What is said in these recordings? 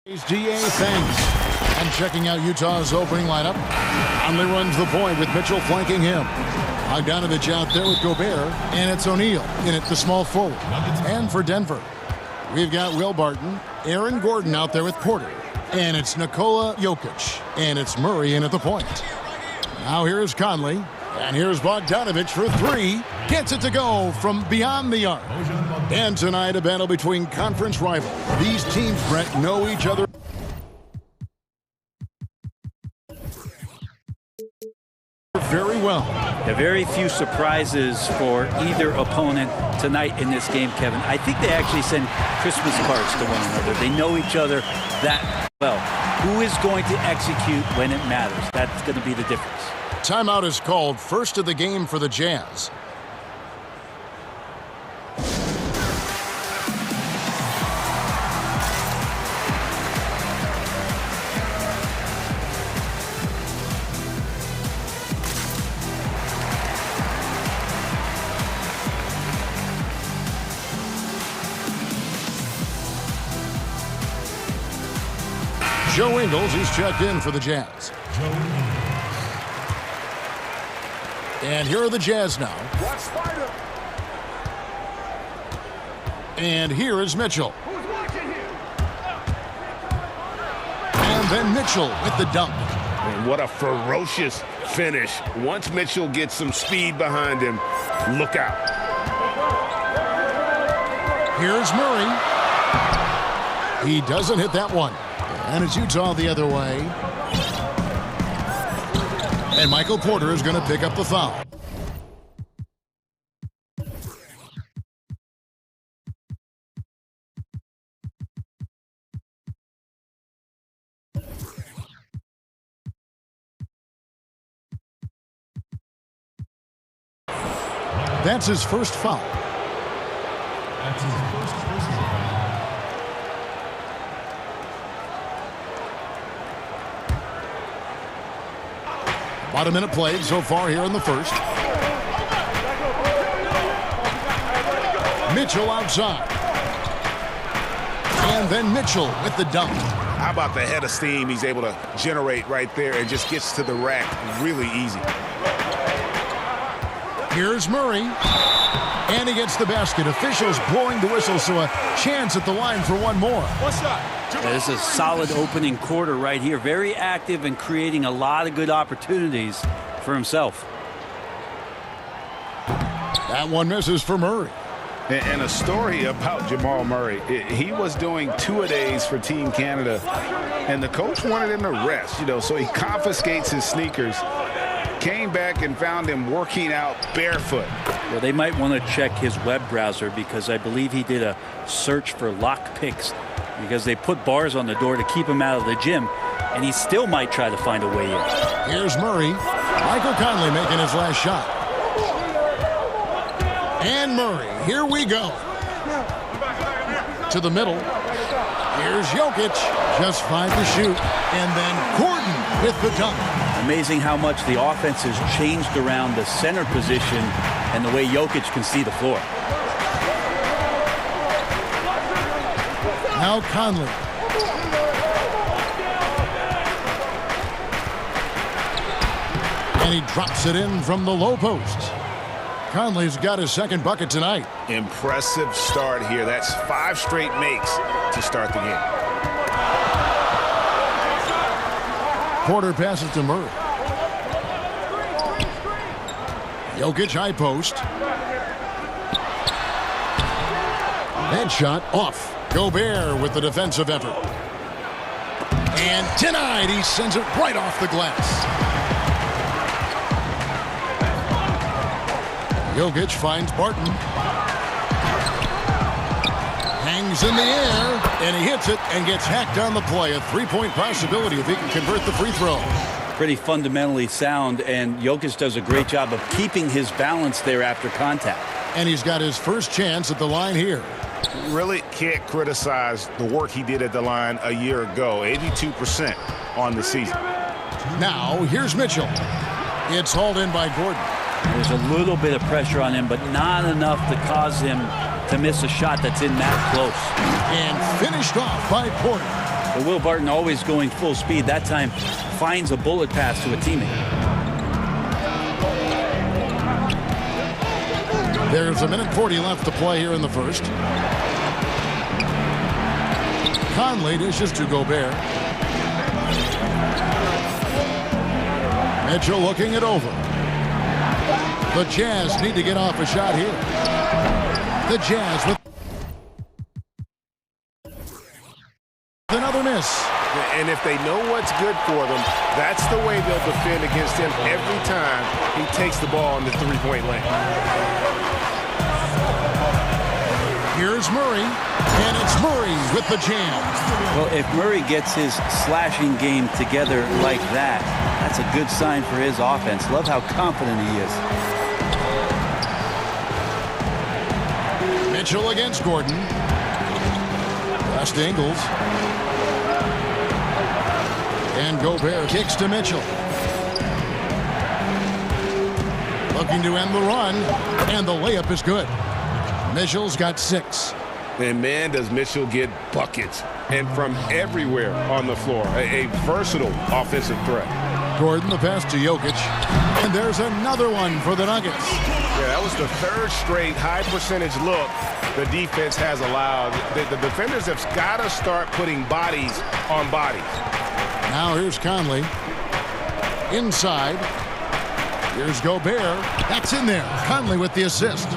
DA, thanks. And checking out Utah's opening lineup. Conley runs the point with Mitchell flanking him. Bogdanovich out there with Gobert, and it's O'Neal in at the small forward. And for Denver, we've got Will Barton, Aaron Gordon out there with Porter, and it's Nikola Jokic, and it's Murray in at the point. Now here's Conley, and here's Bogdanovich for three. Gets it to go from beyond the arc. And tonight, a battle between conference rivals. These teams, Brett, know each other very well. There are very few surprises for either opponent tonight in this game, Kevin. I think they actually send Christmas cards to one another. They know each other that well. Who is going to execute when it matters? That's going to be the difference. Timeout is called, first of the game for the Jazz. Joe Ingles is checked in for the Jazz. And here are the Jazz now. And here is Mitchell. And then Mitchell with the dunk. And what a ferocious finish. Once Mitchell gets some speed behind him, look out. Here's Murray. He doesn't hit that one. And it's Utah the other way. And Michael Porter is going to pick up the foul. That's his first foul. About a minute played so far here in the first. Mitchell outside. And then Mitchell with the dunk. How about the head of steam he's able to generate right there and just gets to the rack really easy. Here's Murray. And he gets the basket. Officials blowing the whistle, so a chance at the line for one more. This is a solid opening quarter right here. Very active and creating a lot of good opportunities for himself. That one misses for Murray. And a story about Jamal Murray. He was doing two-a-days for Team Canada, and the coach wanted him to rest, so he confiscates his sneakers. Came back and found him working out barefoot. Well, they might want to check his web browser because I believe he did a search for lock picks because they put bars on the door to keep him out of the gym, and he still might try to find a way in. Here's Murray. Michael Conley making his last shot. And Murray, here we go. To the middle. Here's Jokic, just 5 to shoot. And then Gordon with the dunk. Amazing how much the offense has changed around the center position and the way Jokic can see the floor. Now Conley. And he drops it in from the low post. Conley's got his second bucket tonight. Impressive start here. That's 5 straight makes to start the game. Porter passes to Murray. Jokic high post. That shot off. Gobert with the defensive effort. And denied. He sends it right off the glass. Jokic finds Barton. Hangs in the air, and he hits it and gets hacked on the play. A three-point possibility if he can convert the free throw. Pretty fundamentally sound, and Jokic does a great job of keeping his balance there after contact. And he's got his first chance at the line here. Really can't criticize the work he did at the line a year ago. 82% on the season. Now, here's Mitchell. It's hauled in by Gordon. There's a little bit of pressure on him, but not enough to cause him to miss a shot that's in that close. And finished off by Porter. But Will Barton always going full speed. That time finds a bullet pass to a teammate. There's 1:40 left to play here in the first. Conley dishes to Gobert. Mitchell looking it over. The Jazz need to get off a shot here. The Jazz with another miss. And if they know what's good for them, that's the way they'll defend against him every time he takes the ball in the three-point lane. Here's Murray, and it's Murray with the jam. Well, if Murray gets his slashing game together like that, that's a good sign for his offense. Love how confident he is. Mitchell against Gordon. Pass to Ingles. And Gobert kicks to Mitchell. Looking to end the run, and the layup is good. Mitchell's got 6. And man, does Mitchell get buckets, and from everywhere on the floor. A versatile offensive threat. Gordon, the pass to Jokic, and there's another one for the Nuggets. Yeah, that was the third straight high percentage look the defense has allowed. The defenders have got to start putting bodies on bodies. Now here's Conley. Inside. Here's Gobert. That's in there. Conley with the assist.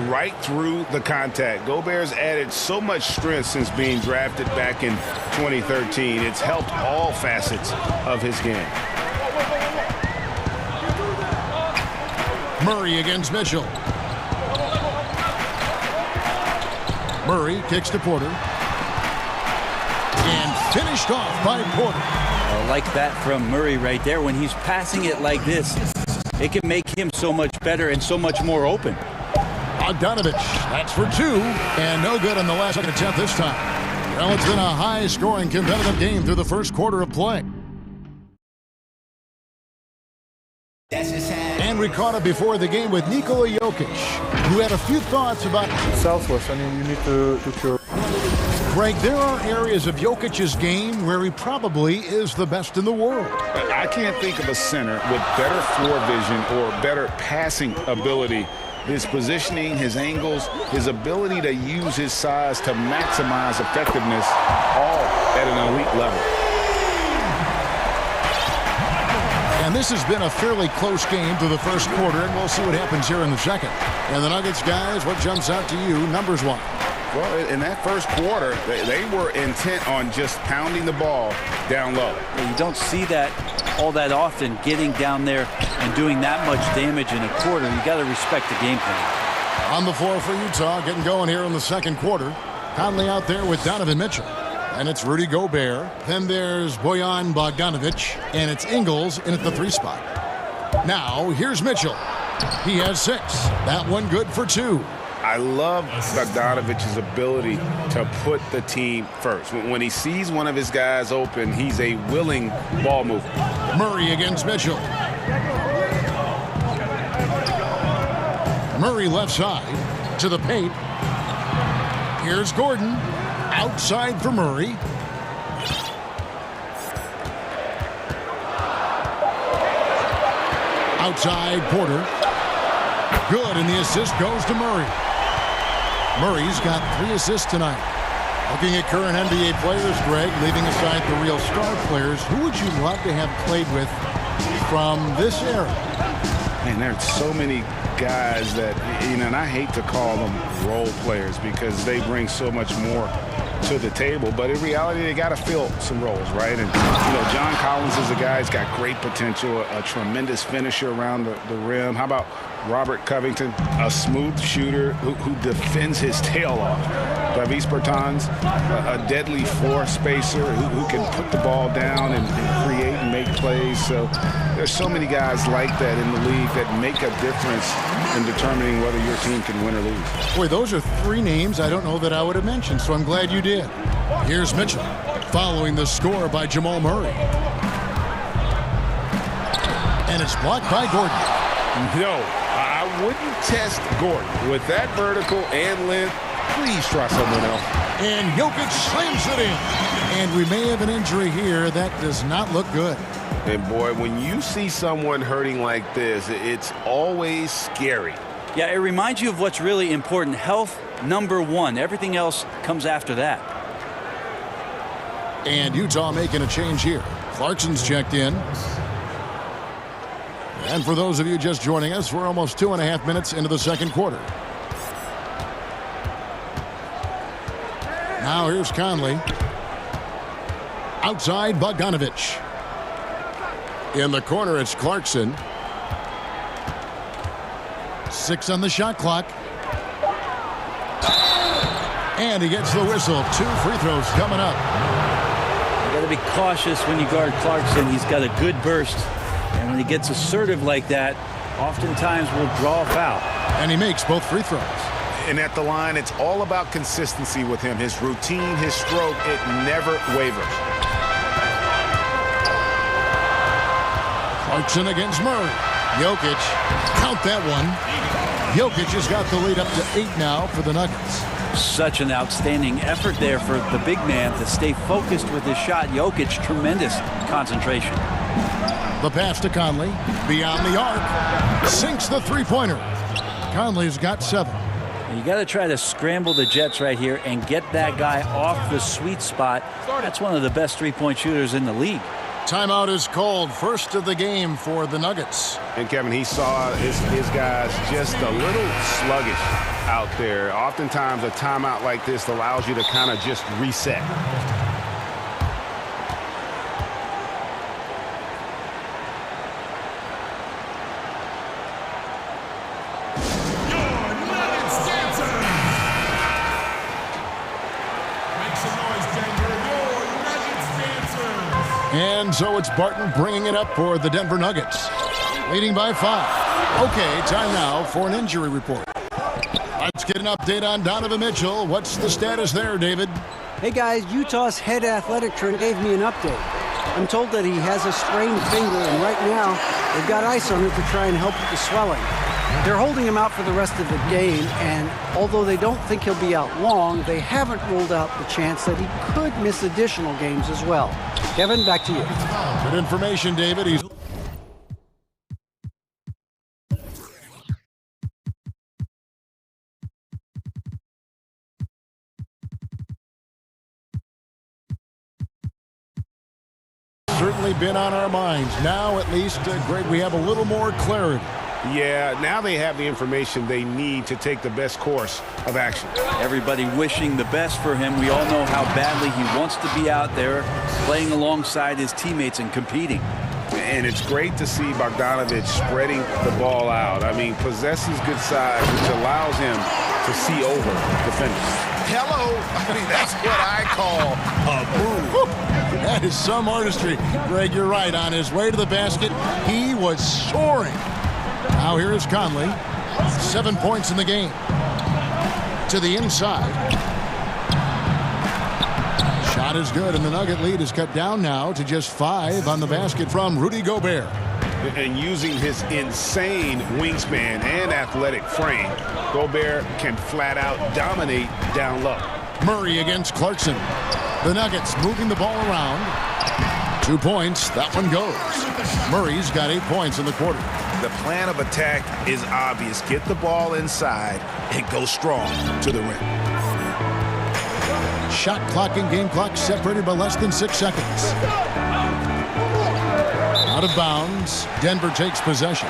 Right through the contact. Gobert's added so much strength since being drafted back in 2013. It's helped all facets of his game. Murray against Mitchell. Murray kicks to Porter. And finished off by Porter. I like that from Murray right there. When he's passing it like this, it can make him so much better and so much more open. Bogdanovich, that's for 2, and no good on the last attempt this time. Well, it's been a high-scoring competitive game through the first quarter of play. And we caught up before the game with Nikola Jokic, who had a few thoughts about selfless. I mean, you need to show. Greg, there are areas of Jokic's game where he probably is the best in the world. I can't think of a center with better floor vision or better passing ability. His positioning, his angles, his ability to use his size to maximize effectiveness, all at an elite level. And this has been a fairly close game through the first quarter, and we'll see what happens here in the second. And the Nuggets, guys, what jumps out to you, numbers-wise? Well, in that first quarter, they were intent on just pounding the ball down low. You don't see that all that often, getting down there and doing that much damage in a quarter. You got to respect the game plan. On the floor for Utah, getting going here in the second quarter. Conley out there with Donovan Mitchell. And it's Rudy Gobert. Then there's Bojan Bogdanovic. And it's Ingles in at the 3 spot. Now, here's Mitchell. He has 6. That one good for 2. I love Bogdanovic's ability to put the team first. When he sees one of his guys open, he's a willing ball mover. Murray against Mitchell. Murray left side to the paint. Here's Gordon. Outside for Murray. Outside Porter. Good, and the assist goes to Murray. Murray's got 3 assists tonight. Looking at current NBA players, Greg, leaving aside the real star players, who would you love to have played with from this era? Man, there's so many guys that, you know, and I hate to call them role players because they bring so much more to the table, but in reality, they got to fill some roles, right? And, you know, John Collins is a guy who's got great potential, a tremendous finisher around the rim. How about Robert Covington, a smooth shooter who defends his tail off? Davis Bertans, a deadly floor spacer who can put the ball down and create and make plays. So there's so many guys like that in the league that make a difference in determining whether your team can win or lose. Boy, those are 3 names I don't know that I would have mentioned, so I'm glad you did. Here's Mitchell, following the score by Jamal Murray. And it's blocked by Gordon. No, I wouldn't test Gordon. With that vertical and length, please try someone else. And Jokic slams it in. And we may have an injury here. That does not look good. And boy, when you see someone hurting like this, it's always scary. Yeah, it reminds you of what's really important. Health, number one. Everything else comes after that. And Utah making a change here. Clarkson's checked in. And for those of you just joining us, we're almost 2.5 minutes into the second quarter. Now here's Conley. Outside, Bogdanovich. In the corner, it's Clarkson. 6 on the shot clock. And he gets the whistle. 2 free throws coming up. You got to be cautious when you guard Clarkson. He's got a good burst. And when he gets assertive like that, oftentimes will draw a foul. And he makes both free throws. And at the line, it's all about consistency with him. His routine, his stroke, it never wavers. Clarkson against Murray. Jokic, count that one. Jokic has got the lead up to 8 now for the Nuggets. Such an outstanding effort there for the big man to stay focused with his shot. Jokic, tremendous concentration. The pass to Conley, beyond the arc, sinks the three-pointer. Conley's got 7. You got to try to scramble the Jets right here and get that guy off the sweet spot. That's one of the best three-point shooters in the league. Timeout is called, first of the game for the Nuggets. And Kevin, he saw his guys just a little sluggish out there. Oftentimes a timeout like this allows you to kind of just reset. And so it's Barton bringing it up for the Denver Nuggets. Leading by 5. Okay, time now for an injury report. Let's get an update on Donovan Mitchell. What's the status there, David? Hey guys, Utah's head athletic trainer gave me an update. I'm told that he has a sprained finger, and right now they've got ice on it to try and help with the swelling. They're holding him out for the rest of the game, and although they don't think he'll be out long, they haven't ruled out the chance that he could miss additional games as well. Kevin, back to you. Good information, David. He's certainly been on our minds. Now, at least, Greg, we have a little more clarity. Yeah, now they have the information they need to take the best course of action. Everybody wishing the best for him. We all know how badly he wants to be out there playing alongside his teammates and competing. And it's great to see Bogdanovich spreading the ball out. I mean, possesses good size, which allows him to see over defenders. Hello. I mean, that's what I call a move. That is some artistry. Greg, you're right. On his way to the basket, he was soaring. Now here is Conley. 7 points in the game. To the inside. Shot is good, and the Nugget lead is cut down now to just 5 on the basket from Rudy Gobert. And using his insane wingspan and athletic frame, Gobert can flat out dominate down low. Murray against Clarkson. The Nuggets moving the ball around. 2 points. That one goes. Murray's got 8 points in the quarter. The plan of attack is obvious. Get the ball inside and go strong to the rim. Shot clock and game clock separated by less than 6 seconds. Out of bounds. Denver takes possession.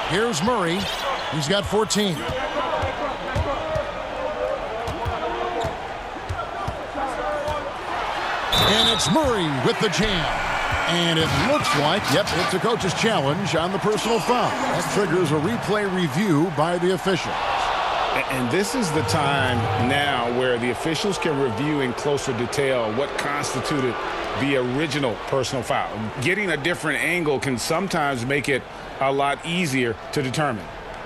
Here's Murray. He's got 14. And it's Murray with the jam. And it looks like, yep, it's a coach's challenge on the personal foul. That triggers a replay review by the officials. And this is the time now where the officials can review in closer detail what constituted the original personal foul. Getting a different angle can sometimes make it a lot easier to determine.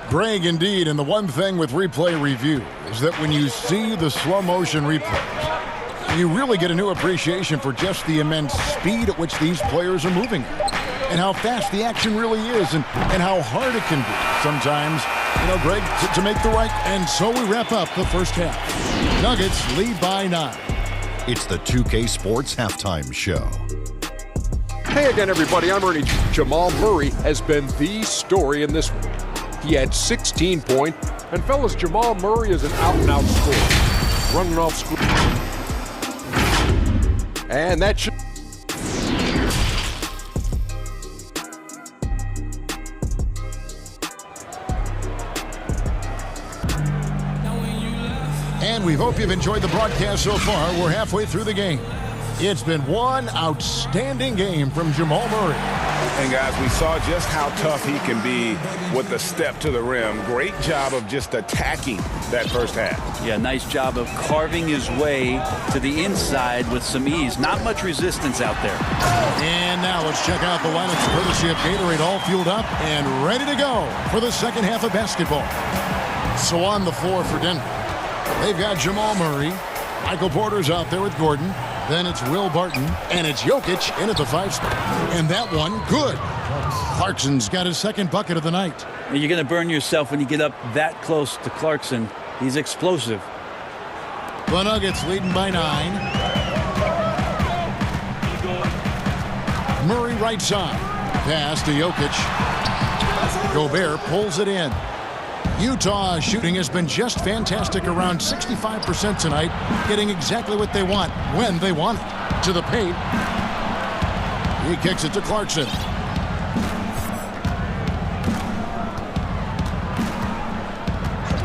Greg, indeed, and the one thing with replay review is that when you see the slow motion replays, you really get a new appreciation for just the immense speed at which these players are moving. and how fast the action really is and how hard it can be sometimes, Greg, to make the right. And so we wrap up the first half. Nuggets lead by 9. It's the 2K Sports Halftime Show. Hey again, everybody. I'm Ernie. Jamal Murray has been the story in this one. He had 16 points. And fellas, Jamal Murray is an out-and-out scorer. Running off screen. And that should... And we hope you've enjoyed the broadcast so far. We're halfway through the game. It's been one outstanding game from Jamal Murray. And guys, we saw just how tough he can be with the step to the rim. Great job of just attacking that first half. Yeah, nice job of carving his way to the inside with some ease. Not much resistance out there. And now let's check out the lineups courtesy of Gatorade, all fueled up and ready to go for the second half of basketball. So on the floor for Denver, they've got Jamal Murray. Michael Porter's out there with Gordon. Then it's Will Barton, and it's Jokic in at the 5 spot. And that one, good. Clarkson's got his second bucket of the night. You're going to burn yourself when you get up that close to Clarkson. He's explosive. The Nuggets leading by 9. Murray right side. Pass to Jokic. Gobert pulls it in. Utah's shooting has been just fantastic, around 65% tonight, getting exactly what they want when they want it. To the paint. He kicks it to Clarkson.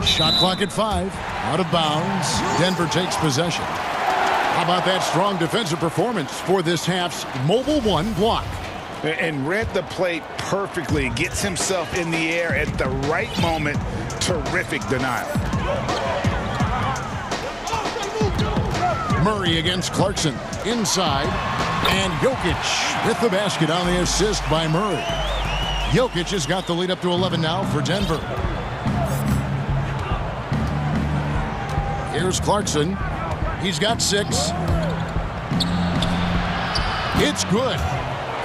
Shot clock at 5. Out of bounds. Denver takes possession. How about that strong defensive performance for this half's Mobile 1 block? And read the plate perfectly. Gets himself in the air at the right moment. Terrific denial. Murray against Clarkson. Inside. And Jokic with the basket on the assist by Murray. Jokic has got the lead up to 11 now for Denver. Here's Clarkson. He's got 6. It's good.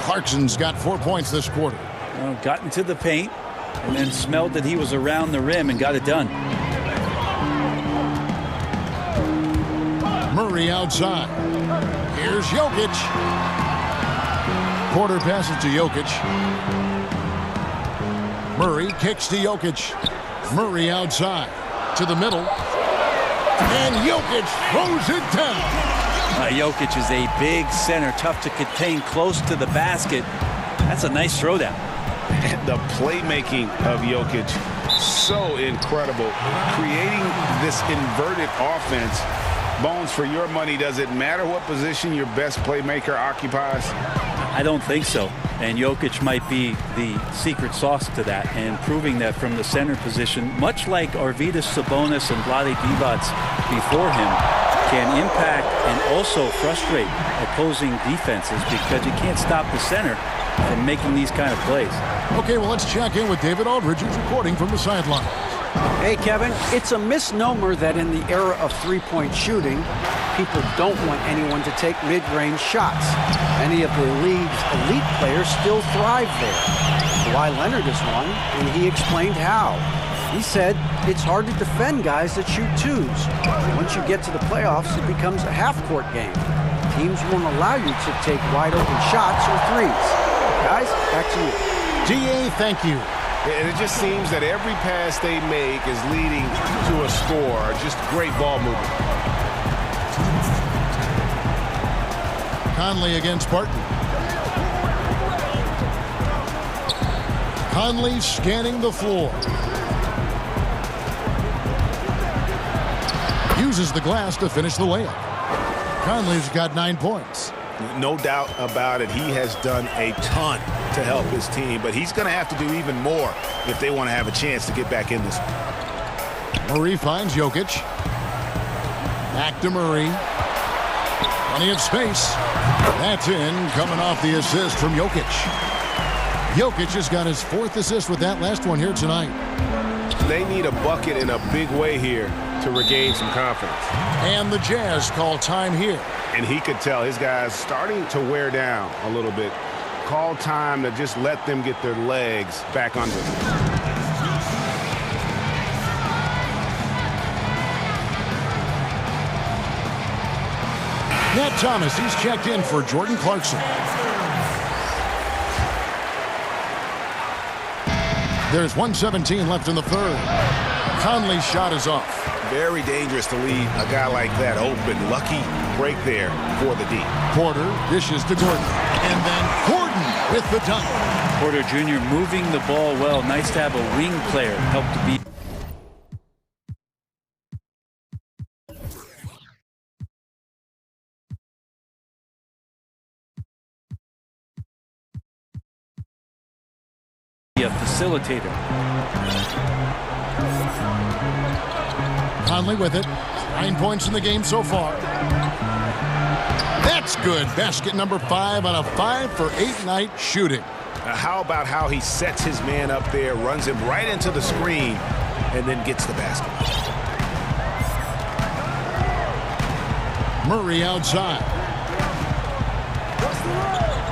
Clarkson's got 4 points this quarter. Got into the paint and then smelled that he was around the rim and got it done. Murray outside. Here's Jokic. Porter passes to Jokic. Murray kicks to Jokic. Murray outside to the middle. And Jokic throws it down. Jokic is a big center, tough to contain, close to the basket. That's a nice throwdown. The playmaking of Jokic, so incredible. Creating this inverted offense. Bones, for your money, does it matter what position your best playmaker occupies? I don't think so. And Jokic might be the secret sauce to that, and proving that from the center position, much like Arvydas Sabonis and Vlade Divac before him, can impact and also frustrate opposing defenses because you can't stop the center from making these kind of plays. Okay, well, let's check in with David Aldridge, who's reporting from the sideline. Hey, Kevin, it's a misnomer that in the era of three-point shooting, people don't want anyone to take mid-range shots. Many of the league's elite players still thrive there. Kawhi Leonard is one, and he explained how. He said it's hard to defend guys that shoot twos. Once you get to the playoffs, it becomes a half-court game. Teams won't allow you to take wide-open shots or threes. Guys, back to you. DA, thank you. And it just seems that every pass they make is leading to a score. Just great ball movement. Conley against Barton. Conley scanning the floor. Uses the glass to finish the layup. Conley's got 9 points. No doubt about it. He has done a ton to help his team, but he's going to have to do even more if they want to have a chance to get back in this one. Murray finds Jokic. Back to Murray. Plenty of space. That's in, coming off the assist from Jokic. Jokic has got his 4th assist with that last one here tonight. They need a bucket in a big way here to regain some confidence. And the Jazz call time here. And he could tell his guys starting to wear down a little bit. call time to just let them get their legs back under them. Nat Thomas, he's checked in for Jordan Clarkson. There's 1:17 left in the third. Conley's shot is off. Very dangerous to leave a guy like that open. Lucky break there for the D. Porter dishes to Gordon. And then Gordon with the dunk. Porter Jr. moving the ball well. Nice to have a wing player help to beat. A facilitator. Conley with it. 9 points in the game so far. That's good. Basket number 5 on a 5-for-8 night shooting. How about how he sets his man up there, runs him right into the screen, and then gets the basket. Murray outside.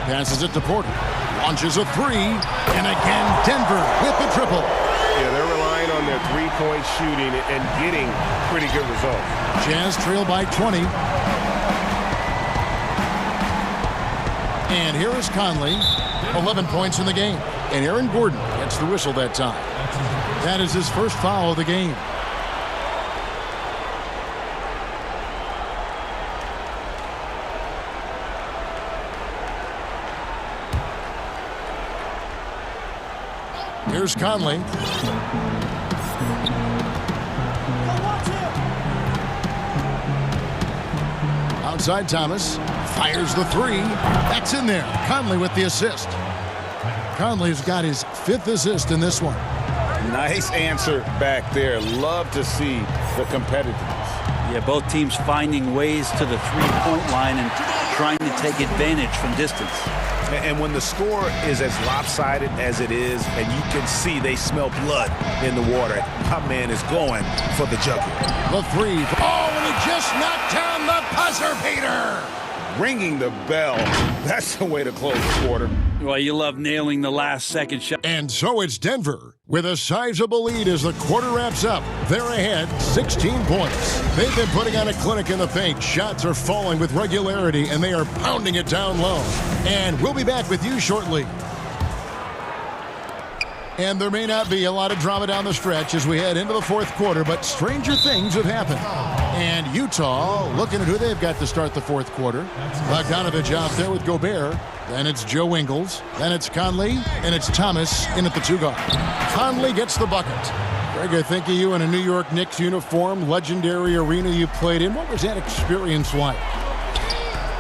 Passes it to Porter. Launches a three. And again, Denver with the triple. Yeah, they're relying on their three-point shooting and getting pretty good results. Jazz trail by 20. And here is Conley. 11 points in the game. And Aaron Gordon gets the whistle that time. That is his first foul of the game. Here's Conley. Outside Thomas. Fires the three. That's in there. Conley with the assist. Conley's got his 5th assist in this one. Nice answer back there. Love to see the competitiveness. Yeah, both teams finding ways to the three-point line and trying to take advantage from distance. And when the score is as lopsided as it is, and you can see they smell blood in the water, my man is going for the jugular. The three. Oh, and he just knocked down the buzzer beater. Ringing the bell. That's the way to close the quarter. Well, you love nailing the last second shot. And so it's Denver with a sizable lead as the quarter wraps up. They're ahead 16 points. They've been putting on a clinic in the paint. Shots are falling with regularity, and they are pounding it down low. And we'll be back with you shortly. And there may not be a lot of drama down the stretch as we head into the fourth quarter, but stranger things have happened. And Utah looking at who they've got to start the fourth quarter. Bogdanovich out there with Gobert. Then it's Joe Ingles. Then it's Conley. And it's Thomas in at the 2-guard. Conley gets the bucket. Greg, I think of you in a New York Knicks uniform, legendary arena you played in. What was that experience like?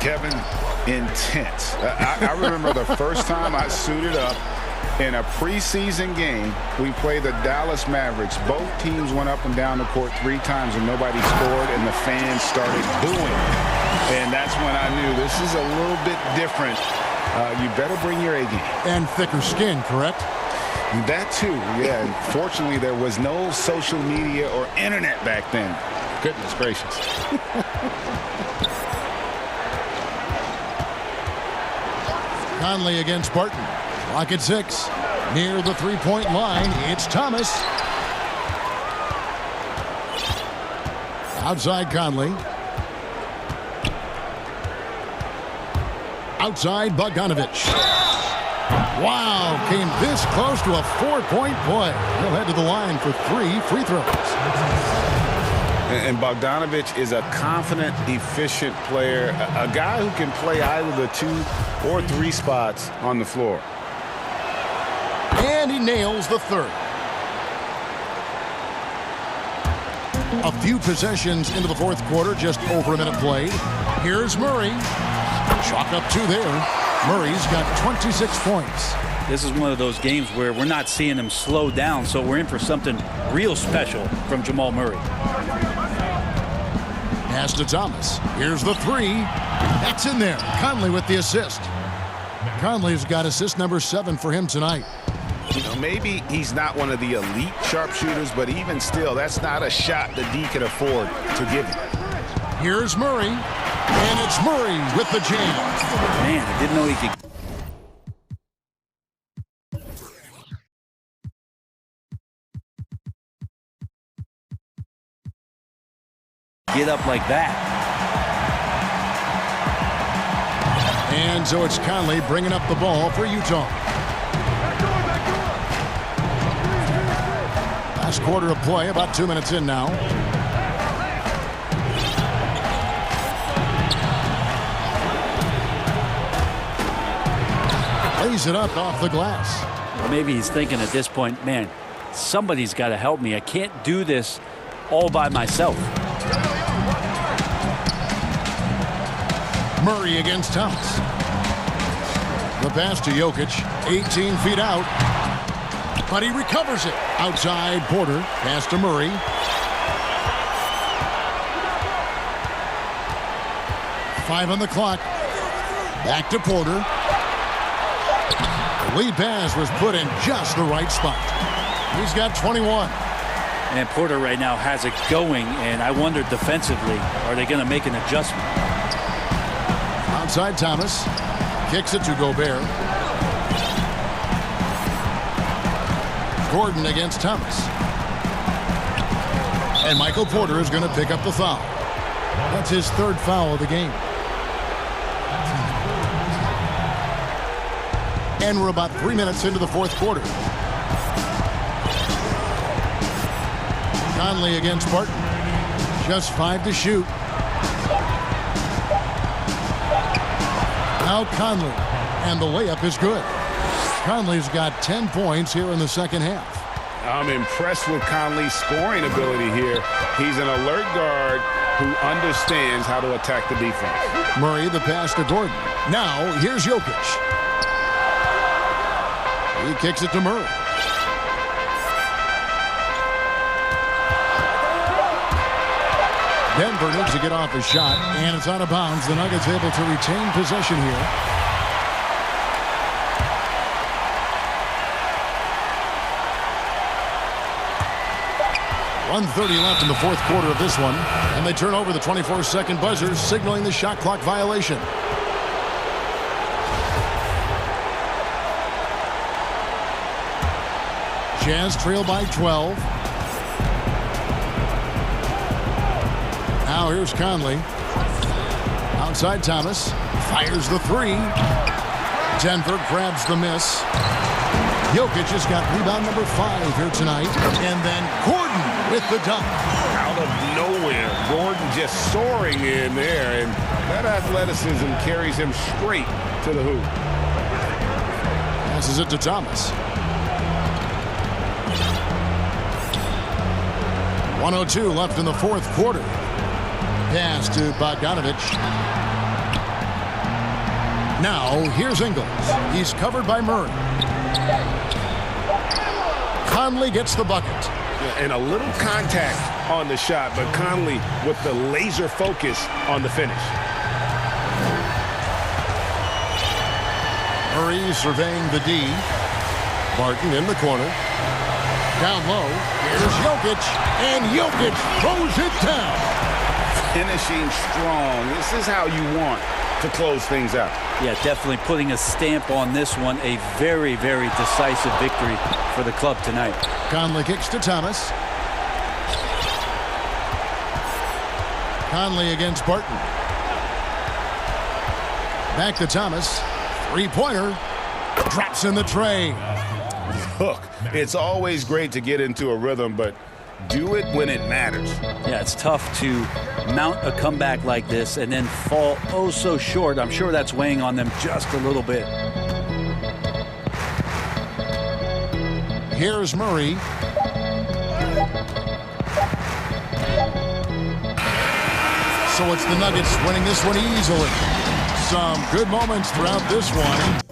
Kevin, intense. I remember the first time I suited up in a preseason game. We played the Dallas Mavericks. Both teams went up and down the court 3 times and nobody scored, and the fans started booing. And that's when I knew this is a little bit different. You better bring your A game. And thicker skin, correct? That too, yeah. And fortunately, there was no social media or internet back then. Goodness gracious. Conley against Barton. Clock at 6. Near the three-point line, it's Thomas. Outside Conley. Outside Bogdanovich. Wow, came this close to a 4-point play. He'll head to the line for 3 free throws. And Bogdanovich is a confident, efficient player, a guy who can play either the 2 or 3 spots on the floor. And he nails the third. A few possessions into the fourth quarter, just over a minute played. Here's Murray. Chalk up 2 there. Murray's got 26 points. This is one of those games where we're not seeing him slow down, so we're in for something real special from Jamal Murray. Pass to Thomas. Here's the 3. That's in there. Conley with the assist. Conley's got assist number 7 for him tonight. You know, maybe he's not one of the elite sharpshooters, but even still, that's not a shot the D can afford to give you. Here's Murray. And it's Murray with the jam. Man, I didn't know he could. get up like that. And so it's Conley bringing up the ball for Utah. Last quarter of play, about 2 minutes in now. Lays it up off the glass. Or maybe he's thinking at this point, man, somebody's got to help me. I can't do this all by myself. Murray against Thomas. The pass to Jokic, 18 feet out. But he recovers it. Outside Porter, pass to Murray. Five on the clock. Back to Porter. The lead pass was put in just the right spot. He's got 21. And Porter right now has it going, and I wonder defensively, are they going to make an adjustment? Outside Thomas. Kicks it to Gobert. Gordon against Thomas. And Michael Porter is going to pick up the foul. That's his third foul of the game. And we're about 3 minutes into the fourth quarter. Conley against Barton. Just 5 to shoot. Now Conley. And the layup is good. Conley's got 10 points here in the second half. I'm impressed with Conley's scoring ability here. He's an alert guard who understands how to attack the defense. Murray, the pass to Gordon. Now, here's Jokic. He kicks it to Murray. Denver needs to get off a shot, and it's out of bounds. The Nuggets able to retain possession here. .130 left in the fourth quarter of this one, and they turn over the 24-second buzzer, signaling the shot clock violation. Jazz trail by 12. Now here's Conley. Outside Thomas. Fires the three. Denver grabs the miss. Jokic has got rebound number 5 here tonight. And then Gordon with the dunk. Out of nowhere, Gordon just soaring in there, and that athleticism carries him straight to the hoop. Passes it to Thomas. 1:02 left in the fourth quarter. Pass to Bogdanovic. Now here's Ingles. He's covered by Murray. Conley gets the bucket. And a little contact on the shot, but Conley with the laser focus on the finish. Murray surveying the D. Barton in the corner. Down low. Here's Jokic. And Jokic throws it down. Finishing strong. This is how you want to close things out. Yeah, definitely putting a stamp on this one. A very, very decisive victory for the club tonight. Conley kicks to Thomas. Conley against Barton. Back to Thomas. Three-pointer. Drops in the tray. Look, it's always great to get into a rhythm, but do it when it matters. Yeah, it's tough to mount a comeback like this and then fall oh so short. I'm sure that's weighing on them just a little bit. Here's Murray. So it's the Nuggets winning this one easily. Some good moments throughout this one.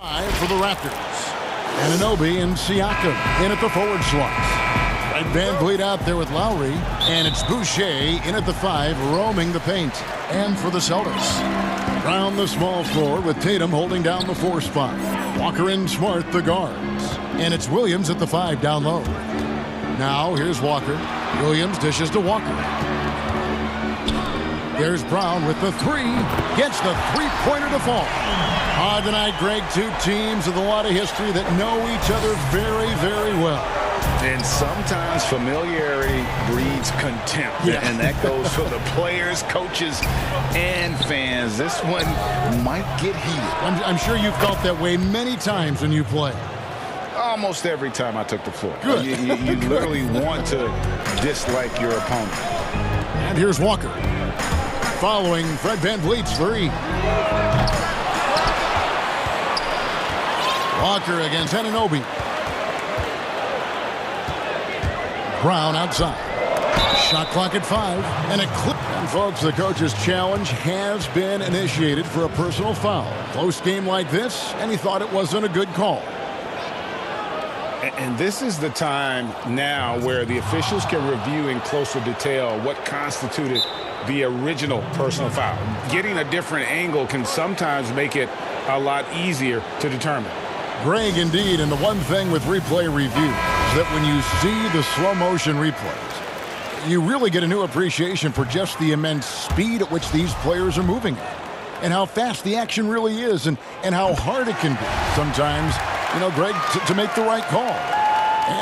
For the Raptors. Anunoby and Siakam in at the forward slots. Red Van Vliet out there with Lowry. And it's Boucher in at the 5, roaming the paint. And for the Celtics. Round the small floor with Tatum holding down the 4 spot. Walker and Smart the guards. And it's Williams at the 5 down low. Now here's Walker. Williams dishes to Walker. There's Brown with the 3. Gets the three-pointer to fall. Tonight, Greg, 2 teams with a lot of history that know each other very, very well. And sometimes familiarity breeds contempt. Yeah. And that goes for the players, coaches, and fans. This one might get heated. I'm sure you've felt that way many times when you play. Almost every time I took the floor. Good. You literally want to dislike your opponent. And here's Walker. Following Fred Van Vliet's 3. Walker against Anunoby. Brown outside. Shot clock at 5. And a clip. And folks, the coach's challenge has been initiated for a personal foul. Close game like this, and he thought it wasn't a good call. And this is the time now where the officials can review in closer detail what constituted the original personal foul. Getting a different angle can sometimes make it a lot easier to determine. Greg, indeed, and the one thing with replay review is that when you see the slow motion replays, you really get a new appreciation for just the immense speed at which these players are moving and how fast the action really is and how hard it can be sometimes, Greg, to make the right call.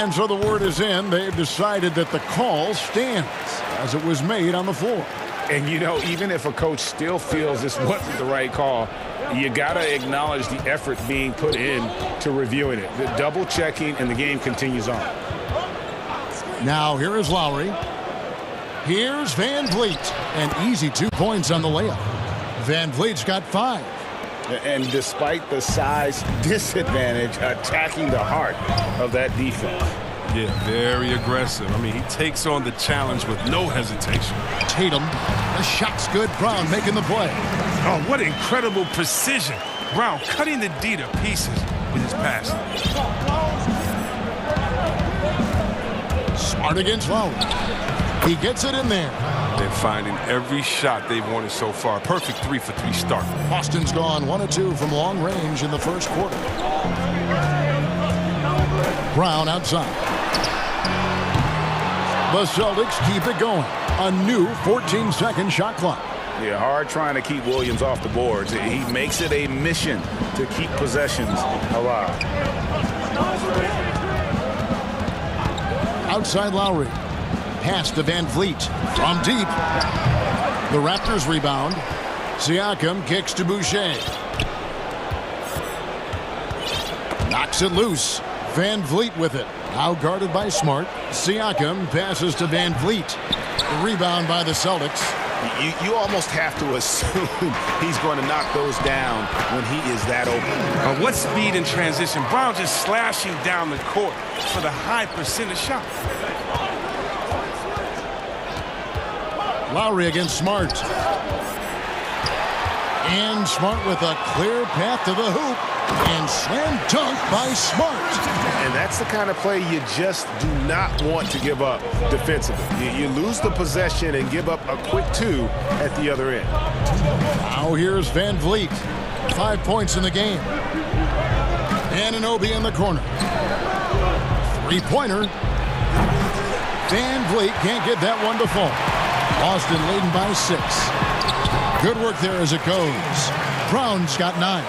And so the word is in. They've decided that the call stands as it was made on the floor. And, even if a coach still feels this wasn't the right call, you got to acknowledge the effort being put in to reviewing it. The double checking, and the game continues on. Now here is Lowry. Here's Van Vliet. An easy 2 points on the layup. Van Vliet's got 5. And despite the size disadvantage, attacking the heart of that defense. Yeah, very aggressive. He takes on the challenge with no hesitation. Tatum, the shot's good. Brown making the play. Oh, what incredible precision. Brown cutting the D to pieces with his pass. Smart against Lowry. He gets it in there. They're finding every shot they've wanted so far. Perfect 3-for-3 start. Boston's gone 1 of 2 from long range in the first quarter. Brown outside. The Celtics keep it going. A new 14-second shot clock. Yeah, hard trying to keep Williams off the boards. He makes it a mission to keep possessions alive. Outside Lowry. Pass to Van Vliet from deep. The Raptors rebound. Siakam kicks to Boucher. Knocks it loose. Van Vliet with it. Now guarded by Smart. Siakam passes to Van Vliet. The rebound by the Celtics. You almost have to assume he's going to knock those down when he is that open. What speed in transition. Brown just slashing down the court for the high percentage shot. Lowry against Smart. And Smart with a clear path to the hoop. And slam dunk by Smart. And that's the kind of play you just do not want to give up defensively. You lose the possession and give up a quick 2 at the other end. Now here's Van Vliet. 5 points in the game. Anunoby in the corner. 3-pointer. Van Vliet can't get that one to fall. Boston leading by 6. Good work there as it goes. Brown's got 9.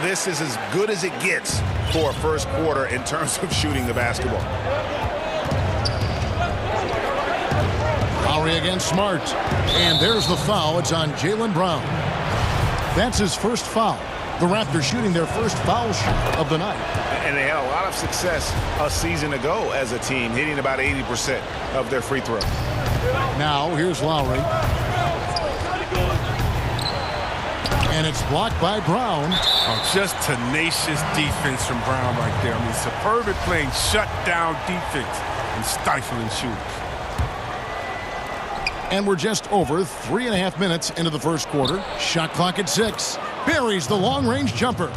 This is as good as it gets for a first quarter in terms of shooting the basketball. Lowry against Smart. And there's the foul. It's on Jaylen Brown. That's his first foul. The Raptors shooting their first foul shot of the night. And they had a lot of success a season ago as a team, hitting about 80% of their free throws. Now here's Lowry. And it's blocked by Brown. Oh, just tenacious defense from Brown right there. Superb at playing shutdown defense and stifling shooters. And we're just over 3.5 minutes into the first quarter. Shot clock at 6. Buries the long-range jumper.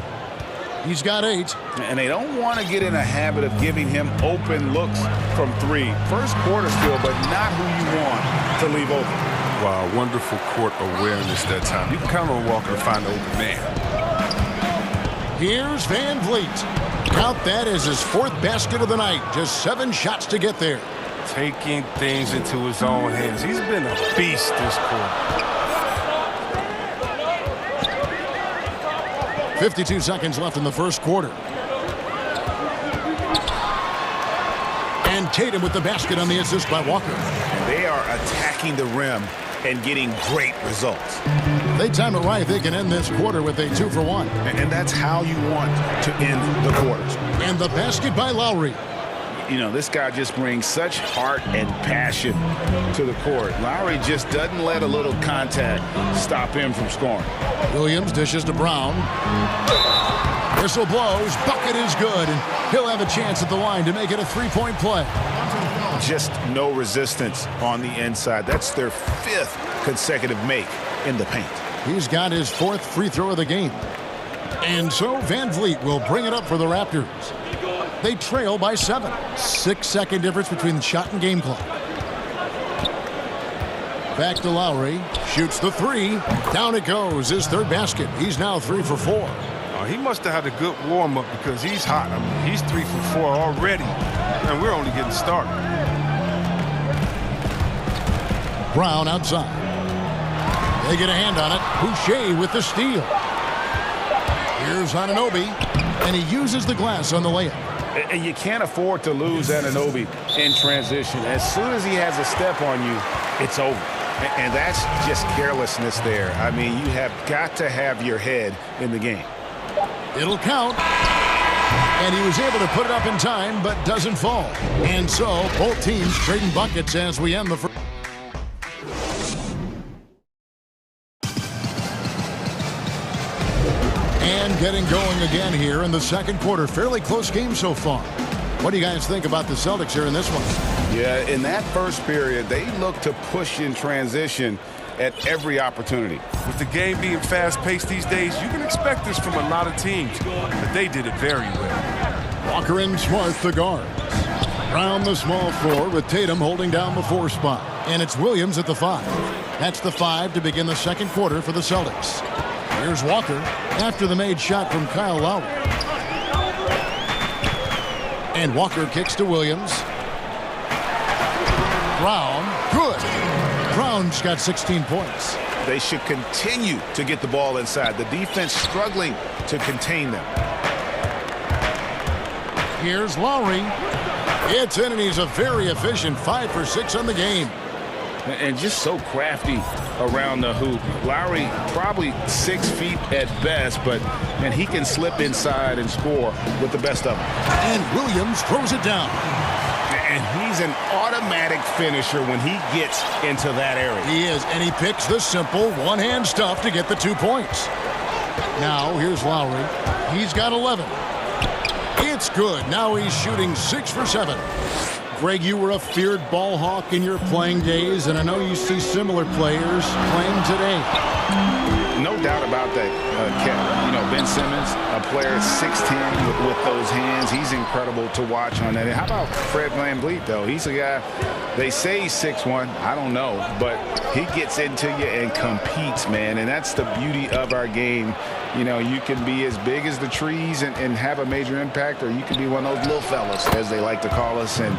He's got 8. And they don't want to get in a habit of giving him open looks from 3. First quarter still, but not who you want to leave open. Wow, wonderful court awareness that time. You can count on Walker to find the open man. Here's Van Vliet. Count that as his 4th basket of the night. Just 7 shots to get there. Taking things into his own hands. He's been a beast this quarter. 52 seconds left in the first quarter. And Tatum with the basket on the assist by Walker. And they are attacking the rim and getting great results. They time it right. They can end this quarter with a 2 for 1. And that's how you want to end the quarters. And the basket by Lowry. You know, this guy just brings such heart and passion to the court. Lowry just doesn't let a little contact stop him from scoring. Williams dishes to Brown. Whistle blows. Bucket is good. And he'll have a chance at the line to make it a 3-point play. Just no resistance on the inside. That's their 5th consecutive make in the paint. He's got his 4th free throw of the game. And so Van Vliet will bring it up for the Raptors. They trail by 7. 6-second difference between the shot and game clock. Back to Lowry. Shoots the 3. Down it goes. His 3rd basket. He's now 3 for 4. He must have had a good warm-up because he's hot. I mean, he's 3 for 4 already, and we're only getting started. Brown outside. They get a hand on it. Boucher with the steal. Here's Anunoby, and he uses the glass on the layup. And you can't afford to lose Anunoby in transition. As soon as he has a step on you, it's over. And that's just carelessness there. I mean, you have got to have your head in the game. It'll count. And he was able to put it up in time, but doesn't fall. And so, both teams trading buckets as we end the first. And getting going again here in the second quarter. Fairly close game so far. What do you guys think about the Celtics here in this one? Yeah, in that first period, they look to push in transition at every opportunity. With the game being fast-paced these days, you can expect this from a lot of teams, but they did it very well. Walker and Smart the guards. Brown the small forward with Tatum holding down the 4 spot. And it's Williams at the 5. That's the 5 to begin the second quarter for the Celtics. Here's Walker after the made shot from Kyle Lowry. And Walker kicks to Williams. Brown, good. Brown's got 16 points. They should continue to get the ball inside. The defense struggling to contain them. Here's Lowry. It's in, and he's a very efficient 5 for 6 on the game. And just so crafty around the hoop. Lowry probably 6 feet at best, and he can slip inside and score with the best of them. And Williams throws it down. And he's an automatic finisher when he gets into that area. He is, and he picks the simple one-hand stuff to get the 2 points. Now, here's Lowry. He's got 11. It's good. Now he's shooting 6 for 7. Greg, you were a feared ball hawk in your playing days, and I know you see similar players playing today. No doubt about that, Kevin. You know, Ben Simmons, a player at 6'10" with those hands. He's incredible to watch on that. And how about Fred VanVleet, though? He's a guy, they say he's 6'1". I don't know, but he gets into you and competes, man. And that's the beauty of our game. You know, you can be as big as the trees and have a major impact, or you can be one of those little fellas, as they like to call us, and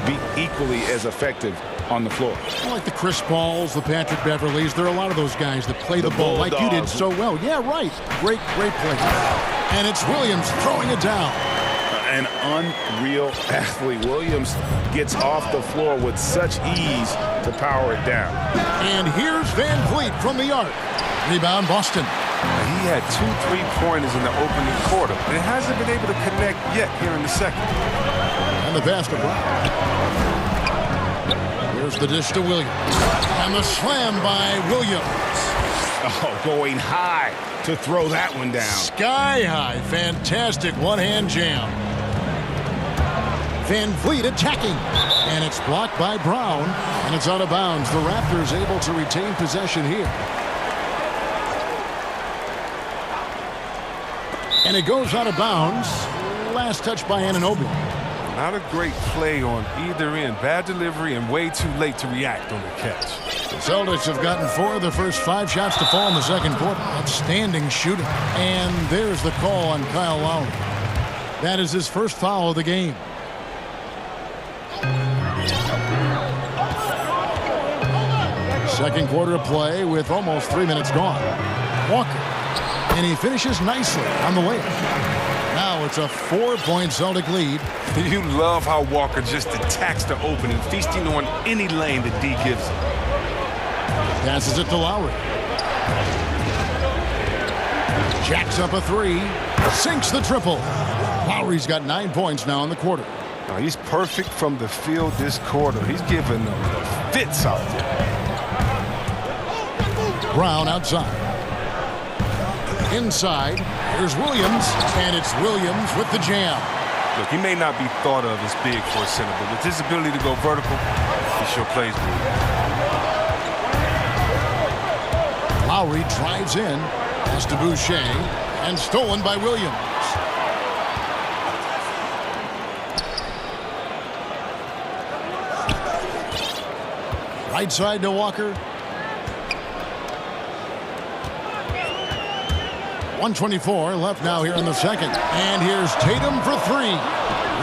be equally as effective on the floor. Like the Chris Pauls, the Patrick Beverleys, there are a lot of those guys that play the ball like you did so well. Yeah, right. Great play. And it's Williams throwing it down. An unreal athlete. Williams gets off the floor with such ease to power it down. And here's Van Vliet from the arc. Rebound, Boston. He had 2 3-pointers in the opening quarter, but it hasn't been able to connect yet here in the second. And the pass to Brown. Here's the dish to Williams. And the slam by Williams. Oh, going high to throw that one down. Sky high. Fantastic one-hand jam. Van Vliet attacking. And it's blocked by Brown. And it's out of bounds. The Raptors able to retain possession here. And it goes out of bounds. Last touch by Anunoby. Not a great play on either end. Bad delivery and way too late to react on the catch. The Celtics have gotten 4 of their first 5 shots to fall in the second quarter. Outstanding shooting. And there's the call on Kyle Lowry. That is his first foul of the game. Second quarter of play with almost 3 minutes gone. Walker. And he finishes nicely on the layup. Now it's a 4-point Celtic lead. You love how Walker just attacks the opening, feasting on any lane that D gives him. Passes it to Lowry. Jacks up a 3. Sinks the triple. Lowry's got 9 points now in the quarter. Oh, he's perfect from the field this quarter. He's giving them the fits out there. Brown outside. Inside, here's Williams, and it's Williams with the jam. Look, he may not be thought of as big for a center, but with his ability to go vertical, he sure plays good. Lowry drives in, pass to Boucher, and stolen by Williams. Right side to Walker. 1:24 left now here in the second. And here's Tatum for 3.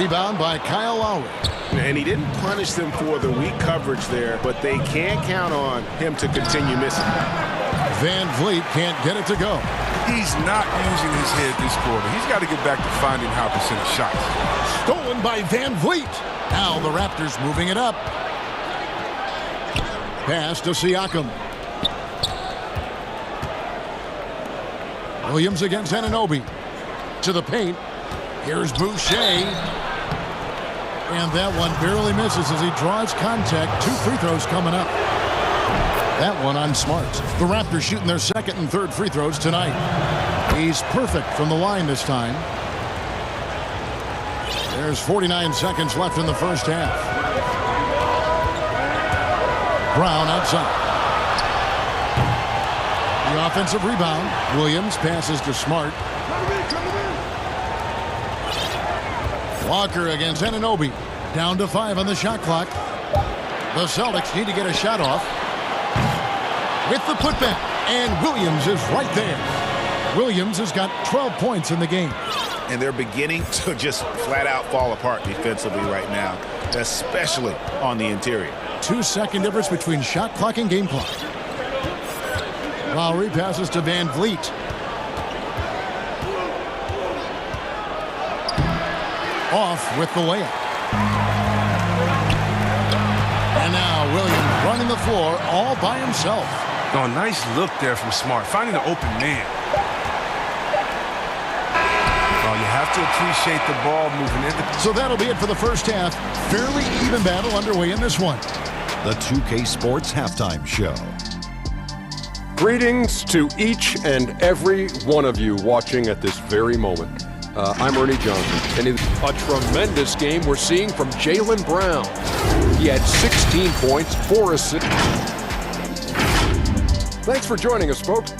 Rebound by Kyle Lowry. And he didn't punish them for the weak coverage there, but they can't count on him to continue missing. Van Vliet can't get it to go. He's not using his head this quarter. He's got to get back to finding high percentage shots. Stolen by Van Vliet. Now the Raptors moving it up. Pass to Siakam. Williams against Anunoby. To the paint. Here's Boucher. And that one barely misses as he draws contact. 2 free throws coming up. That one on Smart. The Raptors shooting their second and third free throws tonight. He's perfect from the line this time. There's 49 seconds left in the first half. Brown outside. The offensive rebound. Williams passes to Smart. Walker against Anunoby. Down to 5 on the shot clock. The Celtics need to get a shot off. With the putback. And Williams is right there. Williams has got 12 points in the game. And they're beginning to just flat out fall apart defensively right now, especially on the interior. 2-second difference between shot clock and game clock. Lowry passes to Van Vliet. Off with the layup. And now Williams running the floor all by himself. Oh, nice look there from Smart, finding the open man. Oh, you have to appreciate the ball moving in. So that'll be it for the first half. Fairly even battle underway in this one. The 2K Sports Halftime Show. Greetings to each and every one of you watching at this very moment. I'm Ernie Johnson, and it's a tremendous game we're seeing from Jaylen Brown. He had 16 points, 4 assists. Thanks for joining us, folks.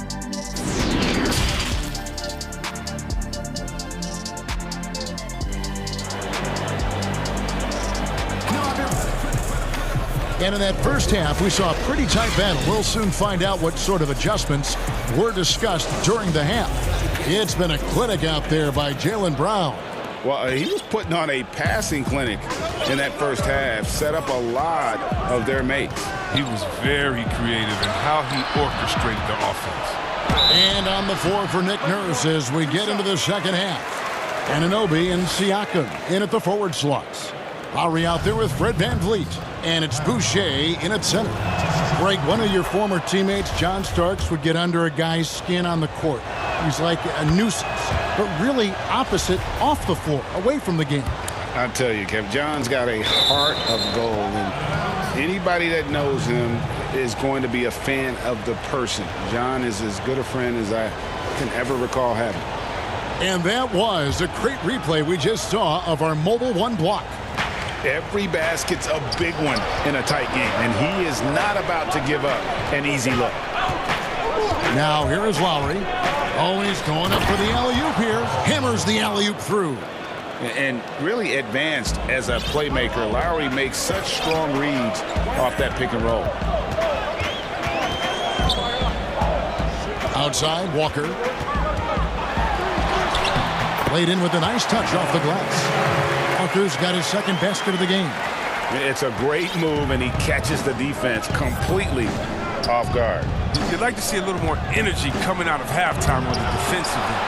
And in that first half, we saw a pretty tight battle. We'll soon find out what sort of adjustments were discussed during the half. It's been a clinic out there by Jaylen Brown. Well, he was putting on a passing clinic in that first half, set up a lot of their mates. He was very creative in how he orchestrated the offense. And on the floor for Nick Nurse as we get into the second half. Anunoby and Siakam in at the forward slots. Lowry out there with Fred Van Vliet. And it's Boucher in at center. Greg, one of your former teammates, John Starks, would get under a guy's skin on the court. He's like a nuisance, but really opposite off the floor, away from the game. I tell you, Kev, John's got a heart of gold, and anybody that knows him is going to be a fan of the person. John is as good a friend as I can ever recall having. And that was a great replay we just saw of our Mobile One block. Every basket's a big one in a tight game, and he is not about to give up an easy look. Now here is Lowry. Oh, he's going up for the alley-oop here. Hammers the alley-oop through. And really advanced as a playmaker. Lowry makes such strong reads off that pick and roll. Outside, Walker. Laid in with a nice touch off the glass. Walker's got his second basket of the game. It's a great move, and he catches the defense completely off guard. You'd like to see a little more energy coming out of halftime on the defensive end.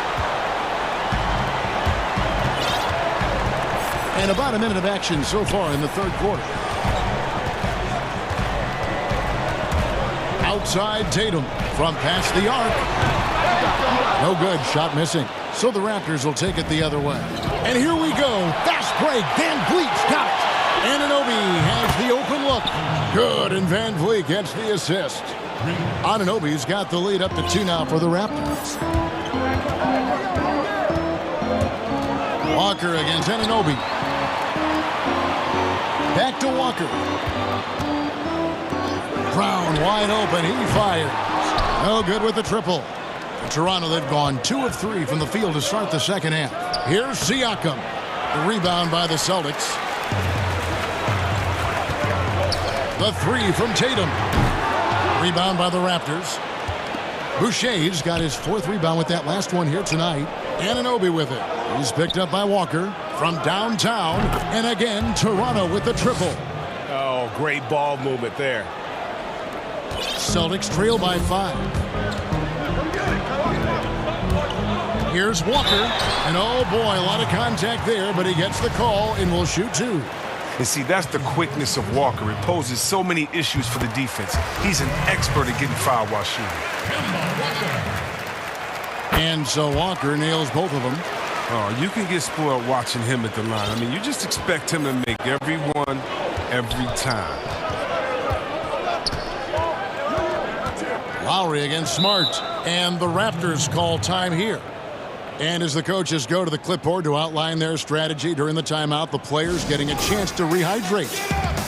And about a minute of action so far in the third quarter. Outside Tatum from past the arc. No good, shot missing. So the Raptors will take it the other way. And here we go. Fast break. Van Vliet's got it. Anunoby has the open look. Good, and Van Vliet gets the assist. Anunoby's got the lead up to 2 now for the Raptors. Walker against Anunoby. Back to Walker. Brown wide open. He fires. No good with the triple. In Toronto, they've gone 2 of 3 from the field to start the second half. Here's Siakam. The rebound by the Celtics. The 3 from Tatum. Rebound by the Raptors. Boucher's got his 4th rebound with that last one here tonight. Anunoby with it. He's picked up by Walker from downtown. And again, Toronto with the triple. Oh, great ball movement there. Celtics trail by 5. Here's Walker. And oh boy, a lot of contact there, but he gets the call and will shoot 2. And see, that's the quickness of Walker. It poses so many issues for the defense. He's an expert at getting fouled while shooting. And so Walker nails both of them. Oh, you can get spoiled watching him at the line. I mean, you just expect him to make every one, every time. Lowry against Smart. And the Raptors call time here. And as the coaches go to the clipboard to outline their strategy during the timeout, the players getting a chance to rehydrate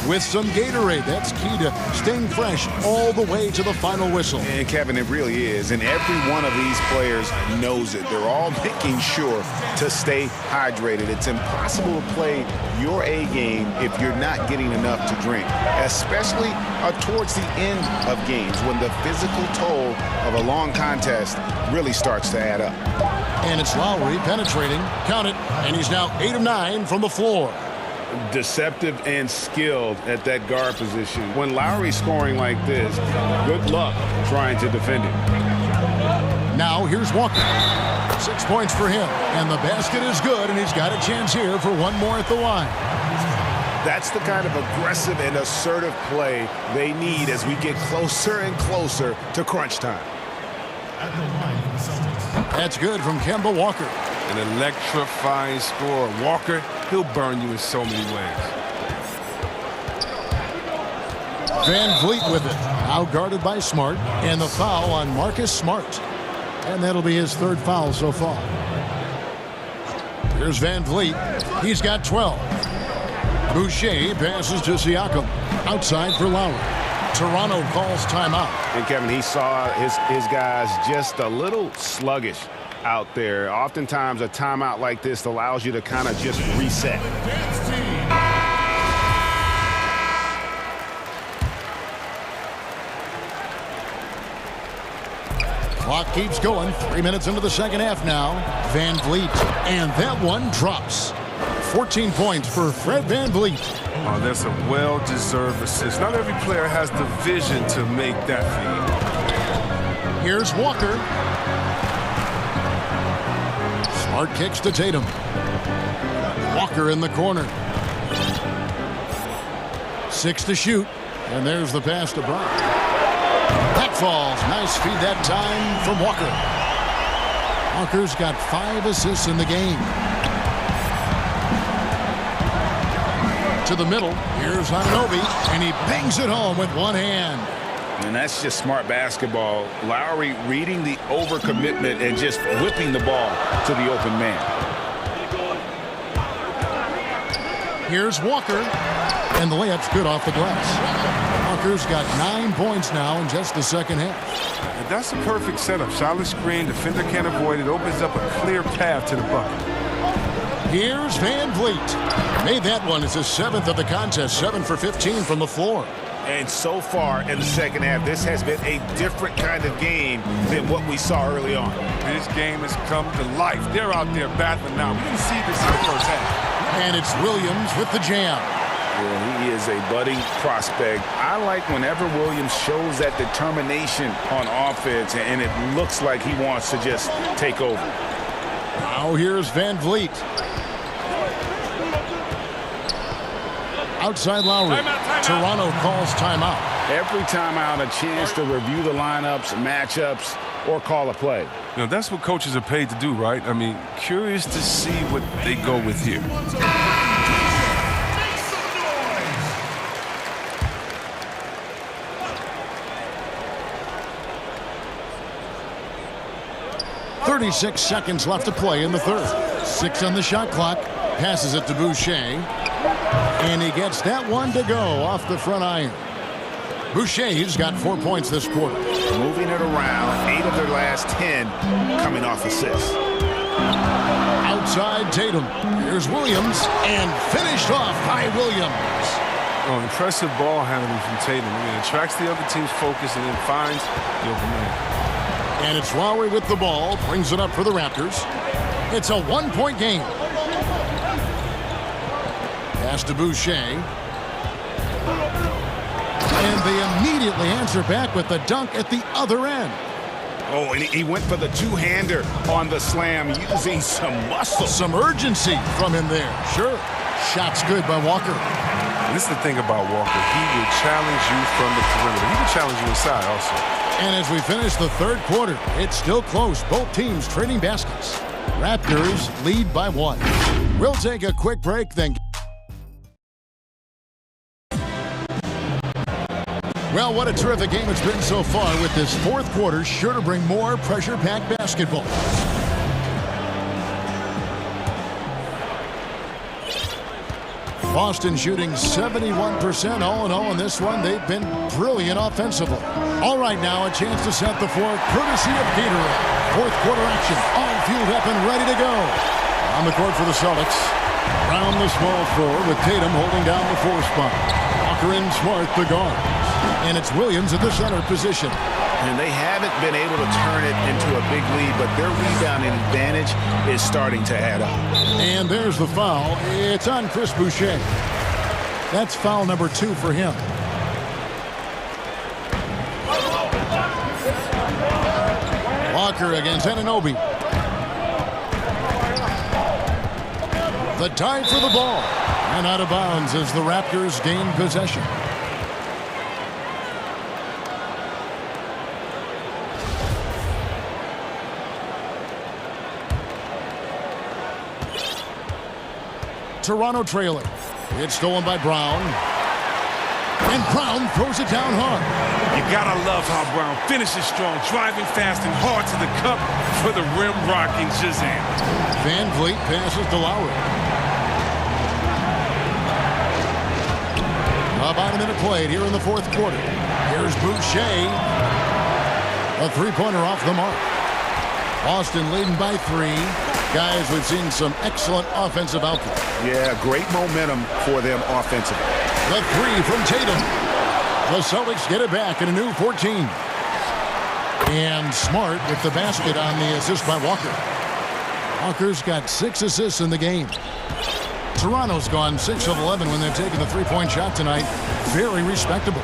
with some Gatorade. That's key to staying fresh all the way to the final whistle. And Kevin, it really is. And every one of these players knows it. They're all making sure to stay hydrated. It's impossible to play your A game if you're not getting enough to drink, especially towards the end of games when the physical toll of a long contest really starts to add up. And it's Lowry penetrating. Count it. And he's now 8 of 9 from the floor. Deceptive and skilled at that guard position. When Lowry's scoring like this, good luck trying to defend it. Now here's Walker. 6 points for him. And the basket is good, and he's got a chance here for one more at the line. That's the kind of aggressive and assertive play they need as we get closer and closer to crunch time. That's good from Kemba Walker. An electrifying scorer. Walker, he'll burn you in so many ways. Van Vliet with it. Now guarded by Smart. And the foul on Marcus Smart. And that'll be his 3rd foul so far. Here's Van Vliet. He's got 12. Boucher passes to Siakam. Outside for Lowry. Toronto calls timeout. And Kevin, he saw his guys just a little sluggish out there. Oftentimes a timeout like this allows you to kind of just reset. Clock keeps going. 3 minutes into the second half now. Van Vliet. And that one drops. 14 points for Fred Van Vliet. Oh, that's a well-deserved assist. Not every player has the vision to make that feed. Here's Walker. Smart kicks to Tatum. Walker in the corner. 6 to shoot. And there's the pass to Brown. That falls. Nice feed that time from Walker. Walker's got 5 assists in the game. To the middle. Here's Anunoby, and he bangs it home with one hand. And that's just smart basketball. Lowry reading the overcommitment and just whipping the ball to the open man. Here's Walker, and the layup's good off the glass. Walker's got 9 points now in just the second half. And that's a perfect setup. Solid screen, defender can't avoid it, opens up a clear path to the bucket. Here's Van Vliet. Made that one. It's his 7th of the contest, 7 for 15 from the floor. And so far in the second half, this has been a different kind of game than what we saw early on. This game has come to life. They're out there battling now. We didn't see this in the first half. And it's Williams with the jam. Yeah, he is a budding prospect. I like whenever Williams shows that determination on offense, and it looks like he wants to just take over. Now here's Van Vliet. Outside Lowry. Toronto calls timeout. Every timeout, a chance to review the lineups, matchups, or call a play. You know, that's what coaches are paid to do, right? I mean, curious to see what they go with here. .36 seconds left to play in the third. 6 on the shot clock. Passes it to Boucher. And he gets that one to go off the front iron. Boucher's got 4 points this quarter. Moving it around, 8 of their last 10 coming off assists. Outside Tatum. Here's Williams, and finished off by Williams. Oh, impressive ball handling from Tatum. I mean, attracts the other team's focus and then finds the open man. And it's Lowry with the ball, brings it up for the Raptors. It's a 1-point game. Pass to Boucher. And they immediately answer back with the dunk at the other end. Oh, and he went for the two-hander on the slam, using some muscle. Some urgency from him there. Sure. Shot's good by Walker. This is the thing about Walker. He will challenge you from the perimeter. He can challenge you inside also. And as we finish the third quarter, it's still close. Both teams trading baskets. Raptors lead by 1. We'll take a quick break, then. Well, what a terrific game it's been so far, with this fourth quarter sure to bring more pressure-packed basketball. Boston shooting 71% all in all in this one. They've been brilliant offensively. All right, now a chance to set the floor courtesy of Gatorade. Fourth quarter action, all fueled up and ready to go. On the court for the Celtics. Around the small floor with Tatum holding down the 4 spot. Walker and Smart the guards. And it's Williams at the center position. And they haven't been able to turn it into a big lead, but their rebounding advantage is starting to add up. And there's the foul. It's on Chris Boucher. That's foul number 2 for him. Walker against Anunoby. The dive for the ball. And out of bounds as the Raptors gain possession. Toronto trailing. It's stolen by Brown. And Brown throws it down hard. You gotta love how Brown finishes strong, driving fast and hard to the cup for the rim-rocking Shazam. Van Vliet passes to Lowry. About a minute played here in the fourth quarter. Here's Boucher. A three-pointer off the mark. Boston leading by 3. Guys, we've seen some excellent offensive output. Yeah, great momentum for them offensively. The 3 from Tatum. The Celtics get it back in a new 14. And Smart with the basket on the assist by Walker. Walker's got 6 assists in the game. Toronto's gone 6 of 11 when they've taken the three-point shot tonight. Very respectable.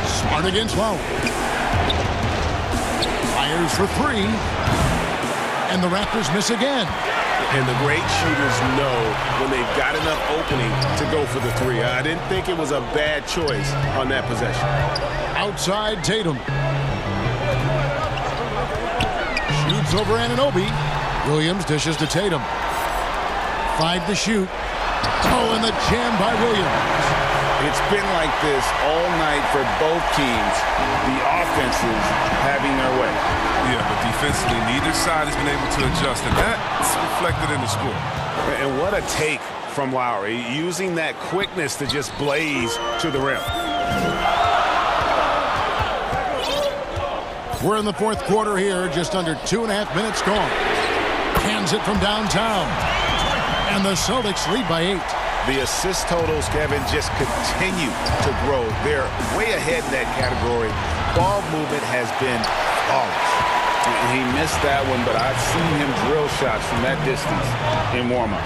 Smart against Lowry. Fires for 3. And the Raptors miss again. And the great shooters know when they've got enough opening to go for the 3. I didn't think it was a bad choice on that possession. Outside Tatum. Shoots over Anunoby. Williams dishes to Tatum. 5 to shoot. Oh, and the jam by Williams. It's been like this all night for both teams. The offenses having their way. Yeah, but defensively, neither side has been able to adjust, and that's reflected in the score. And what a take from Lowry, using that quickness to just blaze to the rim. We're in the fourth quarter here, just under 2.5 minutes gone. Hands it from downtown. And the Celtics lead by 8. The assist totals, Kevin, just continue to grow. They're way ahead in that category. Ball movement has been flawless. He missed that one, but I've seen him drill shots from that distance in warm-up.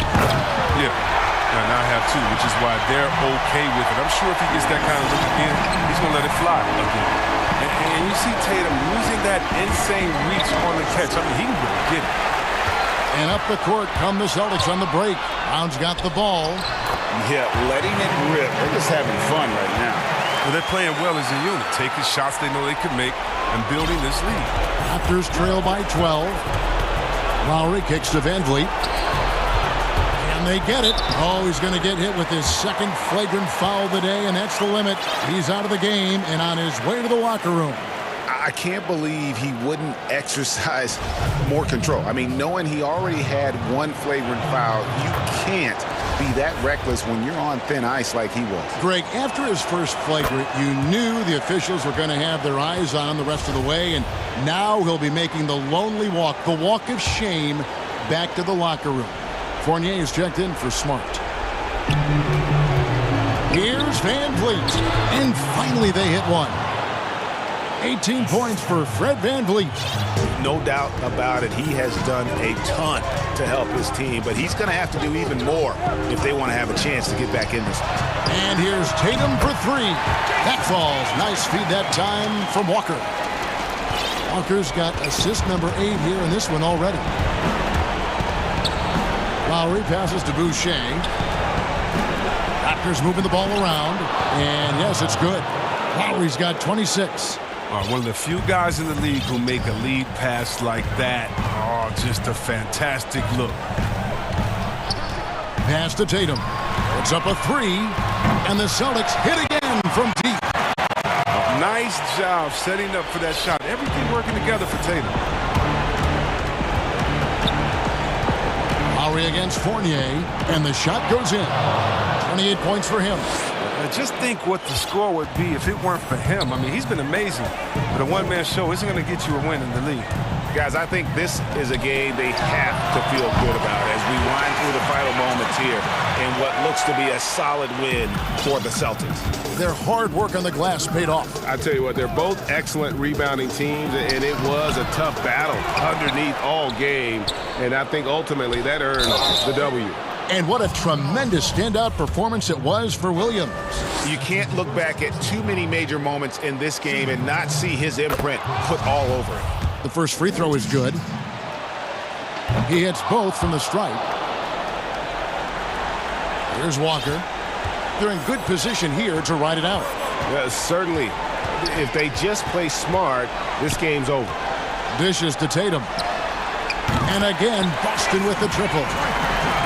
Yeah, and I have too, which is why they're okay with it. I'm sure if he gets that kind of look again, he's going to let it fly again. And you see Tatum using that insane reach on the catch. I mean, he can really get it. And up the court come the Celtics on the break. Brown's got the ball. Yeah, letting it rip. They're just having fun right now. Well, they're playing well as a unit, taking shots they know they can make and building this lead. Raptors trail by 12. Lowry kicks to Van Vliet. And they get it. Oh, he's going to get hit with his second flagrant foul of the day, and that's the limit. He's out of the game and on his way to the locker room. I can't believe he wouldn't exercise more control. I mean, knowing he already had one flagrant foul, you can't be that reckless when you're on thin ice like he was. Greg, after his first flagrant, you knew the officials were going to have their eyes on him the rest of the way, and now he'll be making the lonely walk, the walk of shame, back to the locker room. Fournier is checked in for Smart. Here's Van Vliet, and finally they hit one. 18 points for Fred Van Vliet. No doubt about it. He has done a ton to help his team, but he's going to have to do even more if they want to have a chance to get back in this. And here's Tatum for 3. That falls. Nice feed that time from Walker. Walker's got assist number 8 here in this one already. Lowry passes to Boucher. Raptors moving the ball around. And yes, it's good. Lowry's got 26. One of the few guys in the league who make a lead pass like that. Oh, just a fantastic look. Pass to Tatum. It's up a 3. And the Celtics hit again from deep. Nice job setting up for that shot. Everything working together for Tatum. Lowry against Fournier. And the shot goes in. 28 points for him. Just think what the score would be if it weren't for him. I mean, he's been amazing. But a one-man show isn't going to get you a win in the league. Guys, I think this is a game they have to feel good about as we wind through the final moments here in what looks to be a solid win for the Celtics. Their hard work on the glass paid off. I tell you what, they're both excellent rebounding teams, and it was a tough battle underneath all game. And I think ultimately that earned the W. And what a tremendous standout performance it was for Williams. You can't look back at too many major moments in this game and not see his imprint put all over it. The first free throw is good. He hits both from the stripe. Here's Walker. They're in good position here to ride it out. Certainly. If they just play smart, this game's over. Dishes to Tatum. And again, Boston with the triple.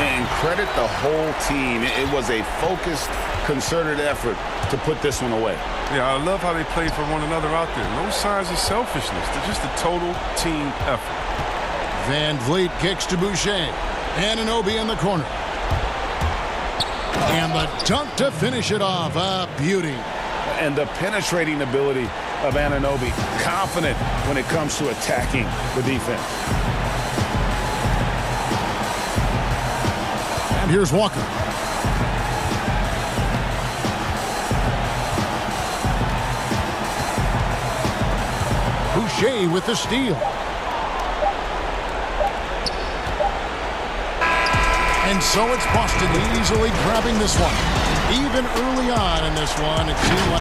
And credit the whole team. It was a focused, concerted effort to put this one away. Yeah, I love how they play for one another out there. No signs of selfishness. They're just a total team effort. Van Vliet kicks to Boucher. Anunoby in the corner. And the dunk to finish it off. A beauty. And the penetrating ability of Anunoby. Confident when it comes to attacking the defense. And here's Walker. Boucher with the steal. And so it's Boston easily grabbing this one. Even early on in this one, it seemed like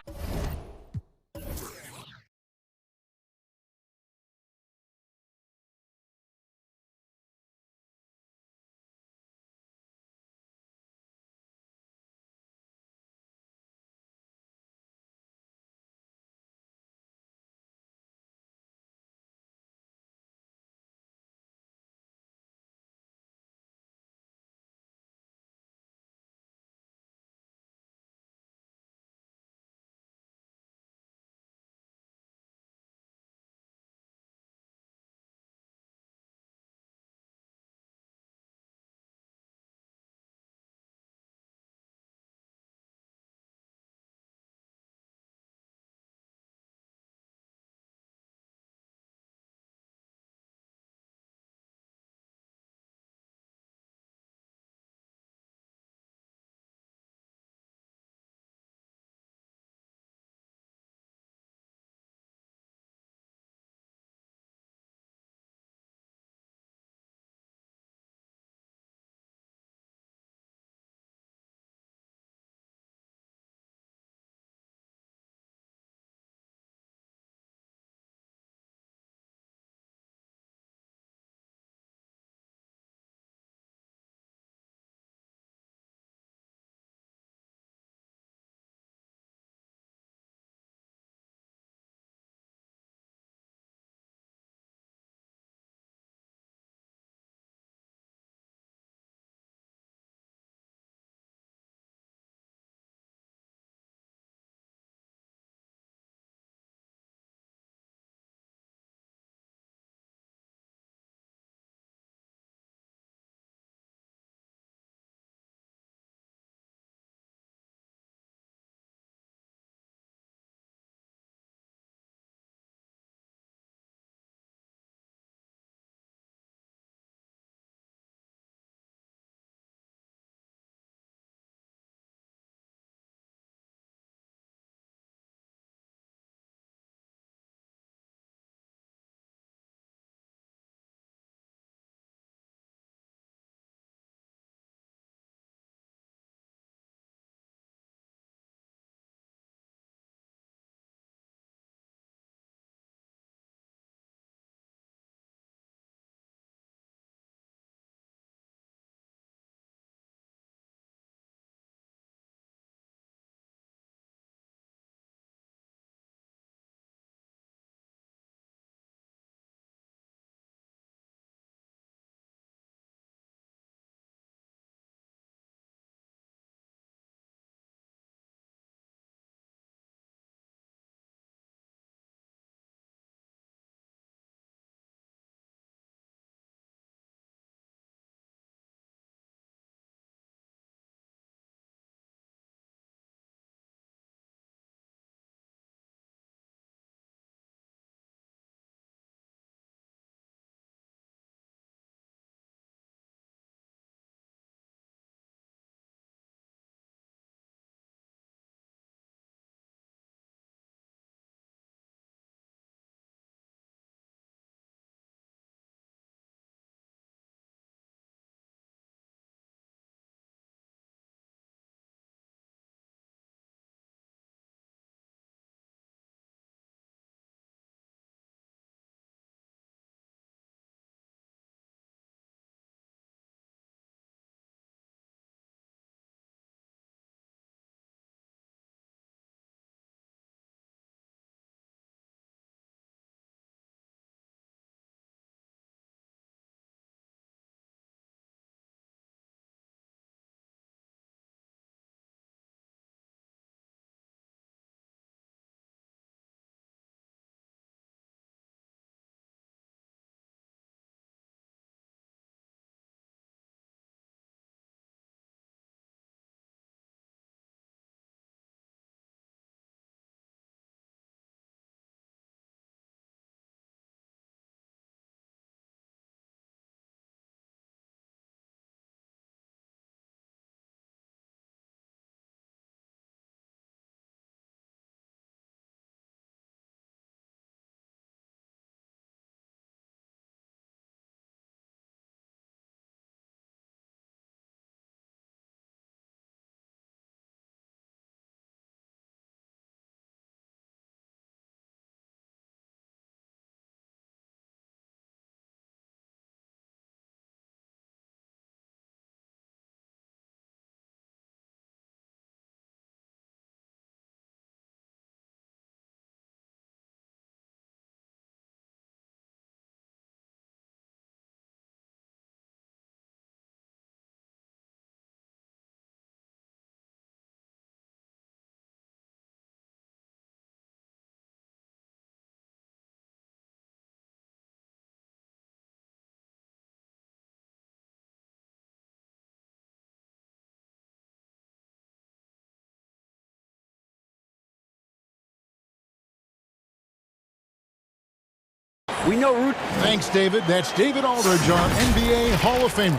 We know Thanks, David. That's David Aldridge, our NBA Hall of Famer.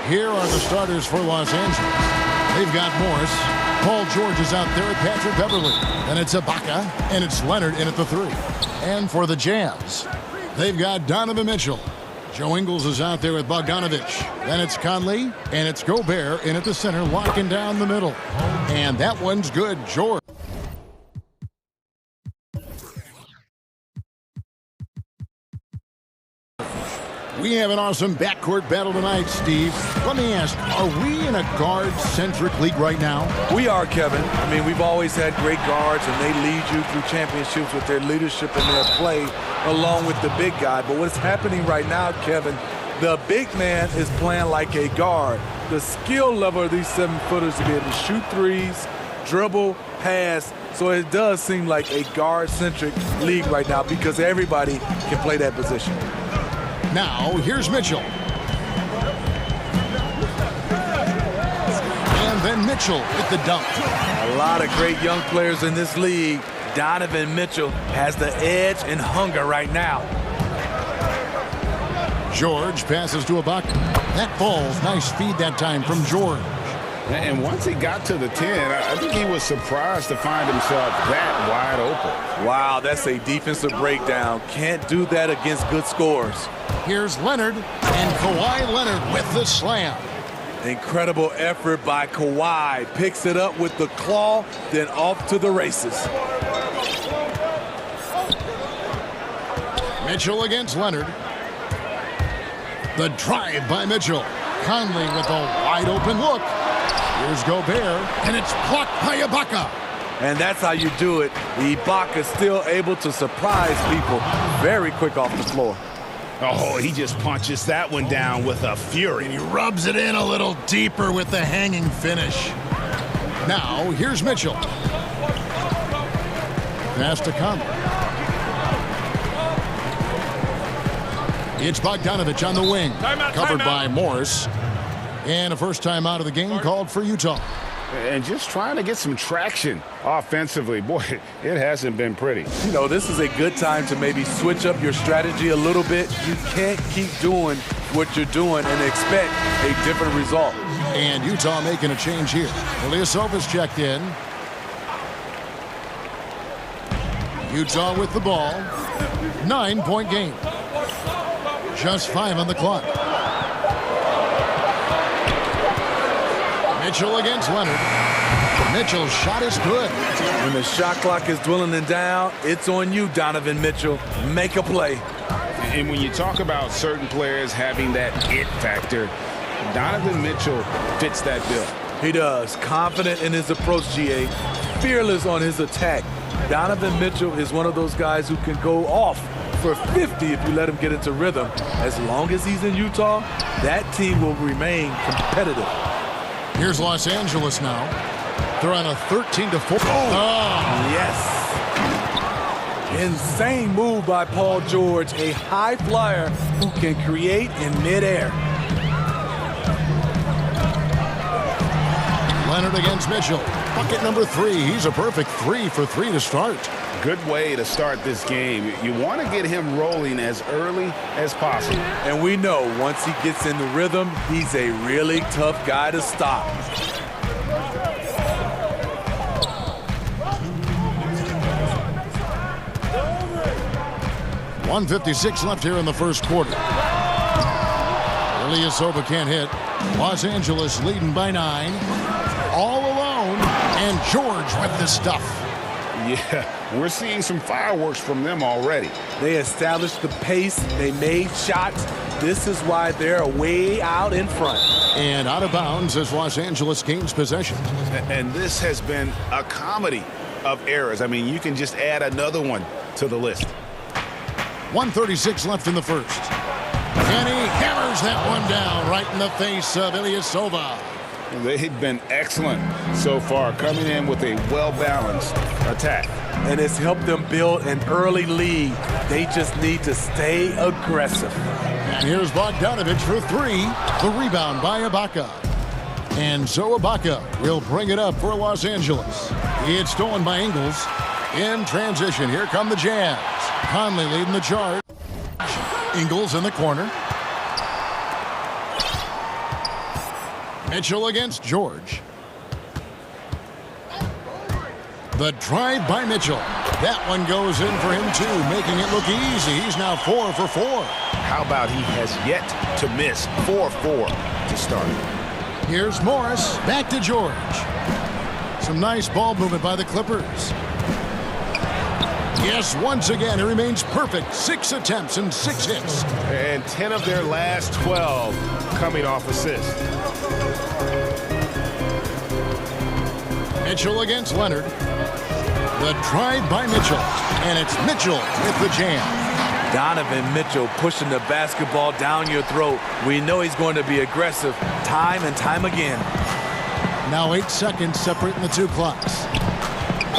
Here are the starters for Los Angeles. They've got Morris. Paul George is out there at Patrick Beverly. And it's Ibaka, and it's Leonard in at the 3. And for the Jazz, they've got Donovan Mitchell. Joe Ingles is out there with Bogdanovich. Then it's Conley, and it's Gobert in at the center, locking down the middle. And that one's good, George. We have an awesome backcourt battle tonight, Steve. Let me ask, are we in a guard-centric league right now? We are, Kevin. I mean, we've always had great guards, and they lead you through championships with their leadership and their play, along with the big guy. But what's happening right now, Kevin, the big man is playing like a guard. The skill level of these 7-footers to be able to shoot threes, dribble, pass. So it does seem like a guard-centric league right now because everybody can play that position. Now, here's Mitchell. And then Mitchell with the dunk. A lot of great young players in this league. Donovan Mitchell has the edge and hunger right now. George passes to Ibaka. That falls. Nice feed that time from George. And once he got to the 10, I think he was surprised to find himself that wide open. Wow, that's a defensive breakdown. Can't do that against good scores. Here's Leonard, and Kawhi Leonard with the slam. Incredible effort by Kawhi. Picks it up with the claw, then off to the races. Mitchell against Leonard. The drive by Mitchell. Conley with a wide open look. Here's Gobert, and it's blocked by Ibaka. And that's how you do it. Ibaka still able to surprise people very quick off the floor. Oh, he just punches that one down with a fury. And he rubs it in a little deeper with the hanging finish. Now, here's Mitchell. Pass to Conley. It's Bogdanovich on the wing. Covered by Morris. And a first time out of the game called for Utah. And just trying to get some traction offensively. Boy, it hasn't been pretty. You know, this is a good time to maybe switch up your strategy a little bit. You can't keep doing what you're doing and expect a different result. And Utah making a change here. Ilyasova's checked in. Utah with the ball. 9-point game. Just 5 on the clock. Mitchell against Leonard. Mitchell's shot is good. When the shot clock is dwindling down, it's on you, Donovan Mitchell. Make a play. And when you talk about certain players having that it factor, Donovan Mitchell fits that bill. He does. Confident in his approach, GA. Fearless on his attack. Donovan Mitchell is one of those guys who can go off for 50 if you let him get into rhythm. As long as he's in Utah, that team will remain competitive. Here's Los Angeles now. They're on a 13-4. Oh, yes. Insane move by Paul George, a high flyer who can create in midair. Leonard against Mitchell. Bucket number 3. He's a perfect 3 for 3 to start. Good way to start this game. You want to get him rolling as early as possible. And we know once he gets in the rhythm, he's a really tough guy to stop. .156 left here in the first quarter. Ilyasova can't hit. Los Angeles leading by 9. All alone. And George with the stuff. Yeah, we're seeing some fireworks from them already. They established the pace. They made shots. This is why they're way out in front. And out of bounds as Los Angeles gains possession. And this has been a comedy of errors. I mean, you can just add another one to the list. 1:36 left in the first. And he hammers that one down right in the face of Ilyasova. They've been excellent so far, coming in with a well-balanced attack. And it's helped them build an early lead. They just need to stay aggressive. And here's Bogdanovich for 3. The rebound by Ibaka. And so Ibaka will bring it up for Los Angeles. It's stolen by Ingles. In transition, here come the Jazz. Conley leading the charge. Ingles in the corner. Mitchell against George. The drive by Mitchell. That one goes in for him, too, making it look easy. He's now 4 for 4. How about he has yet to miss 4-4 to start? Here's Morris. Back to George. Some nice ball movement by the Clippers. Yes, once again, it remains perfect. 6 attempts and 6 hits. And 10 of their last 12 coming off assists. Mitchell against Leonard. The drive by Mitchell. And it's Mitchell with the jam. Donovan Mitchell pushing the basketball down your throat. We know he's going to be aggressive time and time again. Now 8 seconds separating the two clocks.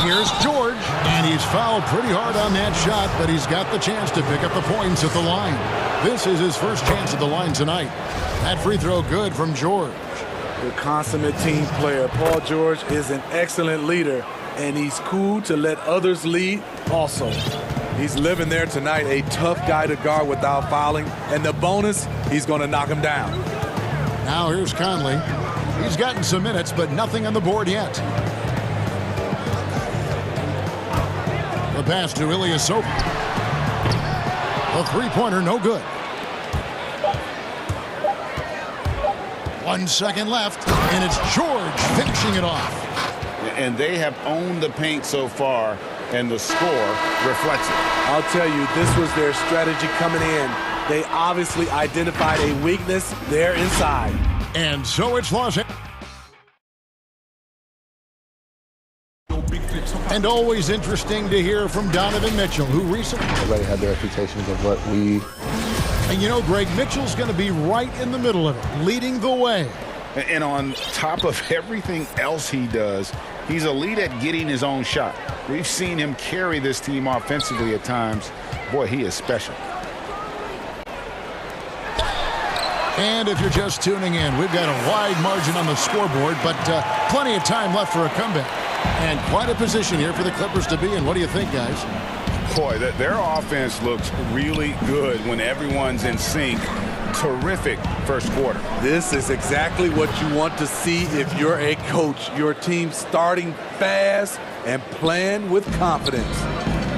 Here's George, and he's fouled pretty hard on that shot, but he's got the chance to pick up the points at the line. This is his first chance at the line tonight. That free throw good from George. The consummate team player. Paul George is an excellent leader, and he's cool to let others lead also. He's living there tonight, a tough guy to guard without fouling, and the bonus, he's going to knock him down. Now here's Conley. He's gotten some minutes, but nothing on the board yet. The pass to Ilyasova. The three-pointer, no good. 1 second left, and it's George finishing it off. And they have owned the paint so far, and the score reflects it. I'll tell you, this was their strategy coming in. They obviously identified a weakness there inside. And so it's Los Angeles. And always interesting to hear from Donovan Mitchell, who recently Everybody had their reputations of what we... And you know, Greg, Mitchell's going to be right in the middle of it, leading the way. And on top of everything else he does, he's elite at getting his own shot. We've seen him carry this team offensively at times. Boy, he is special. And if you're just tuning in, we've got a wide margin on the scoreboard, but plenty of time left for a comeback. And quite a position here for the Clippers to be in. What do you think, guys? Boy, their offense looks really good when everyone's in sync. Terrific first quarter. This is exactly what you want to see if you're a coach. Your team starting fast and playing with confidence.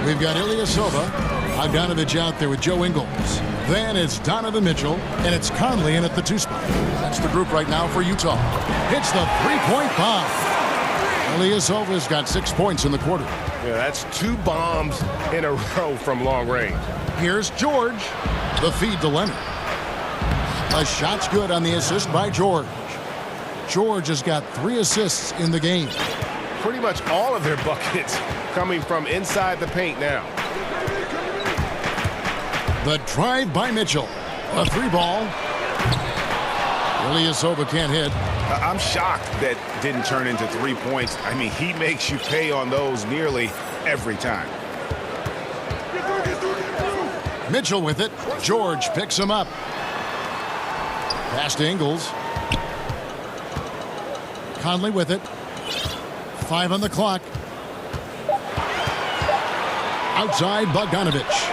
We've got Ilyasova, Bogdanovich out there with Joe Ingles. Then it's Donovan Mitchell, and it's Conley in at the 2 spot. That's the group right now for Utah. Hits the three-point bomb. Ilyasova's got 6 points in the quarter. Yeah, that's 2 bombs in a row from long range. Here's George. The feed to Leonard. A shot's good on the assist by George. George has got 3 assists in the game. Pretty much all of their buckets coming from inside the paint now. The drive by Mitchell. A 3-ball. Ilyasova can't hit. I'm shocked that didn't turn into 3 points. I mean, he makes you pay on those nearly every time. Mitchell with it. George picks him up. Pass to Ingles. Conley with it. 5 on the clock. Outside Bogdanovich.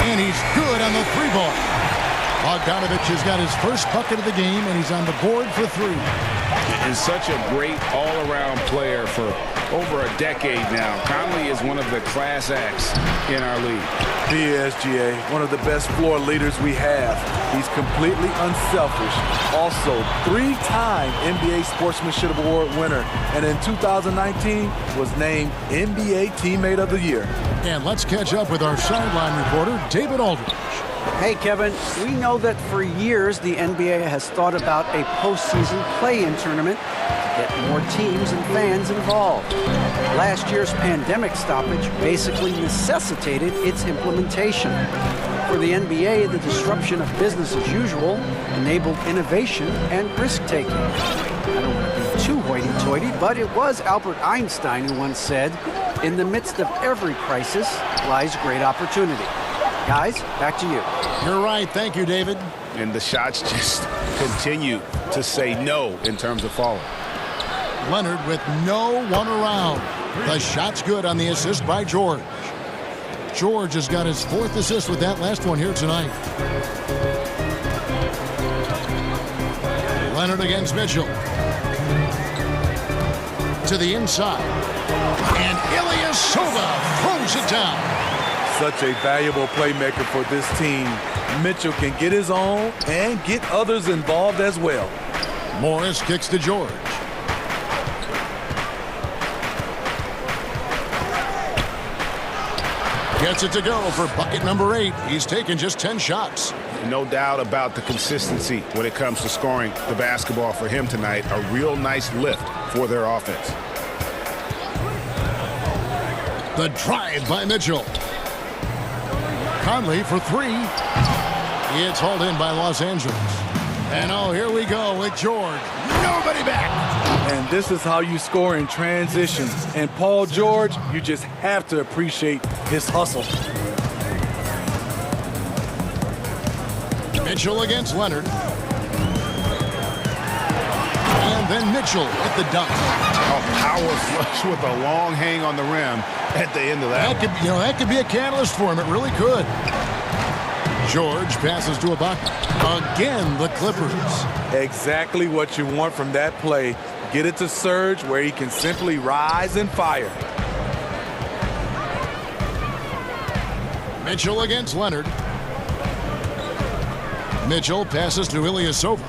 And he's good on the 3-ball. Bogdanovich has got his first bucket of the game, and he's on the board for 3. Is such a great all-around player for over a decade now. Conley is one of the class acts in our league. He is, GA, one of the best floor leaders we have. He's completely unselfish. Also, 3-time NBA Sportsmanship Award winner, and in 2019 was named NBA Teammate of the Year. And let's catch up with our sideline reporter, David Aldridge. Hey, Kevin, we know that for years the NBA has thought about a postseason play-in tournament to get more teams and fans involved. Last year's pandemic stoppage basically necessitated its implementation. For the NBA, the disruption of business as usual enabled innovation and risk-taking. I don't want to be too hoity-toity, but it was Albert Einstein who once said, "In the midst of every crisis lies great opportunity." Guys, back to you. You're right. Thank you, David. And the shots just continue to say no in terms of falling. Leonard with no one around. The shot's good on the assist by George. George has got his 4th assist with that last one here tonight. Leonard against Mitchell. To the inside. And Ilyasova throws it down. Such a valuable playmaker for this team. Mitchell can get his own and get others involved as well. Morris kicks to George. Gets it to go for bucket number 8. He's taken just 10 shots. No doubt about the consistency when it comes to scoring the basketball for him tonight. A real nice lift for their offense. The drive by Mitchell. Conley for 3. It's hauled in by Los Angeles. And oh, here we go with George. Nobody back. And this is how you score in transition. And Paul George, you just have to appreciate his hustle. Mitchell against Leonard. And then Mitchell at the dunk. A power flush with a long hang on the rim at the end of that. That could be a catalyst for him. It really could. George passes to Ibaka. Again, the Clippers. Exactly what you want from that play. Get it to Serge where he can simply rise and fire. Mitchell against Leonard. Mitchell passes to Ilyasova.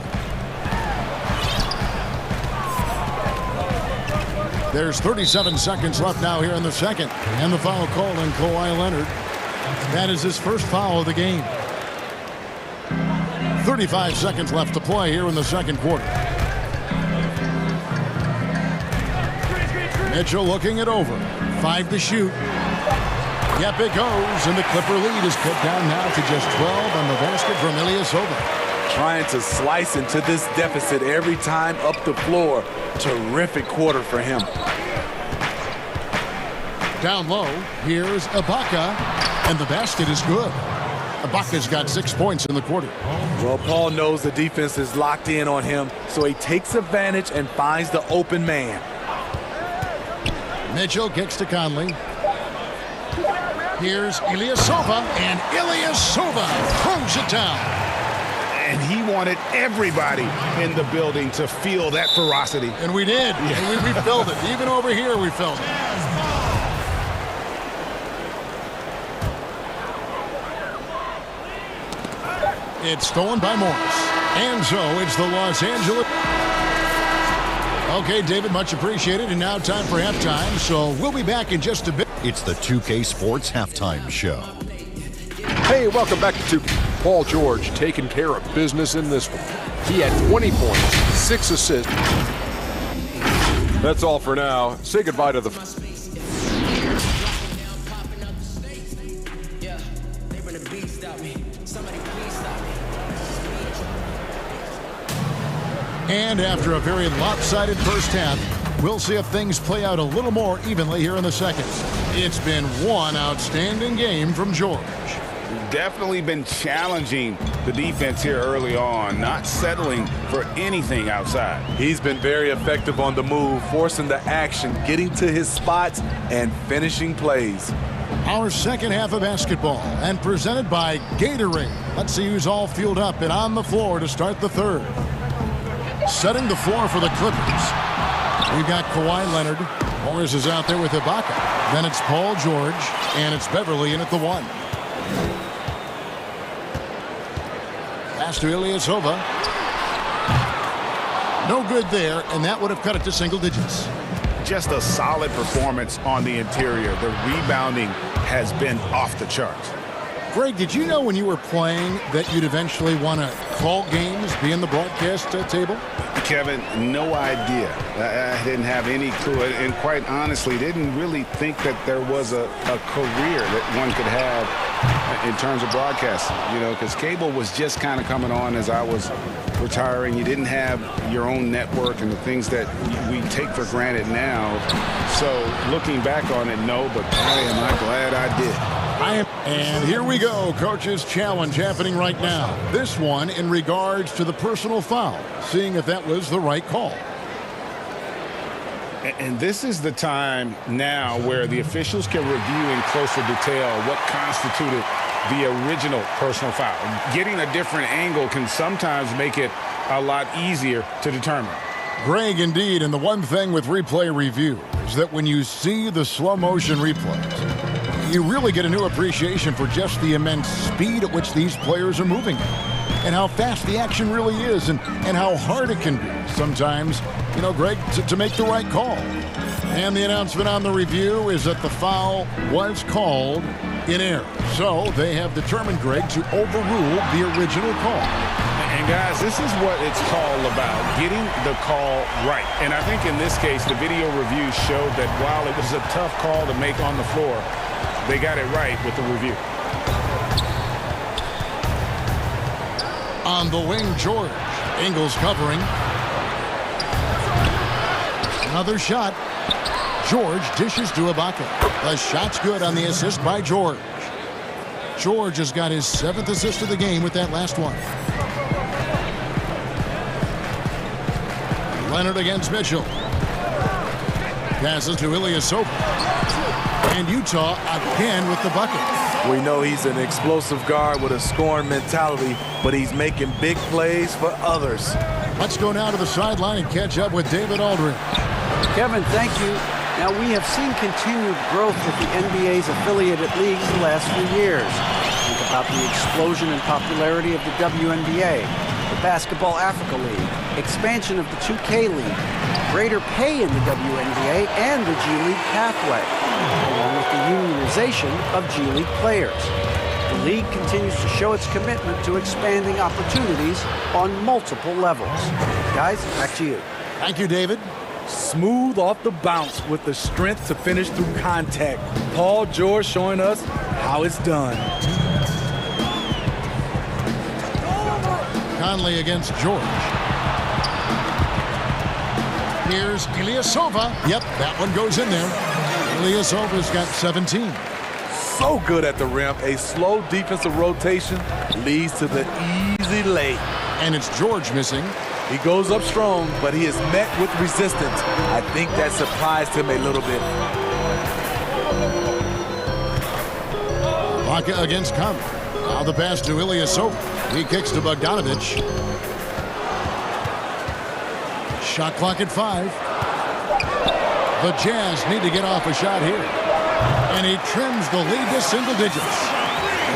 There's 37 seconds left now here in the second. And the foul called on Kawhi Leonard. That is his first foul of the game. 35 seconds left to play here in the second quarter. Mitchell looking it over. 5 to shoot. Yep, it goes. And the Clipper lead is cut down now to just 12 on the basket from Ilyasova. Trying to slice into this deficit every time up the floor. Terrific quarter for him. Down low, here's Ibaka. And the basket is good. Ibaka's got 6 points in the quarter. Well, Paul knows the defense is locked in on him, so he takes advantage and finds the open man. Mitchell kicks to Conley. Here's Ilyasova, and Ilyasova throws it down. And he wanted everybody in the building to feel that ferocity. And we did. Yeah. We felt it. Even over here, we felt it. It's stolen by Morris. And so it's the Los Angeles. Okay, David, much appreciated. And now time for halftime. So we'll be back in just a bit. It's the 2K Sports Halftime Show. Hey, welcome back to 2K. Paul George taking care of business in this one. He had 20 points, 6 assists. That's all for now. Say goodbye to the... And after a very lopsided first half, we'll see if things play out a little more evenly here in the second. It's been one outstanding game from George. Definitely been challenging the defense here early on, not settling for anything outside. He's been very effective on the move, forcing the action, getting to his spots, and finishing plays. Our second half of basketball, and presented by Gatorade. Let's see who's all fueled up and on the floor to start the third. Setting the floor for the Clippers. We've got Kawhi Leonard. Morris is out there with Ibaka. Then it's Paul George, and it's Beverly in at the 1. Pass to Ilyasova. No good there, and that would have cut it to single digits. Just a solid performance on the interior. The rebounding has been off the charts. Greg, did you know when you were playing that you'd eventually want to call games, be in the broadcast table? Kevin, no idea. I didn't have any clue, and quite honestly, didn't really think that there was a career that one could have in terms of broadcasting, you know, because cable was just kind of coming on as I was retiring. You didn't have your own network and the things that we take for granted now. So looking back on it, no, but boy, am I glad I did. And here we go, coach's challenge happening right now. This one in regards to the personal foul, seeing if that was the right call. And this is the time now where the officials can review in closer detail what constituted the original personal foul. Getting a different angle can sometimes make it a lot easier to determine. Greg, indeed, and the one thing with replay review is that when you see the slow motion replays, you really get a new appreciation for just the immense speed at which these players are moving and how fast the action really is and how hard it can be sometimes, you know, Greg, to make the right call. And the announcement on the review is that the foul was called in error. So they have determined, Greg, to overrule the original call. And guys, this is what it's all about, getting the call right. And I think in this case, the video review showed that while it was a tough call to make on the floor, they got it right with the review. On the wing, George. Ingles covering. Another shot. George dishes to Ibaka. The shot's good on the assist by George. George has got his 7th assist of the game with that last one. Leonard against Mitchell. Passes to Ilyasova. And Utah again with the bucket. We know he's an explosive guard with a scoring mentality, but he's making big plays for others. Let's go now to the sideline and catch up with David Aldridge. Kevin, thank you. Now, we have seen continued growth with the NBA's affiliated leagues the last few years. Think about the explosion in popularity of the WNBA, the Basketball Africa League, expansion of the 2K League, greater pay in the WNBA and the G League pathway, along with the unionization of G League players. The league continues to show its commitment to expanding opportunities on multiple levels. Guys, back to you. Thank you, David. Smooth off the bounce with the strength to finish through contact. Paul George showing us how it's done. Conley against George. Here's Ilyasova. Yep, that one goes in there. Ilyasova's got 17. So good at the rim. A slow defensive rotation leads to the easy lay. And it's George missing. He goes up strong, but he is met with resistance. I think that surprised him a little bit. Ibaka against Conley. Now the pass to Ilyasova. He kicks to Bogdanovich. Shot clock at 5. The Jazz need to get off a shot here. And he trims the lead to single digits.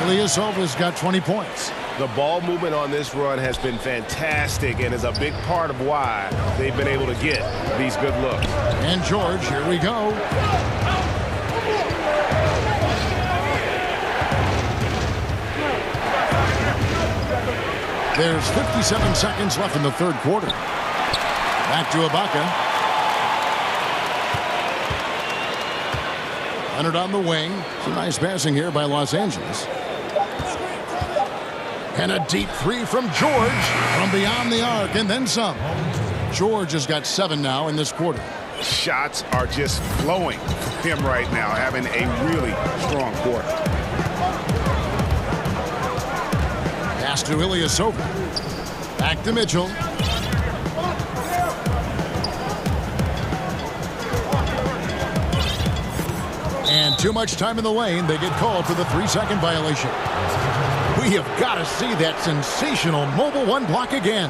Ilyasova's got 20 points. The ball movement on this run has been fantastic and is a big part of why they've been able to get these good looks. And George, here we go. There's 57 seconds left in the third quarter. Back to Ibaka. Leonard on the wing. Some nice passing here by Los Angeles. And a deep three from George from beyond the arc, and then some. George has got 7 now in this quarter. Shots are just flowing for him right now, having a really strong quarter. Pass to Ilyasova. Back to Mitchell. And too much time in the lane. They get called for the 3-second violation. We have got to see that sensational mobile one block again.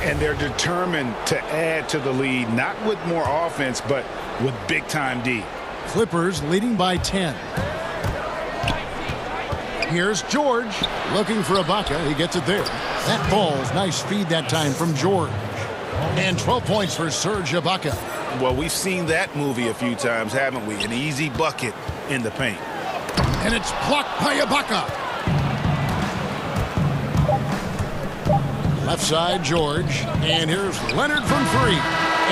And they're determined to add to the lead, not with more offense, but with big-time D. Clippers leading by 10. Here's George looking for Ibaka. He gets it there. That ball's nice feed that time from George. And 12 points for Serge Ibaka. Well, we've seen that movie a few times, haven't we? An easy bucket in the paint. And it's blocked by Ibaka. Left side, George. And here's Leonard from 3.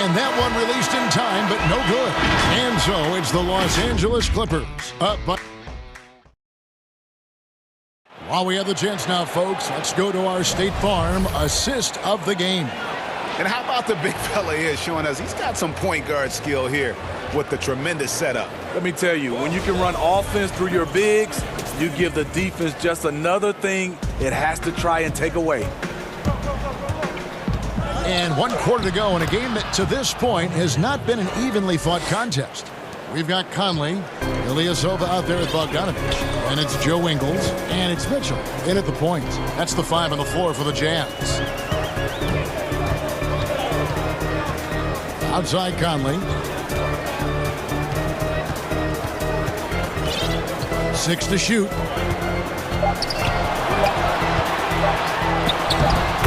And that one released in time, but no good. And so it's the Los Angeles Clippers up by... While we have the chance now, folks, let's go to our State Farm assist of the game. And how about the big fella here showing us he's got some point guard skill here with the tremendous setup. Let me tell you, when you can run offense through your bigs, you give the defense just another thing it has to try and take away. And 1 quarter to go in a game that to this point has not been an evenly fought contest. We've got Conley, Ilyasova out there with Bogdanovich, and it's Joe Ingles, and it's Mitchell in at the point. That's the 5 on the floor for the Jazz. Outside Conley. 6 to shoot.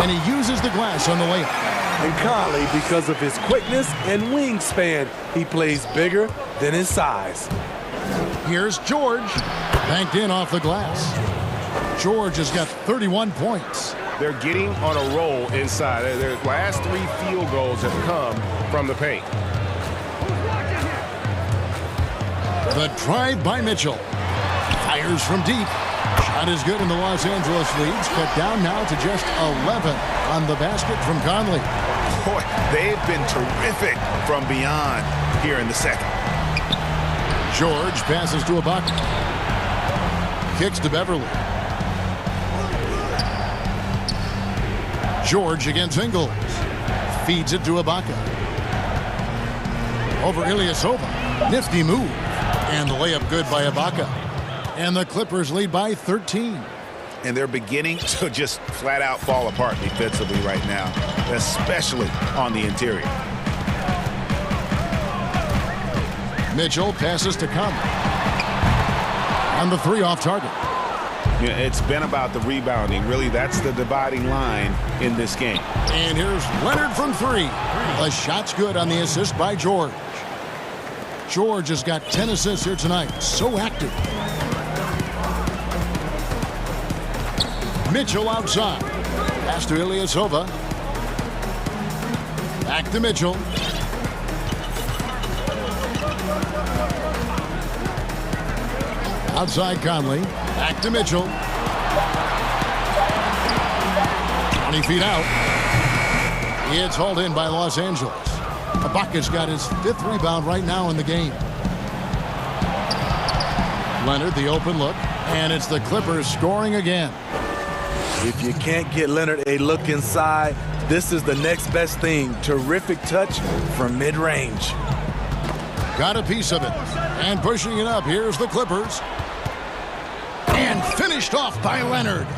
And he uses the glass on the layup. And Conley, because of his quickness and wingspan, he plays bigger than his size. Here's George. Banked in off the glass. George has got 31 points. They're getting on a roll inside. Their last 3 field goals have come from the paint. The drive by Mitchell. Fires from deep. Shot is good, and the Los Angeles leads cut down now to just 11 on the basket from Conley. Boy, they've been terrific from beyond here in the second. George passes to Ibaka. Kicks to Beverly. George against Ingles. Feeds it to Ibaka. Over Ilyasova. Nifty move. And the layup good by Ibaka. And the Clippers lead by 13. And they're beginning to just flat out fall apart defensively right now, especially on the interior. Mitchell passes to Conley. And the 3 off target. Yeah, it's been about the rebounding. Really, that's the dividing line in this game. And here's Leonard from 3. The shot's good on the assist by George. George has got 10 assists here tonight. So active. Mitchell outside. Pass to Ilyasova. Back to Mitchell. Outside Conley. Back to Mitchell. 20 feet out. It's hauled in by Los Angeles. Ibaka's got his 5th rebound right now in the game. Leonard, the open look. And it's the Clippers scoring again. If you can't get Leonard a look inside, this is the next best thing. Terrific touch from mid-range. Got a piece of it. And pushing it up, here's the Clippers. And finished off by Leonard.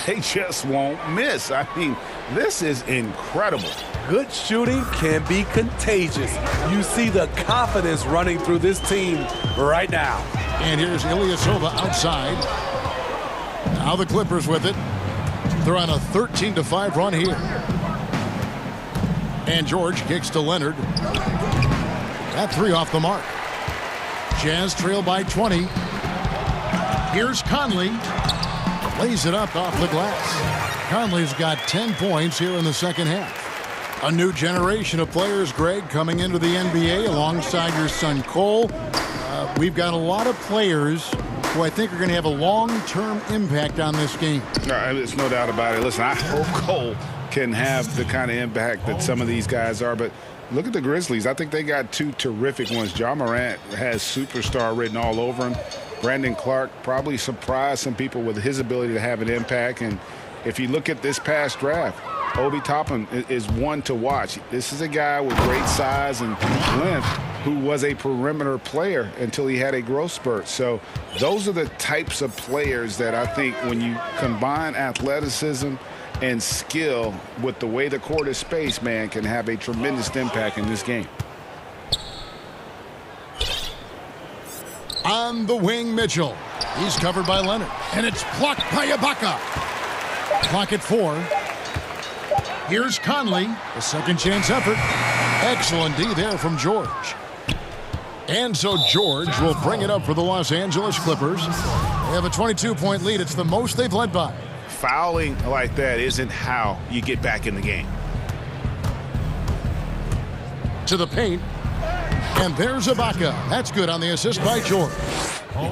They just won't miss. I mean, this is incredible. Good shooting can be contagious. You see the confidence running through this team right now. And here's Ilyasova outside. Now the Clippers with it. They're on a 13-5 run here. And George kicks to Leonard. That 3 off the mark. Jazz trail by 20. Here's Conley. Lays it up off the glass. Conley's got 10 points here in the second half. A new generation of players, Greg, coming into the NBA alongside your son Cole. We've got a lot of players who I think are going to have a long-term impact on this game. There's no doubt about it. Listen, I hope Cole can have the kind of impact that some of these guys are, but look at the Grizzlies. I think they got 2 terrific ones. Ja Morant has superstar written all over him. Brandon Clark probably surprised some people with his ability to have an impact. And if you look at this past draft, Obi Toppin is one to watch. This is a guy with great size and length who was a perimeter player until he had a growth spurt. So those are the types of players that I think when you combine athleticism and skill with the way the court is spaced, man, can have a tremendous impact in this game. On the wing, Mitchell. He's covered by Leonard. And it's blocked by Ibaka. Clock at 4. Here's Conley. A second chance effort. Excellent D there from George. And so George will bring it up for the Los Angeles Clippers. They have a 22-point lead. It's the most they've led by. Fouling like that isn't how you get back in the game. To the paint. And there's Ibaka. That's good on the assist by George.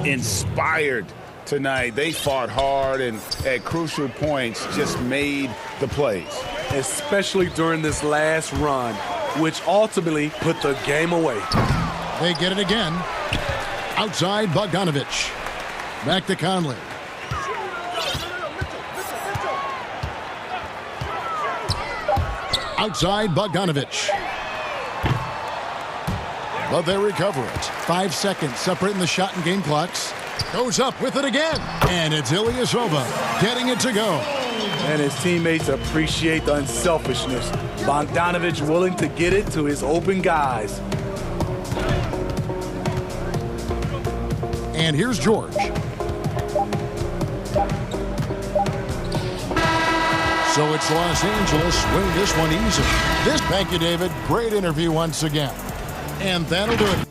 Inspired tonight. They fought hard and at crucial points just made the plays. Especially during this last run, which ultimately put the game away. They get it again. Outside Bogdanovich. Back to Conley. Outside Bogdanovich. But they recover it. 5 seconds separating the shot and game clocks. Goes up with it again. And it's Ilyasova getting it to go. And his teammates appreciate the unselfishness. Bogdanovich willing to get it to his open guys. And here's George. So it's Los Angeles win this one easily. Thank you, David. Great interview once again. And that'll do it.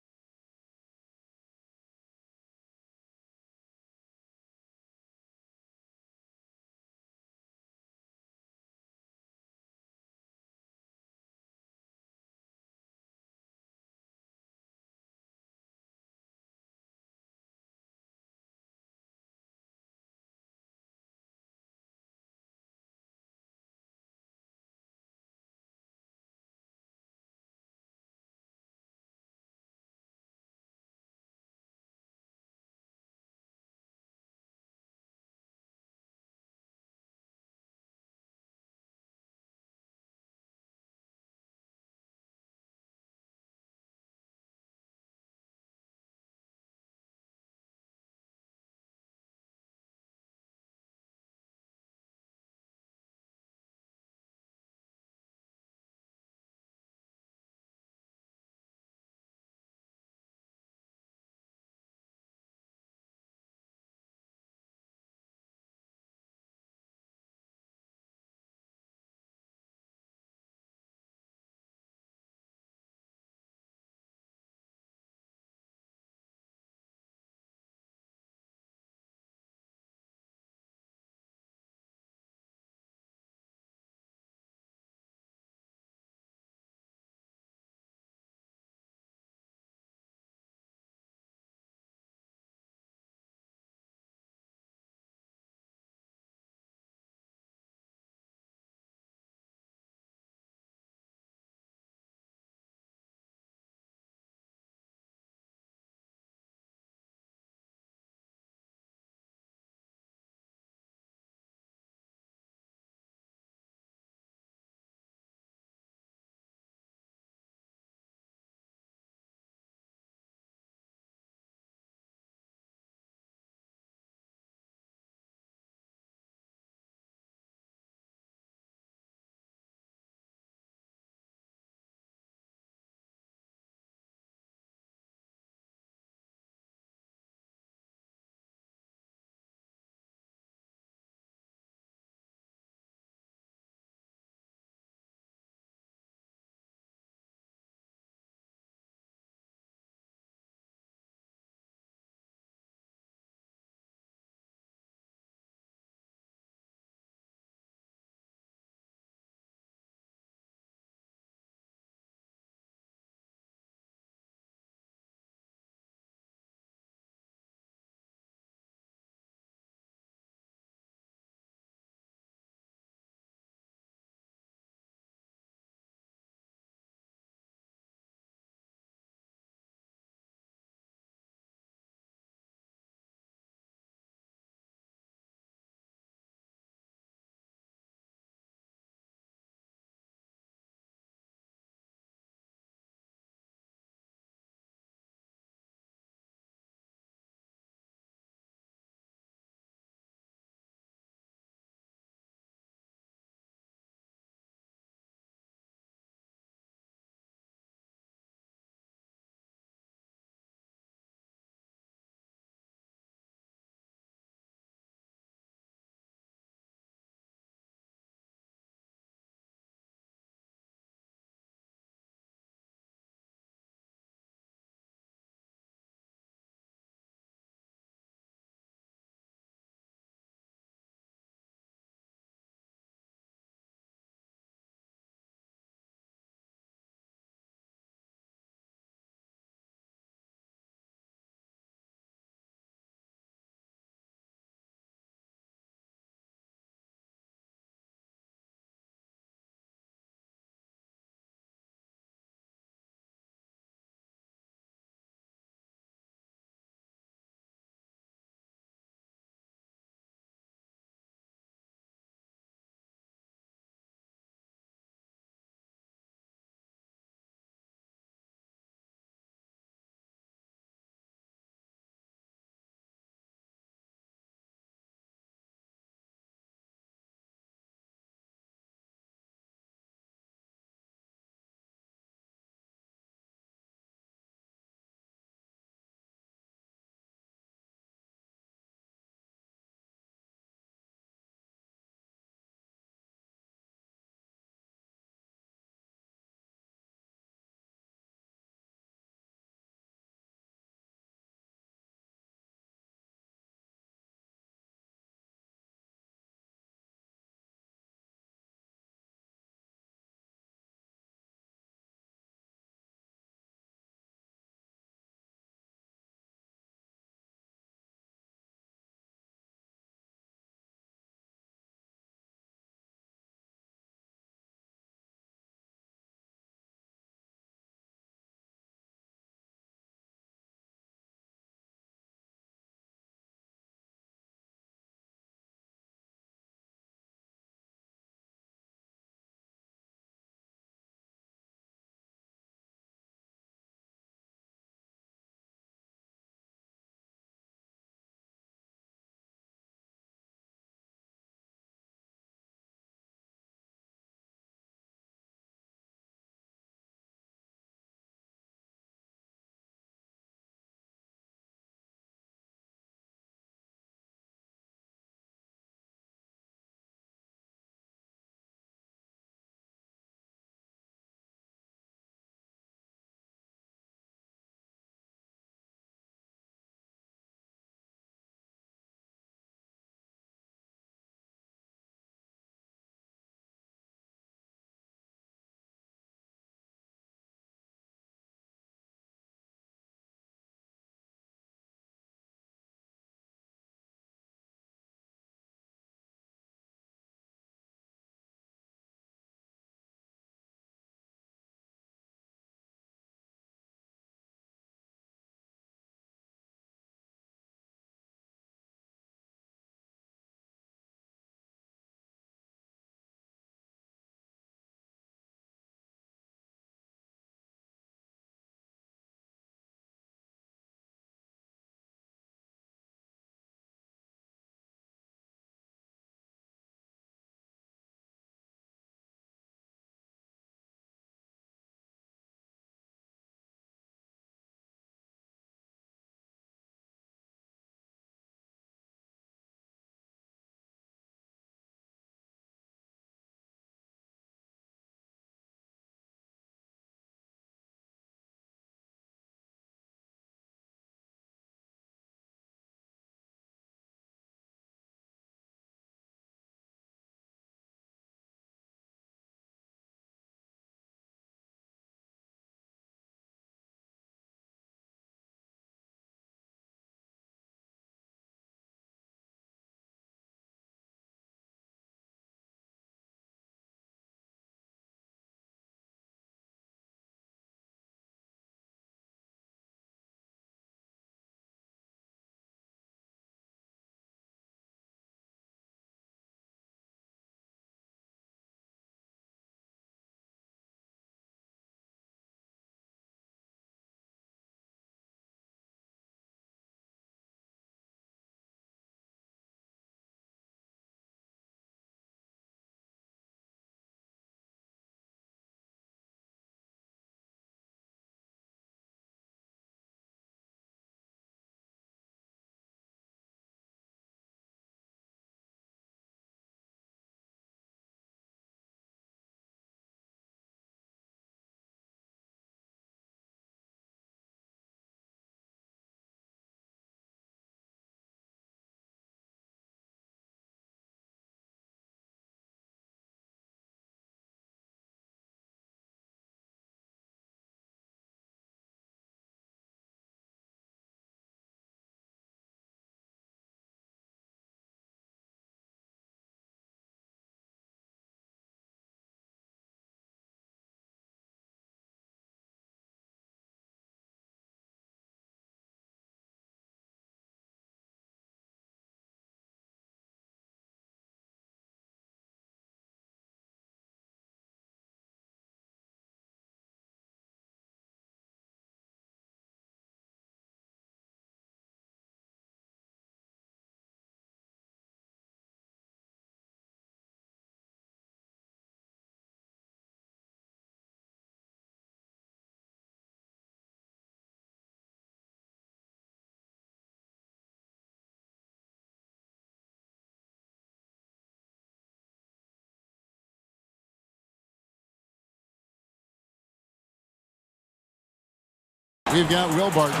We've got Will Barton.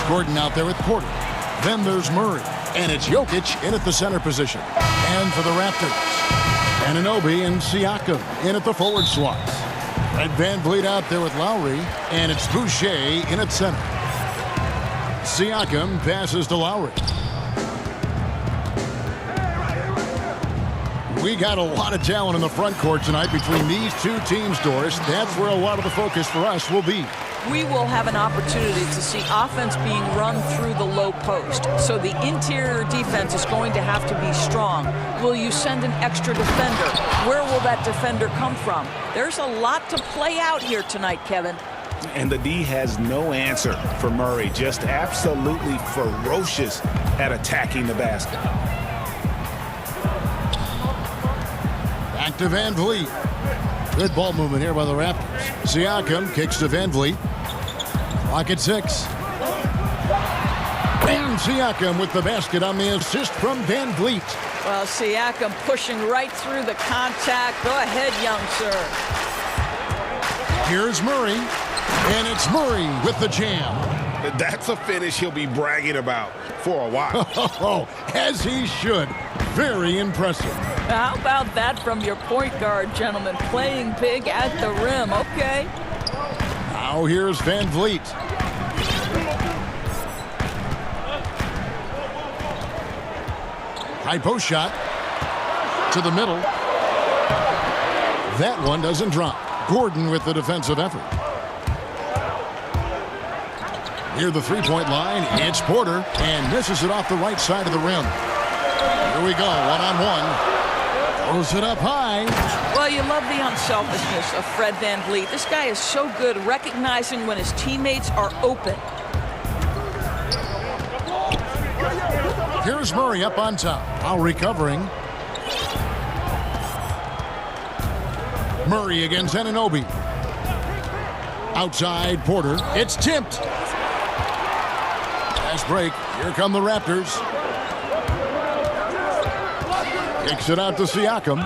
Gordon out there with Porter. Then there's Murray. And it's Jokic in at the center position. And for the Raptors, Anunoby and Siakam in at the forward slots. Fred VanVleet out there with Lowry. And it's Boucher in at center. Siakam passes to Lowry. We got a lot of talent in the front court tonight between these two teams, Doris. That's where a lot of the focus for us will be. We will have an opportunity to see offense being run through the low post. So the interior defense is going to have to be strong. Will you send an extra defender? Where will that defender come from? There's a lot to play out here tonight, Kevin. And the D has no answer for Murray. Just absolutely ferocious at attacking the basket. Back to VanVleet. Good ball movement here by the Raptors. Siakam kicks to VanVleet. Clock at 6. And Siakam with the basket on the assist from VanVleet. Well, Siakam pushing right through the contact. Go ahead, young sir. Here's Murray. And it's Murray with the jam. That's a finish he'll be bragging about for a while. Oh, as he should. Very impressive. How about that from your point guard, gentlemen? Playing big at the rim. Okay. Now here's VanVleet. High post shot. To the middle. That one doesn't drop. Gordon with the defensive effort. Near the three-point line, it's Porter, and misses it off the right side of the rim. Here we go, one-on-one. Throws it up high. Well, you love the unselfishness of Fred VanVleet. This guy is so good recognizing when his teammates are open. Here's Murray up on top. Now recovering. Murray against Anunoby. Outside Porter. It's tipped. Fast break. Here come the Raptors. Kicks it out to Siakam.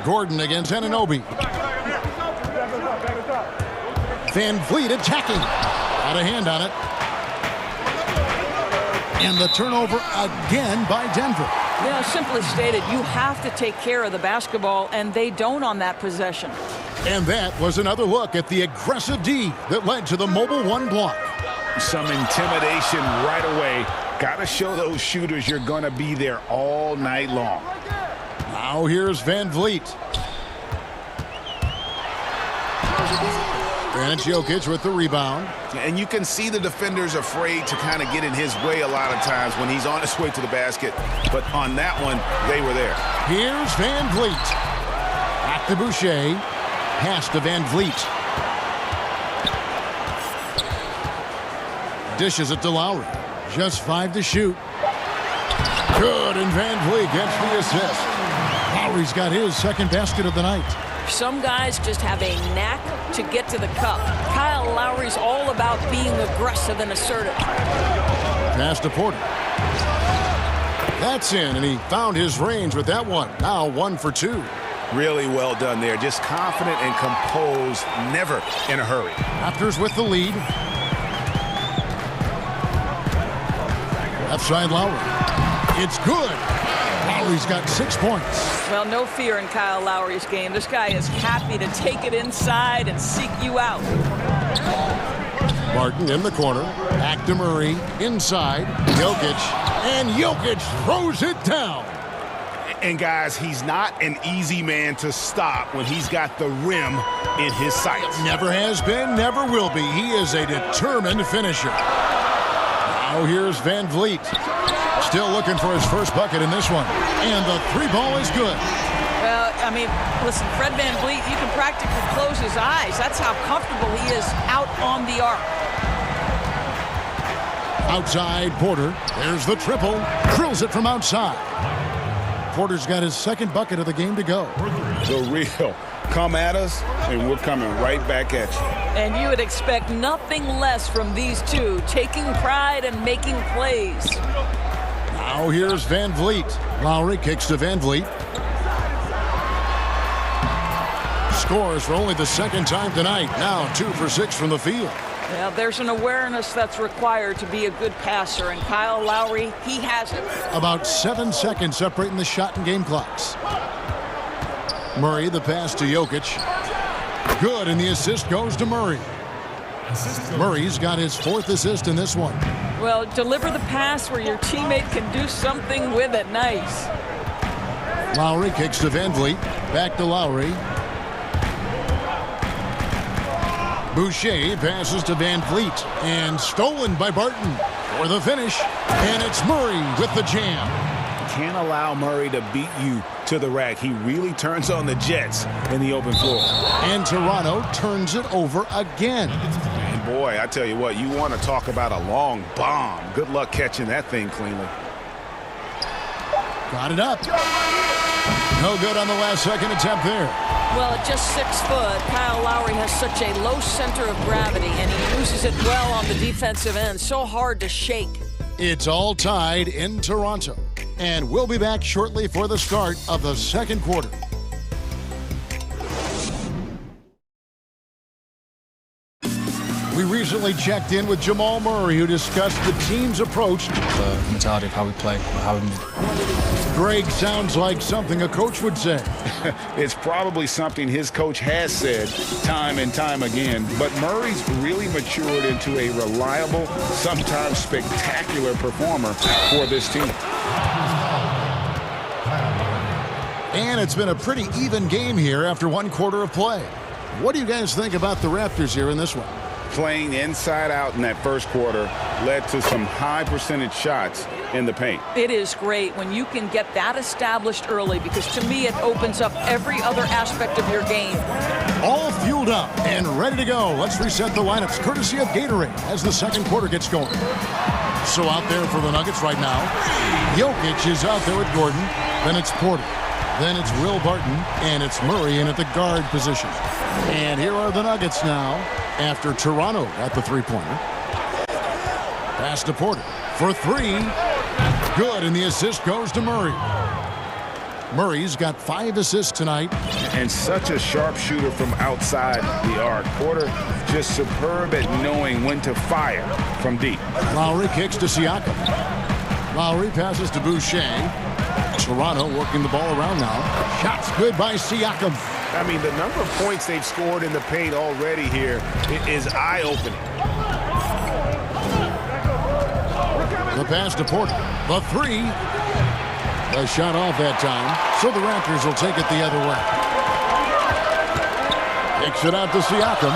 Gordon against Anunoby. VanVleet attacking. Got a hand on it. And the turnover again by Denver. Yeah, simply stated, you have to take care of the basketball, and they don't on that possession. And that was another look at the aggressive D that led to the mobile one block. Some intimidation right away. Got to show those shooters you're going to be there all night long. Now here's VanVleet. And it's Jokic with the rebound. And you can see the defenders afraid to kind of get in his way a lot of times when he's on his way to the basket. But on that one, they were there. Here's VanVleet. Back to Boucher. Pass to VanVleet. Dishes it to Lowry. Just 5 to shoot. Good, and VanVleet gets the assist. Lowry's got his second basket of the night. Some guys just have a knack to get to the cup. Kyle Lowry's all about being aggressive and assertive. Pass to Porter. That's in, and he found his range with that one. Now 1 for 2. Really well done there. Just confident and composed, never in a hurry. Raptors with the lead. Left side Lowry. It's good. Lowry's got 6 points. Well, no fear in Kyle Lowry's game. This guy is happy to take it inside and seek you out. Barton in the corner. Back to Murray. Inside. Jokic. And Jokic throws it down. And guys, he's not an easy man to stop when he's got the rim in his sights. Never has been, never will be. He is a determined finisher. Now here's VanVleet. Still looking for his first bucket in this one. And the 3 ball is good. Well, I mean, listen, Fred VanVleet, you can practically close his eyes. That's how comfortable he is out on the arc. Outside Porter. There's the triple. Drills it from outside. Porter's got his second bucket of the game to go. The real. Come at us, and we're coming right back at you. And you would expect nothing less from these two, taking pride and making plays. Now here's VanVleet. Lowry kicks to VanVleet. Scores for only the second time tonight. Now 2 for 6 from the field. Yeah, there's an awareness that's required to be a good passer, and Kyle Lowry, he has it. About 7 seconds separating the shot and game clocks. Murray, the pass to Jokic. Good, and the assist goes to Murray. Murray's got his 4th assist in this one. Well, deliver the pass where your teammate can do something with it. Nice. Lowry kicks to Van Vliet. Back to Lowry. Boucher passes to Van Vliet. And stolen by Barton for the finish. And it's Murray with the jam. Can't allow Murray to beat you to the rack. He really turns on the Jets in the open floor. And Toronto turns it over again. And boy, I tell you what, you want to talk about a long bomb. Good luck catching that thing cleanly. Got it up. No good on the last second attempt there. Well, at just 6 foot, Kyle Lowry has such a low center of gravity, and he uses it well on the defensive end. So hard to shake. It's all tied in Toronto. And we'll be back shortly for the start of the second quarter. We recently checked in with Jamal Murray, who discussed the team's approach. The mentality of how we play, how we move. Greg sounds like something a coach would say. It's probably something his coach has said time and time again. But Murray's really matured into a reliable, sometimes spectacular performer for this team. And it's been a pretty even game here after 1 quarter of play. What do you guys think about the Raptors here in this one? Playing inside out in that first quarter led to some high percentage shots in the paint. It is great when you can get that established early, because to me it opens up every other aspect of your game. All fueled up and ready to go. Let's reset the lineups courtesy of Gatorade as the second quarter gets going. So out there for the Nuggets right now, Jokic is out there with Gordon. Then it's Porter. Then it's Will Barton. And it's Murray in at the guard position. And here are the Nuggets now after Toronto at the three-pointer. Pass to Porter for 3. Good, and the assist goes to Murray. Murray's got 5 assists tonight. And such a sharp shooter from outside the arc. Porter just superb at knowing when to fire from deep. Lowry kicks to Siakam. Lowry passes to Boucher. Toronto working the ball around now. Shots good by Siakam. I mean, the number of points they've scored in the paint already here is eye-opening. The pass to Porter. The 3. The shot off that time, so the Raptors will take it the other way. Kicks it out to Siakam.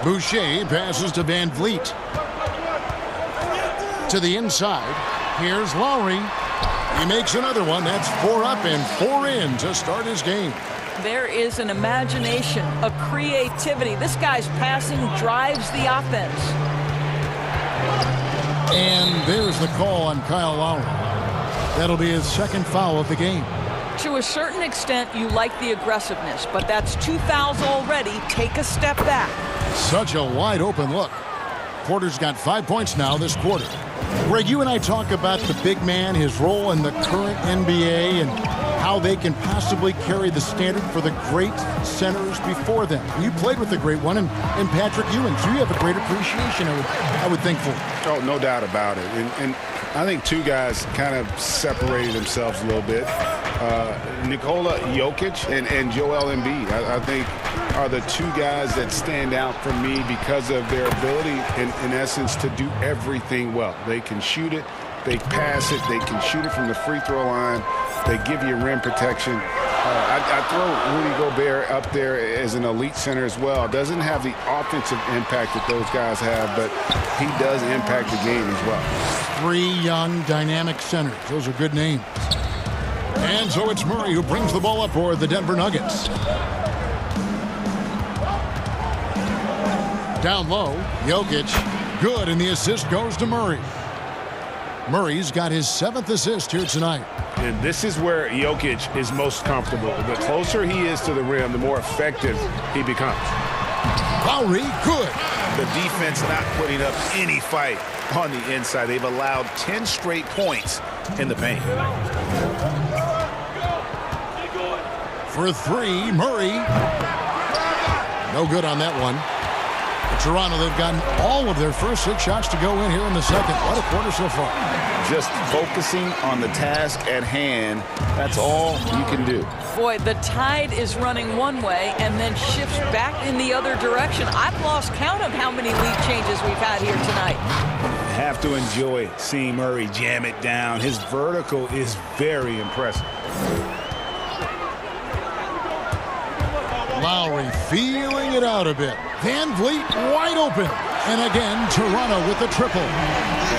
Boucher passes to Van Vliet. To the inside. Here's Lowry. He makes another one. That's 4 up and 4 in to start his game. There is an imagination, a creativity. This guy's passing drives the offense. And there's the call on Kyle Lowry. That'll be his second foul of the game. To a certain extent, you like the aggressiveness, but that's 2 fouls already. Take a step back. Such a wide open look. Porter's got 5 points now this quarter. Greg, you and I talk about the big man, his role in the current NBA, and how they can possibly carry the standard for the great centers before them. You played with the great one, and Patrick Ewing, so you have a great appreciation, I would think, for. Oh, no doubt about it. And I think 2 guys kind of separated themselves a little bit. Nikola Jokic and Joel Embiid, I think, are the 2 guys that stand out for me because of their ability, in essence, to do everything well. They can shoot it, they pass it, they can shoot it from the free throw line, they give you rim protection. I throw Rudy Gobert up there as an elite center as well. Doesn't have the offensive impact that those guys have, but he does impact the game as well. 3 young, dynamic centers. Those are good names. And so it's Murray who brings the ball up for the Denver Nuggets. Down low, Jokic. Good, and the assist goes to Murray. Murray's got his 7th assist here tonight. And this is where Jokic is most comfortable. The closer he is to the rim, the more effective he becomes. Lowry, good. The defense not putting up any fight on the inside. They've allowed 10 straight points in the paint. for three. Murray. No good on that one. Toronto, they've gotten all of their first 6 shots to go in here in the second. What a quarter so far. Just focusing on the task at hand. That's all you can do. Boy, the tide is running one way and then shifts back in the other direction. I've lost count of how many lead changes we've had here tonight. Have to enjoy seeing Murray jam it down. His vertical is very impressive. Lowry feeling it out a bit. Van Vliet wide open. And again, Toronto with the triple.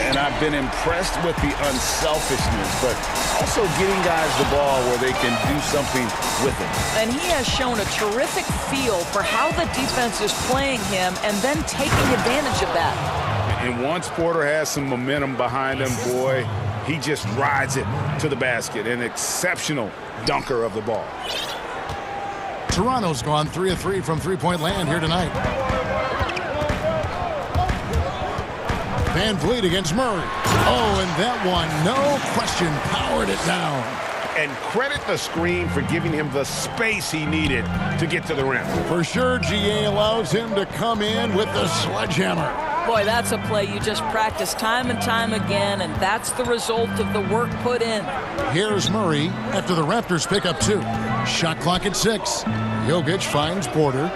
And I've been impressed with the unselfishness, but also getting guys the ball where they can do something with it. And he has shown a terrific feel for how the defense is playing him and then taking advantage of that. And once Porter has some momentum behind him, boy, he just rides it to the basket. An exceptional dunker of the ball. Toronto's gone 3 of 3 from three-point land here tonight. Van Vliet against Murray. Oh, and that one, no question, powered it down. And credit the screen for giving him the space he needed to get to the rim. For sure, GA allows him to come in with the sledgehammer. Boy, that's a play you just practice time and time again, and that's the result of the work put in. Here's Murray after the Raptors pick up 2. Shot clock at 6. Jokic finds Porter.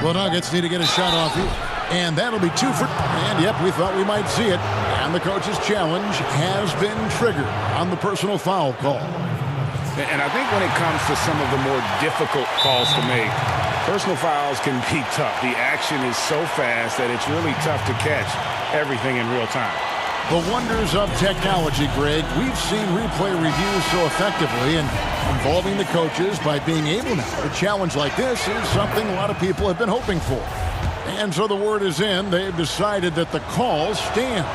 The Nuggets need to get a shot off here. And that'll be 2 for... And, yep, we thought we might see it. And the coach's challenge has been triggered on the personal foul call. And I think when it comes to some of the more difficult calls to make, personal fouls can be tough. The action is so fast that it's really tough to catch everything in real time. The wonders of technology, Greg. We've seen replay reviews so effectively, and involving the coaches by being able now to challenge like this is something a lot of people have been hoping for. And so the word is in. They've decided that the call stands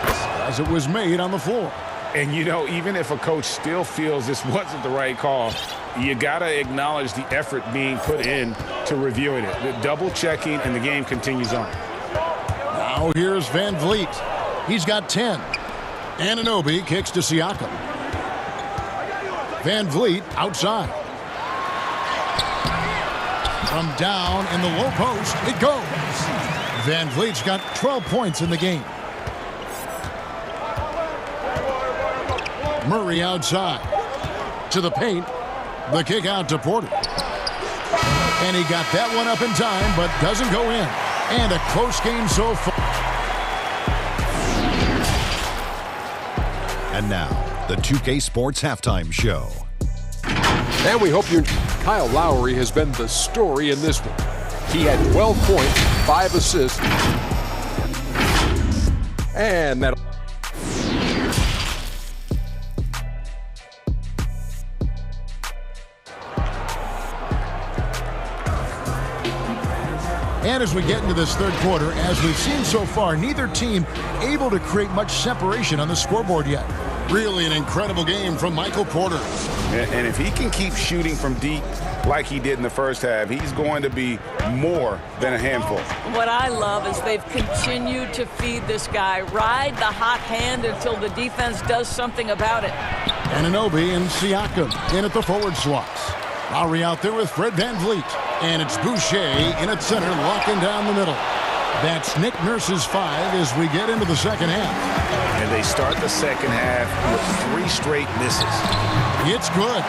as it was made on the floor. And, you know, even if a coach still feels this wasn't the right call, you got to acknowledge the effort being put in to reviewing it. The double-checking, and the game continues on. Now here's Van Vliet. He's got 10. Anunoby kicks to Siakam. Van Vliet outside. From down in the low post, it goes. Van Vliet's got 12 points in the game. Murray outside. To the paint. The kick out to Porter. And he got that one up in time, but doesn't go in. And a close game so far. And now, the 2K Sports Halftime Show. And we hope you... Kyle Lowry has been the story in this one. He had 12 points, 5 assists, and that... And as we get into this third quarter, as we've seen so far, neither team able to create much separation on the scoreboard yet. Really an incredible game from Michael Porter. And if he can keep shooting from deep like he did in the first half, he's going to be more than a handful. What I love is they've continued to feed this guy, ride the hot hand until the defense does something about it. Anunoby and Siakam in at the forward slots. Lowry out there with Fred Van Vliet. And it's Boucher in at center, locking down the middle. That's Nick Nurse's 5 as we get into the second half. And they start the second half with 3 straight misses. It's good.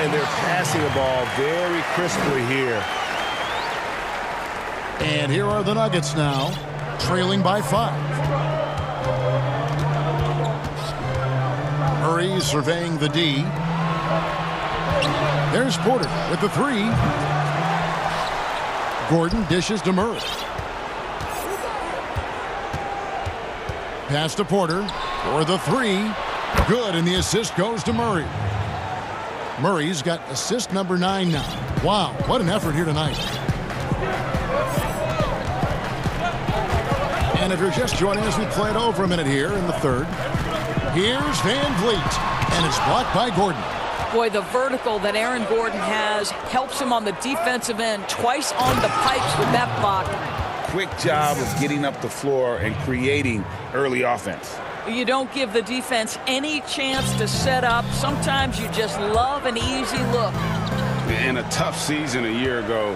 And they're passing the ball very crisply here. And here are the Nuggets now, trailing by 5. Murray surveying the D. There's Porter with the 3. Gordon dishes to Murray. Pass to Porter for the 3. Good, and the assist goes to Murray. Murray's got assist number 9 now. Wow, what an effort here tonight. And if you're just joining us, we played over a minute here in the third. Here's Van Vliet, and it's blocked by Gordon. Boy, the vertical that Aaron Gordon has helps him on the defensive end, twice on the pipes with that block. Quick job of getting up the floor and creating early offense. You don't give the defense any chance to set up. Sometimes you just love an easy look. And a tough season a year ago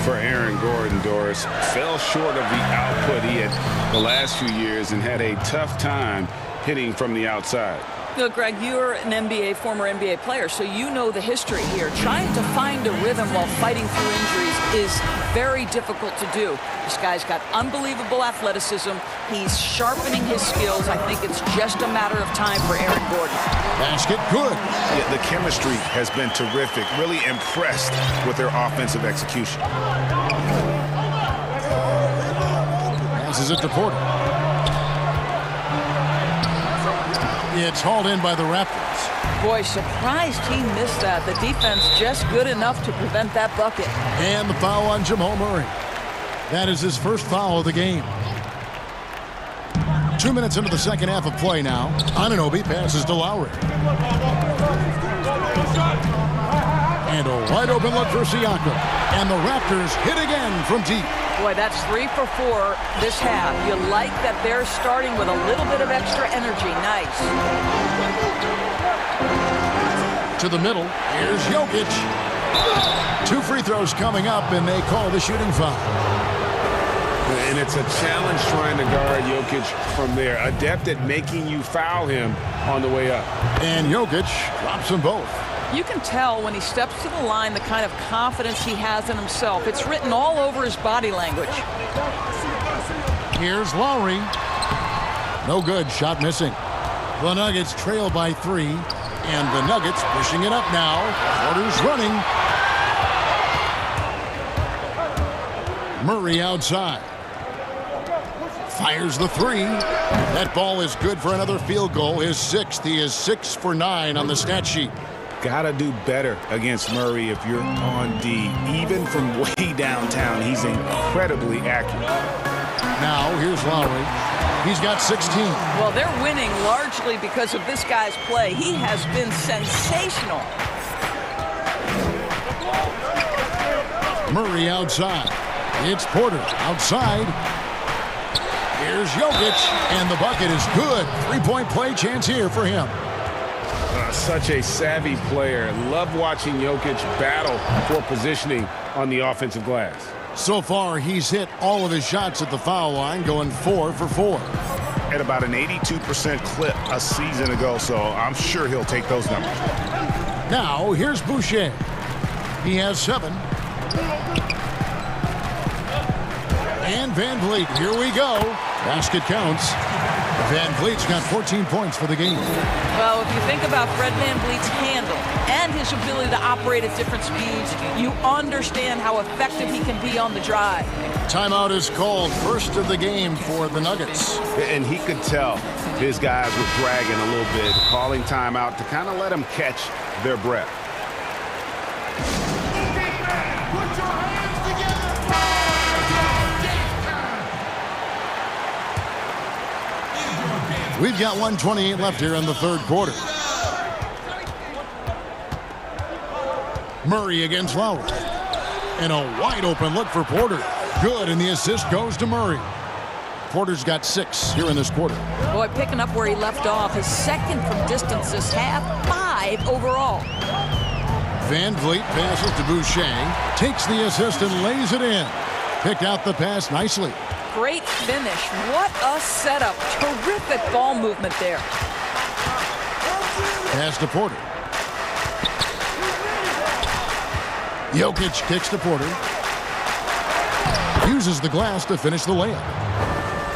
for Aaron Gordon, Doris. Fell short of the output he had the last few years and had a tough time hitting from the outside. Look, Greg, you're an former NBA player, so you know the history here. Trying to find a rhythm while fighting through injuries is very difficult to do. This guy's got unbelievable athleticism. He's sharpening his skills. I think it's just a matter of time for Aaron Gordon. Basket good. Yeah, the chemistry has been terrific. Really impressed with their offensive execution. Passes it to Porter. It's hauled in by the Raptors. Boy, surprised he missed that. The defense just good enough to prevent that bucket. And the foul on Jamal Murray. That is his first foul of the game. 2 minutes into the second half of play now. Anunoby passes to Lowry. And a wide open look for Siakam. And the Raptors hit again from deep. Boy, that's 3 for 4 this half. You like that they're starting with a little bit of extra energy. Nice. To the middle. Here's Jokic. 2 free throws coming up, and they call the shooting foul. And it's a challenge trying to guard Jokic from there. Adept at making you foul him on the way up. And Jokic drops them both. You can tell when he steps to the line the kind of confidence he has in himself. It's written all over his body language. Here's Lowry. No good. Shot missing. The Nuggets trail by 3. And the Nuggets pushing it up now. Porter's running. Murray outside. Fires the 3. That ball is good for another field goal. His 6th. He is 6 for 9 on the stat sheet. Gotta do better against Murray if you're on D. Even from way downtown, he's incredibly accurate. Now, here's Lowry. He's got 16. Well, they're winning largely because of this guy's play. He has been sensational. Murray outside. It's Porter outside. Here's Jokic, and the bucket is good. 3-point play chance here for him. Such a savvy player. Love watching Jokic battle for positioning on the offensive glass. So far, he's hit all of his shots at the foul line, going 4 for 4. At about an 82% clip a season ago, so I'm sure he'll take those numbers. Now, here's Boucher. He has 7. And Van Vliet, here we go. Basket counts. Van Vliet's got 14 points for the game. Well, if you think about Fred Van Vliet's handle and his ability to operate at different speeds, you understand how effective he can be on the drive. Timeout is called, first of the game for the Nuggets. And he could tell his guys were dragging a little bit, calling timeout to kind of let them catch their breath. We've got 1:28 left here in the third quarter. Murray against Lowry. And a wide open look for Porter. Good, and the assist goes to Murray. Porter's got 6 here in this quarter. Boy, picking up where he left off. His second from distance this half, 5 overall. Van Vliet passes to Boucher. Takes the assist and lays it in. Picked out the pass nicely. Great finish. What a setup. Terrific ball movement there. Pass to Porter. Jokic kicks to Porter. Uses the glass to finish the layup.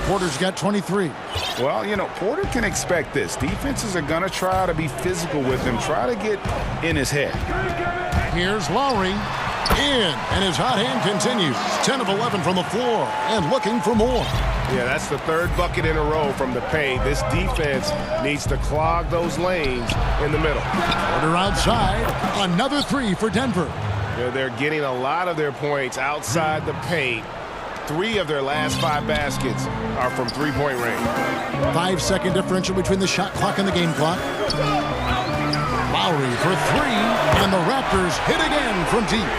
Porter's got 23. Well, you know, Porter can expect this. Defenses are going to try to be physical with him, try to get in his head. Here's Lowry. In, and his hot hand continues. 10 of 11 from the floor, and looking for more. Yeah, that's the 3rd bucket in a row from the paint. This defense needs to clog those lanes in the middle. Porter outside. Another 3 for Denver. Yeah, they're getting a lot of their points outside the paint. 3 of their last 5 baskets are from 3-point range. 5-second differential between the shot clock and the game clock. Lowry for 3, and the Raptors hit again from deep.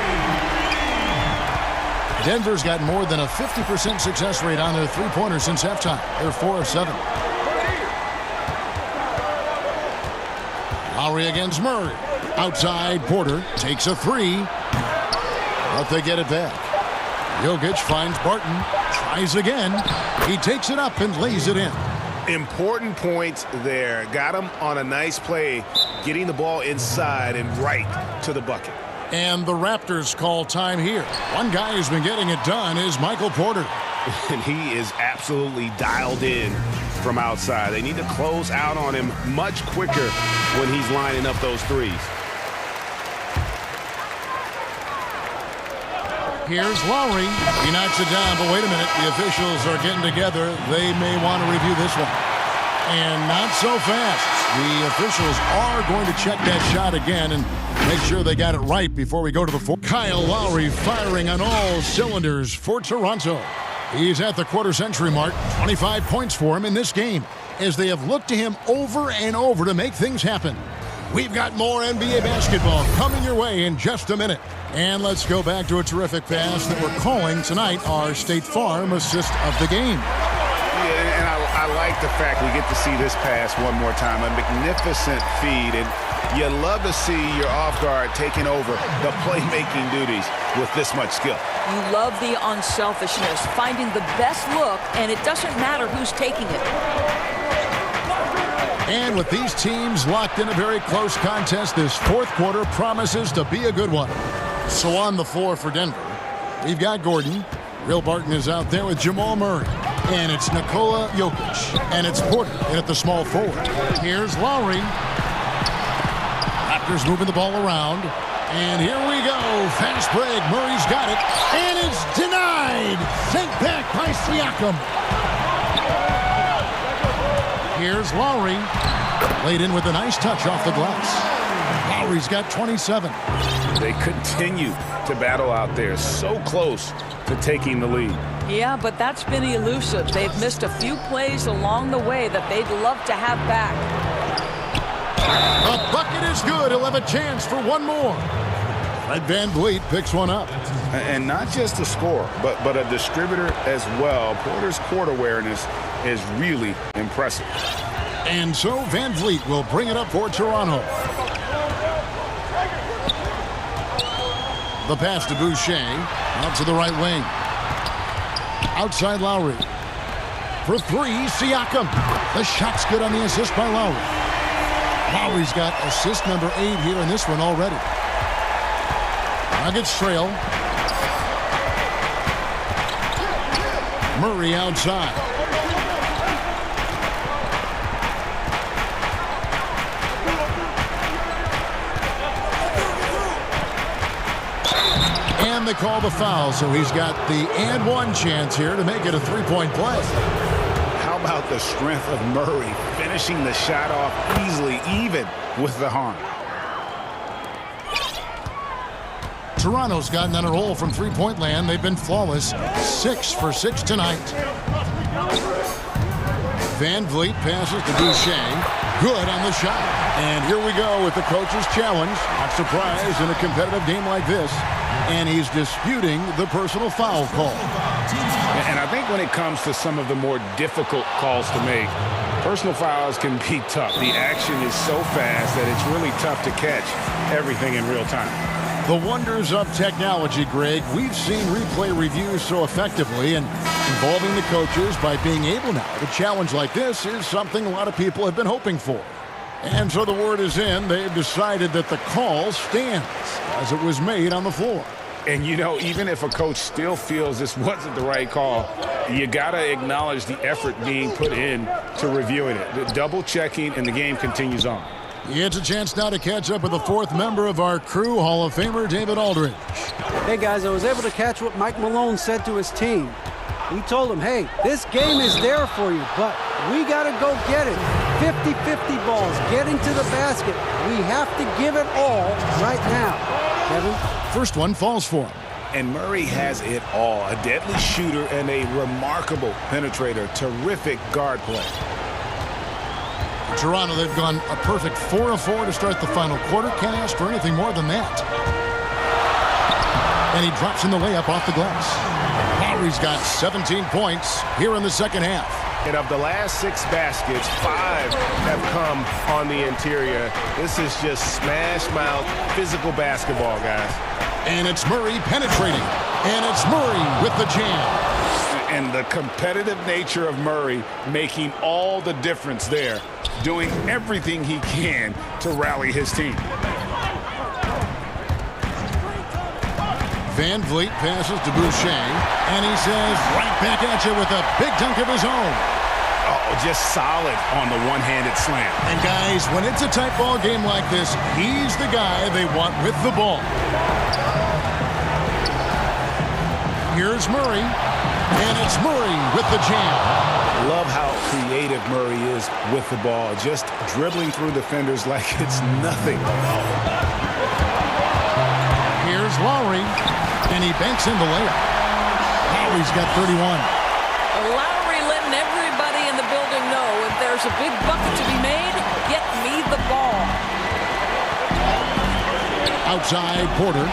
Denver's got more than a 50% success rate on their 3-pointers since halftime. They're 4 of 7. Lowry against Murray. Outside, Porter takes a 3. but they get it back. Jokic finds Barton, tries again. He takes it up and lays it in. Important points there. Got him on a nice play, getting the ball inside and right to the bucket. And the Raptors call time here. One guy who's been getting it done is Michael Porter. And he is absolutely dialed in from outside. They need to close out on him much quicker when he's lining up those threes. Here's Lowry. He knocks it down, but wait a minute. The officials are getting together. They may want to review this one. And not so fast. The officials are going to check that shot again and make sure they got it right before we go to the fourth. Kyle Lowry firing on all cylinders for Toronto. He's at the quarter-century mark. 25 points for him in this game as they have looked to him over and over to make things happen. We've got more NBA basketball coming your way in just a minute. And let's go back to a terrific pass that we're calling tonight our State Farm assist of the game. Yeah, and I like the fact we get to see this pass one more time. A magnificent feed, and you love to see your off guard taking over the playmaking duties with this much skill. You love the unselfishness, finding the best look, and it doesn't matter who's taking it. And with these teams locked in a very close contest, this fourth quarter promises to be a good one. So on the floor for Denver, we've got Gordon. Will Barton is out there with Jamal Murray. And it's Nikola Jokic. And it's Porter in at the small forward. Here's Lowry. Raptors moving the ball around. And here we go. Fast break. Murray's got it. And it's denied. Sent back by Siakam. Here's Lowry. Laid in with a nice touch off the glass. Lowry's got 27. They continue to battle out there. So close to taking the lead. Yeah, but that's been elusive. They've missed a few plays along the way that they'd love to have back. The bucket is good. He'll have a chance for one more. Fred VanVleet picks one up. And not just a scorer, but a distributor as well. Porter's court awareness is really impressive. And so VanVleet will bring it up for Toronto. The pass to Boucher. Out to the right wing. Outside Lowry. For three, Siakam. The shot's good on the assist by Lowry. Lowry's got assist number 8 here in this one already. Nuggets trail. Murray outside. And they call the foul, so he's got the and one chance here to make it a three-point play. How about the strength of Murray finishing the shot off easily, even with the harm? Toronto's gotten on a roll from three-point land. They've been flawless. 6 for 6 tonight. VanVleet passes to Boucher. Good on the shot. And here we go with the coach's challenge. Not surprised in a competitive game like this. And he's disputing the personal foul call. And I think when it comes to some of the more difficult calls to make, personal fouls can be tough. The action is so fast that it's really tough to catch everything in real time. The wonders of technology, Greg. We've seen replay reviews so effectively, and involving the coaches by being able now to challenge like this is something a lot of people have been hoping for. And so the word is in. They've decided that the call stands as it was made on the floor. And, you know, even if a coach still feels this wasn't the right call, you got to acknowledge the effort being put in to reviewing it. The double checking, and the game continues on. He gets a chance now to catch up with the fourth member of our crew, Hall of Famer David Aldridge. Hey, guys, I was able to catch what Mike Malone said to his team. He told them, hey, this game is there for you, but we got to go get it. 50-50 balls, getting to the basket. We have to give it all right now. Kevin? First one falls for him. And Murray has it all. A deadly shooter and a remarkable penetrator. Terrific guard play. Toronto, they've gone a perfect 4 of 4 to start the final quarter. Can't ask for anything more than that. And he drops in the layup off the glass. Lowry's got 17 points here in the second half. And of the last 6 baskets, 5 have come on the interior. This is just smash mouth physical basketball, guys. And it's Murray penetrating. And it's Murray with the jam. And the competitive nature of Murray making all the difference there, doing everything he can to rally his team. Van Vliet passes to Boucher, and he says right back at you with a big dunk of his own. Oh, just solid on the one-handed slam. And guys, when it's a tight ball game like this, he's the guy they want with the ball. Here's Murray, and it's Murray with the jam. Love how creative Murray is with the ball, just dribbling through defenders like it's nothing. Here's Lowry, and he banks in the layup. Lowry's got 31. Lowry letting everybody in the building know if there's a big bucket to be made, get me the ball. Outside Porter.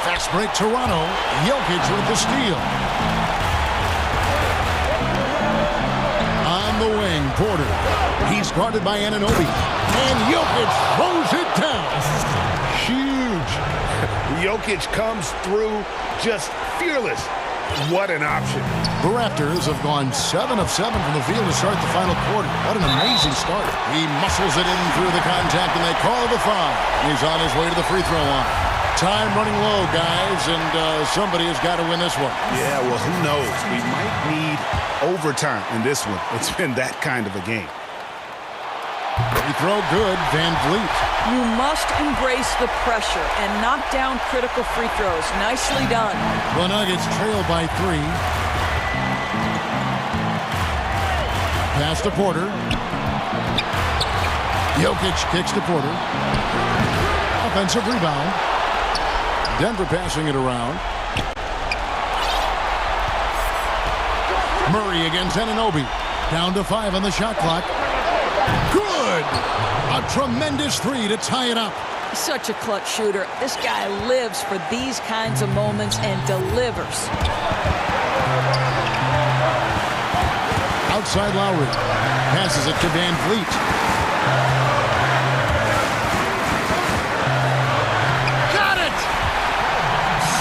Fast break Toronto. Jokic with the steal. On the wing, Porter. He's guarded by Anunoby. And Jokic throws it down. Huge. Jokic comes through just fearless. What an option. The Raptors have gone 7 of 7 from the field to start the final quarter. What an amazing start. He muscles it in through the contact, and they call the foul. He's on his way to the free throw line. Time running low, guys, and somebody has got to win this one. Yeah, well, who knows? We might need overtime in this one. It's been that kind of a game. Free throw good, Van Vliet. You must embrace the pressure and knock down critical free throws. Nicely done. The Nuggets trail by 3. Pass to Porter. Jokic kicks to Porter. Offensive rebound. Denver passing it around. Murray against Anunoby. Down to 5 on the shot clock. Good! A tremendous 3 to tie it up. Such a clutch shooter. This guy lives for these kinds of moments and delivers. Outside Lowry. Passes it to Van Vliet. Got it!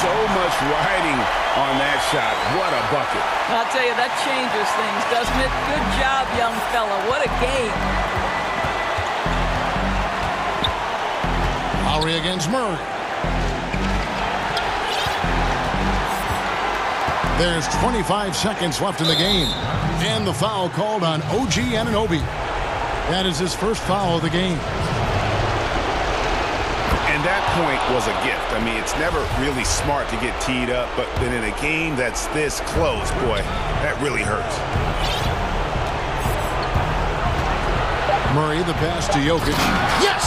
So much riding on that shot. What a bucket. I'll tell you, that changes things, doesn't it? Good job, young fella. What a game. Lowry against Murray. There's 25 seconds left in the game. And the foul called on OG Anunoby. That is his first foul of the game. And that point was a gift. I mean, it's never really smart to get teed up, but then in a game that's this close, boy, that really hurts. Murray, the pass to Jokic. Yes!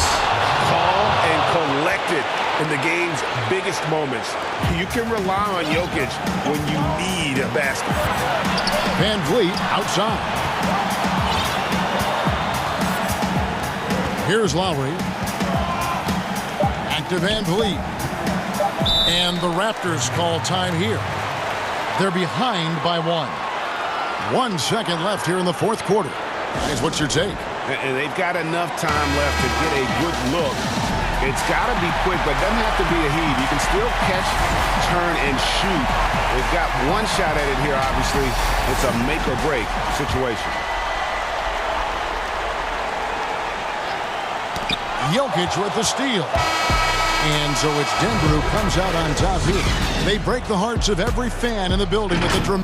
Calm and collected in the game's biggest moments. You can rely on Jokic when you need a basket. Van Vliet outside. Here's Lowry. Back to Van Vliet. And the Raptors call time here. They're behind by 1. 1 second left here in the fourth quarter. Guys, what's your take? And they've got enough time left to get a good look. It's got to be quick, but it doesn't have to be a heave. You can still catch, turn, and shoot. They've got one shot at it here, obviously. It's a make-or-break situation. Jokic with the steal. And so it's Denver who comes out on top here. They break the hearts of every fan in the building with a dramatic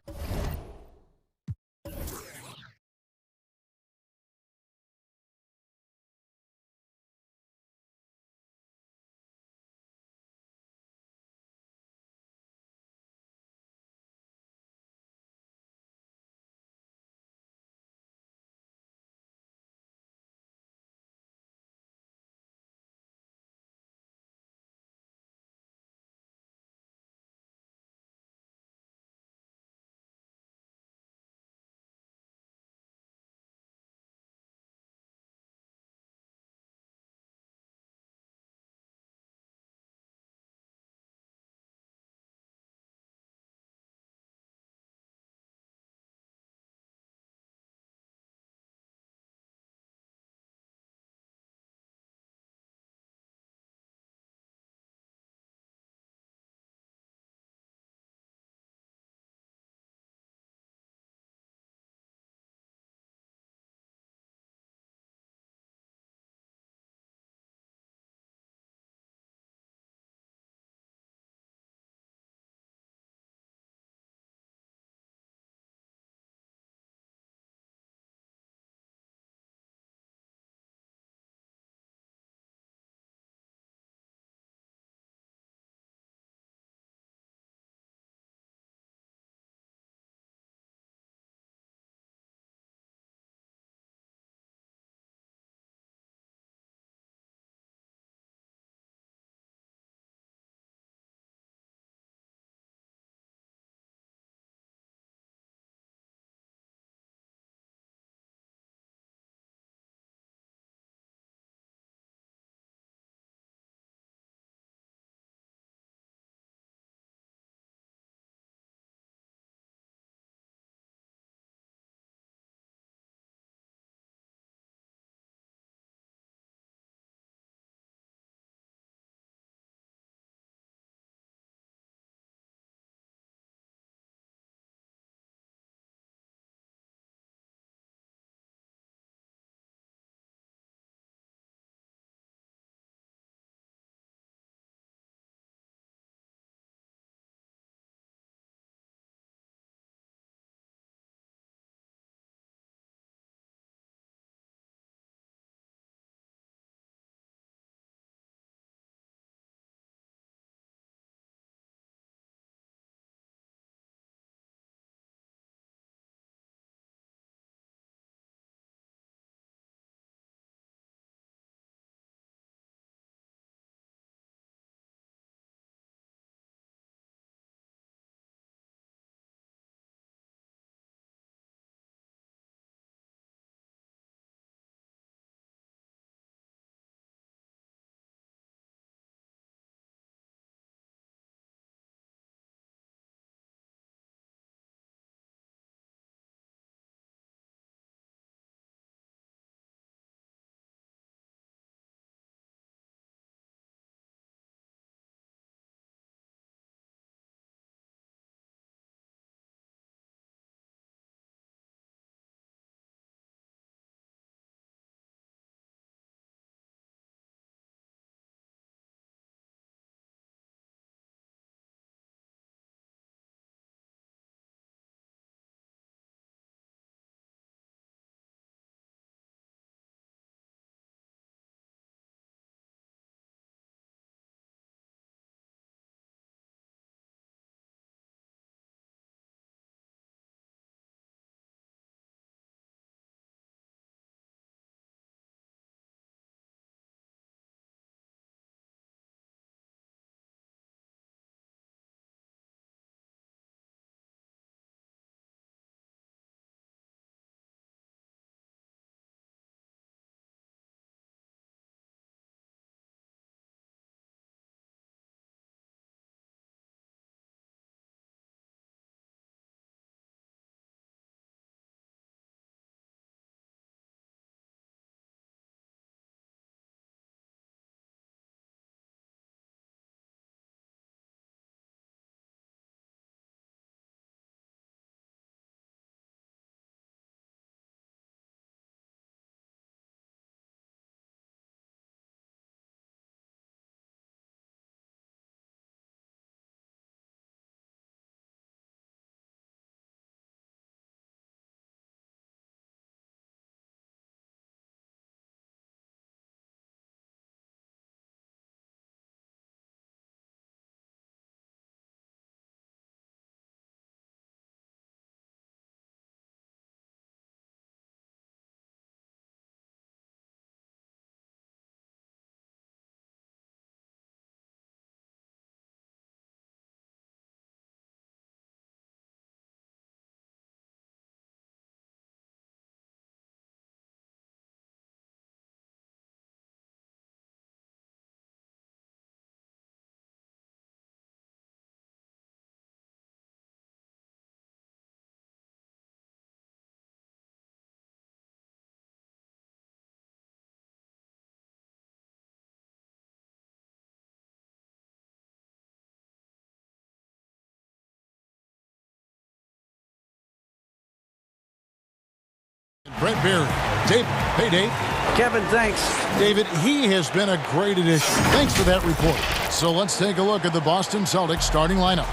Brent Berry. David. Hey, Dave. Kevin, thanks. David, he has been a great addition. Thanks for that report. So let's take a look at the Boston Celtics starting lineup.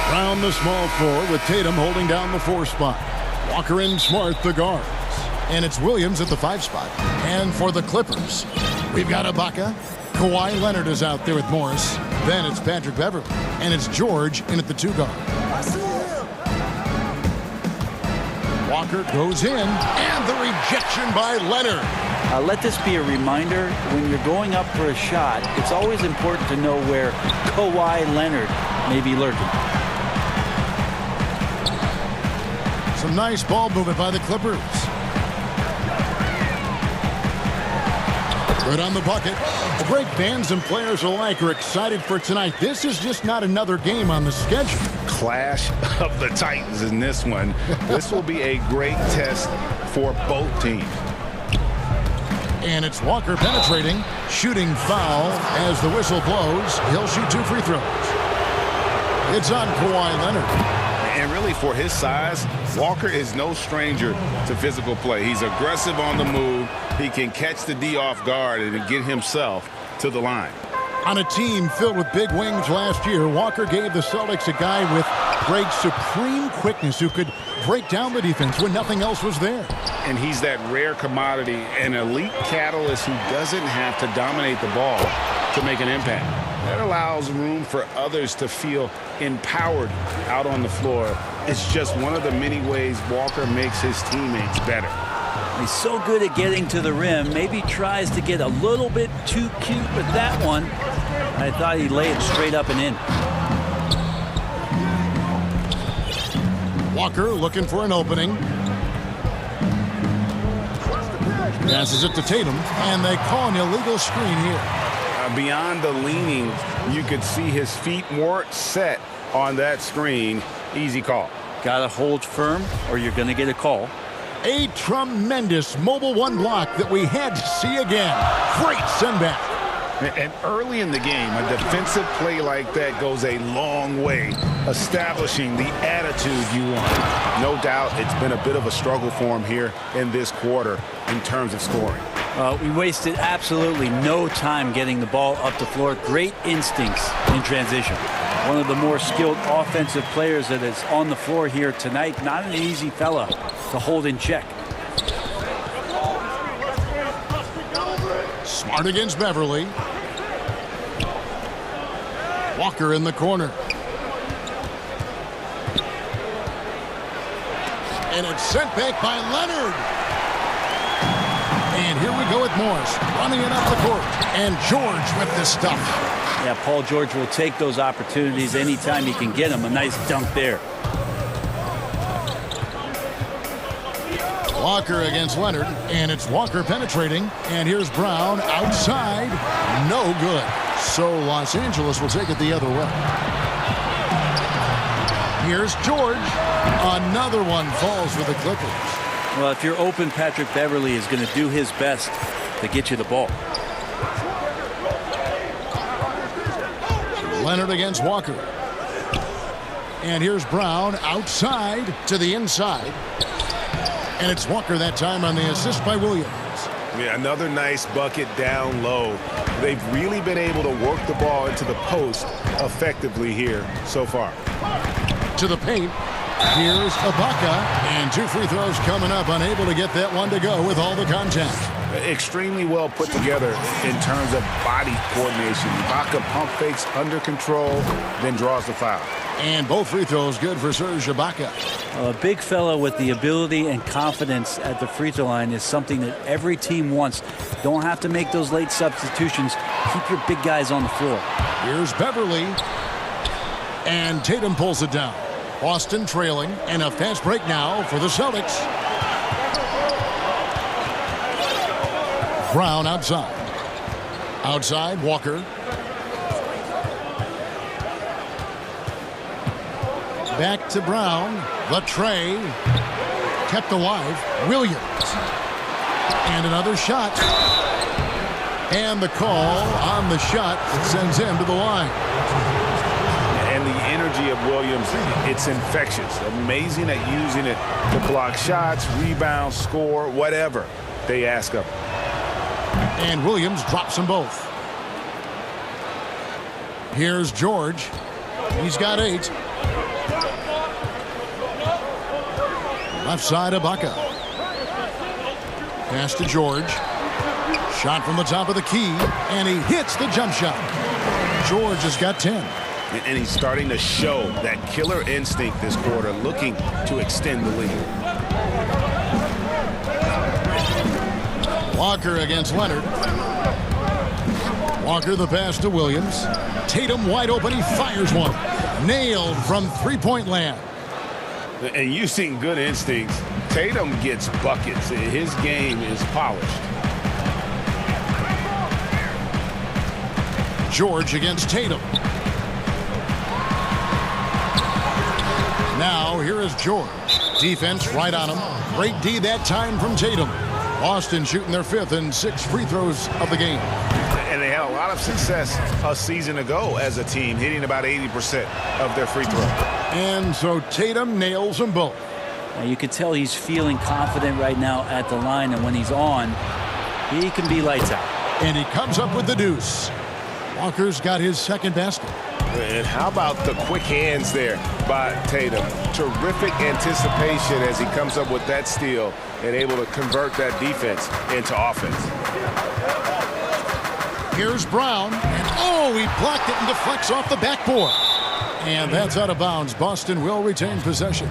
Brown the small forward with Tatum holding down the 4 spot. Walker and Smart the guards. And it's Williams at the 5 spot. And for the Clippers, we've got Ibaka. Kawhi Leonard is out there with Morris. Then it's Patrick Beverley. And it's George in at the 2 guard. Walker goes in, and the rejection by Leonard. Let this be a reminder, when you're going up for a shot, it's always important to know where Kawhi Leonard may be lurking. Some nice ball movement by the Clippers. Good on the bucket. The break fans and players alike are excited for tonight. This is just not another game on the schedule. Clash of the Titans in this one. This will be a great test for both teams. And it's Walker penetrating, shooting foul as the whistle blows. He'll shoot 2 free throws. It's on Kawhi Leonard. And really, for his size, Walker is no stranger to physical play. He's aggressive on the move. He can catch the D off guard and get himself to the line. On a team filled with big wings last year, Walker gave the Celtics a guy with great supreme quickness who could break down the defense when nothing else was there. And he's that rare commodity, an elite catalyst who doesn't have to dominate the ball to make an impact. That allows room for others to feel empowered out on the floor. It's just one of the many ways Walker makes his teammates better. He's so good at getting to the rim. Maybe tries to get a little bit too cute with that one. I thought he'd lay it straight up and in. Walker looking for an opening. Passes it to Tatum, and they call an illegal screen here. Beyond the leaning, you could see his feet weren't set on that screen. Easy call. Got to hold firm or you're going to get a call. A tremendous mobile 1 block that we had to see again. Great send back. And early in the game, a defensive play like that goes a long way, establishing the attitude you want. No doubt it's been a bit of a struggle for him here in this quarter in terms of scoring. We wasted absolutely no time getting the ball up the floor. Great instincts in transition. One of the more skilled offensive players that is on the floor here tonight. Not an easy fella to hold in check. Smart against Beverley. Walker in the corner. And it's sent back by Leonard. And here we go with Morris running it up the court. And George with the stuff. Yeah, Paul George will take those opportunities anytime he can get them. A nice dunk there. Walker against Leonard, and it's Walker penetrating, and here's Brown outside, no good. So Los Angeles will take it the other way. Here's George, another one falls for the Clippers. Well, if you're open, Patrick Beverley is going to do his best to get you the ball. Leonard against Walker. And here's Brown outside to the inside. And it's Walker that time on the assist by Williams. Yeah, another nice bucket down low. They've really been able to work the ball into the post effectively here so far. To the paint. Here's Ibaka. And 2 free throws coming up. Unable to get that one to go with all the contact. Extremely well put together in terms of body coordination. Ibaka pump fakes under control, then draws the foul. And both free throws good for Serge Ibaka. A big fella with the ability and confidence at the free throw line is something that every team wants. Don't have to make those late substitutions. Keep your big guys on the floor. Here's Beverley. And Tatum pulls it down. Boston trailing, and a fast break now for the Celtics. Brown outside. Outside, Walker. Back to Brown. The tray. Kept alive. Williams. And another shot. And the call on the shot that sends him to the line. And the energy of Williams, it's infectious. Amazing at using it to block shots, rebound, score, whatever they ask of him. And Williams drops them both. Here's George. He's got 8. Left side, Ibaka. Pass to George. Shot from the top of the key, and he hits the jump shot. George has got 10. And he's starting to show that killer instinct this quarter, looking to extend the lead. Walker against Leonard. Walker the pass to Williams. Tatum wide open. He fires one. Nailed from three-point land. And you've seen good instincts. Tatum gets buckets. His game is polished. George against Tatum. Now here is George. Defense right on him. Great D that time from Tatum. Boston shooting their 5th and 6th free throws of the game. And they had a lot of success a season ago as a team, hitting about 80% of their free throw. And so Tatum nails them both. Now you can tell he's feeling confident right now at the line, and when he's on, he can be lights out. And he comes up with the deuce. Walker's got his 2nd basket. And how about the quick hands there by Tatum? Terrific anticipation as he comes up with that steal and able to convert that defense into offense. Here's Brown, and oh, he blocked it and deflects off the backboard. And that's out of bounds. Boston will retain possession.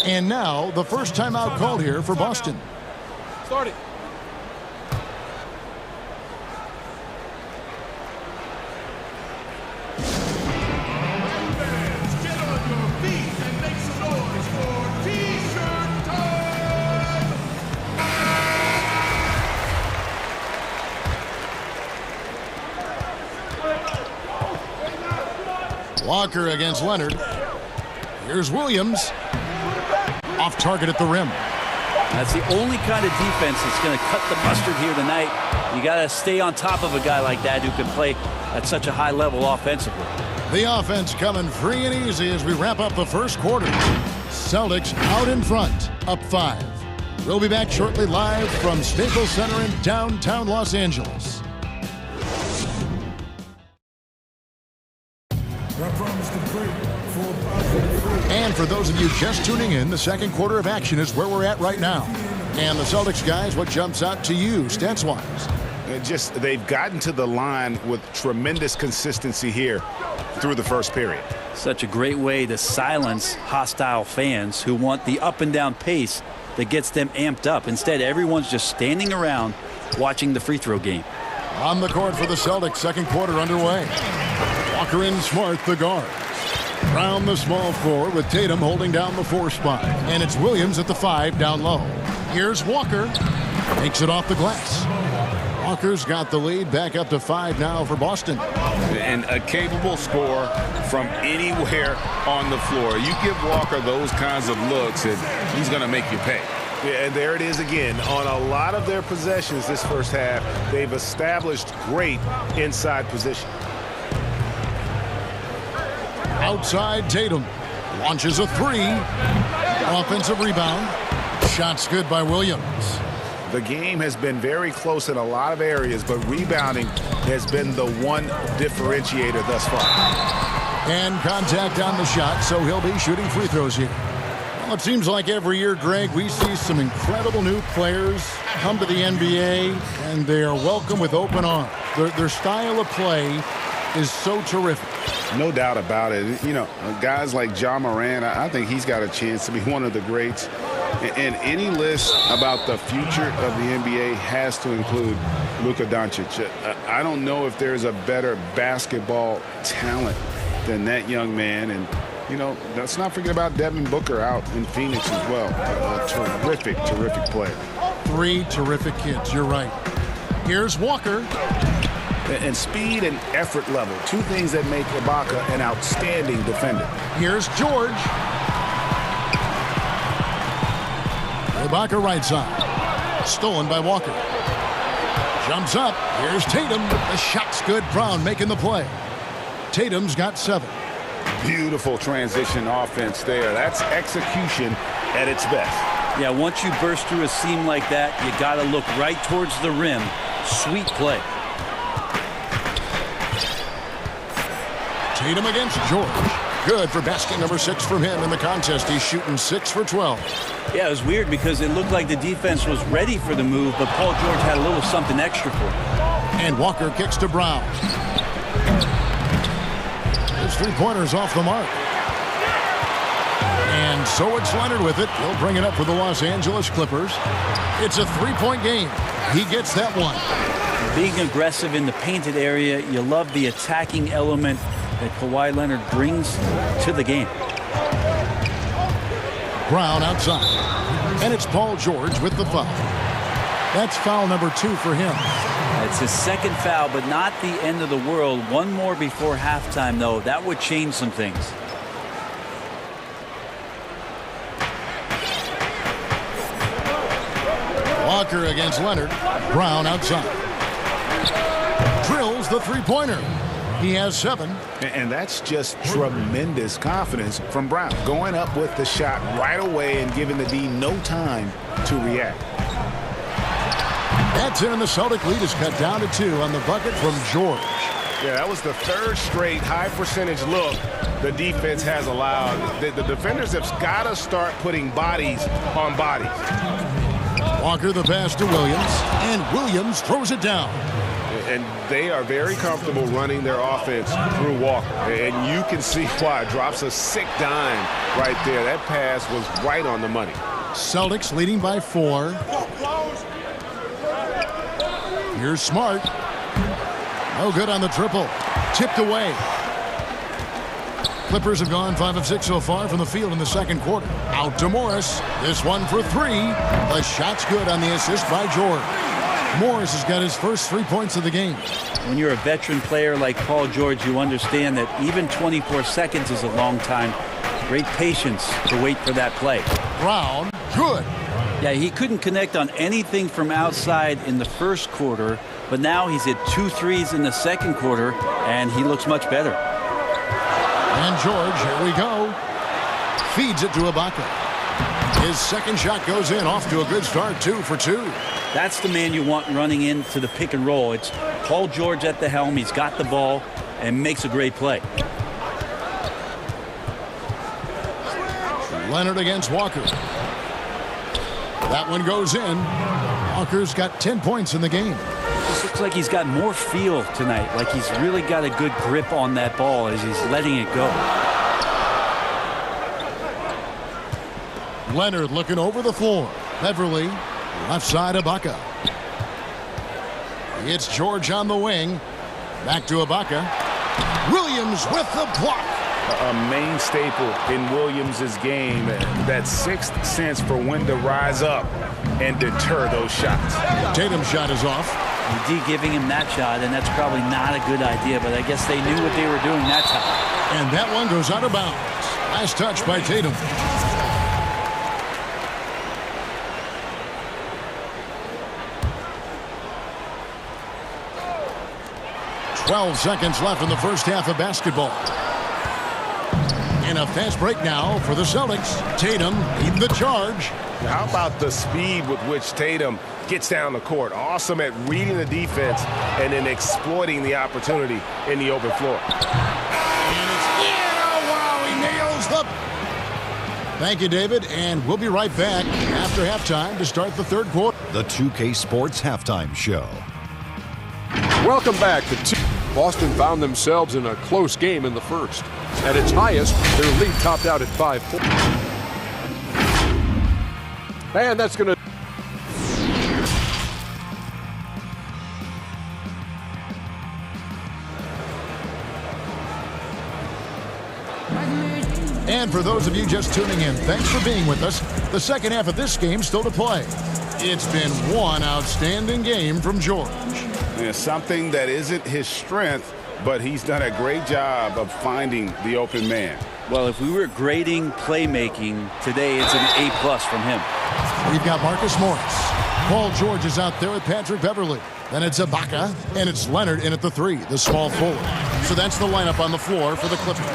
And now the first timeout called here for Boston. Start it. Walker against Leonard. Here's Williams. Off target at the rim. That's the only kind of defense that's going to cut the mustard here tonight. You got to stay on top of a guy like that who can play at such a high level offensively. The offense coming free and easy as we wrap up the first quarter. Celtics out in front, up 5. We'll be back shortly live from Staples Center in downtown Los Angeles. And for those of you just tuning in, the second quarter of action is where we're at right now. And the Celtics guys, what jumps out to you stats-wise? They've gotten to the line with tremendous consistency here through the first period. Such a great way to silence hostile fans who want the up and down pace that gets them amped up. Instead, everyone's just standing around watching the free throw game. On the court for the Celtics, second quarter underway. Walker in Smart, the guard. Brown the small forward with Tatum holding down the 4 spot. And it's Williams at the 5 down low. Here's Walker. Takes it off the glass. Walker's got the lead back up to 5 now for Boston. And a capable scorer from anywhere on the floor. You give Walker those kinds of looks and he's going to make you pay. Yeah, and there it is again. On a lot of their possessions this first half, they've established great inside position. Outside Tatum. Launches a 3. Offensive rebound. Shot's good by Williams. The game has been very close in a lot of areas, but rebounding has been the one differentiator thus far. And contact on the shot, so he'll be shooting free throws here. Well, it seems like every year, Greg, we see some incredible new players come to the NBA, and they are welcome with open arms. Their style of play is so terrific. No doubt about it. You know, guys like Ja Morant, I think he's got a chance to be one of the greats. And any list about the future of the NBA has to include Luka Doncic. I don't know if there's a better basketball talent than that young man. And, you know, let's not forget about Devin Booker out in Phoenix as well. A terrific, terrific player. 3 terrific kids. You're right. Here's Walker. And speed and effort level, 2 things that make Ibaka an outstanding defender. Here's George. Ibaka right side. Stolen by Walker. Jumps up. Here's Tatum. The shot's good. Brown making the play. Tatum's got 7. Beautiful transition offense there. That's execution at its best. Yeah, once you burst through a seam like that, you got to look right towards the rim. Sweet play. Tatum against George. Good for basket number 6 from him in the contest. He's shooting 6 for 12. Yeah, it was weird because it looked like the defense was ready for the move, but Paul George had a little something extra for him. And Walker kicks to Brown. His 3-pointer's off the mark. And so it's Leonard with it. He'll bring it up for the Los Angeles Clippers. It's a 3-point game. He gets that one. Being aggressive in the painted area, you love the attacking element that Kawhi Leonard brings to the game. Brown outside. And it's Paul George with the foul. That's foul number 2 for him. It's his second foul, but not the end of the world. One more before halftime, though. That would change some things. Walker against Leonard. Brown outside. Drills the 3-pointer. He has 7. And that's just tremendous confidence from Brown. Going up with the shot right away and giving the D no time to react. That's in. The Celtic lead is cut down to 2 on the bucket from George. Yeah, that was the 3rd straight high percentage look the defense has allowed. The defenders have got to start putting bodies on bodies. Walker the pass to Williams, and Williams throws it down. And they are very comfortable running their offense through Walker. And you can see why. Drops a sick dime right there. That pass was right on the money. Celtics leading by 4. Here's Smart. No good on the triple. Tipped away. Clippers have gone 5 of 6 so far from the field in the second quarter. Out to Morris. This one for 3. The shot's good on the assist by George. Morris has got his first 3 points of the game. When you're a veteran player like Paul George, you understand that even 24 seconds is a long time. Great patience to wait for that play. Brown, good. Yeah, he couldn't connect on anything from outside in the first quarter, but now he's hit 2 threes in the second quarter, and he looks much better. And George, here we go. Feeds it to Ibaka. His second shot goes in, off to a good start, 2 for 2. That's the man you want running into the pick and roll. It's Paul George at the helm. He's got the ball and makes a great play. Leonard against Walker. That one goes in. Walker's got 10 points in the game. This looks like he's got more feel tonight, like he's really got a good grip on that ball as he's letting it go. Leonard looking over the floor. Beverly, left side Ibaka. It's George on the wing. Back to Ibaka. Williams with the block. A main staple in Williams' game, that 6th sense for when to rise up and deter those shots. Tatum's shot is off. D giving him that shot, and that's probably not a good idea, but I guess they knew what they were doing that time. And that one goes out of bounds. Last touch by Tatum. "12 seconds left in the first half of basketball. And a fast break now for the Celtics. Tatum leading the charge. How about the speed with which Tatum gets down the court? Awesome at reading the defense and then exploiting the opportunity in the open floor. And it's in. Oh, wow, he nails the... Thank you, David, and we'll be right back after halftime to start the third quarter. The 2K Sports Halftime Show. Welcome back to Boston found themselves in a close game in the first. At its highest, their lead topped out at 5 points. And that's going to... And for those of you just tuning in, thanks for being with us. The second half of this game still to play. It's been one outstanding game from George. Yeah, something that isn't his strength, but he's done a great job of finding the open man. Well, if we were grading playmaking, today it's an A+ from him. We've got Marcus Morris. Paul George is out there with Patrick Beverly. Then it's Ibaka, and it's Leonard in at the 3, the small forward. So that's the lineup on the floor for the Clippers.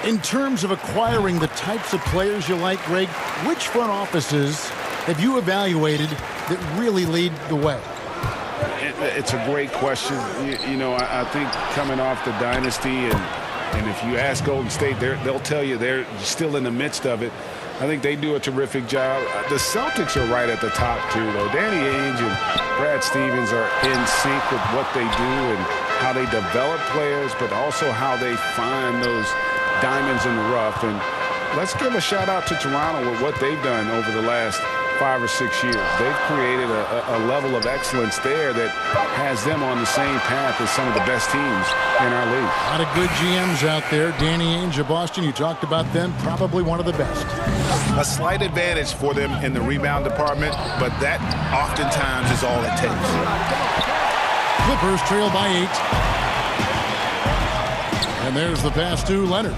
In terms of acquiring the types of players you like, Greg, which front offices have you evaluated that really lead the way? It's a great question. You know, I think coming off the dynasty, and if you ask Golden State, they'll tell you they're still in the midst of it. I think they do a terrific job. The Celtics are right at the top, too, though. Danny Ainge and Brad Stevens are in sync with what they do and how they develop players, but also how they find those diamonds in the rough. And let's give a shout-out to Toronto with what they've done over the last 5 or 6 years. They've created a level of excellence there that has them on the same path as some of the best teams in our league. A lot of good GMs out there. Danny Ainge of Boston, you talked about them, probably one of the best. A slight advantage for them in the rebound department, but that oftentimes is all it takes. Clippers trail by 8. And there's the pass to Leonard.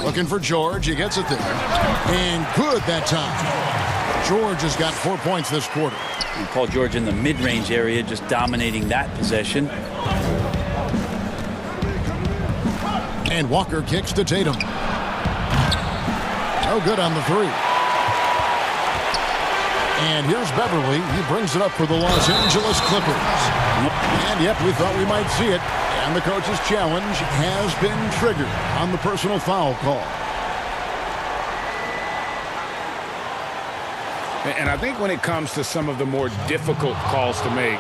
Looking for George. He gets it there. And good that time. George has got 4 points this quarter. And Paul George in the mid-range area, just dominating that possession. And Walker kicks to Tatum. No good on the 3. And here's Beverly. He brings it up for the Los Angeles Clippers. And yep, we thought we might see it. And the coach's challenge has been triggered on the personal foul call. And I think when it comes to some of the more difficult calls to make,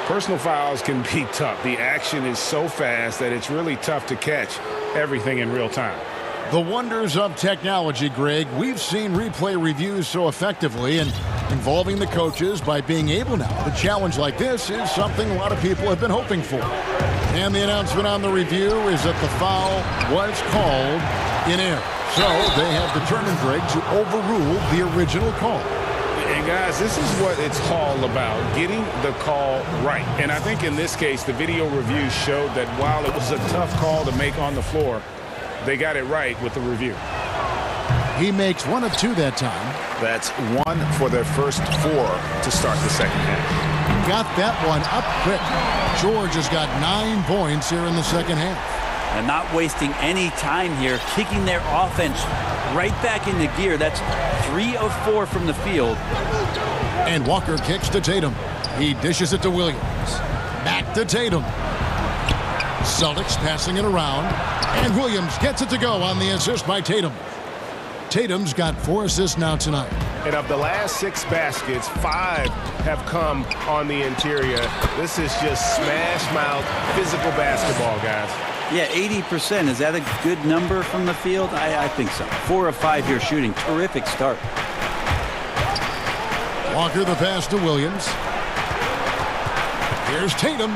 personal fouls can be tough. The action is so fast that it's really tough to catch everything in real time. The wonders of technology, Greg. We've seen replay reviews so effectively, and involving the coaches by being able now to challenge like this is something a lot of people have been hoping for. And the announcement on the review is that the foul was called in error. So they have determined, Greg, to overrule the original call. And guys, this is what it's all about, getting the call right. And I think in this case, the video review showed that while it was a tough call to make on the floor, they got it right with the review. He makes 1 of 2 that time. That's 1 for their first 4 to start the second half. Got that one up quick. George has got 9 points here in the second half. And not wasting any time here, kicking their offense right back into gear. That's 3 of 4 from the field. And Walker kicks to Tatum. He dishes it to Williams. Back to Tatum. Celtics passing it around. And Williams gets it to go on the assist by Tatum. Tatum's got 4 assists now tonight. And of the last 6 baskets, 5 have come on the interior. This is just smash mouth physical basketball, guys. Yeah, 80%. Is that a good number from the field? I think so. 4 of 5 here shooting. Terrific start. Walker the pass to Williams. Here's Tatum.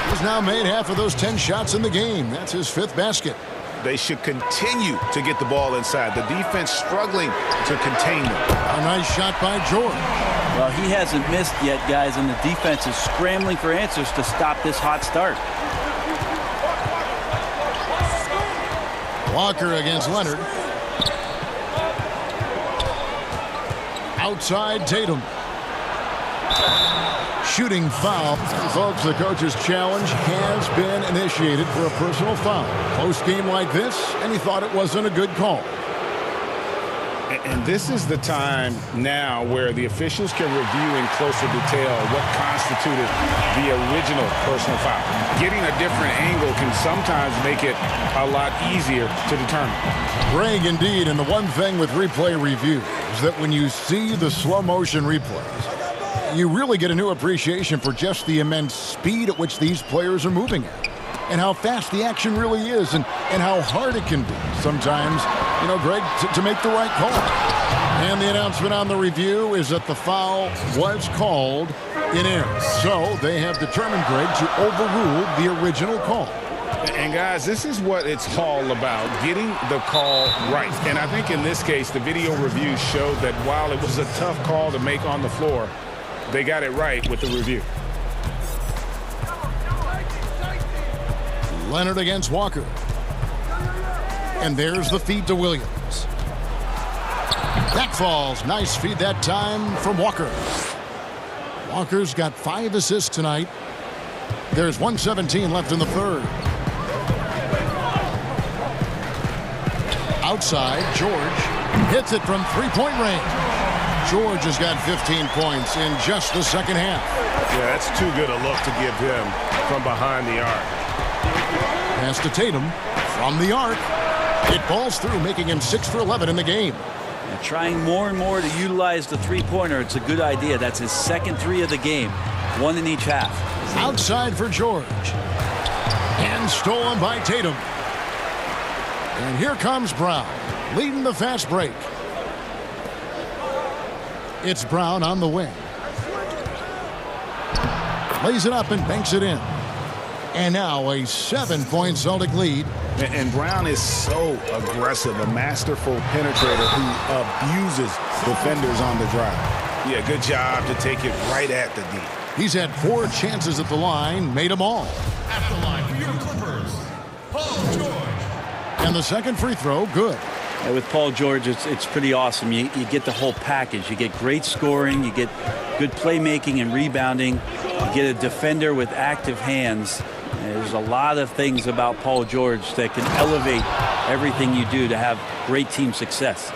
He's now made half of those 10 shots in the game. That's his 5th basket. They should continue to get the ball inside. The defense struggling to contain them. A nice shot by George. Well, he hasn't missed yet, guys, and the defense is scrambling for answers to stop this hot start. Walker against Leonard. Outside Tatum. Shooting foul. And folks, the coach's challenge has been initiated for a personal foul. Close game like this, and he thought it wasn't a good call. And this is the time now where the officials can review in closer detail what constituted the original personal foul. Getting a different angle can sometimes make it a lot easier to determine. Greg, indeed, and the one thing with replay review is that when you see the slow motion replays, you really get a new appreciation for just the immense speed at which these players are moving at, and how fast the action really is, and how hard it can be sometimes, you know, Greg, to make the right call. And the announcement on the review is that the foul was called in error. So they have determined, Greg, to overrule the original call. And guys, this is what it's all about, getting the call right. And I think in this case, the video review showed that while it was a tough call to make on the floor, they got it right with the review. Leonard against Walker. And there's the feed to Williams. That falls. Nice feed that time from Walker. Walker's got 5 assists tonight. There's 1:17 left in the third. Outside, George hits it from three-point range. George has got 15 points in just the second half. Yeah, that's too good a look to give him from behind the arc. Pass to Tatum from the arc. It falls through, making him 6 for 11 in the game. And trying more and more to utilize the three-pointer. It's a good idea. That's his second 3 of the game. 1 in each half. Outside for George. And stolen by Tatum. And here comes Brown, leading the fast break. It's Brown on the wing. Lays it up and banks it in. And now a 7-point Celtic lead. And Brown is so aggressive, a masterful penetrator who abuses defenders on the drive. Yeah, good job to take it right at the D. He's had 4 chances at the line, made them all. At the line for your Clippers, Paul George. And the second free throw, good. And with Paul George, it's pretty awesome. You get the whole package. You get great scoring, you get good playmaking and rebounding, you get a defender with active hands. And there's a lot of things about Paul George that can elevate everything you do to have great team success.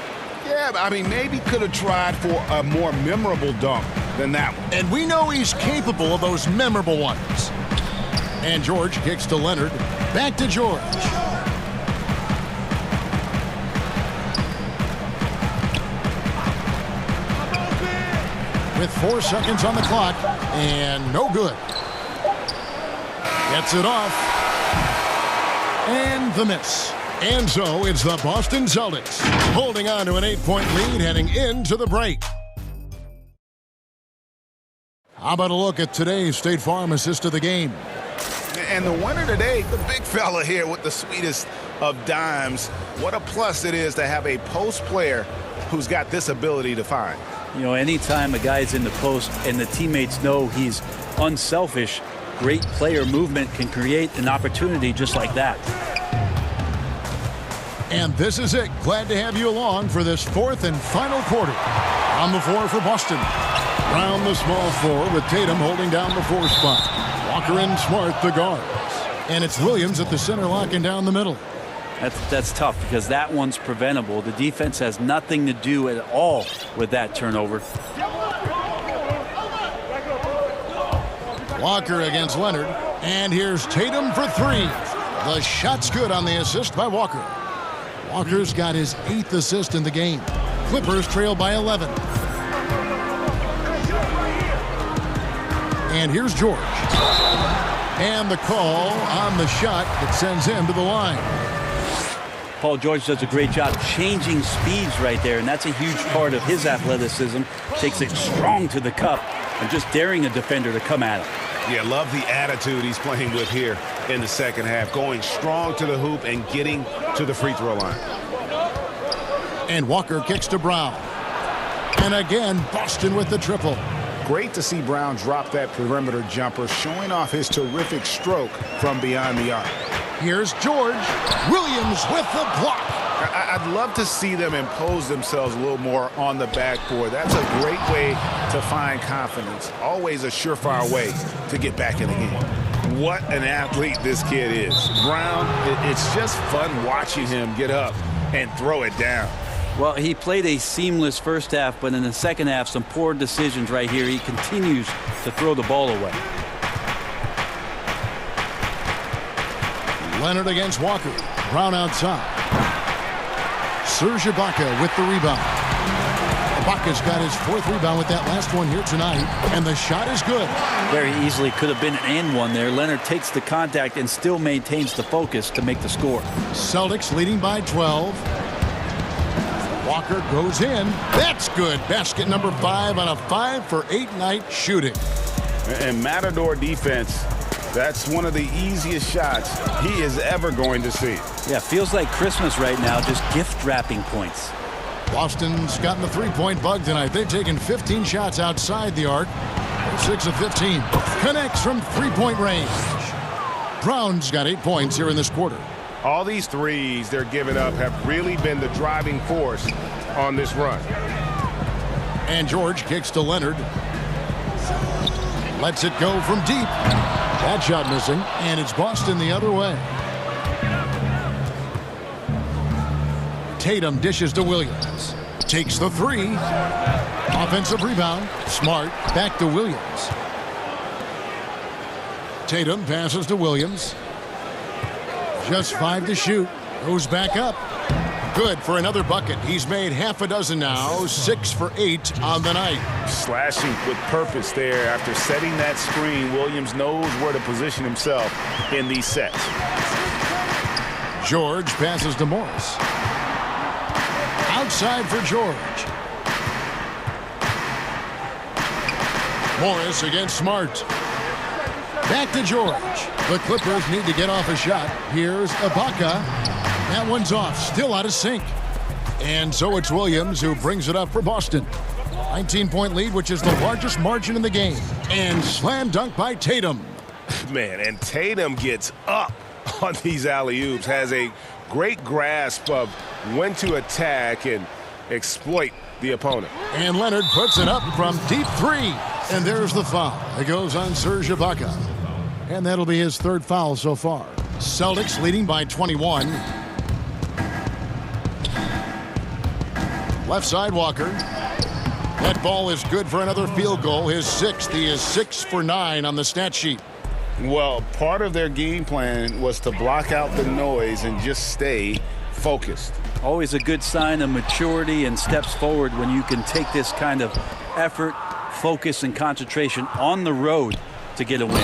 Yeah, I mean, maybe could have tried for a more memorable dunk than that one. And we know he's capable of those memorable ones. And George kicks to Leonard. Back to George. With 4 seconds on the clock, and no good. Gets it off. And the miss. And so it's the Boston Celtics holding on to an 8-point lead heading into the break. How about a look at today's State Farm assist of the game? And the winner today, the big fella here with the sweetest of dimes. What a plus it is to have a post player who's got this ability to find. You know, anytime a guy's in the post and the teammates know he's unselfish, great player movement can create an opportunity just like that. And this is it. Glad to have you along for this 4th and final quarter. On the floor for Boston. Round the small floor with Tatum holding down the 4 spot. Walker and Smart the guards. And it's Williams at the center locking down the middle. That's tough because that one's preventable. The defense has nothing to do at all with that turnover. Walker against Leonard. And here's Tatum for 3. The shot's good on the assist by Walker. Walker's got his 8th assist in the game. Clippers trail by 11. And here's George. And the call on the shot that sends him to the line. Paul George does a great job changing speeds right there, and that's a huge part of his athleticism. Takes it strong to the cup and just daring a defender to come at him. Yeah, love the attitude he's playing with here in the second half. Going strong to the hoop and getting to the free throw line. And Walker kicks to Brown. And again, Boston with the triple. Great to see Brown drop that perimeter jumper, showing off his terrific stroke from beyond the arc. Here's George. Williams with the block. I'd love to see them impose themselves a little more on the backboard. That's a great way to find confidence. Always a surefire way to get back in the game. What an athlete this kid is. Brown, it's just fun watching him get up and throw it down. Well, he played a seamless first half, but in the second half, some poor decisions right here. He continues to throw the ball away. Leonard against Walker. Brown outside. Serge Ibaka with the rebound. Ibaka's got his 4th rebound with that last one here tonight, and the shot is good. Very easily could have been an and one there. Leonard takes the contact and still maintains the focus to make the score. Celtics leading by 12. Walker goes in. That's good. Basket number 5 on a 5 for 8 night shooting. And Matador defense, that's one of the easiest shots he is ever going to see. Yeah, feels like Christmas right now, just gift wrapping points. Boston's gotten the 3-point bug tonight. They've taken 15 shots outside the arc. 6 of 15. Connects from 3-point range. Brown's got 8 points here in this quarter. All these threes they're giving up have really been the driving force on this run. And George kicks to Leonard. Lets it go from deep. That shot missing, and it's Boston the other way. Tatum dishes to Williams. Takes the three. Offensive rebound. Smart. Back to Williams. Tatum passes to Williams. Just 5 to shoot. Goes back up. Good for another bucket. He's made half a dozen now. 6 for 8 on the night. Slashing with purpose there. After setting that screen, Williams knows where to position himself in these sets. George passes to Morris. Outside for George. Morris against Smart. Back to George. The Clippers need to get off a shot. Here's Ibaka. That one's off. Still out of sync. And so it's Williams who brings it up for Boston. 19-point lead, which is the largest margin in the game. And slam dunk by Tatum. Man, and Tatum gets up on these alley-oops. Has a great grasp of when to attack and exploit the opponent. And Leonard puts it up from deep three. And there's the foul. It goes on Serge Ibaka. And that'll be his 3rd foul so far. Celtics leading by 21. Left side, Walker. That ball is good for another field goal. His 6th. He is 6 for 9 on the stat sheet. Well, part of their game plan was to block out the noise and just stay focused. Always a good sign of maturity and steps forward when you can take this kind of effort, focus, and concentration on the road to get a win.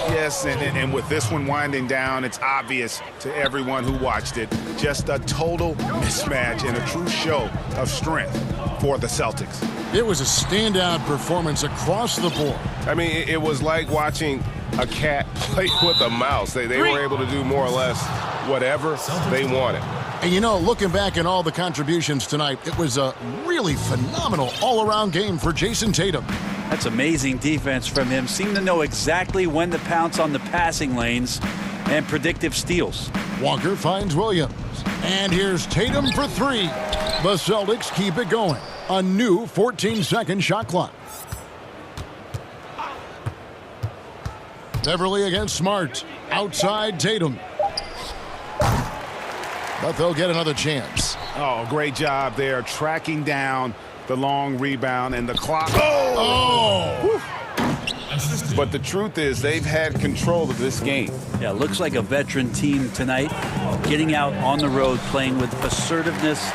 Yes, and with this one winding down, it's obvious to everyone who watched it. Just a total mismatch and a true show of strength for the Celtics. It was a standout performance across the board. I mean, it was like watching a cat play with a mouse. They were able to do more or less whatever they wanted. And you know, looking back at all the contributions tonight, it was a really phenomenal all-around game for Jason Tatum. That's amazing defense from him. Seemed to know exactly when to pounce on the passing lanes and predictive steals. Walker finds Williams. And here's Tatum for 3. The Celtics keep it going. A new 14-second shot clock. Beverly against Smart. Outside Tatum. But they'll get another chance. Oh, great job there tracking down the long rebound and the clock. Oh! But the truth is they've had control of this game. Yeah, looks like a veteran team tonight, getting out on the road, playing with assertiveness,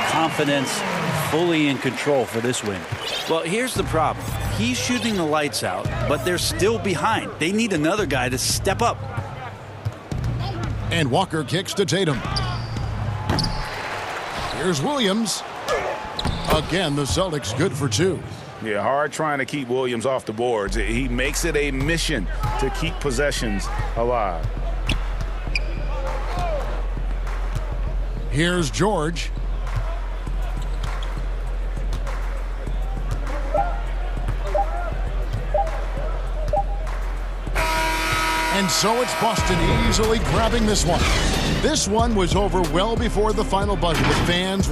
confidence, fully in control for this win. Well, here's the problem. He's shooting the lights out, but they're still behind. They need another guy to step up. And Walker kicks to Tatum. Here's Williams. Again, the Celtics good for 2. Yeah, hard trying to keep Williams off the boards. He makes it a mission to keep possessions alive. Here's George. And so it's Boston easily grabbing this one. This one was over well before the final buzzer. The fans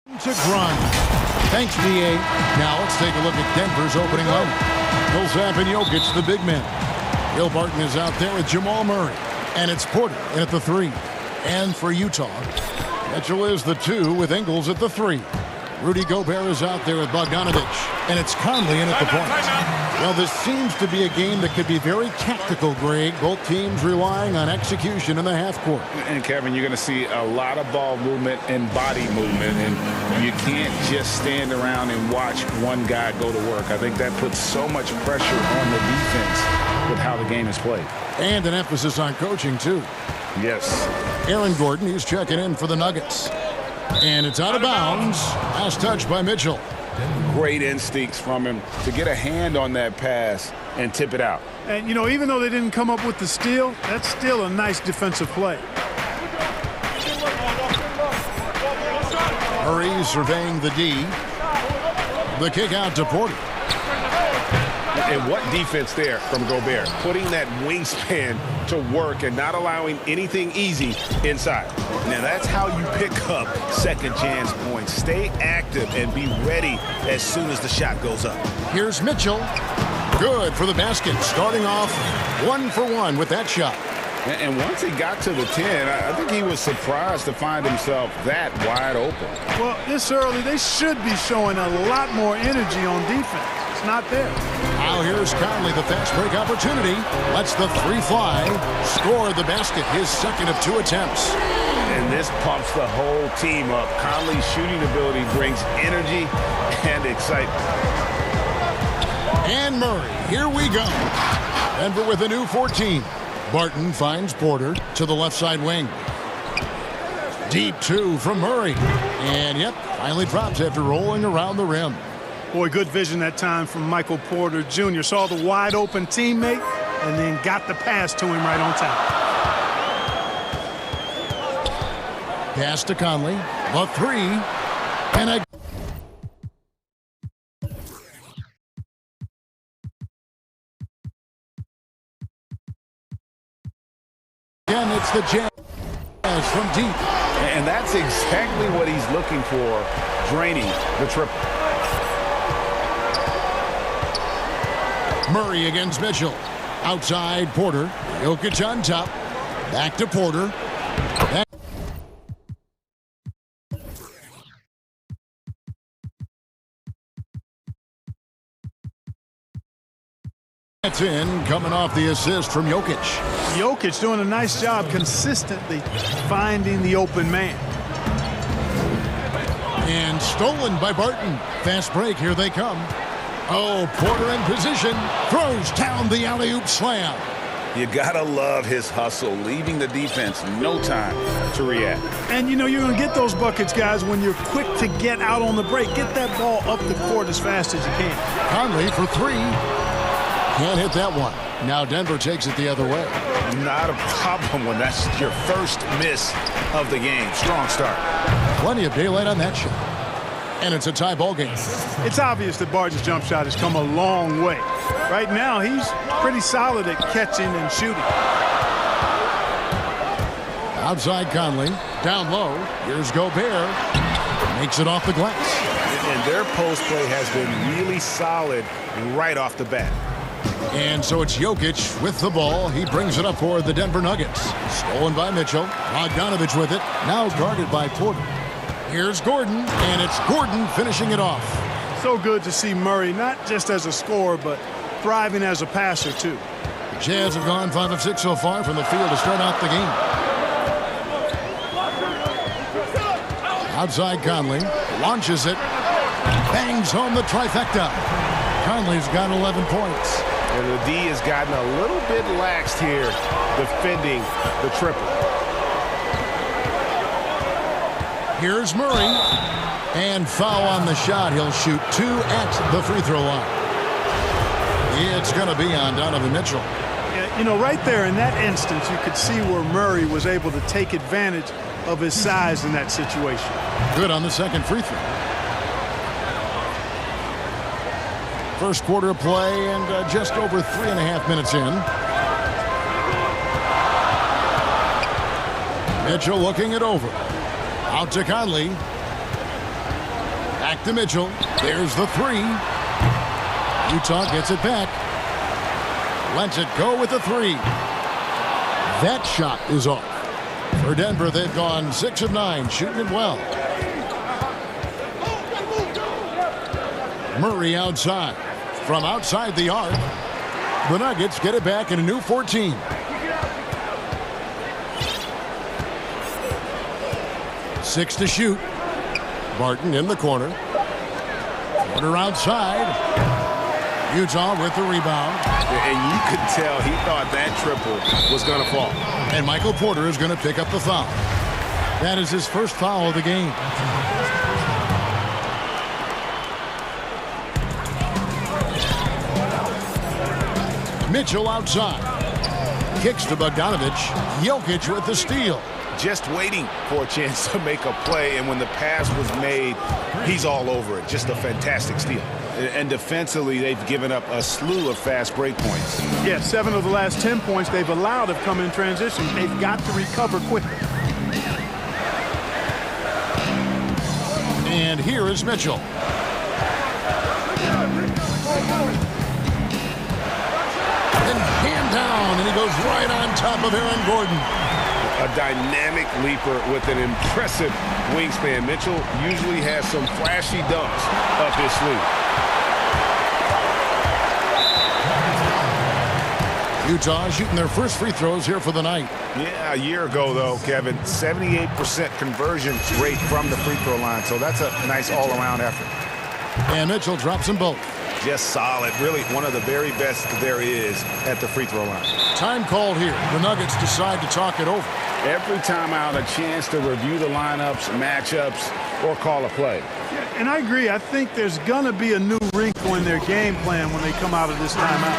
To grind. Thanks, BA. Now let's take a look at Denver's opening lineup. Millsap and Jokic, the big men. Will Barton is out there with Jamal Murray. And it's Porter in at the 3. And for Utah, Mitchell is the 2 with Ingles at the 3. Rudy Gobert is out there with Bogdanovich. And it's Conley in at the point. Well, this seems to be a game that could be very tactical, Greg. Both teams relying on execution in the half court. And, Kevin, you're going to see a lot of ball movement and body movement. And you can't just stand around and watch one guy go to work. I think that puts so much pressure on the defense with how the game is played. And an emphasis on coaching, too. Yes. Aaron Gordon, he's checking in for the Nuggets. And it's out of bounds. Last touch by Mitchell. Great instincts from him to get a hand on that pass and tip it out. And, you know, even though they didn't come up with the steal, that's still a nice defensive play. Murray surveying the D. The kick out to Porter. And what defense there from Gobert, putting that wingspan to work and not allowing anything easy inside. Now that's how you pick up second chance points. Stay active and be ready as soon as the shot goes up. Here's Mitchell. Good for the basket, starting off 1 for 1 with that shot. And once he got to the 10, I think he was surprised to find himself that wide open. Well, this early, they should be showing a lot more energy on defense. It's not there. Now here's Conley, the fast break opportunity. Lets the 3 fly. Score the basket, his second of 2 attempts. And this pumps the whole team up. Conley's shooting ability brings energy and excitement. And Murray, here we go. Denver with a new 14. Barton finds Porter to the left side wing. Deep 2 from Murray. And yep, finally drops after rolling around the rim. Boy, good vision that time from Michael Porter Jr. Saw the wide open teammate and then got the pass to him right on time. Pass to Conley. The 3. And a again, it's the Jazz from deep. And that's exactly what he's looking for, draining the triple. Murray against Mitchell. Outside Porter. Jokic on top. Back to Porter. That's in, coming off the assist from Jokic. Jokic doing a nice job consistently finding the open man. And stolen by Barton. Fast break, here they come. Oh, Porter in position. Throws down the alley-oop slam. You gotta love his hustle, leaving the defense no time to react. And, you know, you're going to get those buckets, guys, when you're quick to get out on the break. Get that ball up the court as fast as you can. Conley for 3. Can't hit that one. Now Denver takes it the other way. Not a problem when that's your first miss of the game. Strong start. Plenty of daylight on that shot. And it's a tie ball game. It's obvious that Barton's jump shot has come a long way. Right now, he's pretty solid at catching and shooting. Outside Conley. Down low. Here's Gobert. Makes it off the glass. And their post play has been really solid right off the bat. And so it's Jokic with the ball. He brings it up for the Denver Nuggets. Stolen by Mitchell. Bogdanovich with it. Now guarded by Porter. Here's Gordon, and it's Gordon finishing it off. So good to see Murray, not just as a scorer, but thriving as a passer, too. The Jazz have gone 5 of 6 so far from the field to start out the game. Outside Conley. Launches it. Bangs home the trifecta. Conley's got 11 points. And the D has gotten a little bit laxed here, defending the triple. Here's Murray. And foul on the shot. He'll shoot 2 at the free throw line. It's going to be on Donovan Mitchell. Yeah, you know, right there in that instance, you could see where Murray was able to take advantage of his size in that situation. Good on the second free throw. First quarter of play and just over 3.5 minutes in. Mitchell looking it over. Out to Conley. Back to Mitchell. There's the three. Utah gets it back. Lets it go with the three. That shot is off. For Denver, they've gone 6 of 9, shooting it well. Murray outside. From outside the arc, the Nuggets get it back in a new 14. Six to shoot. Barton in the corner. Porter outside. Utah with the rebound. And you could tell he thought that triple was going to fall. And Michael Porter is going to pick up the foul. That is his first foul of the game. Mitchell outside. Kicks to Bogdanovic. Jokic with the steal. Just waiting for a chance to make a play, and when the pass was made, he's all over it. Just a fantastic steal. And defensively, they've given up a slew of fast break points. Yeah, 7 of the last 10 points they've allowed have come in transition. They've got to recover quickly. And here is Mitchell. And hand down, and he goes right on top of Aaron Gordon. A dynamic leaper with an impressive wingspan. Mitchell usually has some flashy dunks up his sleeve. Utah shooting their first free throws here for the night. Yeah, a year ago, though, Kevin, 78% conversion rate from the free throw line. So that's a nice all-around effort. And Mitchell drops them both. Just solid. Really one of the very best there is at the free throw line. Time called here. The Nuggets decide to talk it over. Every time out, a chance to review the lineups, matchups, or call a play. And I agree. I think there's going to be a new wrinkle in their game plan when they come out of this timeout.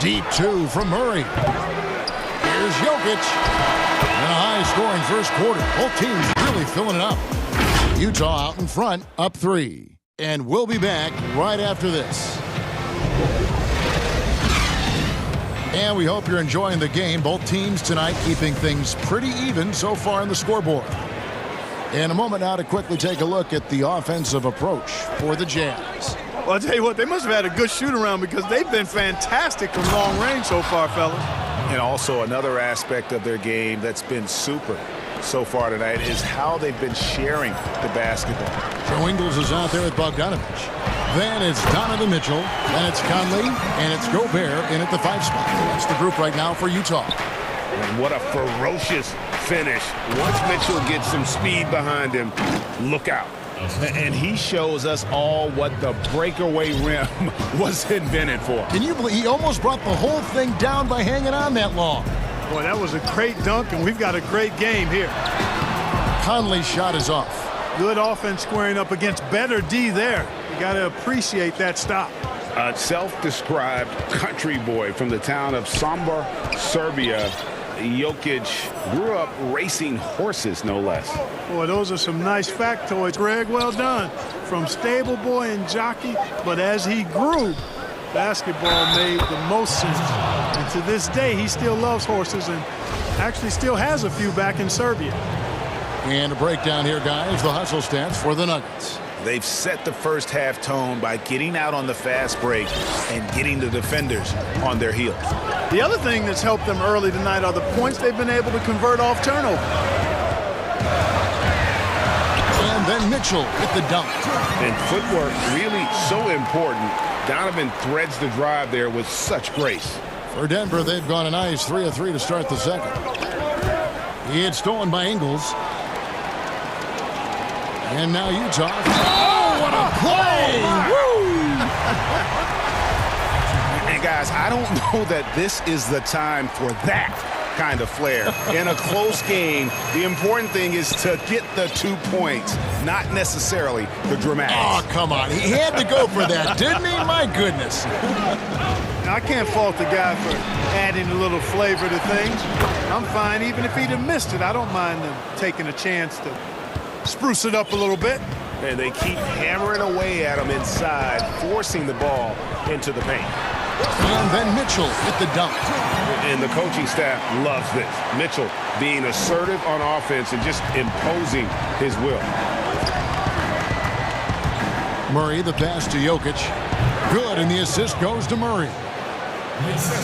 Deep two from Murray. Here's Jokic. And a high-scoring first quarter. Both teams really filling it up. Utah out in front, up 3. And we'll be back right after this. And we hope you're enjoying the game. Both teams tonight keeping things pretty even so far on the scoreboard. In a moment now to quickly take a look at the offensive approach for the Jazz. Well, I'll tell you what, they must have had a good shoot-around because they've been fantastic from long range so far, fellas. And also another aspect of their game that's been super so far tonight is how they've been sharing the basketball. Joe Ingles is out there with Bogdanovic. Then it's Donovan Mitchell. Then it's Conley. And it's Gobert in at the 5 spot. That's the group right now for Utah. And what a ferocious finish. Once Mitchell gets some speed behind him, look out. And he shows us all what the breakaway rim was invented for. Can you believe he almost brought the whole thing down by hanging on that long? Boy, that was a great dunk, and we've got a great game here. Conley's shot is off. Good offense squaring up against better D there. You got to appreciate that stop. A self-described country boy from the town of Sombor, Serbia. Jokic grew up racing horses, no less. Boy, those are some nice factoids, Greg. Well done. From stable boy and jockey, but as he grew, basketball made the most sense. And to this day, he still loves horses and actually still has a few back in Serbia. And a breakdown here, guys. The hustle stats for the Nuggets. They've set the first half tone by getting out on the fast break and getting the defenders on their heels. The other thing that's helped them early tonight are the points they've been able to convert off turnover. And then Mitchell with the dunk. And footwork really so important. Donovan threads the drive there with such grace. For Denver, they've gone a nice 3 of 3 to start the second. It's stolen by Ingles. And now Utah. Oh, what a play! And guys, I don't know that this is the time for that kind of flair. In a close game, the important thing is to get the 2 points, not necessarily the dramatics. Oh, come on. He had to go for that, didn't he? My goodness. Now, I can't fault the guy for adding a little flavor to things. I'm fine. Even if he'd have missed it, I don't mind them taking a chance to spruce it up a little bit. And they keep hammering away at him inside, forcing the ball into the paint. And then Mitchell with the dunk. And the coaching staff loves this. Mitchell being assertive on offense and just imposing his will. Murray, the pass to Jokic. Good, and the assist goes to Murray.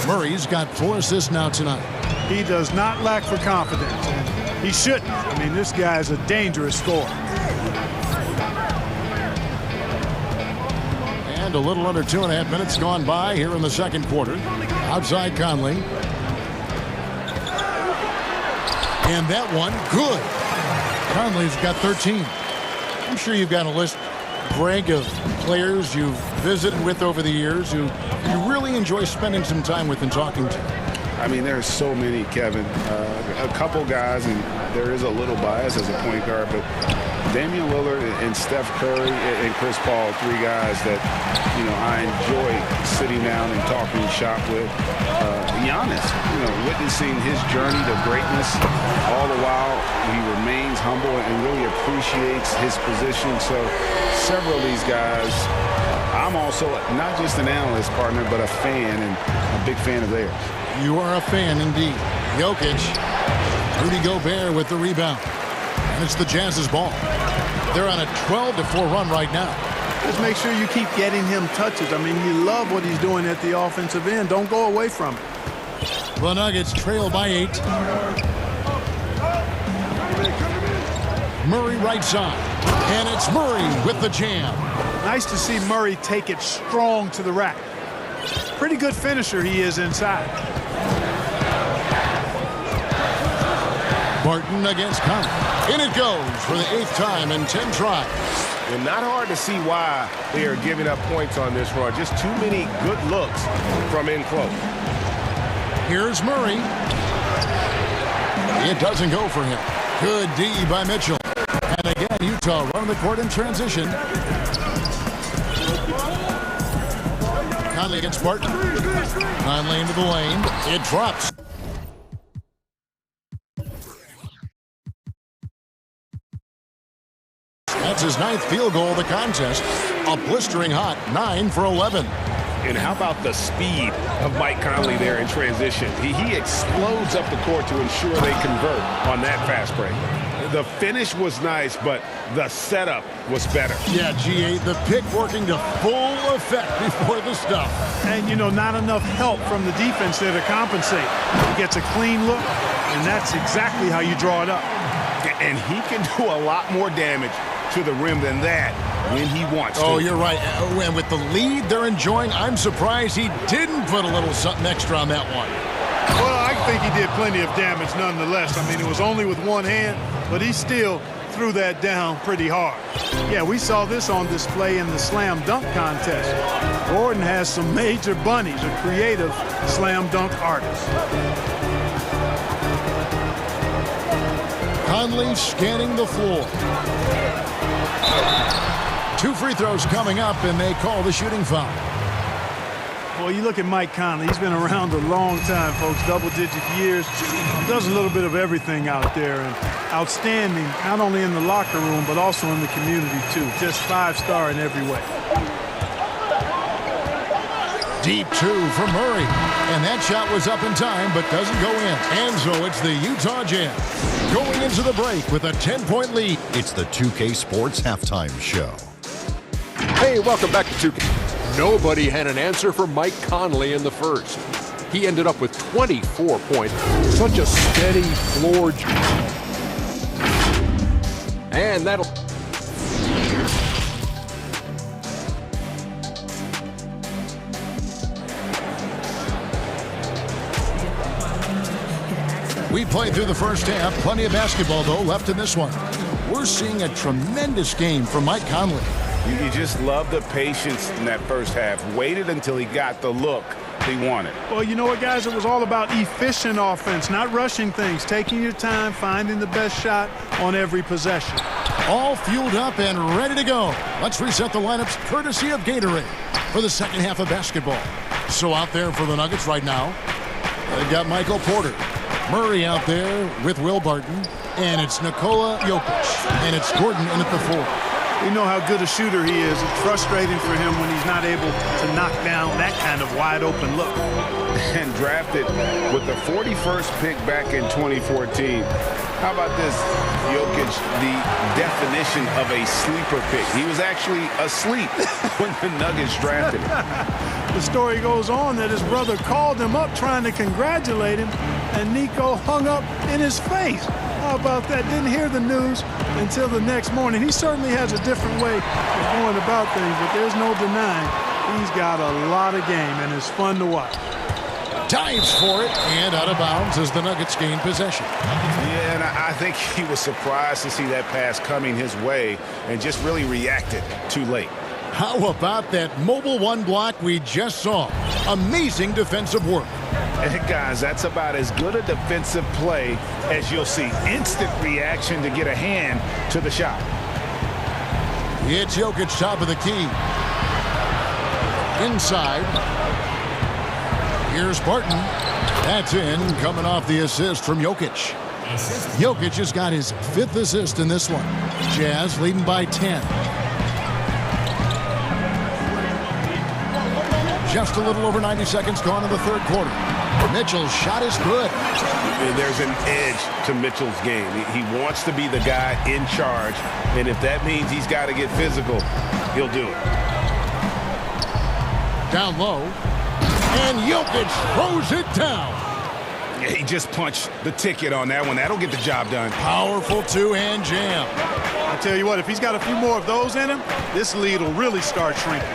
Murray's got 4 assists now tonight. He does not lack for confidence, and he shouldn't. I mean, this guy is a dangerous scorer. And a little under 2.5 minutes gone by here in the second quarter. Outside Conley. And that one, good. Conley's got 13. I'm sure you've got a list, Greg, of players you've visited with over the years who you really enjoy spending some time with and talking to. I mean, there's so many, Kevin. A couple guys, and there is a little bias as a point guard, but Damian Lillard and Steph Curry and Chris Paul, 3 guys that, you know, I enjoy sitting down and talking shop with. Giannis, you know, witnessing his journey to greatness, all the while he remains humble and really appreciates his position. So several of these guys, I'm also not just an analyst partner, but a fan, and a big fan of theirs. You are a fan indeed. Jokic. Rudy Gobert with the rebound. And it's the Jazz's ball. They're on a 12-4 run right now. Just make sure you keep getting him touches. I mean, you love what he's doing at the offensive end. Don't go away from it. The Nuggets trail by 8. Murray right side. And it's Murray with the jam. Nice to see Murray take it strong to the rack. Pretty good finisher he is inside. Barton against Conley. In it goes for the 8th time in 10 tries. And not hard to see why they are giving up points on this run. Just too many good looks from in close. Here's Murray. It doesn't go for him. Good D by Mitchell. And again, Utah running the court in transition. Conley against Barton. Conley into the lane. It drops. That's his 9th field goal of the contest. A blistering hot 9 for 11. And how about the speed of Mike Conley there in transition? He explodes up the court to ensure they convert on that fast break. The finish was nice, but the setup was better. Yeah, G8, the pick working to full effect before the stuff. And, you know, not enough help from the defense there to compensate. He gets a clean look, and that's exactly how you draw it up. And he can do a lot more damage to the rim than that when he wants to. Oh, you're right. And with the lead they're enjoying, I'm surprised he didn't put a little something extra on that one. Well, I think he did plenty of damage nonetheless. I mean, it was only with one hand, but he still threw that down pretty hard. Yeah, we saw this on display in the slam dunk contest. Gordon has some major bunnies, a creative slam dunk artist. Conley scanning the floor. 2 free throws coming up, and they call the shooting foul. Well, you look at Mike Conley. He's been around a long time, folks, double-digit years. Does a little bit of everything out there, and outstanding, not only in the locker room, but also in the community, too. Just 5-star in every way. Deep 2 from Murray. And that shot was up in time, but doesn't go in. And so it's the Utah Jazz going into the break with a 10-point lead. It's the 2K Sports Halftime Show. Hey, welcome back to 2K. Nobody had an answer for Mike Conley in the first. He ended up with 24 points. Such a steady floor. And that'll... We played through the first half. Plenty of basketball, though, left in this one. We're seeing a tremendous game from Mike Conley. You just love the patience in that first half. Waited until he got the look he wanted. Well, you know what, guys? It was all about efficient offense, not rushing things, taking your time, finding the best shot on every possession. All fueled up and ready to go. Let's reset the lineups courtesy of Gatorade for the second half of basketball. So out there for the Nuggets right now, they've got Michael Porter. Murray out there with Will Barton. And it's Nikola Jokic. And it's Gordon in at the 4. We know how good a shooter he is. It's frustrating for him when he's not able to knock down that kind of wide-open look. And drafted with the 41st pick back in 2014. How about this, Jokic, the definition of a sleeper pick. He was actually asleep when the Nuggets drafted him. The story goes on that his brother called him up trying to congratulate him, and Nico hung up in his face. How about that? Didn't hear the news until the next morning. He certainly has a different way of going about things, but there's no denying he's got a lot of game, and it's fun to watch. Dives for it, and out of bounds as the Nuggets gain possession. Yeah, and I think he was surprised to see that pass coming his way and just really reacted too late. How about that mobile one block we just saw? Amazing defensive work. Hey, guys, that's about as good a defensive play as you'll see. Instant reaction to get a hand to the shot. It's Jokic, top of the key. Inside. Here's Barton. That's in, coming off the assist from Jokic. Jokic has got his 5th assist in this one. Jazz leading by 10. Just a little over 90 seconds gone in the third quarter. Mitchell's shot is good. There's an edge to Mitchell's game. He wants to be the guy in charge, and if that means he's got to get physical, he'll do it. Down low. And Jokic throws it down. Yeah, he just punched the ticket on that one. That'll get the job done. Powerful two-hand jam. I tell you what, if he's got a few more of those in him, this lead will really start shrinking.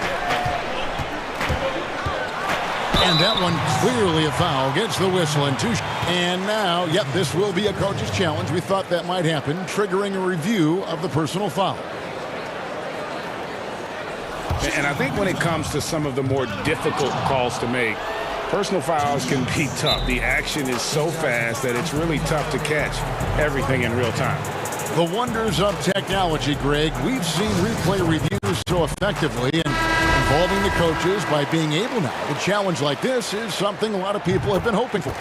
And that one clearly a foul. Gets the whistle and 2. And now, yep, this will be a coach's challenge. We thought that might happen, triggering a review of the personal foul. And I think when it comes to some of the more difficult calls to make, personal fouls can be tough. The action is so fast that it's really tough to catch everything in real time. The wonders of technology, Greg. We've seen replay reviews so effectively, and involving the coaches by being able now to challenge like this is something a lot of people have been hoping for.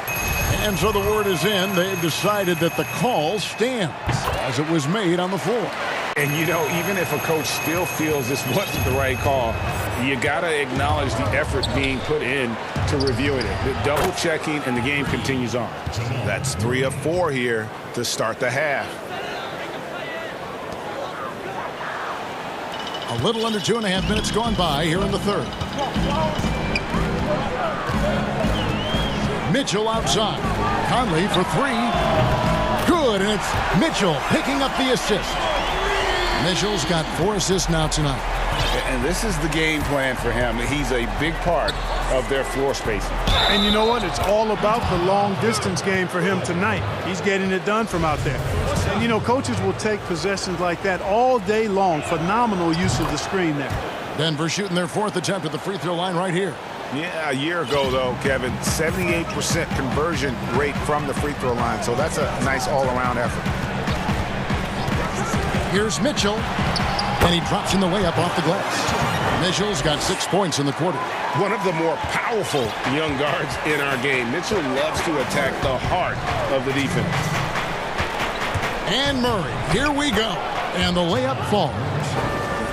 And so the word is in. They've decided that the call stands as it was made on the floor. And, you know, even if a coach still feels this wasn't the right call, you got to acknowledge the effort being put in to reviewing it. The double checking, and the game continues on. That's 3 of 4 here to start the half. A little under 2.5 minutes gone by here in the third. Mitchell outside. Conley for 3. Good, and it's Mitchell picking up the assist. Mitchell's got 4 assists now tonight. And this is the game plan for him. He's a big part of their floor spacing. And you know what? It's all about the long-distance game for him tonight. He's getting it done from out there. And, you know, coaches will take possessions like that all day long. Phenomenal use of the screen there. Denver shooting their 4th attempt at the free throw line right here. Yeah, a year ago, though, Kevin, 78% conversion rate from the free throw line. So that's a nice all-around effort. Here's Mitchell, and he drops in the layup off the glass. Mitchell's got 6 points in the quarter. One of the more powerful young guards in our game. Mitchell loves to attack the heart of the defense. And Murray, here we go. And the layup falls.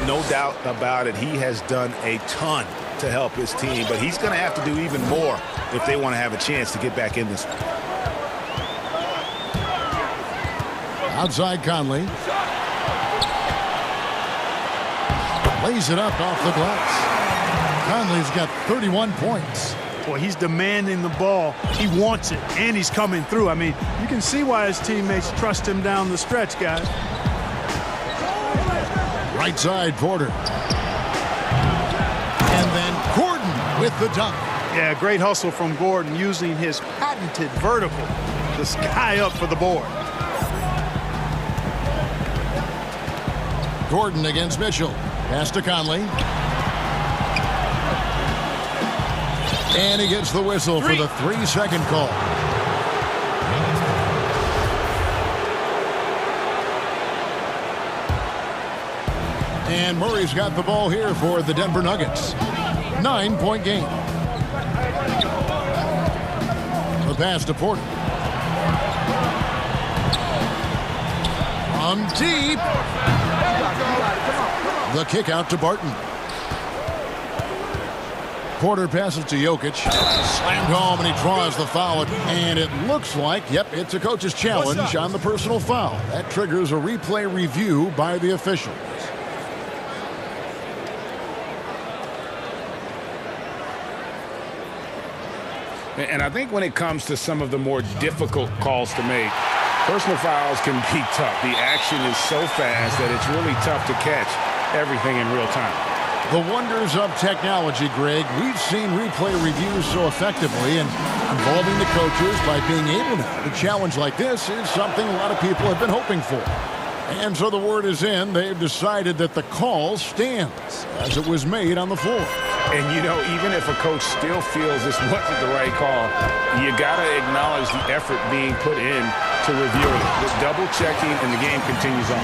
No doubt about it. He has done a ton to help his team, but he's going to have to do even more if they want to have a chance to get back in this one. Outside Conley. Lays it up off the glass. Conley's got 31 points. Boy, he's demanding the ball. He wants it, and he's coming through. I mean, you can see why his teammates trust him down the stretch, guys. Right side, Porter. And then Gordon with the dunk. Yeah, great hustle from Gordon using his patented vertical to sky up for the board. Gordon against Mitchell. Pass to Conley. And he gets the whistle for the 3-second call. And Murray's got the ball here for the Denver Nuggets. 9-point game. The pass to Porter. From deep. The kick out to Barton. Porter passes to Jokic. Slammed home, and he draws the foul. And it looks like, yep, it's a coach's challenge on the personal foul. That triggers a replay review by the officials. And I think when it comes to some of the more difficult calls to make, personal fouls can be tough. The action is so fast that it's really tough to catch everything in real time. The wonders of technology, Greg. We've seen replay reviews so effectively, and involving the coaches by being able to challenge like this is something a lot of people have been hoping for. And so the word is in. They've decided that the call stands as it was made on the floor. And, you know, even if a coach still feels this wasn't the right call, you got to acknowledge the effort being put in to review it. The double checking, and the game continues on.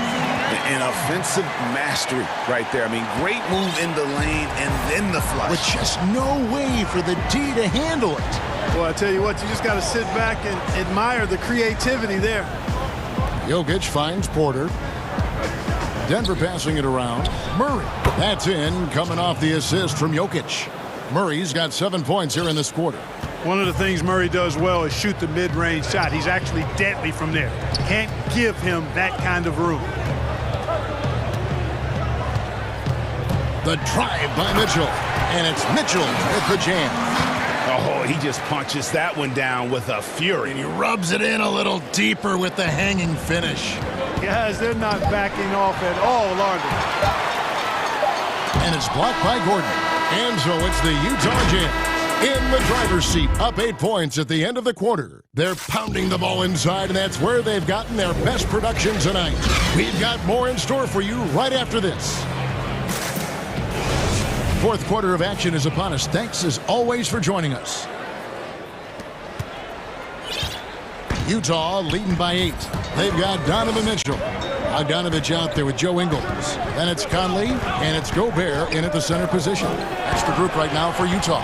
An offensive mastery right there. I mean, great move in the lane and then the flush. With just no way for the D to handle it. Well, I tell you what, you just got to sit back and admire the creativity there. Jokic finds Porter. Denver passing it around. Murray. That's in, coming off the assist from Jokic. Murray's got 7 points here in this quarter. One of the things Murray does well is shoot the mid-range shot. He's actually deadly from there. Can't give him that kind of room. The drive by Mitchell. And it's Mitchell with the jam. Oh, he just punches that one down with a fury. And he rubs it in a little deeper with the hanging finish. Guys, they're not backing off at all, are they? And it's blocked by Gordon. And so it's the Utah Jazz in the driver's seat, up 8 points at the end of the quarter. They're pounding the ball inside, and that's where they've gotten their best production tonight. We've got more in store for you right after this. Fourth quarter of action is upon us. Thanks, as always, for joining us. Utah leading by 8. They've got Donovan Mitchell. Bogdanovich out there with Joe Ingles. Then it's Conley, and it's Gobert in at the center position. That's the group right now for Utah.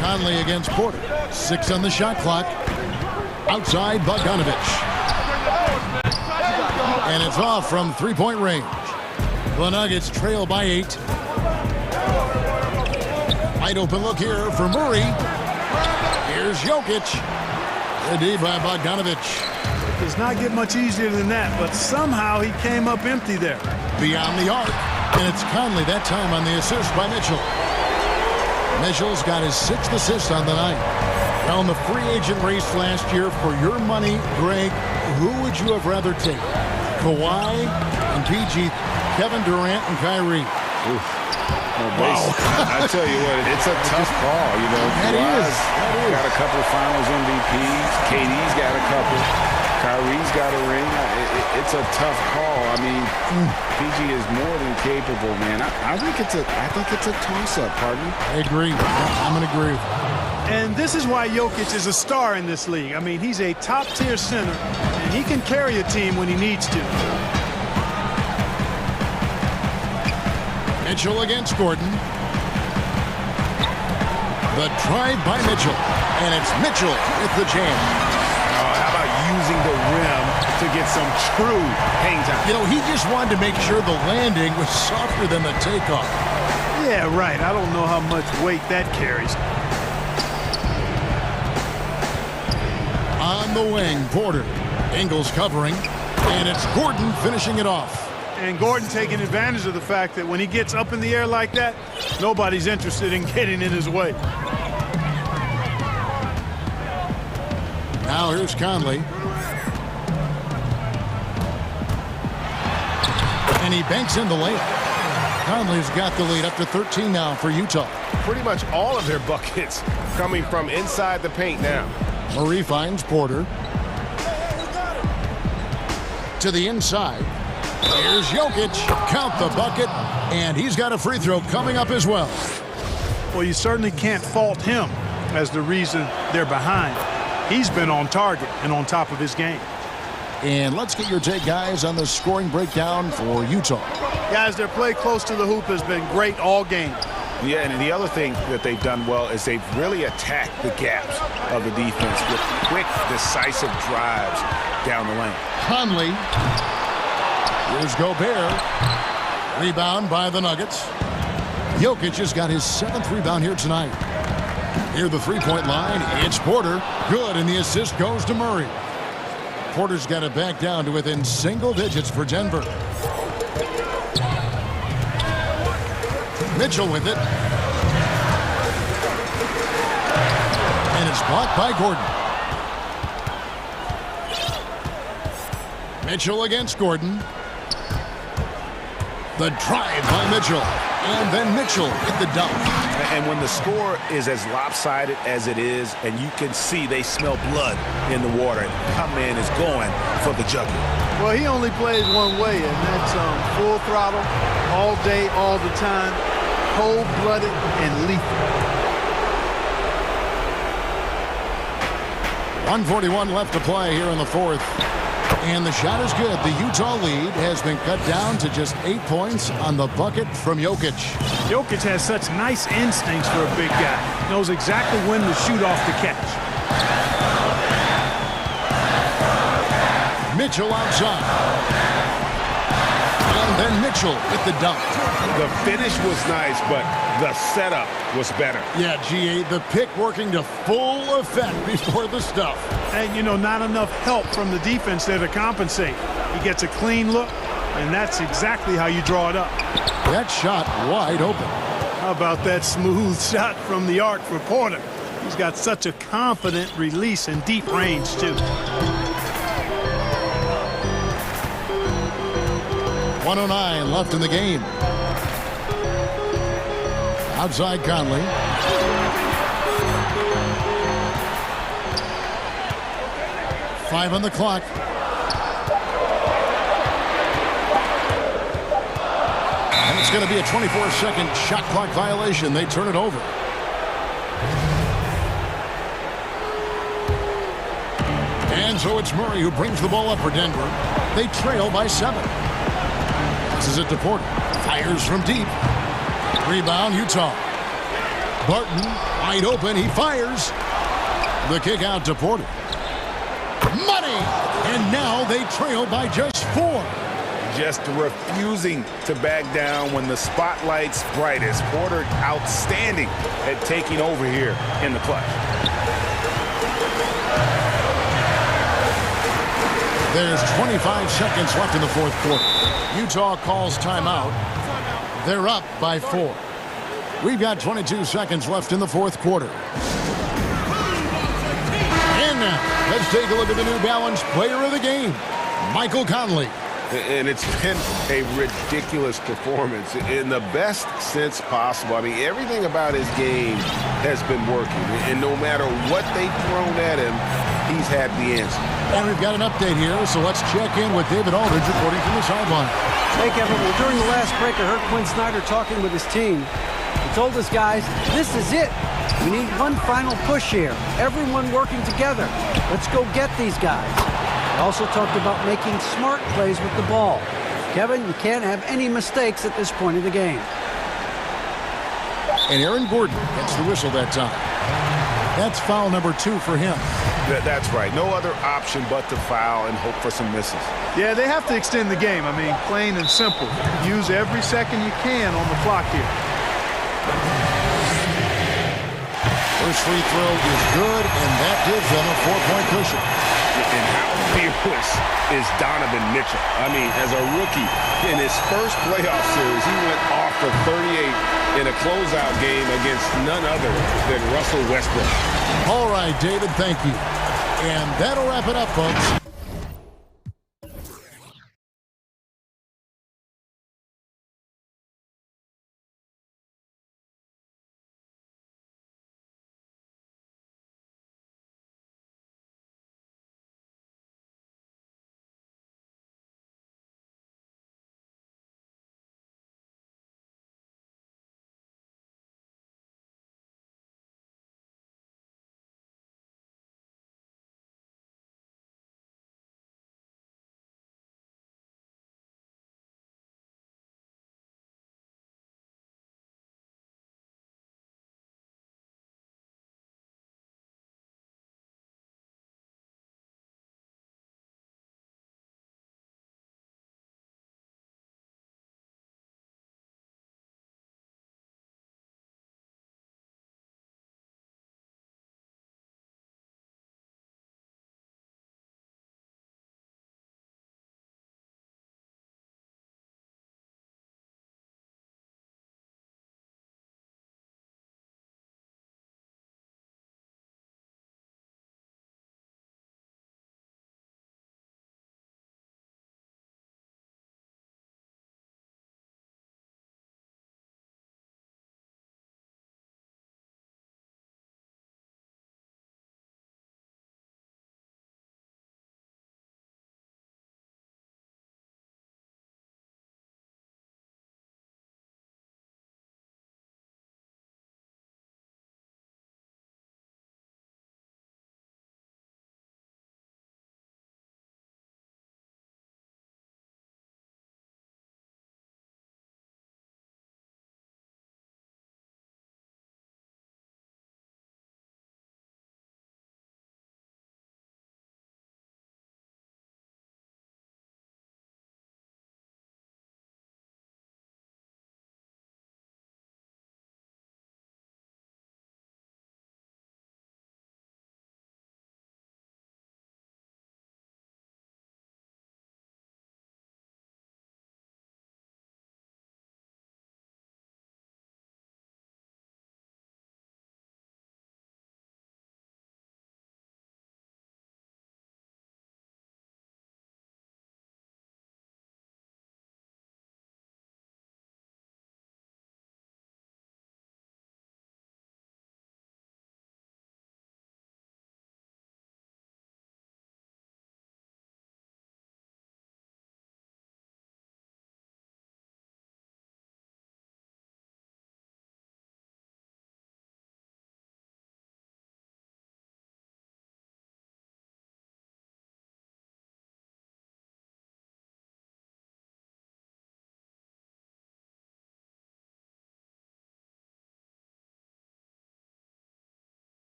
Conley against Porter. 6 on the shot clock. Outside Bogdanovich. And it's off from three-point range. The Nuggets trail by 8. Wide open look here for Murray. Here's Jokic. The D by Bogdanovich. It does not get much easier than that, but somehow he came up empty there. Beyond the arc. And it's Conley that time on the assist by Mitchell. Mitchell's got his 6th assist on the night. Now in the free agent race last year, for your money, Greg, who would you have rather taken? Kawhi and PG, Kevin Durant and Kyrie. Oof. Wow. I tell you what, it's a tough call, you know. That is. Got a couple finals MVPs. KD's got a couple. Kyrie's got a ring. It's a tough call. I mean, PG is more than capable, man. I think it's a toss-up, partner. I agree. I'm going to agree with you. And this is why Jokic is a star in this league. I mean, he's a top-tier center, and he can carry a team when he needs to. Mitchell against Gordon. The drive by Mitchell. And it's Mitchell with the jam. How about using the rim to get some true hang time? You know, he just wanted to make sure the landing was softer than the takeoff. Yeah, right. I don't know how much weight that carries. On the wing, Porter. Ingles covering. And it's Gordon finishing it off. And Gordon taking advantage of the fact that when he gets up in the air like that, nobody's interested in getting in his way. Now here's Conley. And he banks in the layup. Conley's got the lead up to 13 now for Utah. Pretty much all of their buckets coming from inside the paint now. Murray finds Porter. To the inside. Here's Jokic. Count the bucket. And he's got a free throw coming up as well. Well, you certainly can't fault him as the reason they're behind. He's been on target and on top of his game. And let's get your take, guys, on the scoring breakdown for Utah. Guys, their play close to the hoop has been great all game. Yeah, and the other thing that they've done well is they've really attacked the gaps of the defense with quick, decisive drives down the lane. Conley. Here's Gobert. Rebound by the Nuggets. Jokic has got his 7th rebound here tonight. Near the three-point line, it's Porter. Good, and the assist goes to Murray. Porter's got it back down to within single digits for Denver. Mitchell with it. And it's blocked by Gordon. Mitchell against Gordon. The drive by Mitchell. And then Mitchell hit the dunk. And when the score is as lopsided as it is, and you can see they smell blood in the water, and my man is going for the jugular. Well, he only plays one way, and that's full throttle, all day, all the time, cold-blooded and lethal. 1:41 left to play here in the fourth. And the shot is good. The Utah lead has been cut down to just 8 points on the bucket from Jokic. Jokic has such nice instincts for a big guy. Knows exactly when to shoot off the catch. Mitchell outside. And then Mitchell with the dunk. The finish was nice, but the setup was better. Yeah, GA, the pick working to full effect before the stuff. And, you know, not enough help from the defense there to compensate. He gets a clean look, and that's exactly how you draw it up. That shot wide open. How about that smooth shot from the arc for Porter? He's got such a confident release in deep range, too. 1:09 left in the game. Outside Conley. Five on the clock. And it's going to be a 24-second shot clock violation. They turn it over. And so it's Murray who brings the ball up for Denver. They trail by 7. This is it to Porter. Fires from deep. Rebound, Utah. Barton, wide open. He fires. The kick out to Porter. Money! And now they trail by just 4. Just refusing to back down when the spotlight's brightest. Porter outstanding at taking over here in the clutch. There's 25 seconds left in the fourth quarter. Utah calls timeout. They're up by 4. We've got 22 seconds left in the fourth quarter. And now, let's take a look at the New Balance player of the game, Michael Conley. And it's been a ridiculous performance in the best sense possible. I mean, everything about his game has been working. And no matter what they've thrown at him, he's had the answer. And we've got an update here, so let's check in with David Aldridge reporting from the sideline. Hey, Kevin. Well, during the last break, I heard Quinn Snyder talking with his team. He told us, guys, this is it. We need one final push here. Everyone working together. Let's go get these guys. He also talked about making smart plays with the ball. Kevin, you can't have any mistakes at this point of the game. And Aaron Gordon gets the whistle that time. That's foul number 2 for him. That's right. No other option but to foul and hope for some misses. Yeah, they have to extend the game. I mean, plain and simple. Use every second you can on the clock here. First free throw is good, and that gives them a 4-point cushion. And how fearless is Donovan Mitchell? I mean, as a rookie in his first playoff series, he went off for 38 in a closeout game against none other than Russell Westbrook. All right, David, thank you. And that'll wrap it up, folks.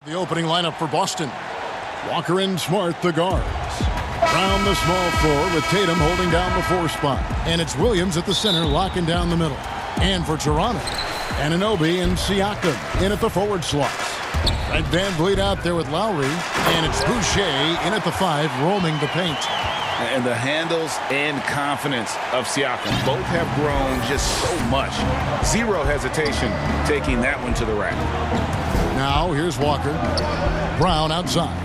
The opening lineup for Boston. Walker and Smart, the guards. Brown, the small forward, with Tatum holding down the 4 spot. And it's Williams at the center, locking down the middle. And for Toronto, Anunoby and Siakam in at the forward slots. Fred VanVleet out there with Lowry. And it's Boucher in at the 5, roaming the paint. And the handles and confidence of Siakam both have grown just so much. Zero hesitation taking that one to the rack. Now here's Walker. Brown outside.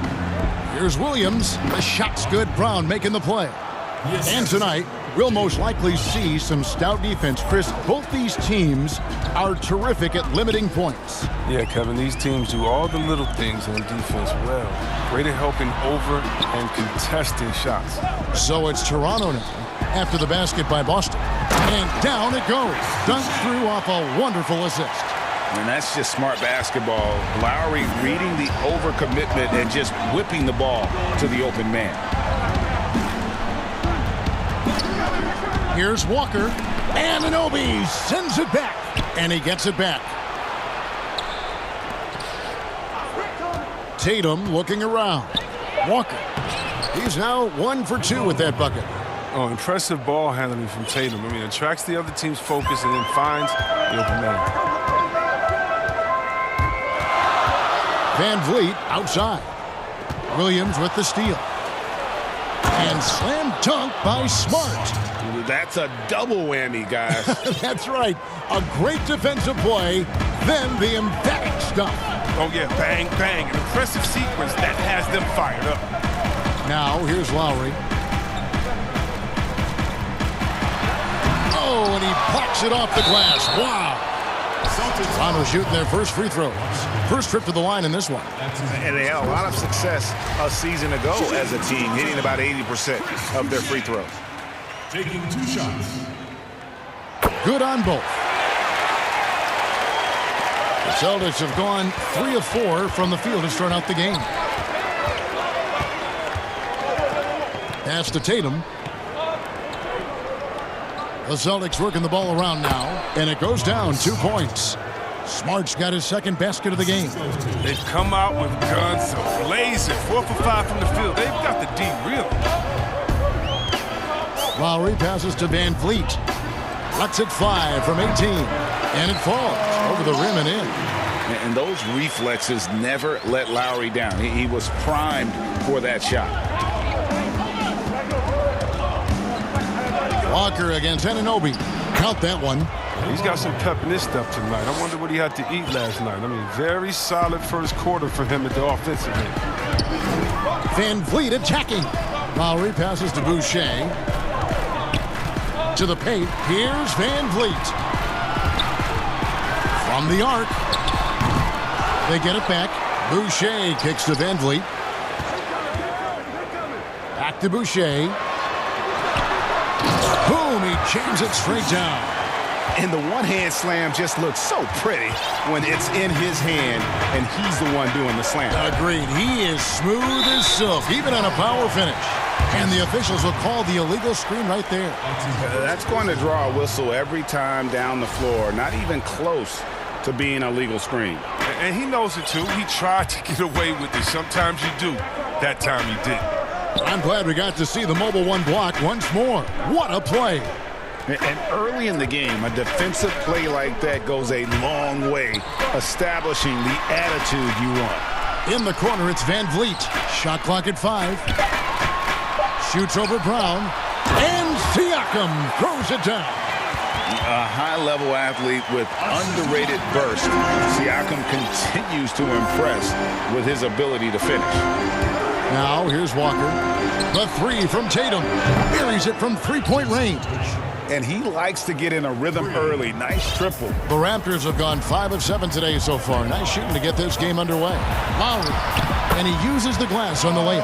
Here's Williams. The shot's good. Brown making the play. And tonight, we'll most likely see some stout defense. Chris, both these teams are terrific at limiting points. Yeah, Kevin, these teams do all the little things on defense well. Great at helping over and contesting shots. So it's Toronto now after the basket by Boston. And down it goes. Dunked through off a wonderful assist. And that's just smart basketball. Lowry reading the overcommitment and just whipping the ball to the open man. Here's Walker. Anunoby sends it back. And he gets it back. Tatum looking around. Walker. He's now 1 for 2 with that bucket. Oh, impressive ball handling from Tatum. I mean, attracts the other team's focus and then finds the open man. VanVleet outside. Williams with the steal. And slam dunk by Smart. That's a double whammy, guys. That's right. A great defensive play, then the emphatic stuff. Oh, yeah, bang, bang. An impressive sequence that has them fired up. Now, here's Lowry. Oh, and he blocks it off the glass. Wow. Toronto shooting their first free throws. First trip to the line in this one. And they had a lot of success a season ago as a team, hitting about 80% of their free throws. Taking 2 shots. Good on both. The Celtics have gone 3 of 4 from the field to start out the game. Pass to Tatum. The Celtics working the ball around now, and it goes down 2 points. Smart's got his second basket of the game. They've come out with guns blazing. 4 for 5 from the field. They've got the D real. Lowry passes to VanVleet. Lets it fly from 18. And it falls over the rim and in. And those reflexes never let Lowry down. He was primed for that shot. Walker against Anunoby. Count that one. He's got some pep in his step tonight. I wonder what he had to eat last night. I mean, very solid first quarter for him at the offensive end. VanVleet attacking. Lowry passes to Boucher. To the paint. Here's VanVleet. From the arc. They get it back. Boucher kicks to VanVleet. Back to Boucher. Boom, he jams it straight down. And the one-hand slam just looks so pretty when it's in his hand and he's the one doing the slam. Agreed. He is smooth as silk, even on a power finish. And the officials will call the illegal screen right there. That's going to draw a whistle every time down the floor. Not even close to being a legal screen. And he knows it, too. He tried to get away with it. Sometimes you do. That time he didn't. I'm glad we got to see the mobile 1 block once more. What a play. And early in the game, a defensive play like that goes a long way, establishing the attitude you want. In the corner, it's VanVleet. Shot clock at 5. Shoots over Brown. And Siakam throws it down. A high-level athlete with underrated burst. Siakam continues to impress with his ability to finish. Now, here's Walker. The 3 from Tatum. Buries it from 3-point range. And he likes to get in a rhythm early. Nice triple. The Raptors have gone 5 of 7 today so far. Nice shooting to get this game underway. Lowry. And he uses the glass on the layup.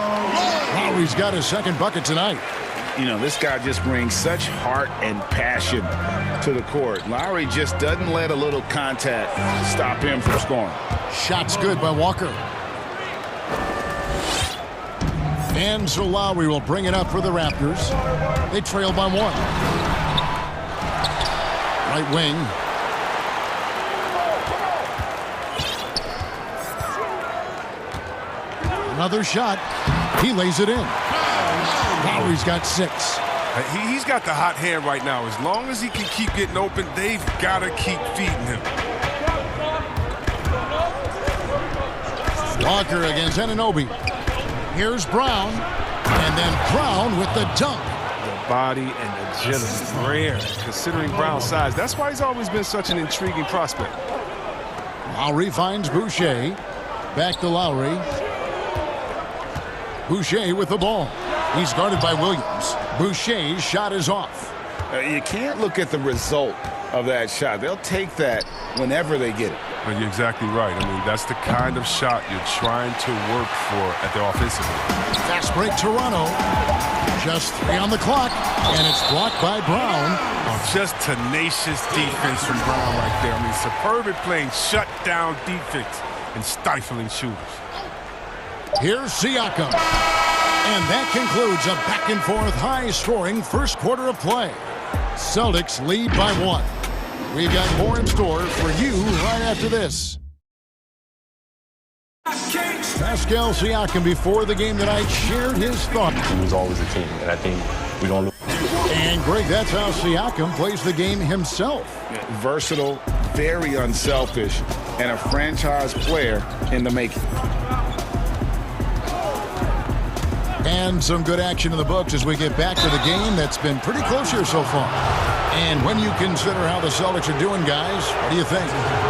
Lowry's got his second bucket tonight. You know, this guy just brings such heart and passion to the court. Lowry just doesn't let a little contact stop him from scoring. Shot's good by Walker. And so Lowry will bring it up for the Raptors. They trail by 1. Right wing. Another shot. He lays it in. Lowry's got 6. He's got the hot hand right now. As long as he can keep getting open, they've got to keep feeding him. Walker against Anunoby. Here's Brown. And then Brown with the dunk. The body and agility, rare, considering Brown's size. That's why he's always been such an intriguing prospect. Lowry finds Boucher. Back to Lowry. Boucher with the ball. He's guarded by Williams. Boucher's shot is off. You can't look at the result of that shot. They'll take that whenever they get it. Well, you're exactly right. I mean, that's the kind of shot you're trying to work for at the offensive end. Fast break Toronto. Just 3 on the clock, and it's blocked by Brown. Oh, just tenacious defense from Brown right there. I mean, superb at playing shutdown defense and stifling shooters. Here's Siakam. And that concludes a back-and-forth, high-scoring first quarter of play. Celtics lead by 1. We've got more in store for you right after this. Pascal Siakam before the game tonight shared his thoughts. It was always a team, and I think we don't lose. And Greg, that's how Siakam plays the game himself. Versatile, very unselfish, and a franchise player in the making. And some good action in the books as we get back to the game that's been pretty close here so far. And when you consider how the Celtics are doing, guys, what do you think?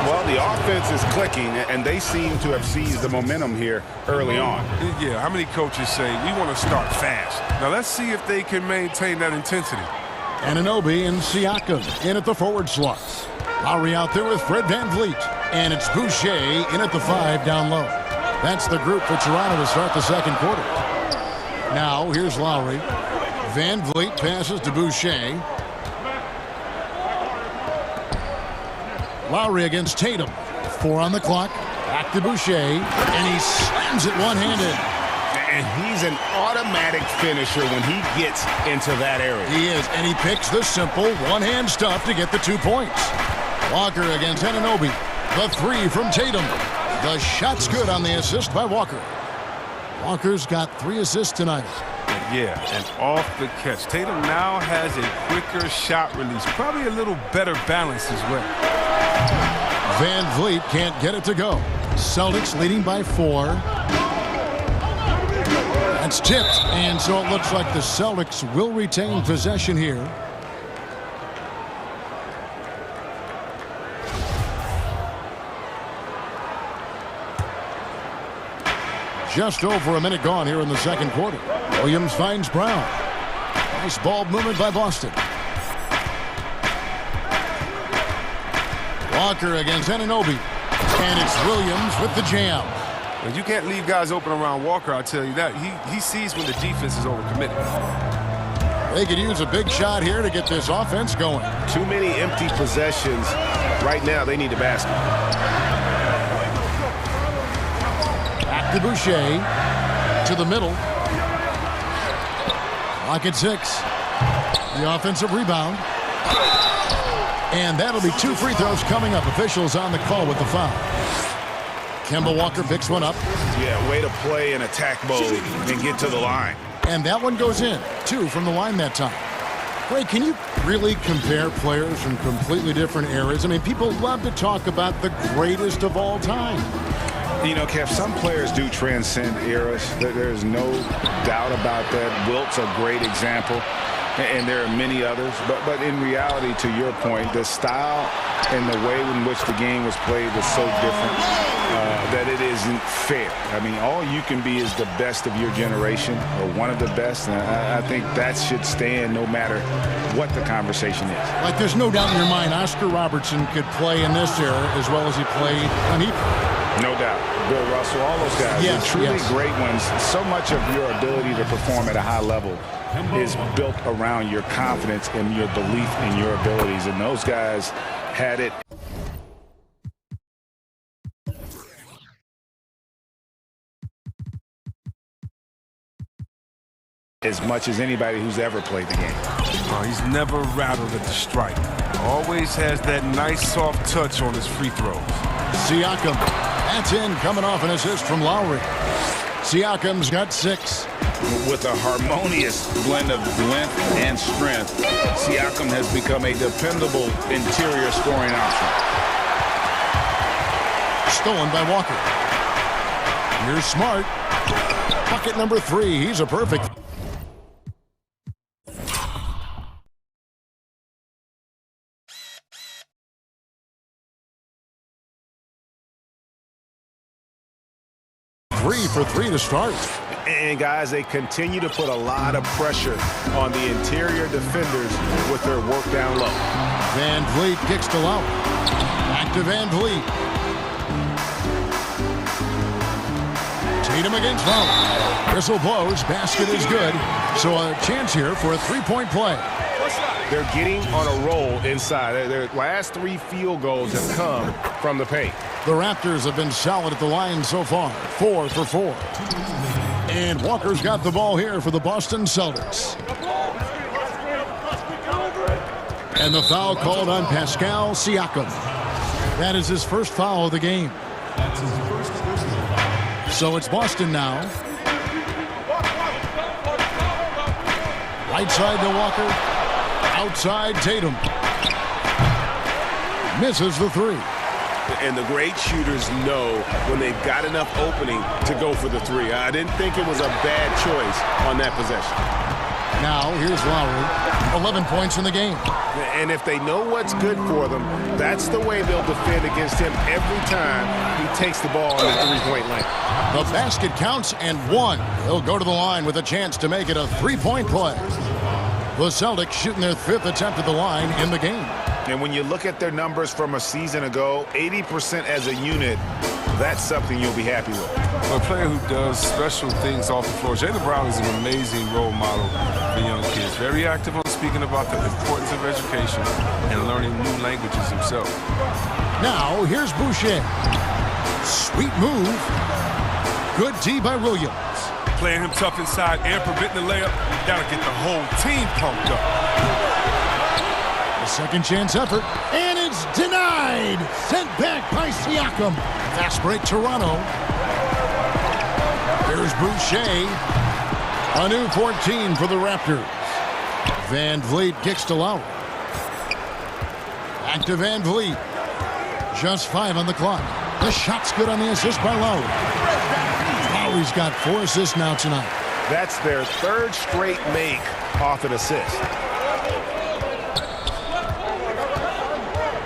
Well, the offense is clicking, and they seem to have seized the momentum here early on. Yeah, how many coaches say, we want to start fast? Now, let's see if they can maintain that intensity. Anunoby and Siakam in at the forward slots. Lowry out there with Fred VanVleet. And it's Boucher in at the 5 down low. That's the group for Toronto to start the second quarter. Now, here's Lowry. VanVleet passes to Boucher. Lowry against Tatum. 4 on the clock. Back to Boucher. And he slams it one-handed. And he's an automatic finisher when he gets into that area. He is. And he picks the simple one-hand stuff to get the 2 points. Walker against Anunoby. The 3 from Tatum. The shot's good on the assist by Walker. Walker's got 3 assists tonight. Yeah, and off the catch. Tatum now has a quicker shot release. Probably a little better balance as well. VanVleet can't get it to go. Celtics leading by 4. That's tipped. And so it looks like the Celtics will retain possession here. Just over a minute gone here in the second quarter. Williams finds Brown. Nice ball movement by Boston. Walker against Anunoby. And it's Williams with the jam. Well, you can't leave guys open around Walker, I'll tell you that. He sees when the defense is overcommitted. They could use a big shot here to get this offense going. Too many empty possessions. Right now, they need a basket. Back to Boucher. To the middle. Lock at 6. The offensive rebound. And that'll be 2 free throws coming up. Officials on the call with the foul. Kemba Walker picks one up. Yeah, way to play in attack mode and get to the line. And that one goes in. 2 from the line that time. Ray, can you really compare players from completely different eras? I mean, people love to talk about the greatest of all time. You know, Kev, some players do transcend eras. There's no doubt about that. Wilt's a great example, and there are many others. But in reality, to your point, the style and the way in which the game was played was so different that it isn't fair. I mean, all you can be is the best of your generation or one of the best. And I think that should stand no matter what the conversation is. Like, there's no doubt in your mind Oscar Robertson could play in this era as well as he played when he... No doubt. Bill Russell, all those guys. Yes, They're truly yes. great ones. So much of your ability to perform at a high level is built around your confidence and your belief in your abilities. And those guys had it. As much as anybody who's ever played the game. Oh, he's never rattled at the stripe. Always has that nice soft touch on his free throws. Siakam. That's in, coming off an assist from Lowry. Siakam's got 6. With a harmonious blend of length and strength, Siakam has become a dependable interior scoring option. Stolen by Walker. Here's Smart. Bucket number 3. He's a perfect. Three for 3 to start. And guys, they continue to put a lot of pressure on the interior defenders with their work down low. Van Vliet kicks to Lowry. Back to Van Vliet. Tatum against Lowry. Whistle blows. Basket is good. So a chance here for a three-point play. They're getting on a roll inside. Their last 3 field goals have come from the paint. The Raptors have been solid at the line so far. 4 for 4. And Walker's got the ball here for the Boston Celtics. And the foul called on Pascal Siakam. That is his first foul of the game. So it's Boston now. Right side to Walker. Outside Tatum. Misses the 3. And the great shooters know when they've got enough opening to go for the 3. I didn't think it was a bad choice on that possession. Now here's Lowry. 11 points in the game. And if they know what's good for them, that's the way they'll defend against him every time he takes the ball in the 3-point lane. The basket counts and 1. He'll go to the line with a chance to make it a 3-point play. The Celtics shooting their 5th attempt at the line in the game. And when you look at their numbers from a season ago, 80% as a unit, that's something you'll be happy with. A player who does special things off the floor. Jaylen Brown is an amazing role model for young kids. Very active on speaking about the importance of education and learning new languages himself. Now, here's Boucher. Sweet move. Good D by Williams. Playing him tough inside and preventing the layup. Gotta get the whole team pumped up. A second chance effort, and it's denied. Sent back by Siakam. Fast break Toronto. Here's Boucher. A new 14 for the Raptors. Van Vliet kicks to Lowry. Back to Van Vliet. Just 5 on the clock. The shot's good on the assist by Lowry. Lowry's got 4 assists now tonight. That's their 3rd straight make off an assist.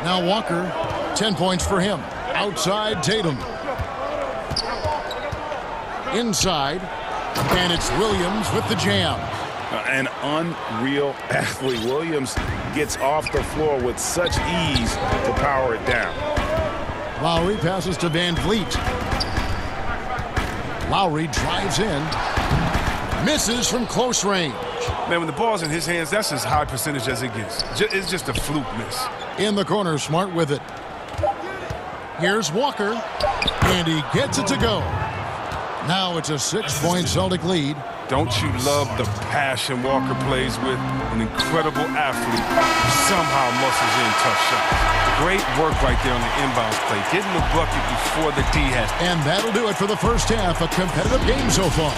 Now Walker, 10 points for him. Outside Tatum. Inside, and it's Williams with the jam. An unreal athlete. Williams gets off the floor with such ease to power it down. Lowry passes to Van Vliet. Lowry drives in. Misses from close range. Man, when the ball's in his hands, that's as high percentage as it gets. It's just a fluke miss. In the corner, Smart with it. Here's Walker, and he gets it to go. Now it's a 6-point Celtic lead. Don't you love the passion Walker plays with? An incredible athlete who somehow muscles in tough shots. Great work right there on the inbounds play. Getting the bucket before the D has. And that'll do it for the first half. A competitive game so far.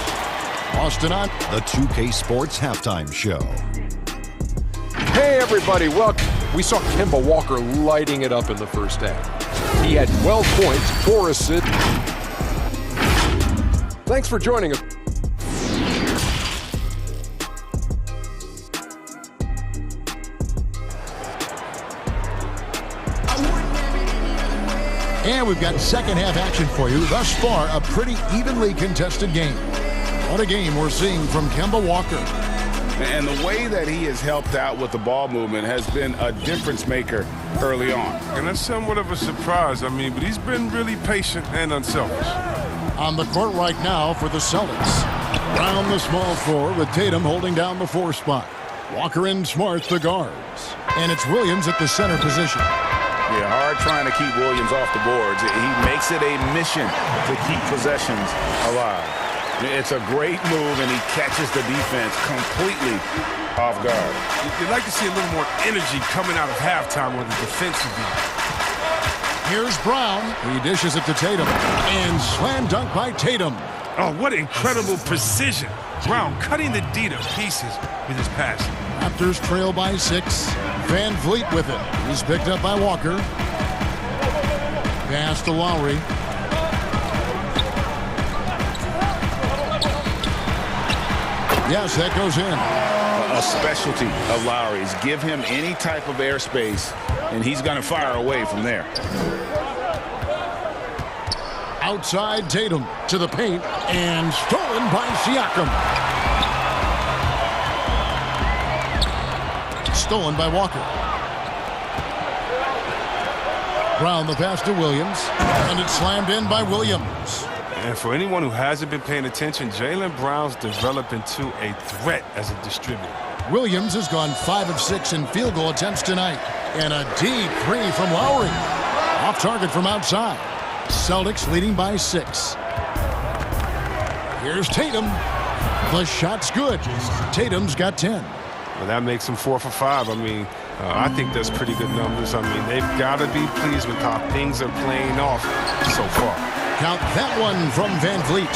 Boston on the 2K Sports Halftime Show. Hey everybody, welcome. We saw Kemba Walker lighting it up in the first half. He had 12 points, 4 assists. Thanks for joining us. And we've got second half action for you. Thus far, a pretty evenly contested game. What a game we're seeing from Kemba Walker. And the way that he has helped out with the ball movement has been a difference maker early on. And that's somewhat of a surprise, but he's been really patient and unselfish. On the court right now for the Celtics. Round the small floor with Tatum holding down the 4 spot. Walker and Smart the guards. And it's Williams at the center position. Yeah, hard trying to keep Williams off the boards. He makes it a mission to keep possessions alive. It's a great move, and he catches the defense completely off guard. You'd like to see a little more energy coming out of halftime on the defensive end. Here's Brown. He dishes it to Tatum. And slam dunk by Tatum. Oh, what incredible precision. Brown cutting the D to pieces with his pass. Raptors trail by 6. Van Vliet with it. He's picked up by Walker. Pass to Lowry. Yes, that goes in. A specialty of Lowry's. Give him any type of airspace, and he's going to fire away from there. Outside Tatum to the paint, and stolen by Siakam. Stolen by Walker. Brown the pass to Williams, and it's slammed in by Williams. And for anyone who hasn't been paying attention, Jaylen Brown's developed into a threat as a distributor. Williams has gone 5 of 6 in field goal attempts tonight. And a deep 3 from Lowry. Off target from outside. Celtics leading by 6. Here's Tatum. The shot's good. Tatum's got 10. Well, that makes him 4 for 5. I mean, I think that's pretty good numbers. I mean, they've got to be pleased with how things are playing off so far. Count that one from Van Vliet.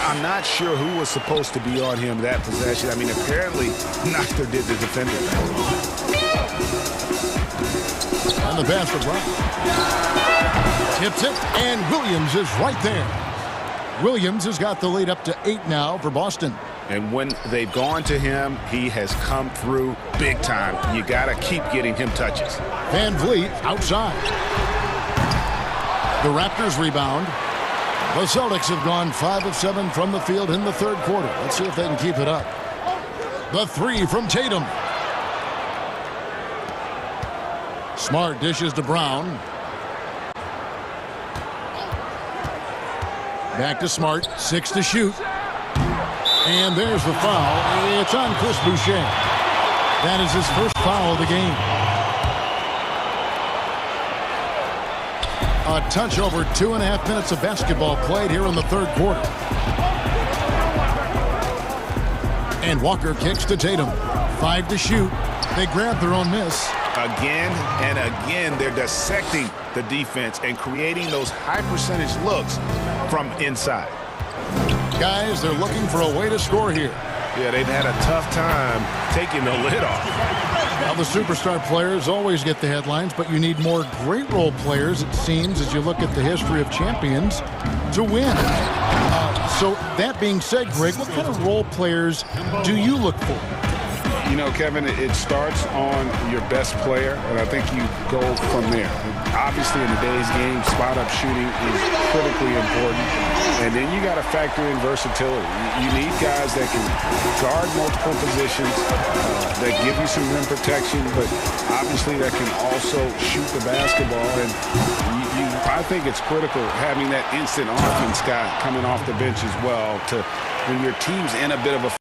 I'm not sure who was supposed to be on him that possession. I mean, apparently, neither did the defender. And the pass to Brown. Tips it, and Williams is right there. Williams has got the lead up to 8 now for Boston. And when they've gone to him, he has come through big time. You got to keep getting him touches. Van Vliet outside. The Raptors rebound. The Celtics have gone 5 of 7 from the field in the third quarter. Let's see if they can keep it up. The 3 from Tatum. Smart dishes to Brown. Back to Smart. 6 to shoot. And there's the foul. It's on Chris Boucher. That is his first foul of the game. A touch over 2.5 minutes of basketball played here in the third quarter. And Walker kicks to Tatum. 5 to shoot. They grab their own miss. Again and again, they're dissecting the defense and creating those high percentage looks from inside. Guys, they're looking for a way to score here. Yeah, they've had a tough time taking the lid off. Now, the superstar players always get the headlines, but you need more great role players, it seems, as you look at the history of champions, to win. So that being said, Greg, what kind of role players do you look for? You know, Kevin, it starts on your best player, and I think you go from there. Obviously, in today's game, spot-up shooting is critically important, and then you got to factor in versatility. You need guys that can guard multiple positions, that give you some rim protection, but obviously that can also shoot the basketball. And I think it's critical having that instant offense guy coming off the bench as well to when your team's in a bit of a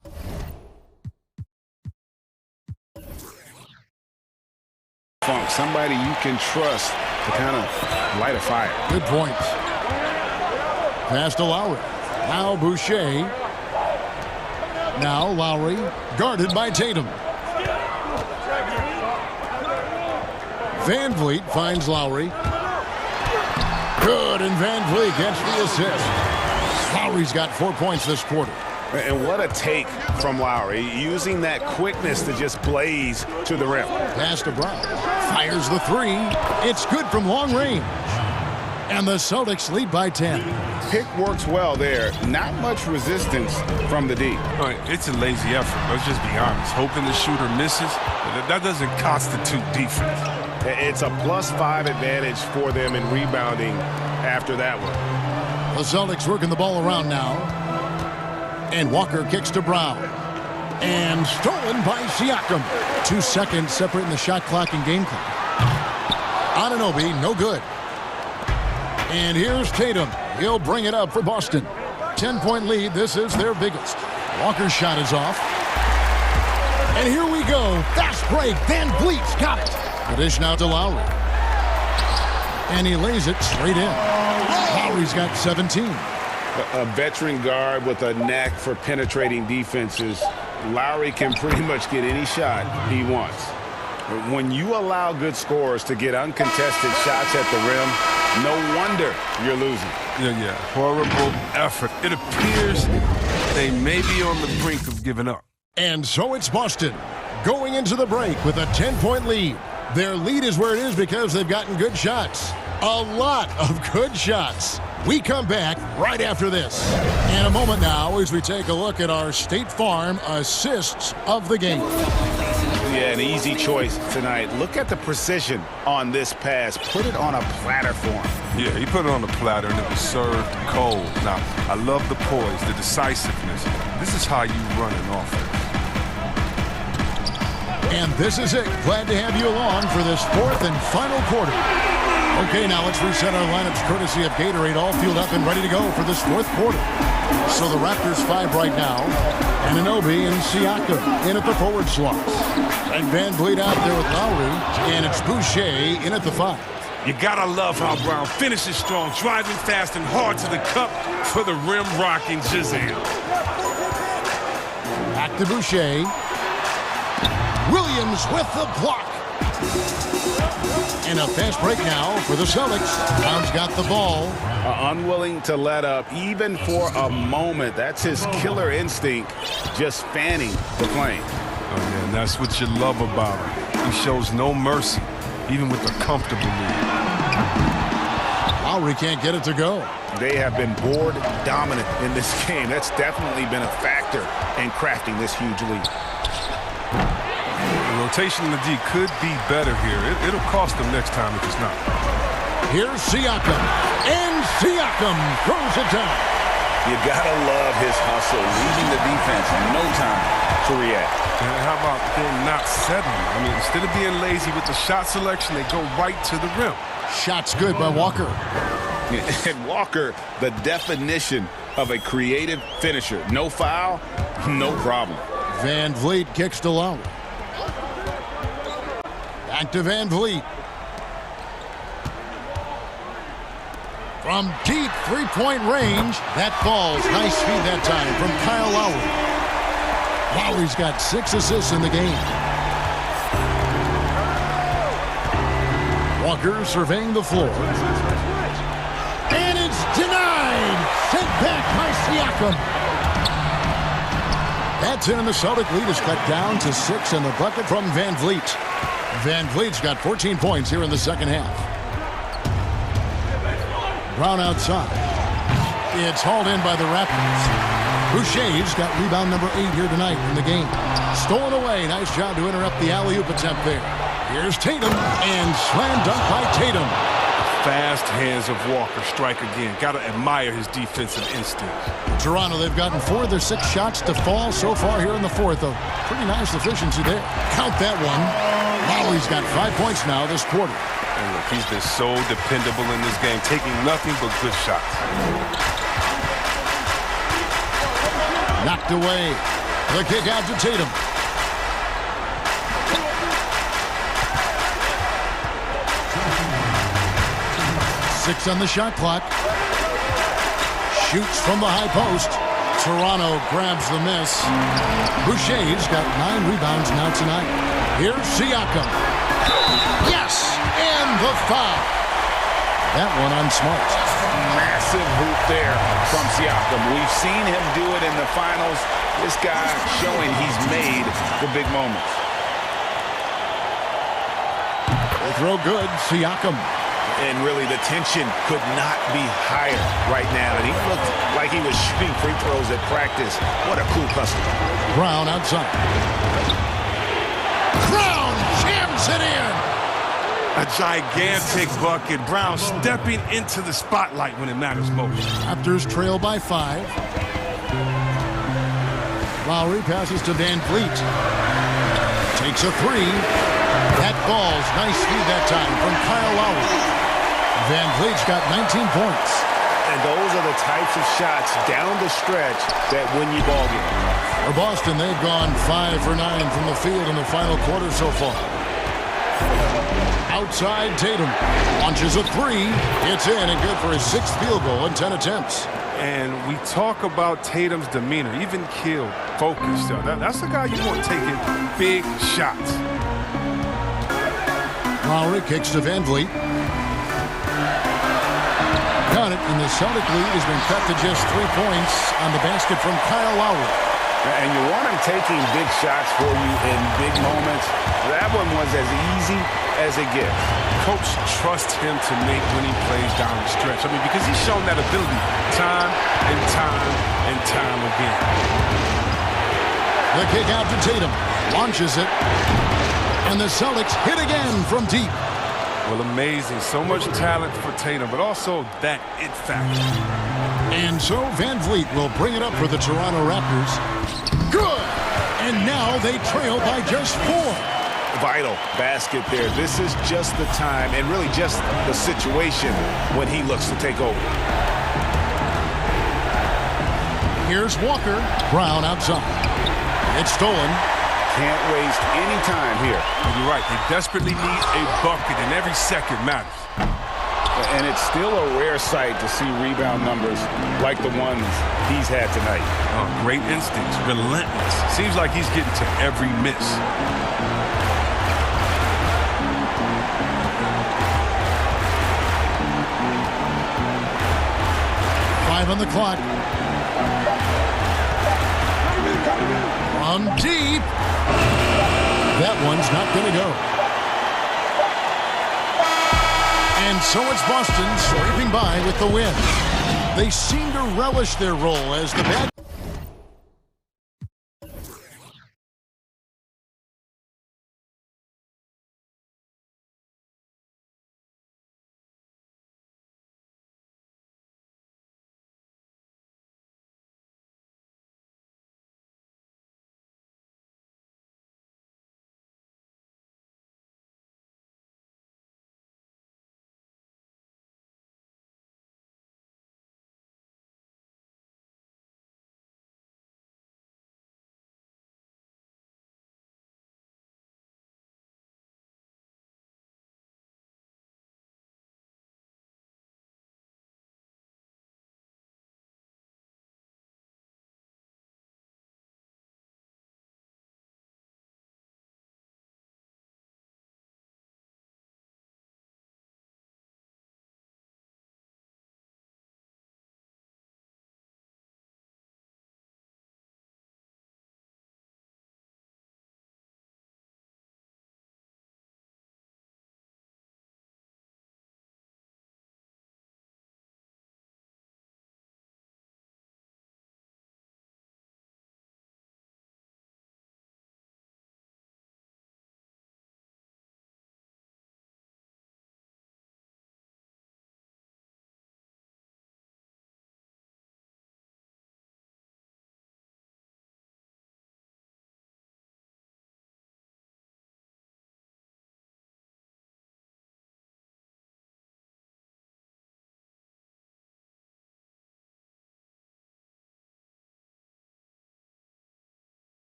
funk, somebody you can trust to kind of light a fire. Good point. Pass to Lowry. Now Boucher. Now Lowry, guarded by Tatum. Van Vliet finds Lowry. Good, and Van Vliet gets the assist. Lowry's got 4 points this quarter. And what a take from Lowry, using that quickness to just blaze to the rim. Pass to Brown. Fires the 3. It's good from long range. And the Celtics lead by 10. Pick works well there. Not much resistance from the D. It's a lazy effort. Let's just be honest. Hoping the shooter misses, that doesn't constitute defense. It's a +5 advantage for them in rebounding after that one. The Celtics working the ball around now. And Walker kicks to Brown. And stolen by Siakam. 2 seconds separating the shot clock and game clock. Anunoby, no good. And here's Tatum. He'll bring it up for Boston. 10-point lead. This is their biggest. Walker's shot is off. And here we go. Fast break. Van Vliet's got it. The dish now to Lowry. And he lays it straight in. Lowry's got 17. A veteran guard with a knack for penetrating defenses. Lowry can pretty much get any shot he wants. When you allow good scorers to get uncontested shots at the rim, No wonder you're losing. Yeah. Horrible effort. It appears they may be on the brink of giving up. And so it's Boston going into the break with a 10-point lead. Their lead is where it is because they've gotten good shots. A lot of good shots. We come back right after this. In a moment now as we take a look at our State Farm assists of the game. Yeah, an easy choice tonight. Look at the precision on this pass. Put it on a platter for him. Yeah, he put it on the platter and it was served cold. Now, I love the poise, the decisiveness. This is how you run an offense. And this is it. Glad to have you along for this fourth and final quarter. Okay, now let's reset our lineups courtesy of Gatorade, all fueled up and ready to go for this fourth quarter. So the Raptors 5 right now, and Anunoby and Siakam in at the forward slots. And Van Vliet out there with Lowry, and it's Boucher in at the 5. You gotta love how Brown finishes strong, driving fast and hard to the cup for the rim rocking Giselle. Back to Boucher. Williams with the block. And a fast break now for the Celtics. Brown's got the ball. Unwilling to let up even for a moment. That's his killer instinct, just fanning the flame. Oh, yeah, and that's what you love about him. He shows no mercy, even with a comfortable lead. Lowry can't get it to go. They have been board dominant in this game. That's definitely been a factor in crafting this huge lead. The rotation in the D could be better here. It'll cost them next time if it's not. Here's Siakam. And Siakam throws it down. You gotta love his hustle, leaving the defense no time to react. And how about them not settling? I mean, instead of being lazy with the shot selection, they go right to the rim. Shot's good by Walker. And Walker, the definition of a creative finisher. No foul, no problem. Van Vliet kicks to Lowry. Back to Van Vliet. From deep three-point range, that falls. Nice feed that time from Kyle Lowry. Lowry's got 6 assists in the game. Walker surveying the floor. And it's denied. Sent back by Siakam. That's in, and the Celtic lead is cut down to 6 in the bucket from Van Vliet. Van Vliet's got 14 points here in the second half. Brown outside. It's hauled in by the Raptors. Boucher's got rebound number 8 here tonight in the game. Stolen away. Nice job to interrupt the alley-oop attempt there. Here's Tatum, and slam dunk by Tatum. Fast hands of Walker strike again. Got to admire his defensive instinct. Toronto, they've gotten 4 of their 6 shots to fall so far here in the fourth. A pretty nice efficiency there. Count that one. Lowry's got 5 points now this quarter. And look, he's been so dependable in this game, taking nothing but good shots. Knocked away. The kick out to Tatum. Six on the shot clock. Shoots from the high post. Toronto grabs the miss. Boucher's got 9 rebounds now tonight. Here's Siakam. Yes! And the foul. That one on Smart. Massive hoop there from Siakam. We've seen him do it in the finals. This guy showing he's made the big moments. Throw good, Siakam. And really, the tension could not be higher right now. And he looked like he was shooting free throws at practice. What a cool customer. Brown outside. Brown jams it in. A gigantic bucket. Brown stepping into the spotlight when it matters most. Raptors trail by 5. Lowry passes to Van Vliet. Takes a 3. That falls. Nice feed that time from Kyle Lowry. Van Vliet's got 19 points. And those are the types of shots down the stretch that win you ball games. For Boston, they've gone 5 for 9 from the field in the final quarter so far. Outside, Tatum launches a 3. It's in and good for his 6th field goal in 10 attempts. And we talk about Tatum's demeanor, even killed, focused. That's the guy you want taking big shots. Lowry kicks to Van Vliet. got it, and the Celtic lead has been cut to just 3 points on the basket from Kyle Lowry. And you want him taking big shots for you in big moments. That one was as easy as it gets. Coach trusts him to make winning plays down the stretch. I mean, because he's shown that ability time and time and time again. The kick out to Tatum. Launches it. And the Celtics hit again from deep. Well, amazing. So much talent for Tatum, but also that it factor. And so Van Vliet will bring it up for the Toronto Raptors. Good! And now they trail by just 4. Vital basket there. This is just the time and really just the situation when he looks to take over. Here's Walker. Brown outside. It's stolen. Can't waste any time here. You're right. They desperately need a bucket, and every second matters. And it's still a rare sight to see rebound numbers like the ones he's had tonight. Oh, great instincts, relentless. Seems like he's getting to every miss. Five on the clock. From deep. That one's not going to go. And so it's Boston scraping by with the win. They seem to relish their role as the bad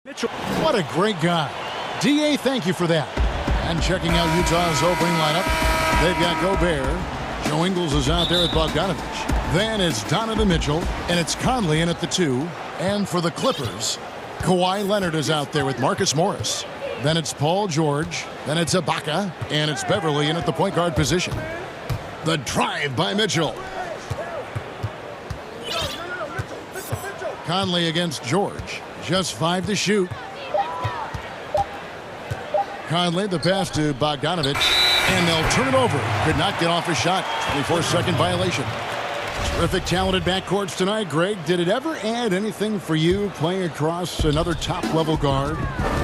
Mitchell. What a great guy. DA, thank you for that. And checking out Utah's opening lineup, they've got Gobert. Joe Ingles is out there with Bogdanovich. Then it's Donovan Mitchell, and it's Conley in at the 2. And for the Clippers, Kawhi Leonard is out there with Marcus Morris. Then it's Paul George. Then it's Ibaka, and it's Beverly in at the point guard position. The drive by Mitchell. Conley against George. Just 5 to shoot. Conley, the pass to Bogdanovich, and they'll turn it over. Could not get off a shot. 24-second violation. Terrific, talented backcourts tonight. Greg, did it ever add anything for you playing across another top-level guard?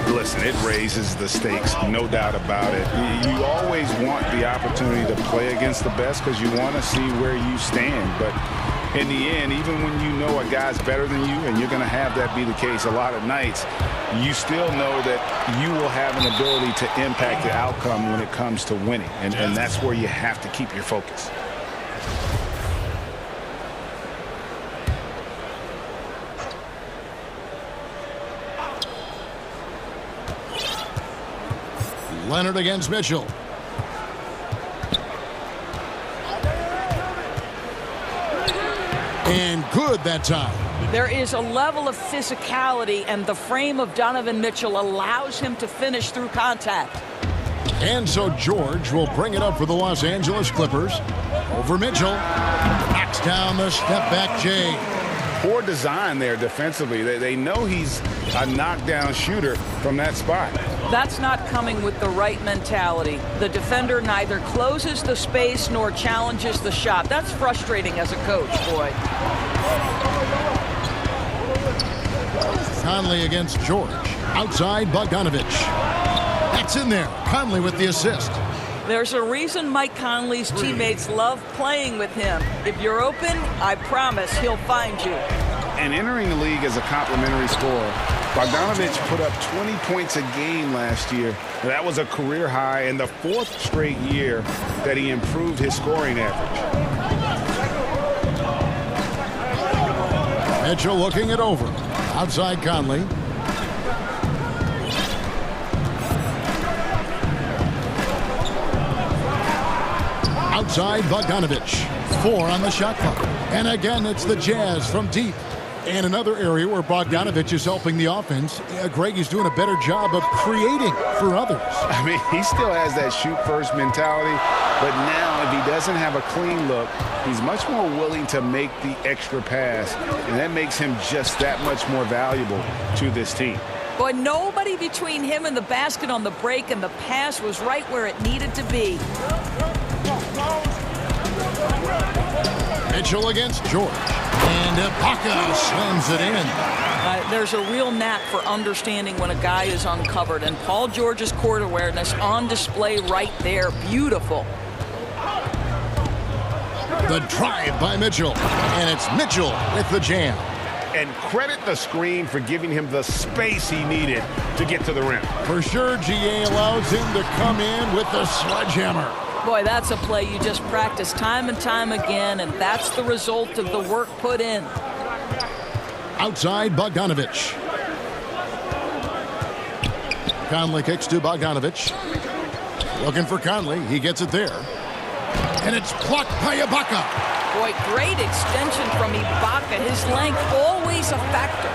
Listen, it raises the stakes, no doubt about it. You always want the opportunity to play against the best because you want to see where you stand. But in the end, even when you know a guy's better than you, and you're going to have that be the case a lot of nights, you still know that you will have an ability to impact the outcome when it comes to winning. And that's where you have to keep your focus. Leonard against Mitchell. And good that time. There is a level of physicality, and the frame of Donovan Mitchell allows him to finish through contact. And so George will bring it up for the Los Angeles Clippers. Over Mitchell. Knocks down the step-back J. Poor design there defensively. They know he's a knockdown shooter from that spot. That's not coming with the right mentality. The defender neither closes the space nor challenges the shot. That's frustrating as a coach, boy. Conley against George. Outside Bogdanovich. That's in there. Conley with the assist. There's a reason Mike Conley's teammates love playing with him. If you're open, I promise he'll find you. And entering the league as a complimentary scorer, Bogdanovich put up 20 points a game last year. That was a career high in the 4th straight year that he improved his scoring average. Mitchell looking it over. Outside Conley. Outside Bogdanovich. 4 on the shot clock. And again, it's the Jazz from deep. And another area where Bogdanovich is helping the offense. Greg is doing a better job of creating for others. I mean, he still has that shoot-first mentality, but now if he doesn't have a clean look, he's much more willing to make the extra pass, and that makes him just that much more valuable to this team. But nobody between him and the basket on the break, and the pass was right where it needed to be. Mitchell against George. And Ibaka slams it in. There's a real knack for understanding when a guy is uncovered, and Paul George's court awareness on display right there. Beautiful. The drive by Mitchell. And it's Mitchell with the jam. And credit the screen for giving him the space he needed to get to the rim. For sure, GA allows him to come in with the sledgehammer. Boy, that's a play you just practice time and time again, and that's the result of the work put in. Outside Bogdanovich. Conley kicks to Bogdanovich. Looking for Conley. He gets it there. And it's blocked by Ibaka. Boy, great extension from Ibaka. His length always a factor.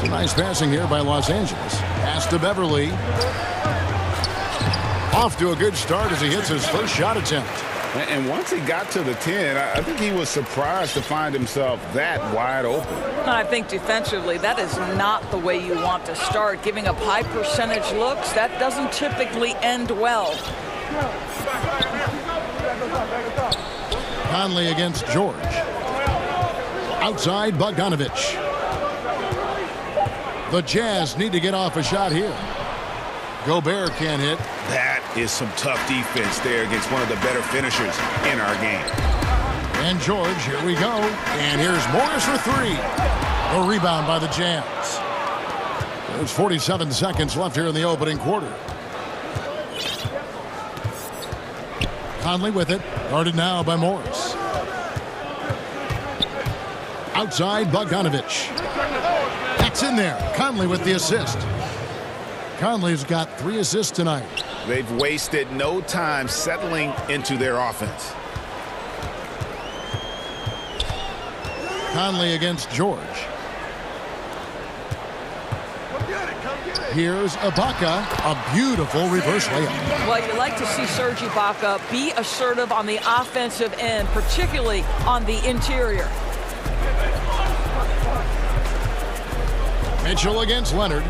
Some nice passing here by Los Angeles. Pass to Beverly. Off to a good start as he hits his first shot attempt. And once he got to the 10, I think he was surprised to find himself that wide open. I think defensively, that is not the way you want to start. Giving up high percentage looks, that doesn't typically end well. Conley against George. Outside Bogdanovich. The Jazz need to get off a shot here. Gobert can't hit. That is some tough defense there against one of the better finishers in our game. And George, here we go. And here's Morris for 3. A rebound by the Jazz. There's 47 seconds left here in the opening quarter. Conley with it. Guarded now by Morris. Outside Bogdanovich. That's It's in there. Conley with the assist. Conley's got 3 assists tonight. They've wasted no time settling into their offense. Conley against George. Here's Ibaka, a beautiful reverse layup. Well, you like to see Serge Ibaka be assertive on the offensive end, particularly on the interior. Mitchell against Leonard.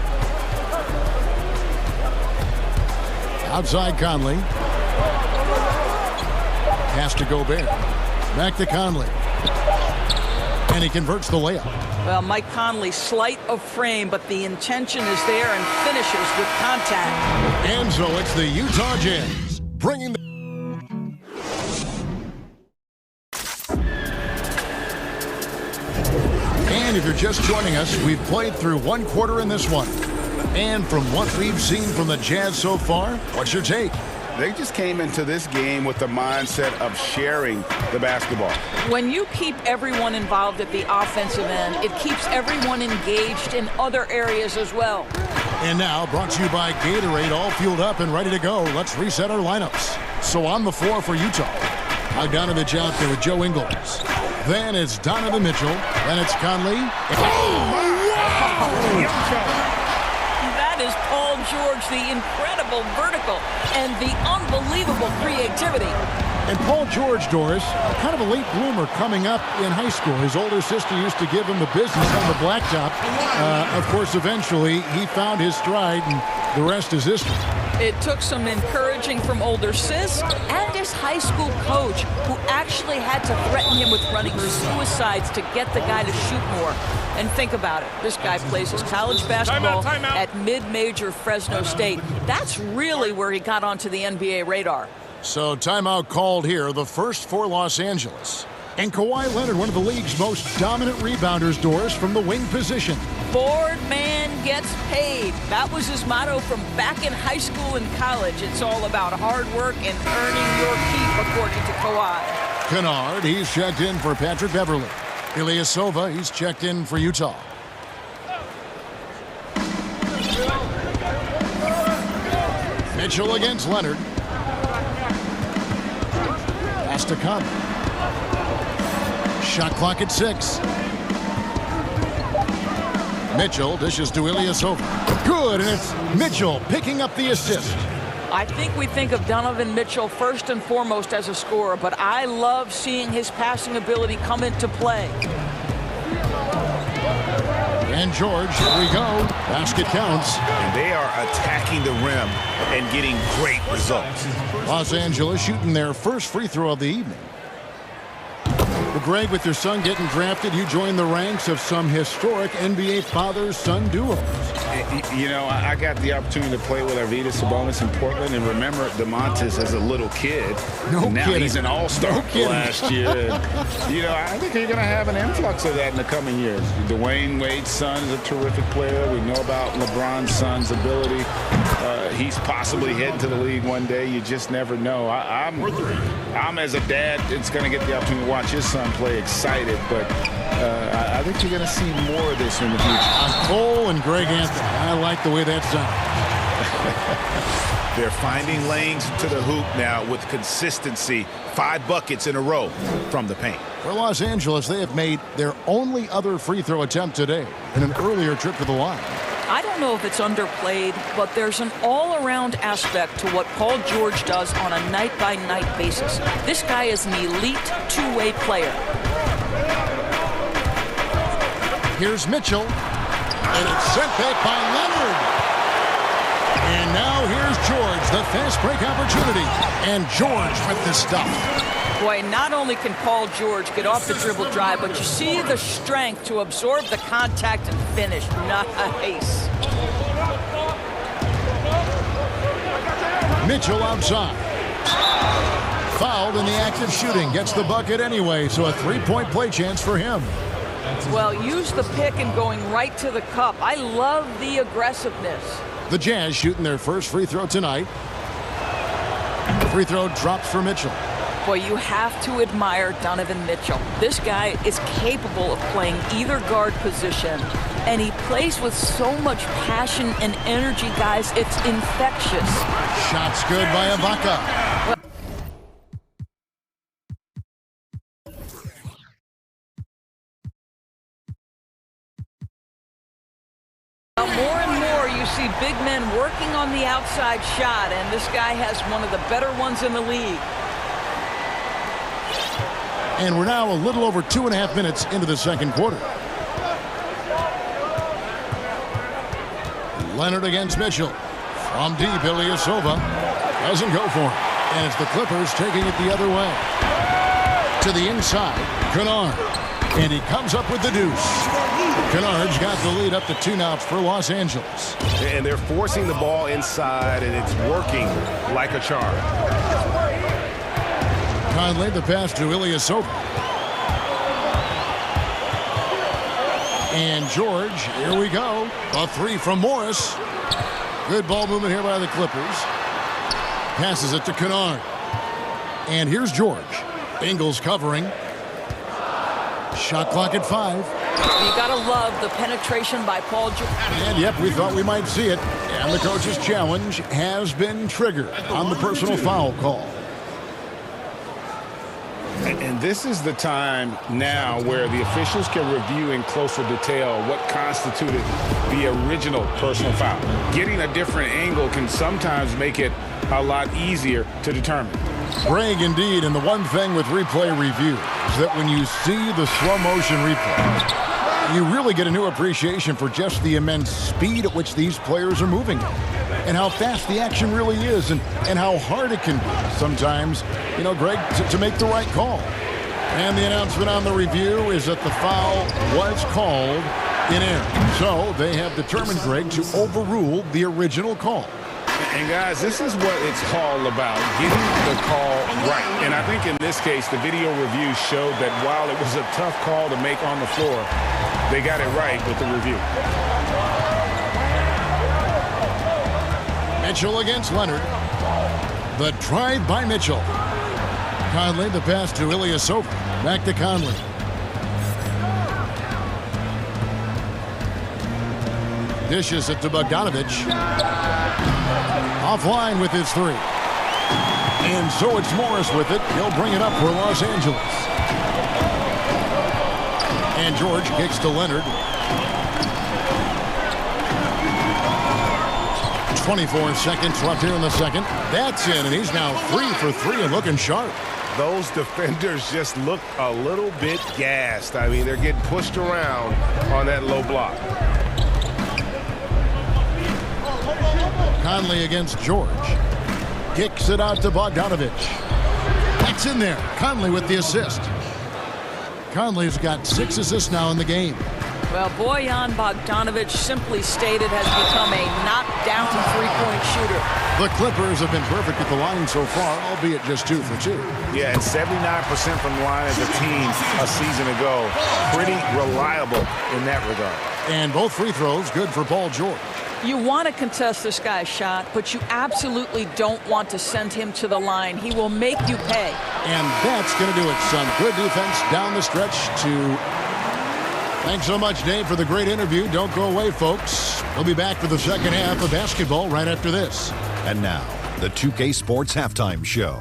Outside Conley. Pass to Gobert. Back to Conley. And he converts the layup. Well, Mike Conley, slight of frame, but the intention is there and finishes with contact. And so it's the Utah Jazz bringing the... And if you're just joining us, we've played through 1 quarter in this one. And from what we've seen from the Jazz so far, what's your take? They just came into this game with the mindset of sharing the basketball. When you keep everyone involved at the offensive end, it keeps everyone engaged in other areas as well. And now, brought to you by Gatorade, all fueled up and ready to go. Let's reset our lineups. So on the floor for Utah, Bogdanovich out there with Joe Ingles. Then it's Donovan Mitchell. Then it's Conley. That is Paul George, the incredible vertical and the unbelievable creativity. And Paul George, Doris, kind of a late bloomer coming up in high school. His older sister used to give him the business on the blacktop. Of course, eventually, he found his stride, and the rest is history. It took some encouraging from older sis and his high school coach, who actually had to threaten him with running suicides to get the guy to shoot more. And think about it. This guy plays his college basketball at mid-major Fresno State. That's really where he got onto the NBA radar. So timeout called here, the first for Los Angeles. And Kawhi Leonard, one of the league's most dominant rebounders, Doris, from the wing position. Board man gets paid. That was his motto from back in high school and college. It's all about hard work and earning your keep, according to Kawhi. Kennard, he's checked in for Patrick Beverly. Ilyasova, he's checked in for Utah. Mitchell against Leonard. Pass to Conley. Shot clock at 6. Mitchell dishes to Ilyasova. Good, and it's Mitchell picking up the assist. I think we think of Donovan Mitchell first and foremost as a scorer, but I love seeing his passing ability come into play. And George, here we go. Basket counts. And they are attacking the rim and getting great results. Los Angeles shooting their first free throw of the evening. Well, Greg, with your son getting drafted, you join the ranks of some historic NBA father-son duos. You know, I got the opportunity to play with Arvydas Sabonis in Portland, and remember DeMontis as a little kid. No now kidding. He's an all-star last year. And, you know, I think you're going to have an influx of that in the coming years. Dwayne Wade's son is a terrific player. We know about LeBron's son's ability. He's possibly heading to the league one day. You just never know. I'm as a dad, it's going to get the opportunity to watch his son play excited, but I think you're going to see more of this in the future. Cole and Greg Anthony. I like the way that sounds. They're finding lanes to the hoop now with consistency. 5 buckets in a row from the paint. For Los Angeles, they have made their only other free throw attempt today in an earlier trip to the line. I don't know if it's underplayed, but there's an all-around aspect to what Paul George does on a night-by-night basis. This guy is an elite two-way player. Here's Mitchell, and it's sent back by Leonard. And now here's George, the fast break opportunity. And George with the stuff. Boy, not only can Paul George get off the dribble drive, but you see the strength to absorb the contact and finish. Nice. Mitchell outside. Fouled in the act of shooting. Gets the bucket anyway, so a three-point play chance for him. Well, use the pick and going right to the cup. I love the aggressiveness. The Jazz shooting their first free throw tonight. Free throw drops for Mitchell. Boy, you have to admire Donovan Mitchell. This guy is capable of playing either guard position, and he plays with so much passion and energy, guys. It's infectious. Shots good by Ibaka. More and more you see big men working on the outside shot, and this guy has one of the better ones in the league. And we're now a little over 2.5 minutes into the second quarter. Leonard against Mitchell. From deep, Ilyasova doesn't go for it. And it's the Clippers taking it the other way. To the inside, Kennard. And he comes up with the deuce. Kennard's got the lead up to 2 now for Los Angeles. And they're forcing the ball inside, and it's working like a charm. Conley, the pass to Ilyasova. And George, here we go. A 3 from Morris. Good ball movement here by the Clippers. Passes it to Kennard. And here's George. Ingles covering. Shot clock at 5. You gotta love the penetration by Paul George. And yep, we thought we might see it. And the coach's challenge has been triggered on the personal foul call. And this is the time now where the officials can review in closer detail what constituted the original personal foul. Getting a different angle can sometimes make it a lot easier to determine. Greg, indeed, and the one thing with replay review is that when you see the slow motion replay, you really get a new appreciation for just the immense speed at which these players are moving and how fast the action really is and how hard it can be sometimes, you know, Greg, to make the right call. And the announcement on the review is that the foul was called in error. So they have determined, Greg, to overrule the original call. And guys, this is what it's all about, getting the call right. And I think in this case, the video review showed that while it was a tough call to make on the floor, they got it right with the review. Mitchell against Leonard. The drive by Mitchell. Conley, the pass to Ilyasova. Back to Conley. Dishes it to Bogdanovich. Offline with his 3. And so it's Morris with it. He'll bring it up for Los Angeles. And George kicks to Leonard. 24 seconds left here in the second. That's in, and he's now 3 for 3 and looking sharp. Those defenders just look a little bit gassed. I mean, they're getting pushed around on that low block. Conley against George. Kicks it out to Bogdanovich. That's in there. Conley with the assist. Conley's got 6 assists now in the game. Well, Bojan Bogdanovich, simply stated, has become a knockdown three-point shooter. The Clippers have been perfect at the line so far, albeit just 2 for 2. Yeah, and 79% from the line as a team a season ago. Pretty reliable in that regard. And both free throws good for Paul George. You want to contest this guy's shot, but you absolutely don't want to send him to the line. He will make you pay. And that's going to do it. Some good defense down the stretch to... Thanks so much, Dave, for the great interview. Don't go away, folks. We'll be back for the second half of basketball right after this. And now, the 2K Sports Halftime Show.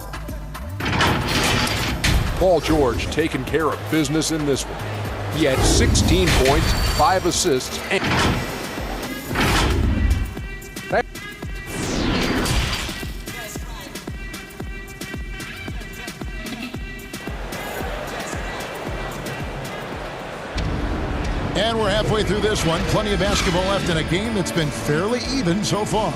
Paul George taking care of business in this one. He had 16 points, 5 assists, and... And we're halfway through this one. Plenty of basketball left in a game that's been fairly even so far.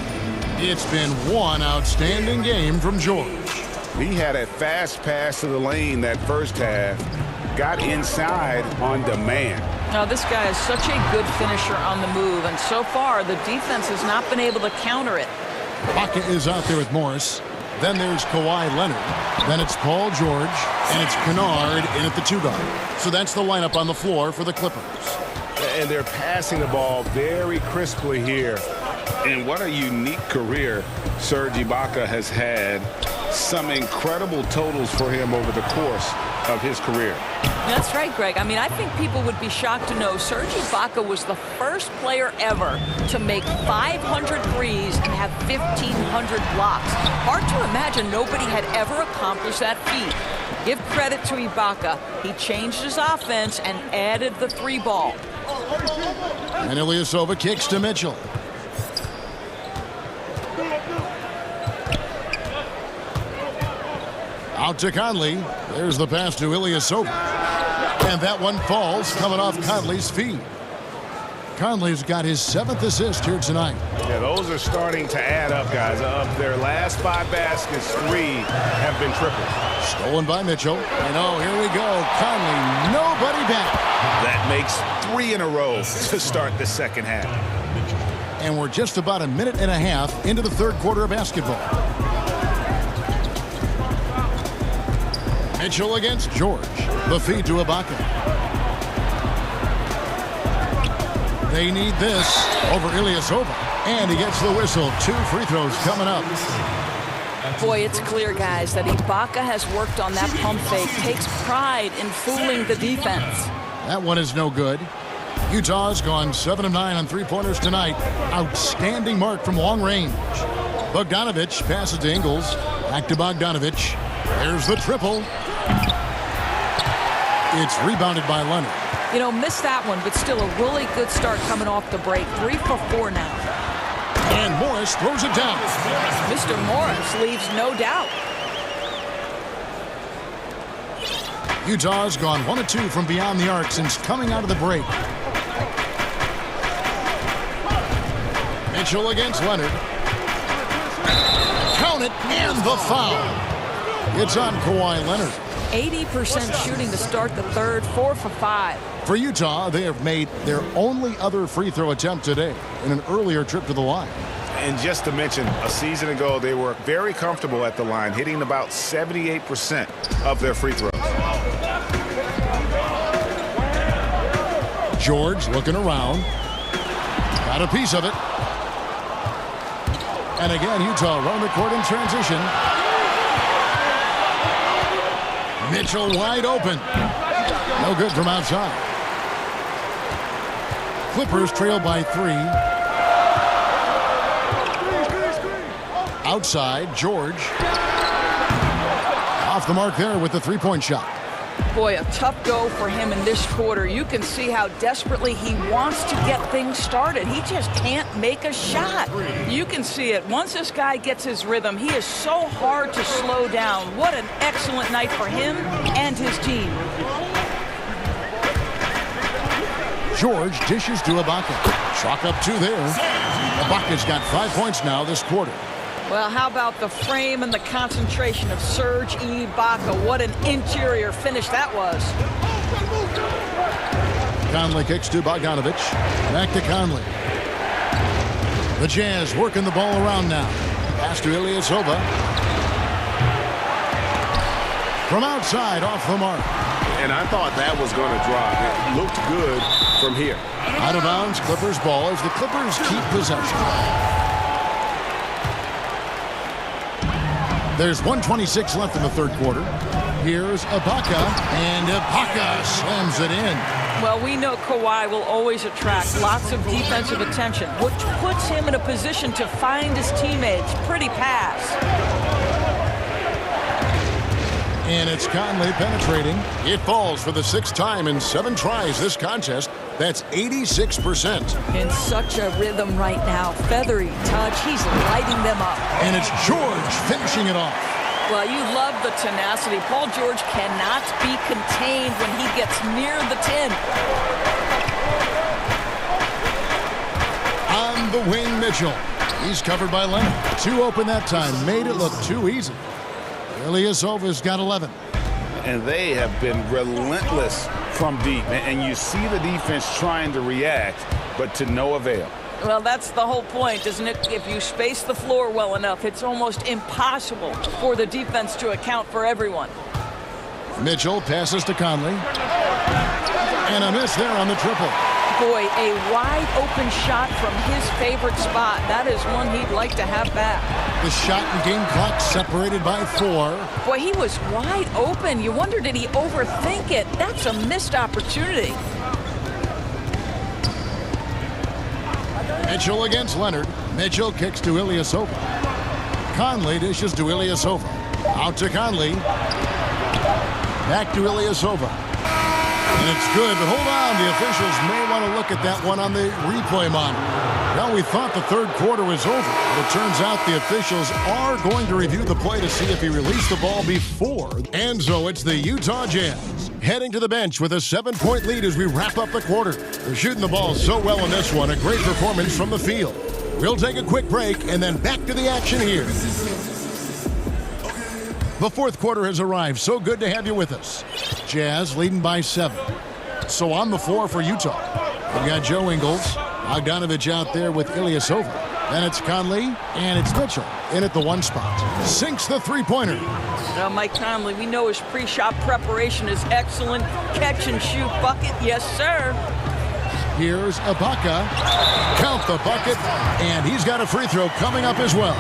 It's been one outstanding game from George. He had a fast pass to the lane that first half. Got inside on demand. Now, this guy is such a good finisher on the move, and so far the defense has not been able to counter it. Baca is out there with Morris. Then there's Kawhi Leonard. Then it's Paul George. And it's Kennard in at the 2 guard. So that's the lineup on the floor for the Clippers. And they're passing the ball very crisply here. And what a unique career Serge Ibaka has had some incredible totals for him over the course of his career. That's right, Greg. I mean, I think people would be shocked to know Serge Ibaka was the first player ever to make 500 threes and have 1,500 blocks. Hard to imagine nobody had ever accomplished that feat. Give credit to Ibaka. He changed his offense and added the three ball. And Ilyasova kicks to Mitchell. Out to Conley. There's the pass to Ilyasova. And that one falls, coming off Conley's feet. Conley's got his 7th assist here tonight. Yeah, those are starting to add up, guys. Of their last 5 baskets, 3 have been triples. Stolen by Mitchell. And oh, here we go. Conley, nobody back. That makes 3 in a row to start the second half. And we're just about a minute and a half into the third quarter of basketball. Mitchell against George. The feed to Ibaka. They need this over Ilyasova. And he gets the whistle. 2 free throws coming up. Boy, it's clear, guys, that Ibaka has worked on that pump fake. Takes pride in fooling the defense. That one is no good. Utah's gone 7 of 9 on three-pointers tonight. Outstanding mark from long range. Bogdanovich passes to Ingles. Back to Bogdanovich. There's the triple. It's rebounded by Leonard. You know, missed that one, but still a really good start coming off the break. 3 for 4 now. And Morris throws it down. Mr. Morris leaves no doubt. Utah's gone 1 of 2 from beyond the arc since coming out of the break. Mitchell against Leonard. Count it, and the foul. It's on Kawhi Leonard. 80% shooting to start the third, 4 for 5. For Utah, they have made their only other free throw attempt today in an earlier trip to the line. And just to mention, a season ago, they were very comfortable at the line, hitting about 78% of their free throws. George looking around. Got a piece of it. And again, Utah running the court in transition. Mitchell wide open. No good from outside. Clippers trail by 3. Outside, George. Off the mark there with the three-point shot. Boy, a tough go for him in this quarter. You can see how desperately he wants to get things started. He just can't make a shot. You can see it. Once this guy gets his rhythm, he is so hard to slow down. What an excellent night for him and his team. George dishes to Ibaka. Chalk up 2 there. Ibaka's got 5 points now this quarter. Well, how about the frame and the concentration of Serge Ibaka? What an interior finish that was. Conley kicks to Bogdanovich. Back to Conley. The Jazz working the ball around now. Pass to Ilyasova. From outside, off the mark. And I thought that was going to drop. It looked good from here. Out of bounds, Clippers ball as the Clippers keep possession. There's 1:26 left in the third quarter. Here's Ibaka, and Ibaka slams it in. Well, we know Kawhi will always attract lots of defensive attention, which puts him in a position to find his teammates. Pretty pass. And it's Conley penetrating. It falls for the 6th time in 7 tries this contest. That's 86%. In such a rhythm right now. Feathery touch. He's lighting them up. And it's George finishing it off. Well, you love the tenacity. Paul George cannot be contained when he gets near the 10. On the wing, Mitchell. He's covered by Leonard. 2 open that time. Made it look too easy. Ilyasova's got 11. And they have been relentless from deep. And you see the defense trying to react, but to no avail. Well, that's the whole point, isn't it? If you space the floor well enough, it's almost impossible for the defense to account for everyone. Mitchell passes to Conley. And a miss there on the triple. Boy, a wide open shot from his favorite spot. That is one he'd like to have back. The shot and game clock separated by 4. Boy, he was wide open. You wonder, did he overthink it? That's a missed opportunity. Mitchell against Leonard. Mitchell kicks to Ilyasova. Conley dishes to Ilyasova. Out to Conley. Back to Ilyasova. And it's good, but hold on. The officials may want to look at that one on the replay monitor. Well, we thought the third quarter was over, but it turns out the officials are going to review the play to see if he released the ball before. And so it's the Utah Jazz heading to the bench with a 7-point lead as we wrap up the quarter. They're shooting the ball so well in this one. A great performance from the field. We'll take a quick break and then back to the action here. The fourth quarter has arrived. So good to have you with us. Jazz leading by 7. So on the floor for Utah, we've got Joe Ingles, Bogdanovich out there with Ilyasova. Then it's Conley, and it's Mitchell in at the 1 spot. Sinks the three-pointer. Now, Mike Conley, we know his pre-shot preparation is excellent. Catch and shoot bucket, yes, sir. Here's Ibaka. Count the bucket, and he's got a free throw coming up as well.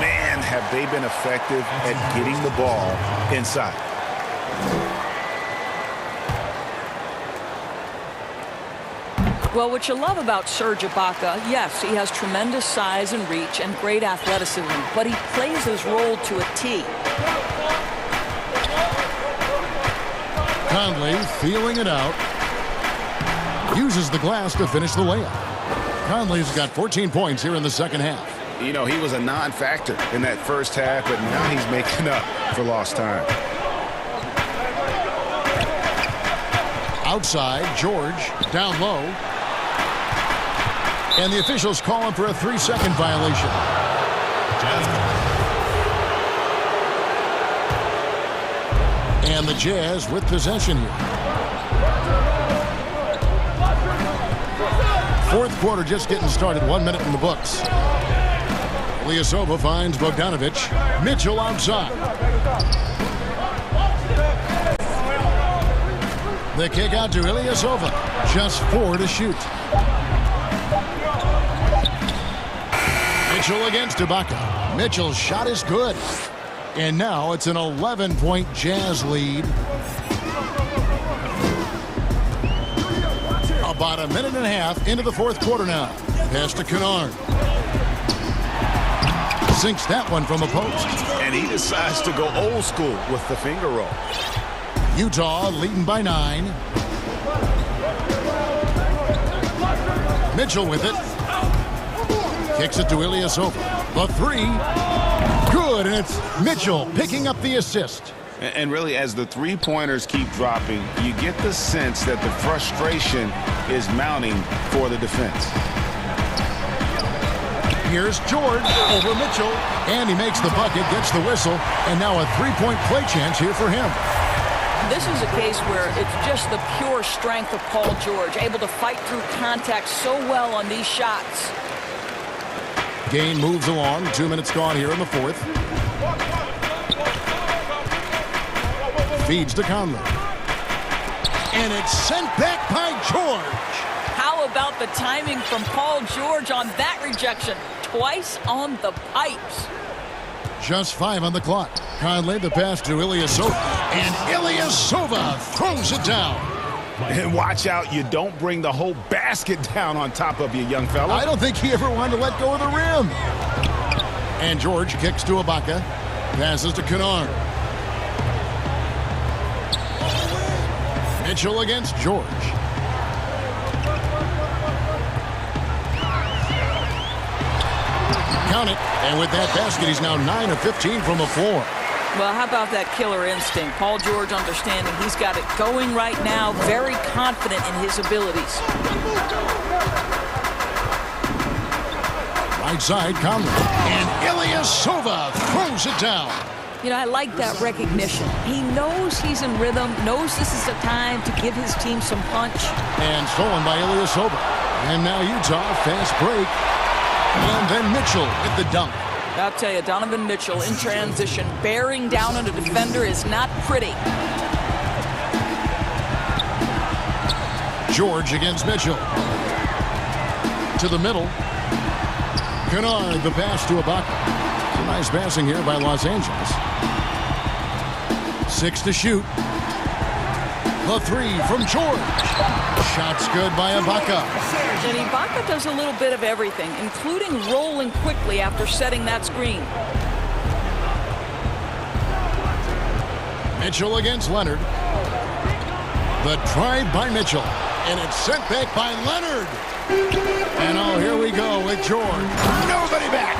Man, have they been effective at getting the ball inside. Well, what you love about Serge Ibaka, yes, he has tremendous size and reach and great athleticism, but he plays his role to a T. Conley feeling it out. Uses the glass to finish the layup. Conley's got 14 points here in the second half. You know, he was a non-factor in that first half, but now he's making up for lost time. Outside, George down low. And the officials call him for a 3-second violation. And the Jazz with possession here. Fourth quarter just getting started. 1 minute in the books. Ilyasova finds Bogdanovich. Mitchell outside. The kick out to Ilyasova. Just 4 to shoot. Mitchell against Ibaka. Mitchell's shot is good. And now it's an 11-point Jazz lead. About a minute and a half into the fourth quarter now. Pass to Kennard. Sinks that one from the post. And he decides to go old school with the finger roll. Utah leading by 9. Mitchell with it. Kicks it to Ilyasova. The 3. Good, and it's Mitchell picking up the assist. And really, as the three-pointers keep dropping, you get the sense that the frustration is mounting for the defense. Here's George over Mitchell. And he makes the bucket, gets the whistle, and now a 3-point play chance here for him. This is a case where it's just the pure strength of Paul George, able to fight through contact so well on these shots. Game moves along. 2 minutes gone here in the fourth. Feeds to Conley. And it's sent back by George. How about the timing from Paul George on that rejection? Twice on the pipes. Just 5 on the clock. Conley, the pass to Ilyasova. And Ilyasova throws it down. And watch out, you don't bring the whole basket down on top of you, young fella. I don't think he ever wanted to let go of the rim. And George kicks to Ibaka. Passes to Kennard. Mitchell against George. Count it. And with that basket, he's now 9 of 15 from the floor. Well, how about that killer instinct? Paul George understanding he's got it going right now, very confident in his abilities. Right side, Conley. And Ilyasova throws it down. You know, I like that recognition. He knows he's in rhythm, knows this is the time to give his team some punch. And stolen by Ilyasova. And now Utah, fast break. And then Mitchell at the dunk. I'll tell you, Donovan Mitchell in transition, bearing down on a defender is not pretty. George against Mitchell. To the middle. Kennard, the pass to Ibaka. Nice passing here by Los Angeles. 6 to shoot. The 3 from George. Shot's good by Ibaka. And Ibaka does a little bit of everything, including rolling quickly after setting that screen. Mitchell against Leonard. The drive by Mitchell. And it's sent back by Leonard. And oh, here we go with George. Nobody back.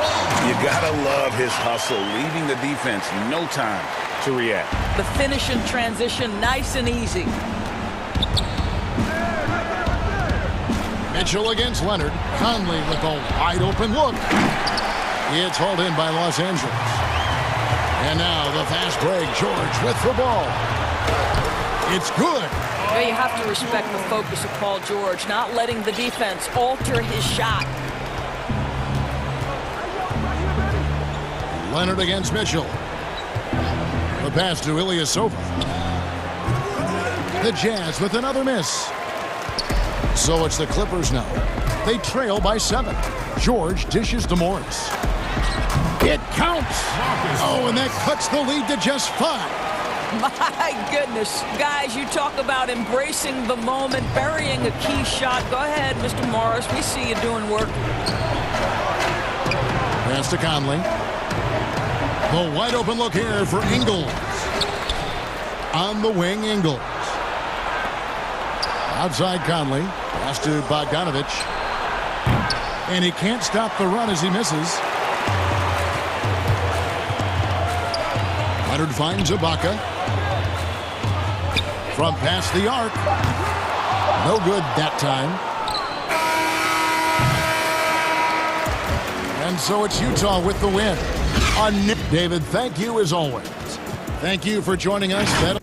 You gotta love his hustle, leaving the defense no time to react. The finish in transition, nice and easy. Mitchell against Leonard. Conley with a wide open look. It's hauled in by Los Angeles. And now the fast break. George with the ball. It's good. Well, you have to respect the focus of Paul George, not letting the defense alter his shot. Leonard against Mitchell. The pass to Ilyasova. The Jazz with another miss. So it's the Clippers now. They trail by 7. George dishes to Morris. It counts. Oh, and that cuts the lead to just 5. My goodness. Guys, you talk about embracing the moment, burying a key shot. Go ahead, Mr. Morris. We see you doing work. Pass to Conley. The wide open look here for Ingles. On the wing, Ingles. Outside Conley. Pass to Bogdanovich. And he can't stop the run as he misses. Leonard finds Ibaka. From past the arc. No good that time. And so it's Utah with the win. David, thank you as always. Thank you for joining us.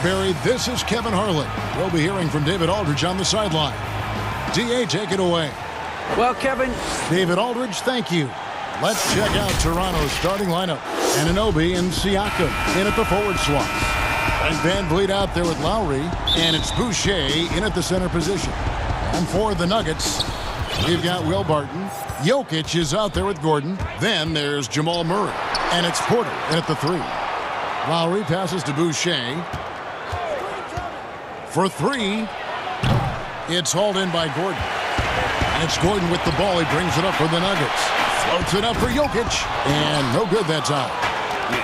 Barry, this is Kevin Harlan. We'll be hearing from David Aldridge on the sideline. DA, take it away. Well, Kevin. David Aldridge, thank you. Let's check out Toronto's starting lineup. Anunoby and Siakam in at the forward slots. And Van Vliet out there with Lowry. And it's Boucher in at the center position. And for the Nuggets, we've got Will Barton. Jokic is out there with Gordon. Then there's Jamal Murray. And it's Porter in at the 3. Lowry passes to Boucher. For 3. It's hauled in by Gordon. And it's Gordon with the ball. He brings it up for the Nuggets. Floats it up for Jokic. And no good that time.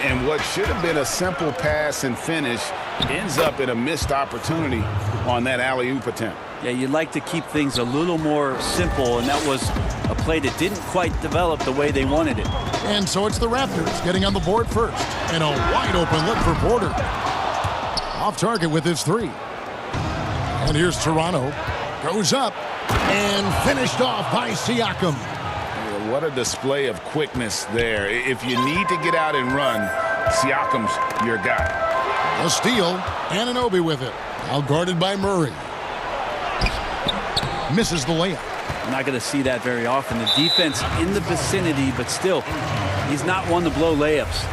And what should have been a simple pass and finish ends up in a missed opportunity on that alley-oop attempt. Yeah, you'd like to keep things a little more simple, and that was a play that didn't quite develop the way they wanted it. And so it's the Raptors getting on the board first. And a wide open look for Porter. Off target with his 3. And here's Toronto. Goes up and finished off by Siakam. What a display of quickness there. If you need to get out and run, Siakam's your guy. A steal. Anunoby with it. Now guarded by Murray. Misses the layup. You're not going to see that very often. The defense in the vicinity, but still, he's not one to blow layups.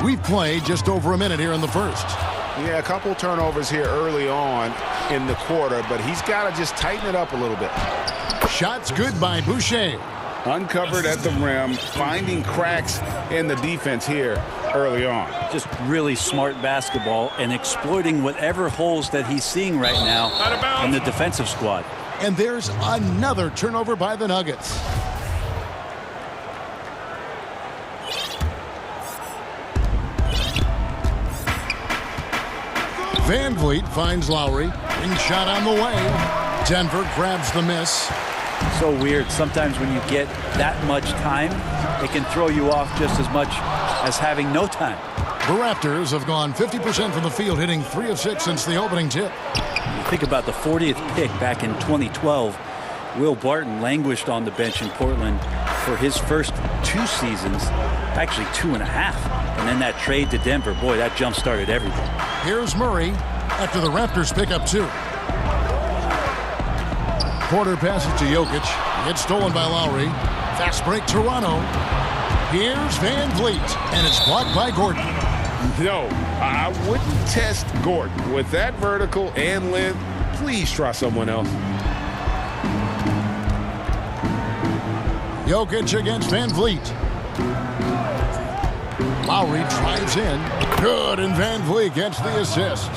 We've played just over a minute here in the first. Yeah, a couple turnovers here early on in the quarter, but he's got to just tighten it up a little bit. Shots good by Boucher. Uncovered at the rim, finding cracks in the defense here early on. Just really smart basketball and exploiting whatever holes that he's seeing right now in the defensive squad. And there's another turnover by the Nuggets. Van Vliet finds Lowry. Ring shot on the way. Denver grabs the miss. So weird. Sometimes when you get that much time, it can throw you off just as much as having no time. The Raptors have gone 50% from the field, hitting 3 of 6 since the opening tip. You think about the 40th pick back in 2012. Will Barton languished on the bench in Portland for his first 2 seasons, actually 2.5. And then that trade to Denver, boy, that jump-started everything. Here's Murray after the Raptors pick up 2. Porter passes to Jokic. It's stolen by Lowry. Fast break Toronto. Here's Van Vliet, and it's blocked by Gordon. No, I wouldn't test Gordon. With that vertical and length, please try someone else. Jokic against Van Vliet. Lowry drives in. Good, and Van Vliet gets the assist.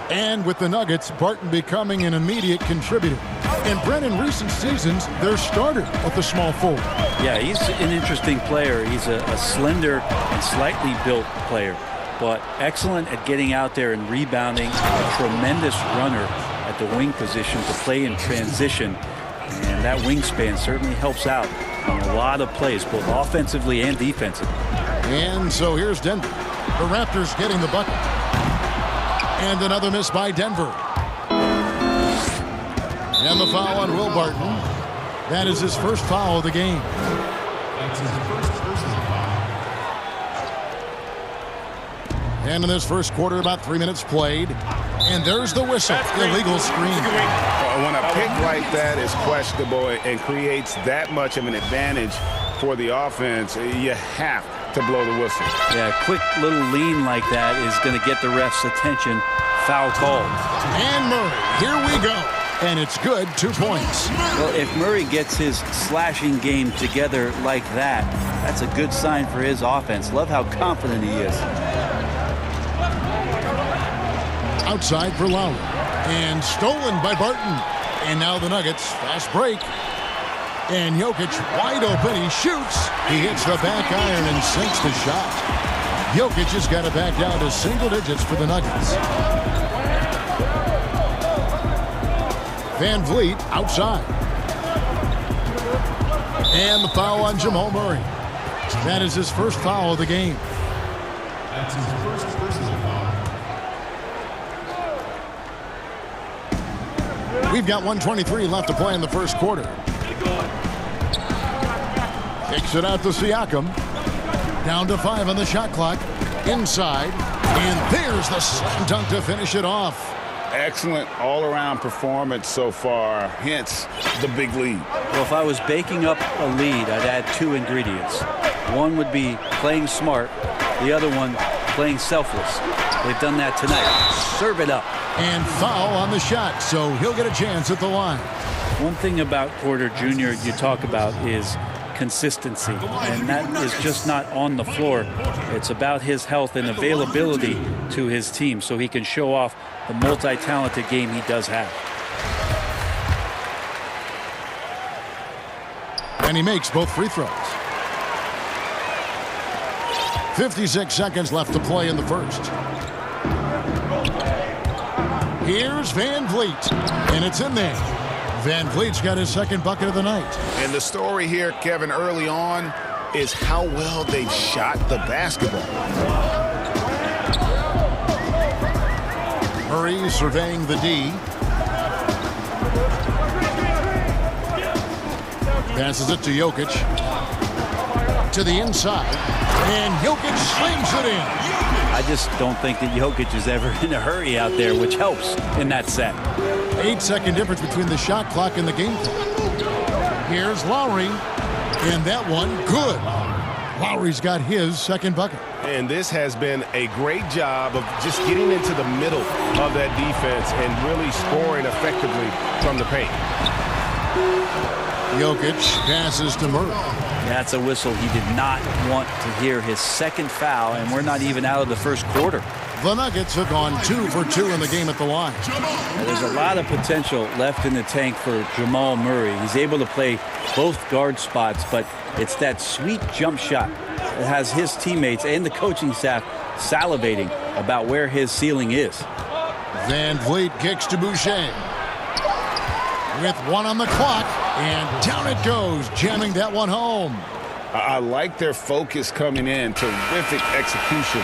And with the Nuggets, Barton becoming an immediate contributor. And Brent, in recent seasons, their starter at the small forward. Yeah, he's an interesting player. He's a slender and slightly built player, but excellent at getting out there and rebounding. A tremendous runner at the wing position to play in transition. And that wingspan certainly helps out on a lot of plays, both offensively and defensively. And so here's Denver. The Raptors getting the bucket. And another miss by Denver. And the foul on Will Barton. That is his first foul of the game. And in this first quarter, about 3 minutes played. And there's the whistle. Illegal screen. When a pick like that is questionable and creates that much of an advantage for the offense, you have to blow the whistle. Yeah, a quick little lean like that is going to get the ref's attention. Foul called. And Murray, here we go. And it's good, 2 points. Well, if Murray gets his slashing game together like that, that's a good sign for his offense. Love how confident he is. Outside for Lowry. And stolen by Barton. And now the Nuggets, fast break. And Jokic wide open, he shoots. He hits the back iron and sinks the shot. Jokic has got it back down to single digits for the Nuggets. Van Vliet outside. And the foul on Jamal Murray. That is his first foul of the game. That's his first personal foul. We've got 1:23 left to play in the first quarter. Kicks it out to Siakam. Down to 5 on the shot clock. Inside. And there's the slam dunk to finish it off. Excellent all-around performance so far, hence the big lead. Well, if I was baking up a lead, I'd add two ingredients. One would be playing smart, the other one playing selfless. They've done that tonight. Serve it up. And foul on the shot, so he'll get a chance at the line. One thing about Porter Jr. you talk about is consistency, and that is just not on the floor. It's about his health and availability to his team so he can show off the multi-talented game he does have. And he makes both free throws. 56 seconds left to play in the first. Here's Van Vliet, and it's in there. Van Vliet's got his second bucket of the night. And the story here, Kevin, early on is how well they've shot the basketball. Murray surveying the D. Passes it to Jokic. To the inside. And Jokic slings it in. I just don't think that Jokic is ever in a hurry out there, which helps in that set. 8-second difference between the shot clock and the game clock. Here's Lowry. And that one, good. Lowry's got his second bucket. And this has been a great job of just getting into the middle of that defense and really scoring effectively from the paint. Jokic passes to Murray. That's a whistle he did not want to hear, his second foul, and we're not even out of the first quarter. The Nuggets have gone 2 for 2 in the game at the line. Now, there's a lot of potential left in the tank for Jamal Murray. He's able to play both guard spots, but it's that sweet jump shot that has his teammates and the coaching staff salivating about where his ceiling is. Van Vliet kicks to Boucher. With 1 on the clock, and down it goes, jamming that one home. I like their focus coming in. Terrific execution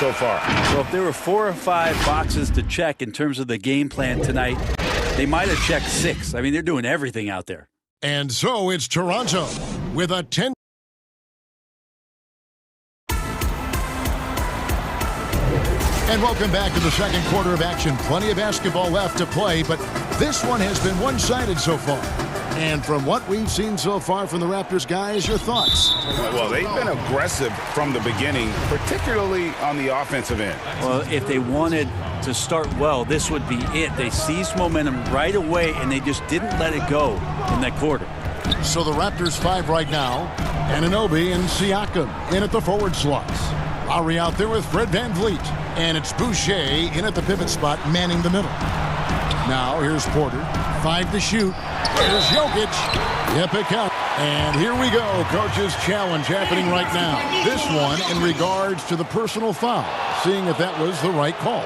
so far. So if there were 4 or 5 boxes to check in terms of the game plan tonight, they might have checked 6. I mean, they're doing everything out there. And so it's Toronto with a 10. And welcome back to the second quarter of action. Plenty of basketball left to play, but this one has been one-sided so far. And from what we've seen so far from the Raptors, guys, your thoughts? Well, they've been aggressive from the beginning, particularly on the offensive end. Well, if they wanted to start well, this would be it. They seized momentum right away, and they just didn't let it go in that quarter. So the Raptors 5 right now. Anunoby and Siakam in at the forward slots. Lowry out there with Fred Van Vliet. And it's Boucher in at the pivot spot, manning the middle. Now here's Porter. 5 to shoot. Here's Jokic. Yep, it counts. And here we go. Coach's challenge happening right now. This one in regards to the personal foul. Seeing if that was the right call.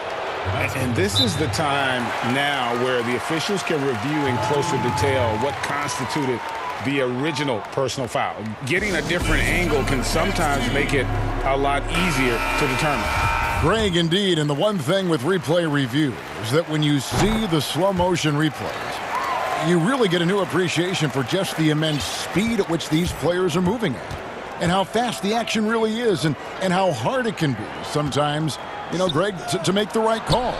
And this is the time now where the officials can review in closer detail what constituted the original personal foul. Getting a different angle can sometimes make it a lot easier to determine. Greg, indeed, and the one thing with replay review is that when you see the slow motion replays, you really get a new appreciation for just the immense speed at which these players are moving at, and how fast the action really is, and how hard it can be sometimes, you know, Greg, to make the right call.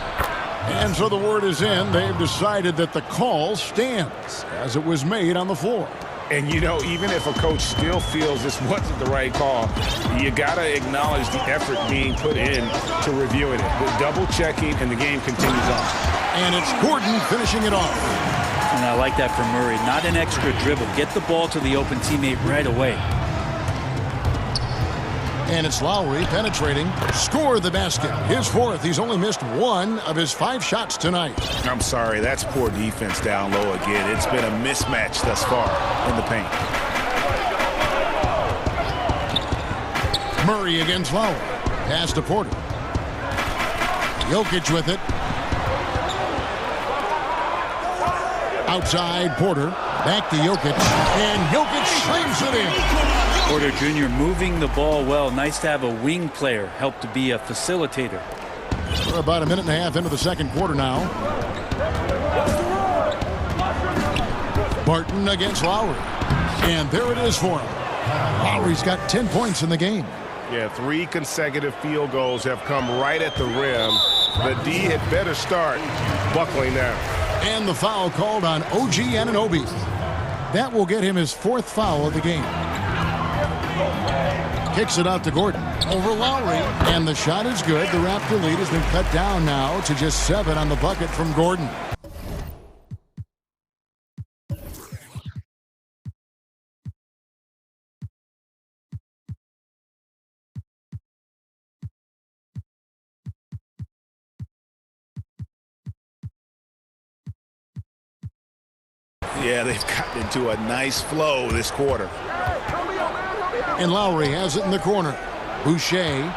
And so the word is in. They've decided that the call stands as it was made on the floor. And, you know, even if a coach still feels this wasn't the right call, you got to acknowledge the effort being put in to reviewing it. The double checking, and the game continues on. And it's Gordon finishing it off. And I like that from Murray. Not an extra dribble. Get the ball to the open teammate right away. And it's Lowry penetrating. Score the basket. His 4th. He's only missed 1 of his 5 shots tonight. I'm sorry. That's poor defense down low again. It's been a mismatch thus far in the paint. Murray against Lowry. Pass to Porter. Jokic with it. Outside Porter. Back to Jokic. And Jokic slams it in. Porter Jr. moving the ball well. Nice to have a wing player help to be a facilitator. We're about a minute and a half into the second quarter now. Barton against Lowry. And there it is for him. Lowry's got 10 points in the game. Yeah, 3 consecutive field goals have come right at the rim. The D had better start buckling down. And the foul called on OG Anunoby. That will get him his 4th foul of the game. Kicks it out to Gordon. Over Lowry. And the shot is good. The Raptor lead has been cut down now to just 7 on the bucket from Gordon. Yeah, they've gotten into a nice flow this quarter. And Lowry has it in the corner. Boucher.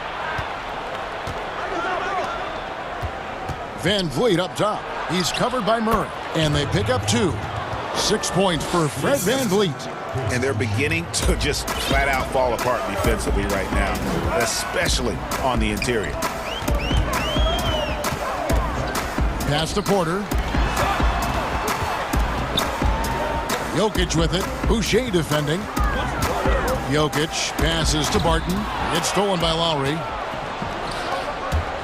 Van Vliet up top. He's covered by Murray. And they pick up 2. 6 points for Fred Van Vliet. And they're beginning to just flat out fall apart defensively right now, especially on the interior. Pass to Porter. Jokic with it. Boucher defending. Jokic passes to Barton. It's stolen by Lowry.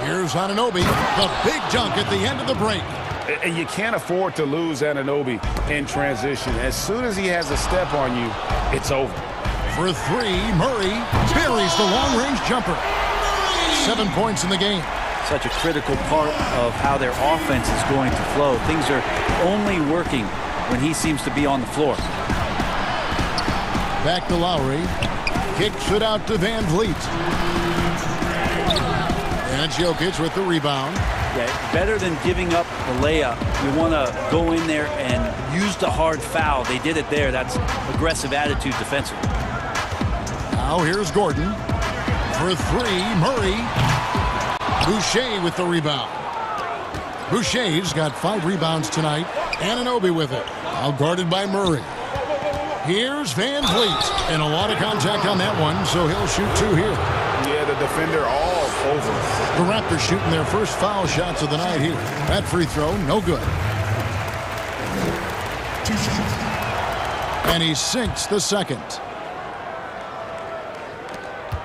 Here's Anunoby. The big dunk at the end of the break. And you can't afford to lose Anunoby in transition. As soon as he has a step on you, it's over. For 3, Murray buries the long-range jumper. 7 points in the game. Such a critical part of how their offense is going to flow. Things are only working when he seems to be on the floor. Back to Lowry. Kicks it out to Van Vliet. And it's Jokic with the rebound. Yeah, better than giving up the layup. You want to go in there and use the hard foul. They did it there. That's aggressive attitude defensively. Now here's Gordon. For 3, Murray. Boucher with the rebound. Boucher's got 5 rebounds tonight. Anunoby with it. Now guarded by Murray. Here's Van Vliet. And a lot of contact on that one, so he'll shoot 2 here. Yeah, the defender all over. The Raptors shooting their first foul shots of the night here. That free throw, no good. And he sinks the second.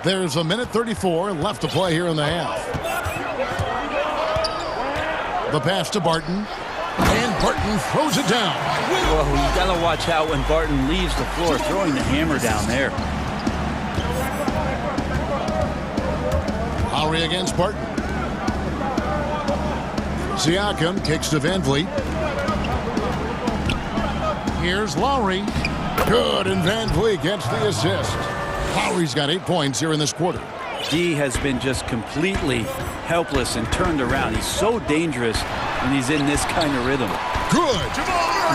There's a minute 34 left to play here in the half. The pass to Barton. And Barton throws it down. Well, you got to watch out when Barton leaves the floor, throwing the hammer down there. Lowry against Barton. Siakam kicks to Van Vliet. Here's Lowry. Good, and Van Vliet gets the assist. Lowry's got 8 points here in this quarter. D has been just completely helpless and turned around. He's so dangerous when he's in this kind of rhythm. Good.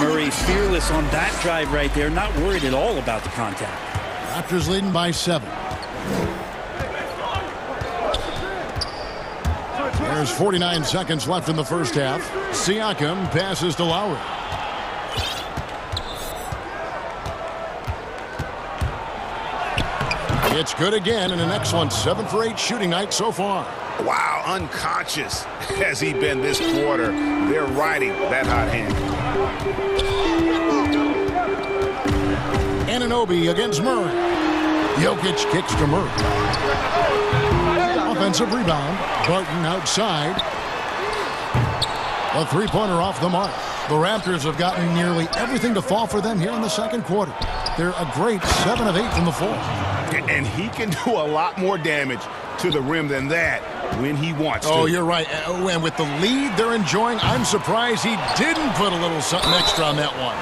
Murray fearless on that drive right there, not worried at all about the contact. Raptors leading by 7. There's 49 seconds left in the first half. Siakam passes to Lowry. It's good again, and an excellent 7 for 8 shooting night so far. Wow, unconscious has he been this quarter. They're riding that hot hand. Anunoby against Murray. Jokic kicks to Murray. Offensive rebound. Barton outside. A three-pointer off the mark. The Raptors have gotten nearly everything to fall for them here in the second quarter. They're a great 7 of 8 from the floor. And he can do a lot more damage to the rim than that when he wants to. Oh, you're right. And with the lead they're enjoying, I'm surprised he didn't put a little something extra on that one.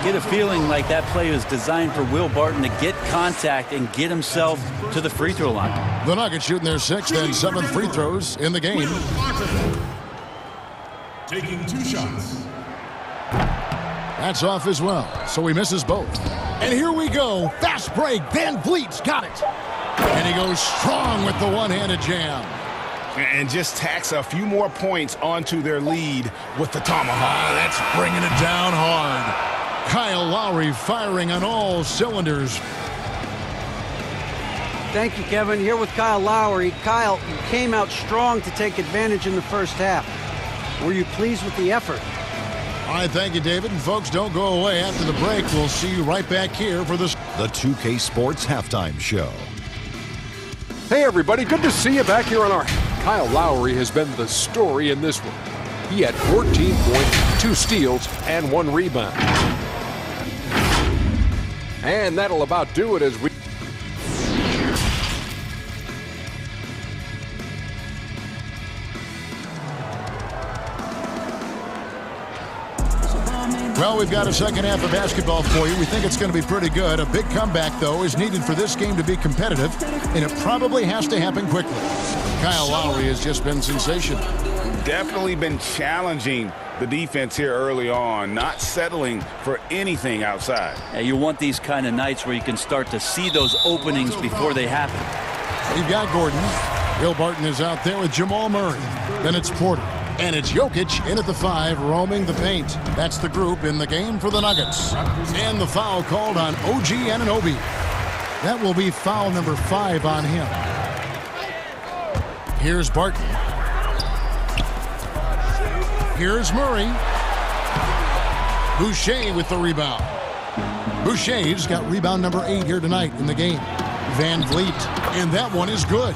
Get a feeling like that play was designed for Will Barton to get contact and get himself to the free throw line. The Nuggets shooting their 6th and 7th free throws in the game. Taking 2 shots. That's off as well, so he misses both. And here we go. Fast break. Van Vliet's got it. And he goes strong with the one-handed jam. And just tacks a few more points onto their lead with the tomahawk. That's bringing it down hard. Kyle Lowry firing on all cylinders. Thank you, Kevin. Here with Kyle Lowry. Kyle, you came out strong to take advantage in the first half. Were you pleased with the effort? All right, thank you, David. And folks, don't go away after the break. We'll see you right back here for the 2K Sports Halftime Show. Hey Hey, everybody. Good to see you back here on our... Kyle Lowry has been the story in this one. He had 14 points, 2 steals, and 1 rebound. And that'll about do it as we... Well, we've got a second half of basketball for you. We think it's going to be pretty good. A big comeback, though, is needed for this game to be competitive, and it probably has to happen quickly. Kyle Lowry has just been sensational. Definitely been challenging the defense here early on, not settling for anything outside. Yeah, you want these kind of nights where you can start to see those openings before they happen. We've got Gordon. Will Barton is out there with Jamal Murray. Then it's Porter. And it's Jokic in at the 5, roaming the paint. That's the group in the game for the Nuggets. And the foul called on OG Anunoby. That will be foul number 5 on him. Here's Barton. Here's Murray. Boucher with the rebound. Boucher's got rebound number 8 here tonight in the game. Van Vliet. And that one is good.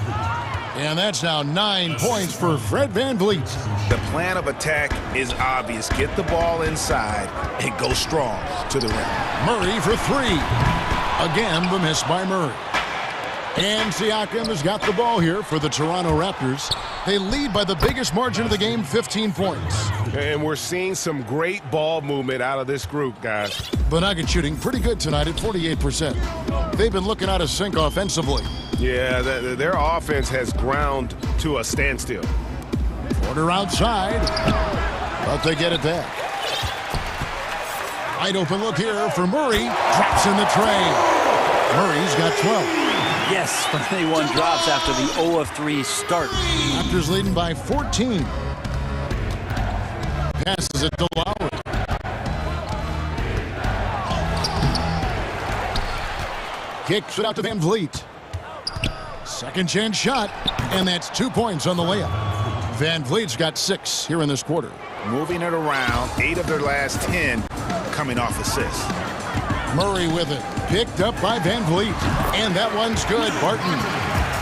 And that's now 9 points for Fred Van Vliet. The plan of attack is obvious. Get the ball inside and go strong to the rim. Murray for 3. Again, the miss by Murray. And Siakam has got the ball here for the Toronto Raptors. They lead by the biggest margin of the game, 15 points. And we're seeing some great ball movement out of this group, guys. The Nuggets shooting pretty good tonight at 48%. They've been looking out of sync offensively. Yeah, their offense has ground to a standstill. Porter outside, but they get it back. Wide open look here for Murray. Drops in the tray. Murray's got 12. Yes, finally one drops after the 0 of 3 start. Raptors leading by 14. Passes it to Lowry. Kicks it out to Van Vliet. Second chance shot, and that's 2 points on the layup. Van Vliet's got 6 here in this quarter. Moving it around, 8 of their last 10 coming off assists. Murray with it, picked up by Van Vliet, and that one's good. Barton.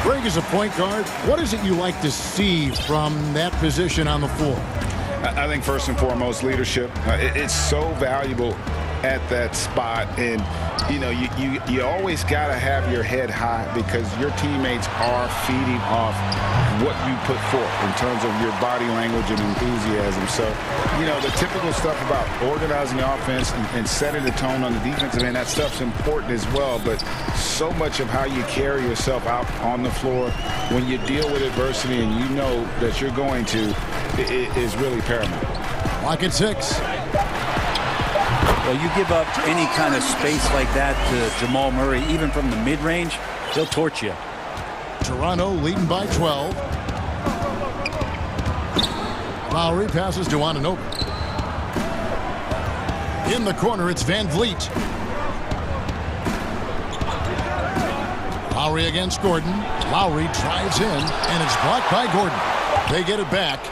Greg is a point guard. What is it you like to see from that position on the floor? I think first and foremost, leadership. It's so valuable at that spot, and you know you always got to have your head high because your teammates are feeding off what you put forth in terms of your body language and enthusiasm. So, you know, the typical stuff about organizing the offense and setting the tone on the defensive end, that stuff's important as well, but so much of how you carry yourself out on the floor when you deal with adversity and you know that you're going to is really paramount. Lock at 6. Well, you give up any kind of space like that to Jamal Murray, even from the mid-range, he'll torch you. Toronto leading by 12. Lowry passes to Anunoby. In the corner, it's Van Vliet. Lowry against Gordon. Lowry drives in, and it's blocked by Gordon. They get it back.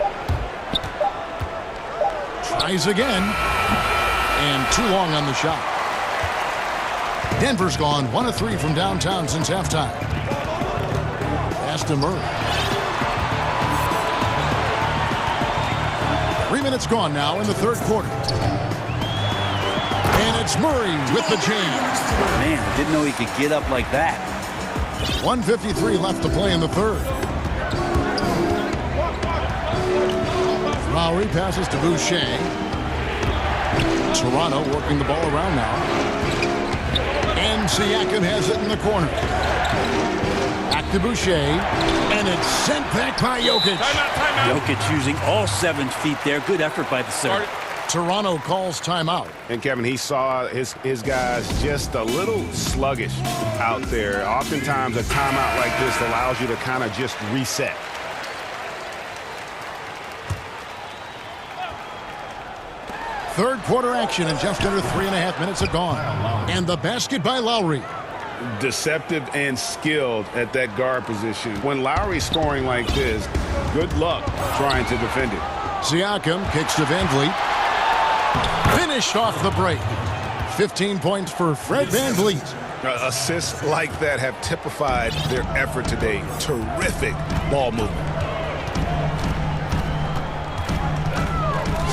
Tries again. And too long on the shot. Denver's gone 1 of 3 from downtown since halftime. Pass to Murray. 3 minutes gone now in the third quarter. And it's Murray with the jam. Man, didn't know he could get up like that. 1:53 left to play in the third. Lowry passes to Boucher. Toronto working the ball around now. And Siakam has it in the corner. Back to Boucher. And it's sent back by Jokic. Timeout. Jokic using all 7 feet there. Good effort by the center. Toronto calls timeout. And Kevin, he saw his guys just a little sluggish out there. Oftentimes a timeout like this allows you to kind of just reset. Third quarter action, and just under 3.5 minutes have gone. And the basket by Lowry. Deceptive and skilled at that guard position. When Lowry's scoring like this, good luck trying to defend it. Siakam kicks to Van Vliet. Finished off the break. 15 points for Fred Van Vliet. Assists like that have typified their effort today. Terrific ball movement.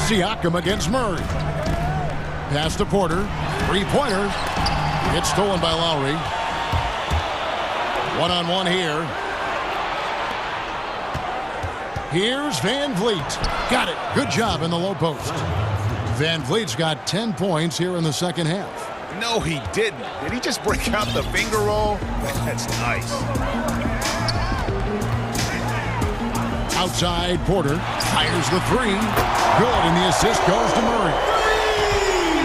Siakam against Murray. Pass to Porter. Three-pointer. It's stolen by Lowry. One-on-one here. Here's Van Vliet. Got it. Good job in the low post. Van Vliet's got 10 points here in the second half. No, he didn't. Did he just break out the finger roll? That's nice. Outside, Porter fires the three. Good, and the assist goes to Murray.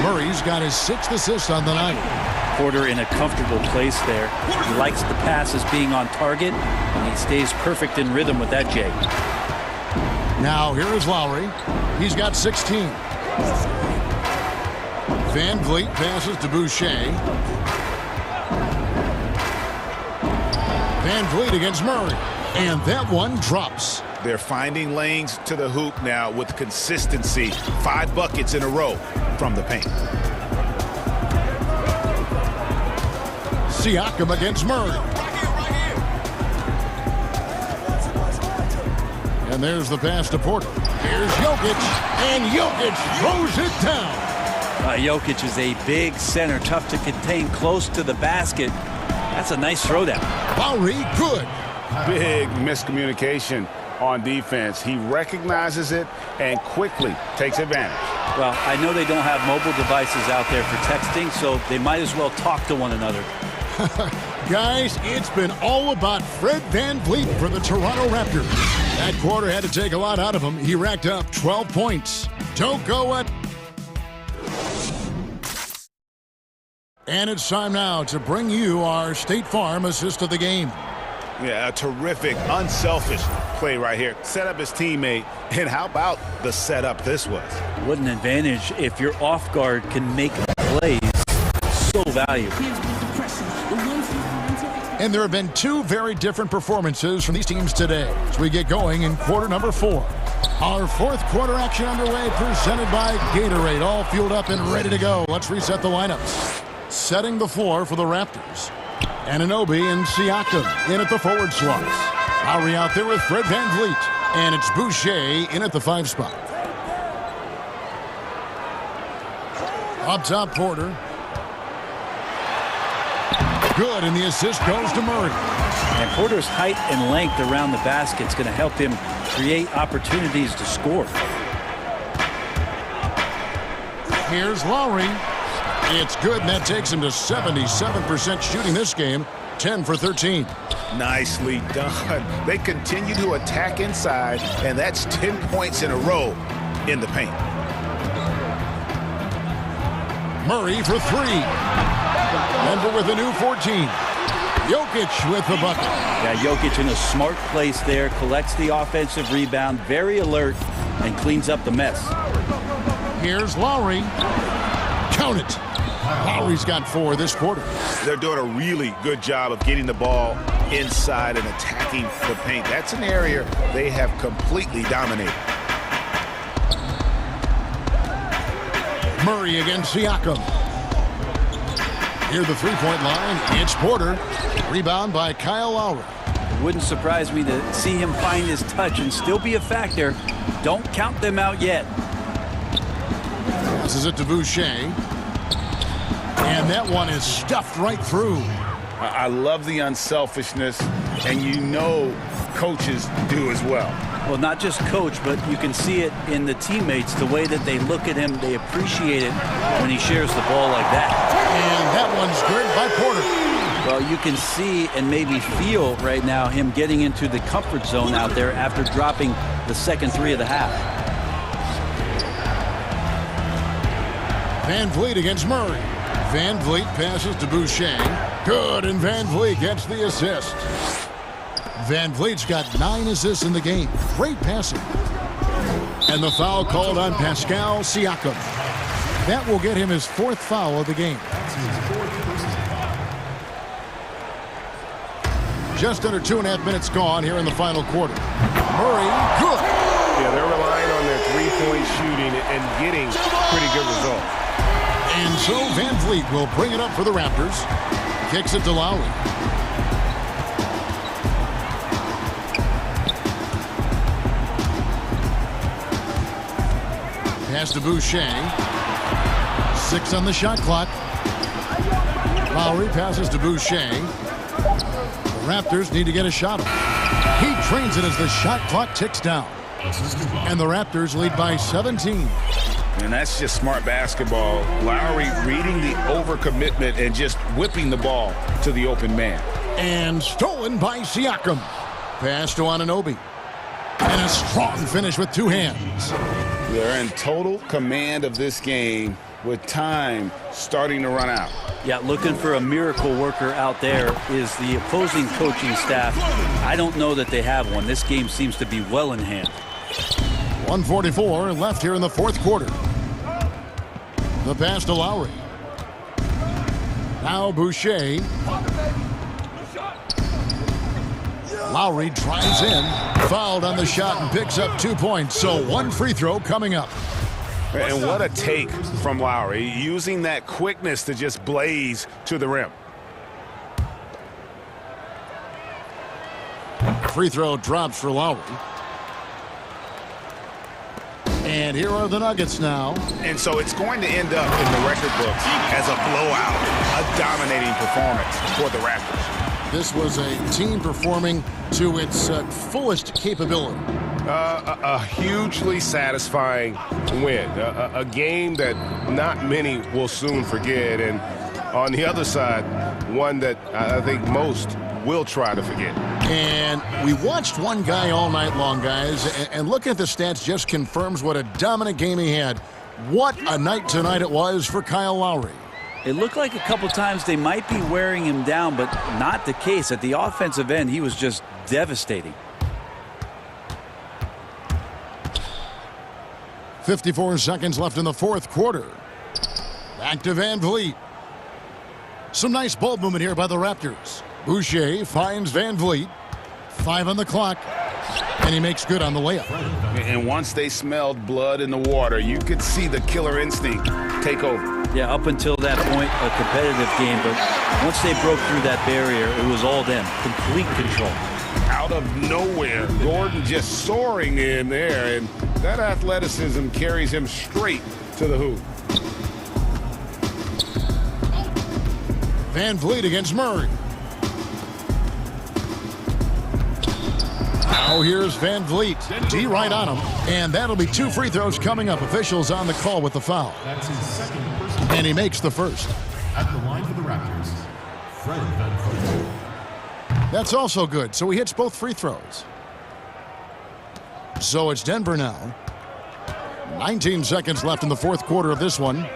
Murray's got his 6th assist on the night. Porter in a comfortable place there. He likes the passes being on target, and he stays perfect in rhythm with that, Jay. Now here is Lowry. He's got 16. Van Vliet passes to Boucher. Van Vliet against Murray. And that one drops. They're finding lanes to the hoop now with consistency. 5 buckets in a row from the paint. Siakam against Murray. And there's the pass to Porter. Here's Jokic, and Jokic throws it down. Jokic is a big center, tough to contain close to the basket. That's a nice throwdown. Lowry, good. Big miscommunication on defense. He recognizes it and quickly takes advantage. Well, I know they don't have mobile devices out there for texting, so they might as well talk to one another. Guys, it's been all about Fred Van Vliet for the Toronto Raptors. That quarter had to take a lot out of him. He racked up 12 points. Don't go at... And it's time now to bring you our State Farm assist of the game. Yeah, a terrific, unselfish play right here. Set up his teammate, and how about the setup this was? What an advantage if your off guard can make plays so valuable. And there have been 2 very different performances from these teams today as we get going in quarter number 4. Our 4th quarter action underway, presented by Gatorade, all fueled up and ready to go. Let's reset the lineups. Setting the floor for the Raptors. Anunoby and Siakam in at the forward slots. Lowry out there with Fred Van Vliet. And it's Boucher in at the 5 spot. Up top, Porter. Good, and the assist goes to Murray. And Porter's height and length around the basket is going to help him create opportunities to score. Here's Lowry. It's good, and that takes him to 77% shooting this game, 10 for 13. Nicely done. They continue to attack inside, and that's 10 points in a row in the paint. Murray for 3. Denver with a new 14. Jokic with the bucket. Yeah, Jokic in a smart place there, collects the offensive rebound, very alert, and cleans up the mess. Here's Lowry. Count it. Lowry's got 4 this quarter. They're doing a really good job of getting the ball inside and attacking the paint. That's an area they have completely dominated. Murray against Siakam. Near the three-point line, it's Porter. Rebound by Kyle Lowry. Wouldn't surprise me to see him find his touch and still be a factor. Don't count them out yet. This is it to Boucher. And that one is stuffed right through. I love the unselfishness, and you know coaches do as well. Well, not just coach, but you can see it in the teammates, the way that they look at him. They appreciate it when he shares the ball like that. And that one's good by Porter. Well, you can see and maybe feel right now him getting into the comfort zone out there after dropping the second 3 of the half. Van Vliet against Murray. Van Vliet passes to Boucher. Good, and Van Vliet gets the assist. Van Vliet's got 9 assists in the game. Great passing. And the foul called on Pascal Siakam. That will get him his 4th foul of the game. Just under 2.5 minutes gone here in the final quarter. Murray, good. Yeah, they're relying on their three-point shooting and getting pretty good results. And so Van Vliet will bring it up for the Raptors. Kicks it to Lowry. Pass to Boucher. 6 on the shot clock. Lowry passes to Boucher. The Raptors need to get a shot off. He trains it as the shot clock ticks down. And the Raptors lead by 17. And that's just smart basketball. Lowry reading the overcommitment and just whipping the ball to the open man. And stolen by Siakam. Pass to Anunoby. And a strong finish with 2 hands. They're in total command of this game with time starting to run out. Yeah, looking for a miracle worker out there is the opposing coaching staff. I don't know that they have one. This game seems to be well in hand. 1:44 left here in the fourth quarter. The pass to Lowry. Now Boucher. Lowry drives in, fouled on the shot, and picks up 2 points. So 1 free throw coming up. And what a take from Lowry, using that quickness to just blaze to the rim. Free throw drops for Lowry. And here are the Nuggets now. And so it's going to end up in the record books as a blowout, a dominating performance for the Raptors. This was a team performing to its fullest capability. A hugely satisfying win. A game that not many will soon forget. And on the other side, one that I think most will try to forget. And we watched one guy all night long, guys, and looking at the stats just confirms what a dominant game he had. What a night tonight it was for Kyle Lowry. It looked like a couple times they might be wearing him down, but not the case. At the offensive end, he was just devastating. 54 seconds left in the fourth quarter. Back to Van Vliet. Some nice ball movement here by the Raptors. Boucher finds Van Vliet. 5 on the clock. And he makes good on the layup. And once they smelled blood in the water, you could see the killer instinct take over. Yeah, up until that point, a competitive game. But once they broke through that barrier, it was all them. Complete control. Out of nowhere, Gordon just soaring in there. And that athleticism carries him straight to the hoop. Van Vliet against Murray. Now here's Van Vliet. D right on him. And that'll be 2 free throws coming up. Officials on the call with the foul. That's his second personal. And he makes the first. At the line for the Raptors, Fred VanVleet. That's also good. So he hits both free throws. So it's Denver now. 19 seconds left in the fourth quarter of this one.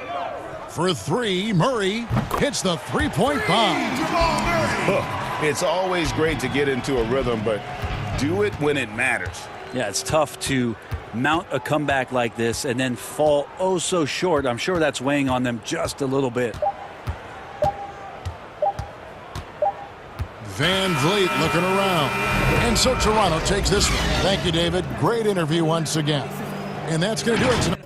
For 3, Murray hits the three-point bomb. It's always great to get into a rhythm, but do it when it matters. Yeah, it's tough to mount a comeback like this and then fall oh so short. I'm sure that's weighing on them just a little bit. Van Vliet looking around. And so Toronto takes this one. Thank you, David. Great interview once again. And that's going to do it tonight.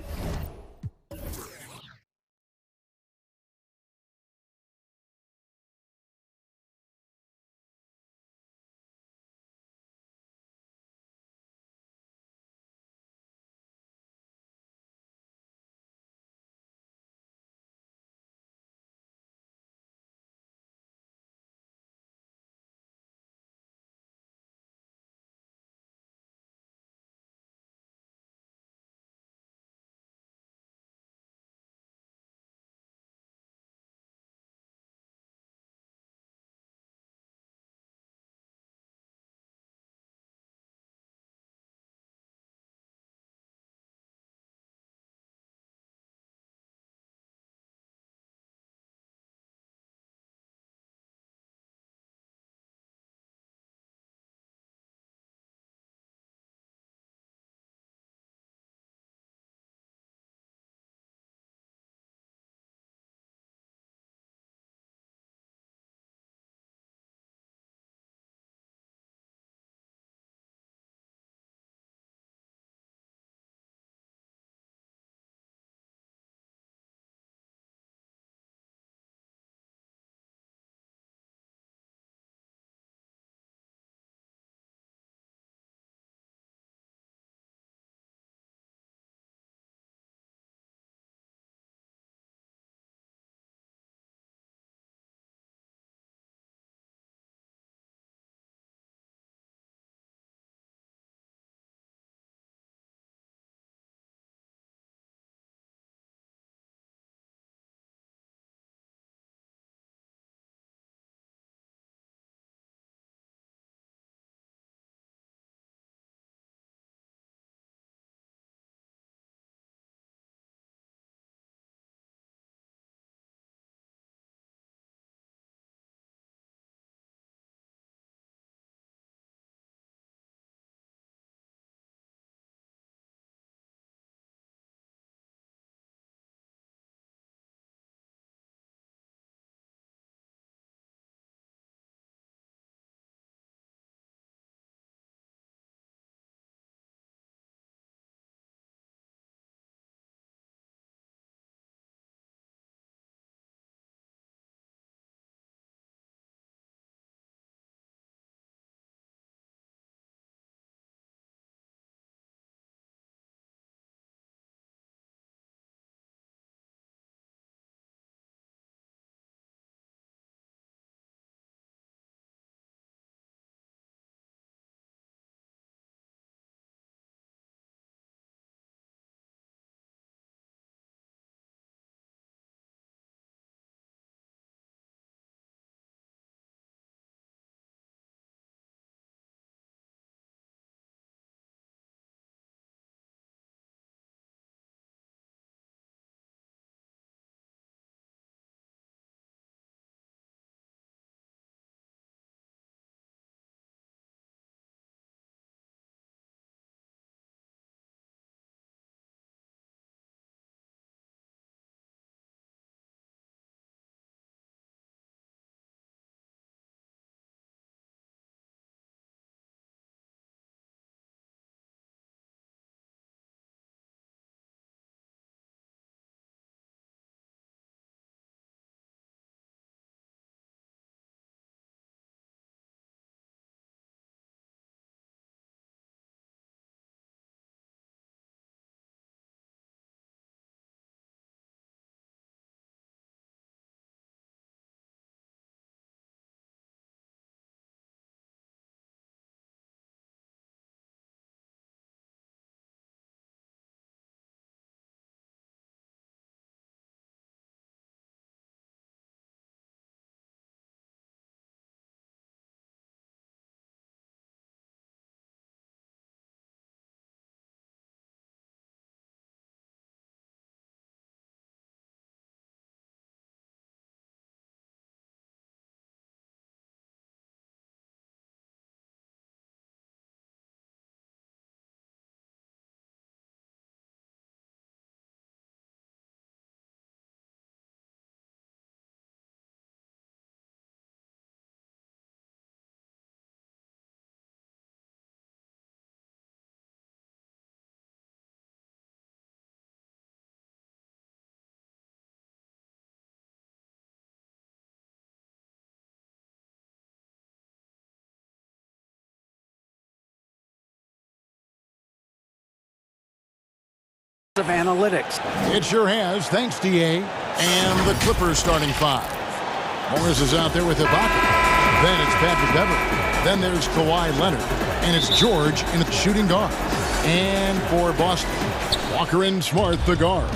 of analytics. It sure has, thanks, DA. And the Clippers starting five. Morris is out there with Ibaka. Then it's Patrick Beverley. Then there's Kawhi Leonard. And it's George in the shooting guard. And for Boston, Walker and Smart, the guards.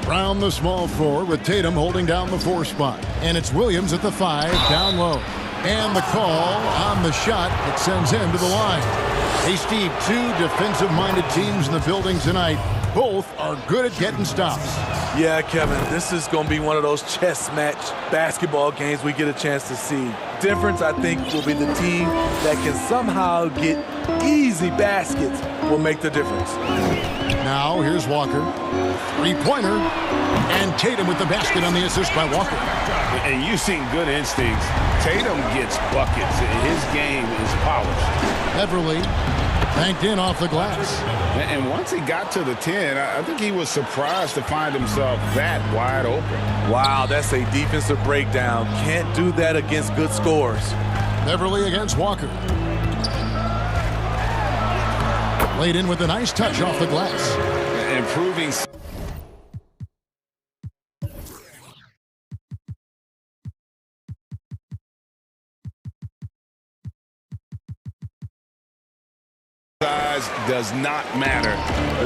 Brown, the small forward, with Tatum holding down the 4 spot. And it's Williams at the 5, down low. And the call on the shot that sends him to the line. Hey, Steve, 2 defensive-minded teams in the building tonight. Both are good at getting stops. Yeah, Kevin, this is going to be one of those chess match basketball games we get a chance to see. Difference, I think, will be the team that can somehow get easy baskets will make the difference. Now, here's Walker. 3-pointer. And Tatum with the basket on the assist by Walker. And you've seen good instincts. Tatum gets buckets. His game is polished. Beverley banked in off the glass. And once he got to the 10, I think he was surprised to find himself that wide open. Wow, that's a defensive breakdown. Can't do that against good scores. Beverley against Walker. Laid in with a nice touch off the glass. Improving. Size does not matter.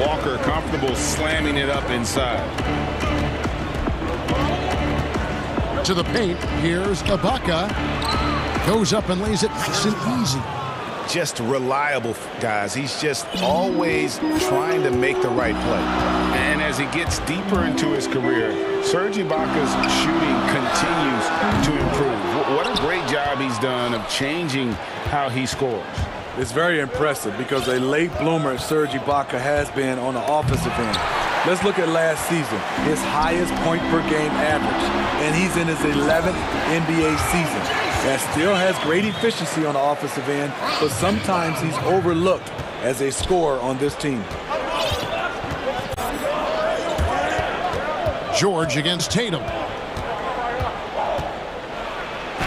Walker comfortable slamming it up inside. To the paint, here's Ibaka. Goes up and lays it nice and easy. Just reliable, guys. He's just always trying to make the right play. And as he gets deeper into his career, Serge Ibaka's shooting continues to improve. What a great job he's done of changing how he scores. It's very impressive because a late bloomer Serge Ibaka has been on the offensive end. Let's look at last season, his highest point per game average, and he's in his 11th NBA season. That still has great efficiency on the offensive end, but sometimes he's overlooked as a scorer on this team. George against Tatum.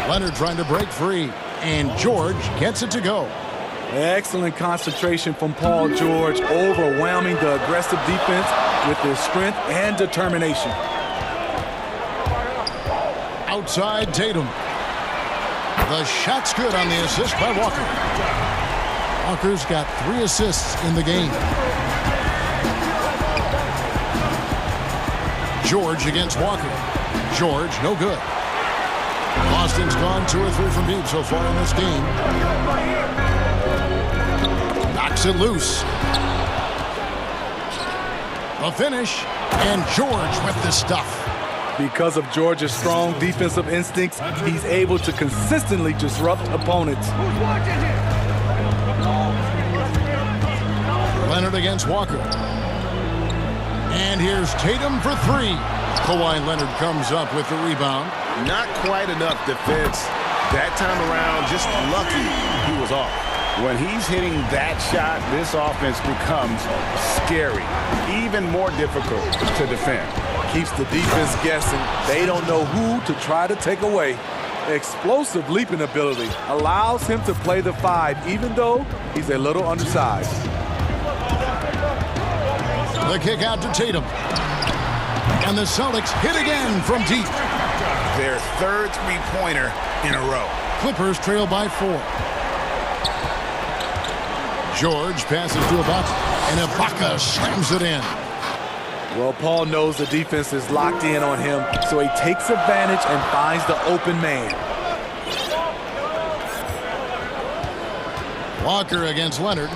Leonard trying to break free, and George gets it to go. Excellent concentration from Paul George, overwhelming the aggressive defense with his strength and determination. Outside Tatum. The shot's good on the assist by Walker. Walker's got 3 assists in the game. George against Walker. George, no good. Boston's gone 2 or 3 from deep so far in this game. Knocks it loose. The finish, and George with the stuff. Because of George's strong defensive instincts, he's able to consistently disrupt opponents. Leonard against Walker. And here's Tatum for 3. Kawhi Leonard comes up with the rebound. Not quite enough defense that time around. Just lucky he was off. When he's hitting that shot, this offense becomes scary, even more difficult to defend. Keeps the defense guessing. They don't know who to try to take away. Explosive leaping ability allows him to play the 5, even though he's a little undersized. The kick out to Tatum. And the Celtics hit again from deep. Their 3rd 3-pointer in a row. Clippers trail by 4. George passes to Ibaka, and Ibaka slams it in. Well, Paul knows the defense is locked in on him, so he takes advantage and finds the open man. Walker against Leonard.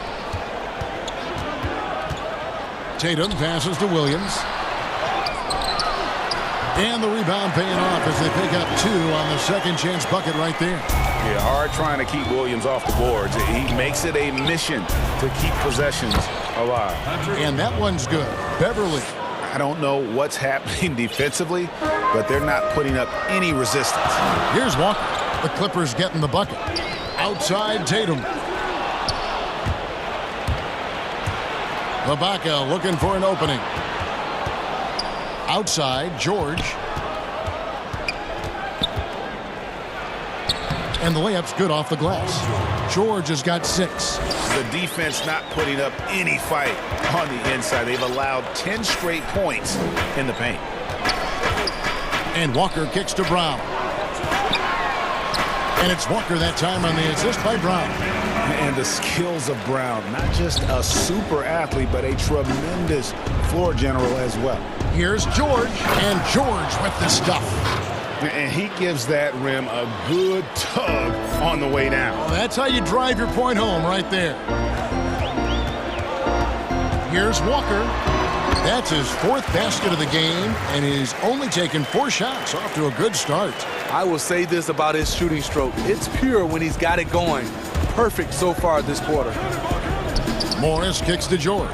Tatum passes to Williams. And the rebound paying off as they pick up 2 on the second chance bucket right there. Yeah, hard trying to keep Williams off the boards. He makes it a mission to keep possessions alive. And that one's good. Beverley. I don't know what's happening defensively, but they're not putting up any resistance. Here's Walker. The Clippers getting the bucket. Outside Tatum. Ibaka looking for an opening. Outside, George. And the layup's good off the glass. George has got 6. The defense not putting up any fight on the inside. They've allowed 10 straight points in the paint. And Walker kicks to Brown. And it's Walker that time on the assist by Brown. And the skills of Brown, not just a super athlete, but a tremendous floor general as well. Here's George, and George with the stuff. And he gives that rim a good tug on the way down. Well, that's how you drive your point home right there. Here's Walker. That's his 4th basket of the game, and he's only taken 4 shots. Off to a good start. I will say this about his shooting stroke. It's pure when he's got it going. Perfect so far this quarter. Morris kicks to George.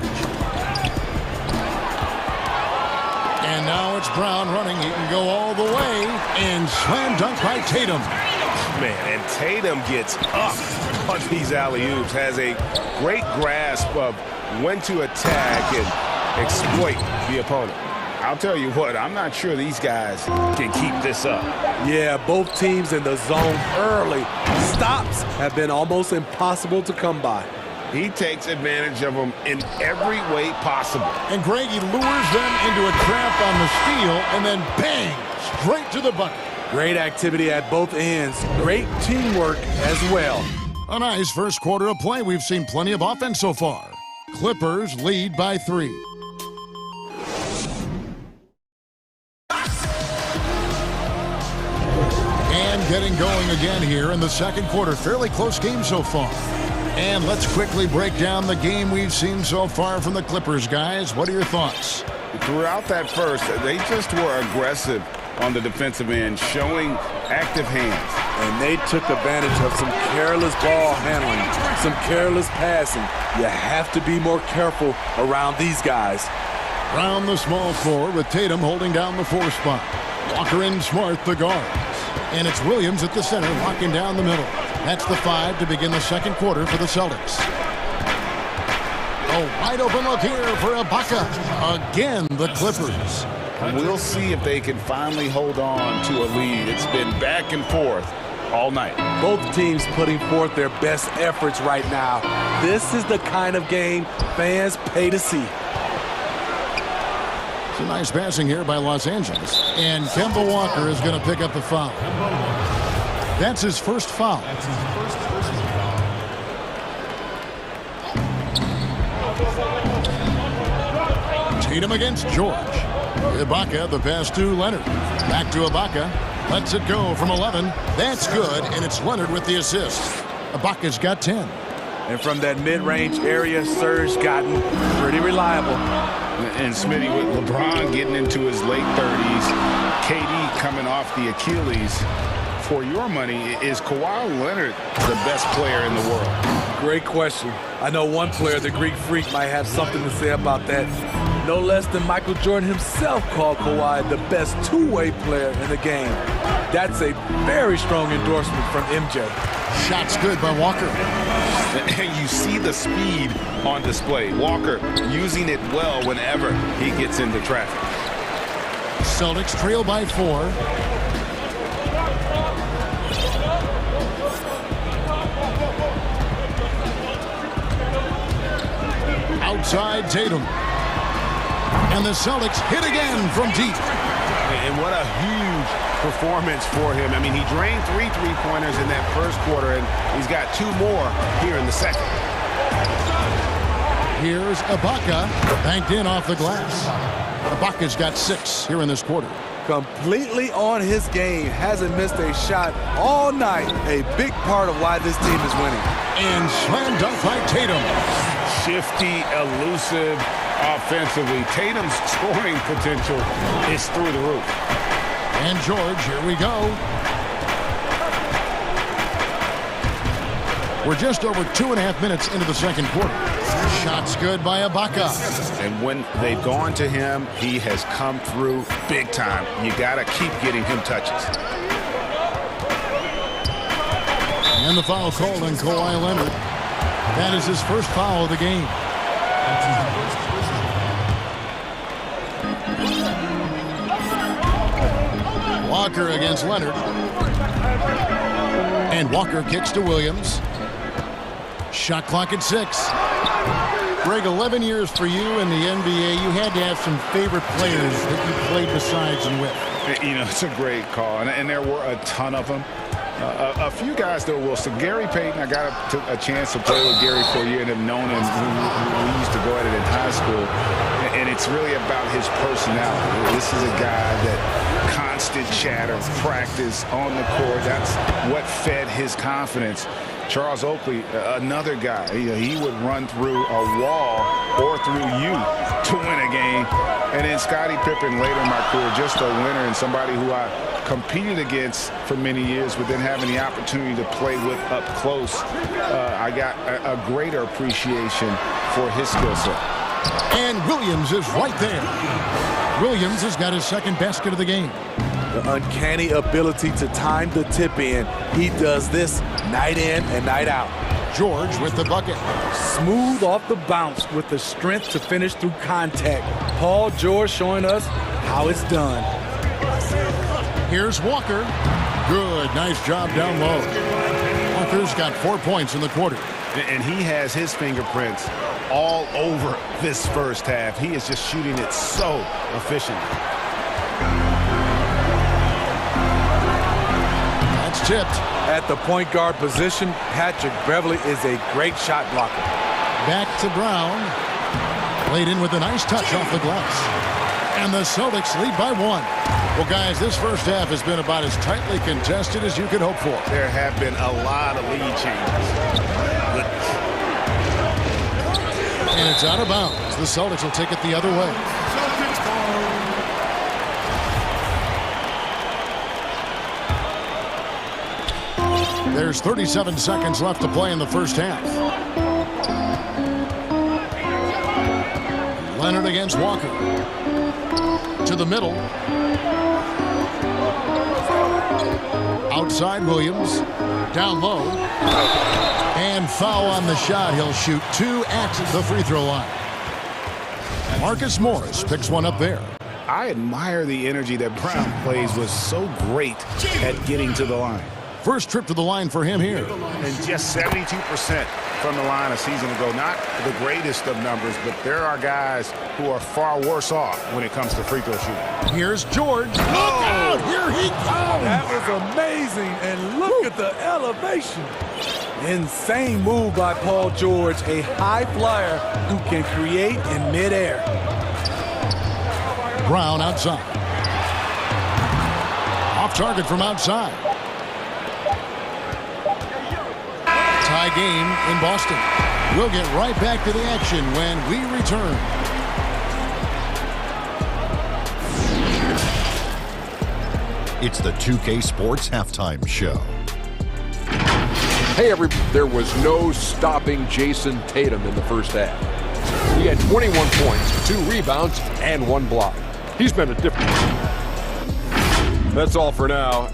And now it's Brown running. He can go all the way. And slam dunk by Tatum. Man, and Tatum gets up on these alley-oops. Has a great grasp of when to attack and exploit the opponent. I'll tell you what, I'm not sure these guys can keep this up. Yeah, both teams in the zone early. Stops have been almost impossible to come by. He takes advantage of them in every way possible. And Greg, he lures them into a trap on the steal, and then bang, straight to the bucket. Great activity at both ends. Great teamwork as well. A nice first quarter of play. We've seen plenty of offense so far. Clippers lead by 3. And getting going again here in the second quarter. Fairly close game so far. And let's quickly break down the game we've seen so far from the Clippers, guys. What are your thoughts? Throughout that first, they just were aggressive on the defensive end, showing active hands. And they took advantage of some careless ball handling, some careless passing. You have to be more careful around these guys. Brown the small forward with Tatum holding down the 4 spot. Walker and Smart the guards. And it's Williams at the center locking down the middle. That's the 5 to begin the second quarter for the Celtics. A wide open look here for Ibaka. Again, the Clippers. We'll see if they can finally hold on to a lead. It's been back and forth all night. Both teams putting forth their best efforts right now. This is the kind of game fans pay to see. Some nice passing here by Los Angeles. And Kemba Walker is going to pick up the foul. That's his first foul. Tatum against George. Ibaka, the pass to Leonard. Back to Ibaka. Lets it go from 11. That's good, and it's Leonard with the assist. Ibaka's got 10. And from that mid-range area, Serge gotten pretty reliable. And Smitty with LeBron getting into his late 30s. KD coming off the Achilles. For your money, is Kawhi Leonard the best player in the world? Great question. I know one player, the Greek Freak, might have something to say about that. No less than Michael Jordan himself called Kawhi the best two-way player in the game. That's a very strong endorsement from MJ. Shots good by Walker. And you see the speed on display. Walker using it well whenever he gets into traffic. Celtics trail by 4. Outside Tatum. And the Celtics hit again from deep. And what a huge performance for him. I mean, he drained 3 three-pointers in that first quarter, and he's got 2 more here in the second. Here's Ibaka, banked in off the glass. Ibaka's got 6 here in this quarter. Completely on his game. Hasn't missed a shot all night. A big part of why this team is winning. And slam dunk by Tatum. Shifty, elusive offensively. Tatum's scoring potential is through the roof. And George, here we go. We're just over 2.5 minutes into the second quarter. Shots good by Ibaka. And when they've gone to him, he has come through big time. You got to keep getting him touches. And the foul called on Kawhi Leonard. That is his first foul of the game. Walker against Leonard. And Walker kicks to Williams. Shot clock at 6. Greg, 11 years for you in the NBA. You had to have some favorite players that you played besides and with. You know, it's a great call, and there were a ton of them. A few guys, though, Wilson. Gary Payton, I got a chance to play with Gary for a year and have known him. We used to go at it in high school, and it's really about his personality. This is a guy that constant chatter, practice on the court. That's what fed his confidence. Charles Oakley, another guy, he would run through a wall or through you to win a game. And then Scottie Pippen later in my career, just a winner and somebody who I competed against for many years, but then having the opportunity to play with up close, I got a greater appreciation for his skill set. And Williams is right there. Williams has got his second basket of the game. The uncanny ability to time the tip in. He does this night in and night out. George with the bucket. Smooth off the bounce with the strength to finish through contact. Paul George showing us how it's done. Here's Walker. Good, nice job down low. Walker's got 4 points in the quarter. And he has his fingerprints all over this first half. He is just shooting it so efficiently. That's tipped. At the point guard position, Patrick Beverly is a great shot blocker. Back to Brown. Laid in with a nice touch off the glass. And the Celtics lead by 1. Well, guys, this first half has been about as tightly contested as you could hope for. There have been a lot of lead changes. And it's out of bounds. The Celtics will take it the other way. There's 37 seconds left to play in the first half. Leonard against Walker. To the middle. Outside Williams. Down low. And foul on the shot. He'll shoot 2 at the free throw line. Marcus Morris picks one up there. I admire the energy that Brown plays, was so great at getting to the line. First trip to the line for him here. And just 72% from the line a season ago. Not the greatest of numbers, but there are guys who are far worse off when it comes to free throw shooting. Here's George. Look out! Here he comes! That was amazing, and look at the elevation. Insane move by Paul George, a high flyer who can create in midair. Brown outside. Off target from outside. Tie game in Boston. We'll get right back to the action when we return. It's the 2K Sports Halftime Show. Hey, there was no stopping Jason Tatum in the first half. He had 21 points, 2 rebounds, and 1 block. He's been a difference. That's all for now.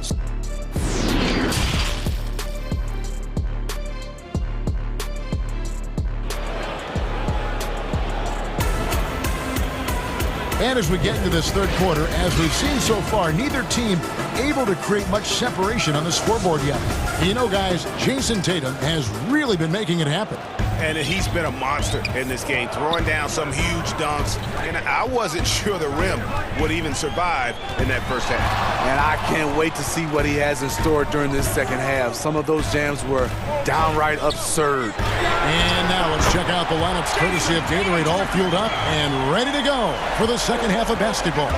And as we get into this third quarter, as we've seen so far, neither team able to create much separation on the scoreboard yet. You know, guys, Jason Tatum has really been making it happen. And he's been a monster in this game, throwing down some huge dunks. And I wasn't sure the rim would even survive in that first half. And I can't wait to see what he has in store during this second half. Some of those jams were downright absurd. And now let's check out the lineups courtesy of Gatorade, all fueled up and ready to go for the second half of basketball.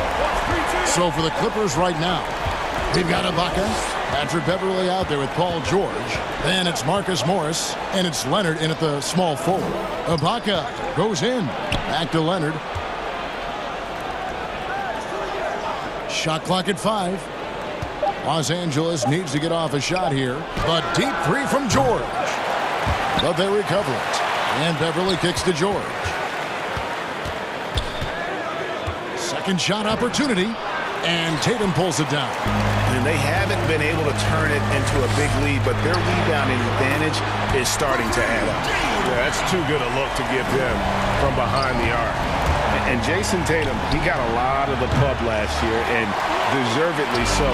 So for the Clippers right now, we've got Ibaka, Patrick Beverly out there with Paul George. Then it's Marcus Morris, and it's Leonard in at the small forward. Ibaka goes in. Back to Leonard. Shot clock at 5. Los Angeles needs to get off a shot here. But deep 3 from George. But they recover it. And Beverly kicks to George. Second shot opportunity. And Tatum pulls it down. And they haven't been able to turn it into a big lead, but their rebounding advantage is starting to add up. Yeah, that's too good a look to give them from behind the arc. And Jason Tatum, he got a lot of the pub last year, and deservedly so.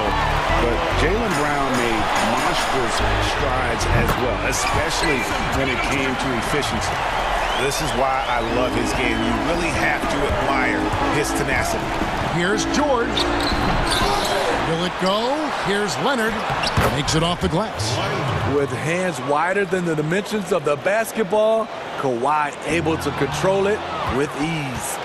But Jaylen Brown made monstrous strides as well, especially when it came to efficiency. This is why I love his game. You really have to admire his tenacity. Here's George. Will it go? Here's Leonard. Makes it off the glass. With hands wider than the dimensions of the basketball, Kawhi able to control it with ease.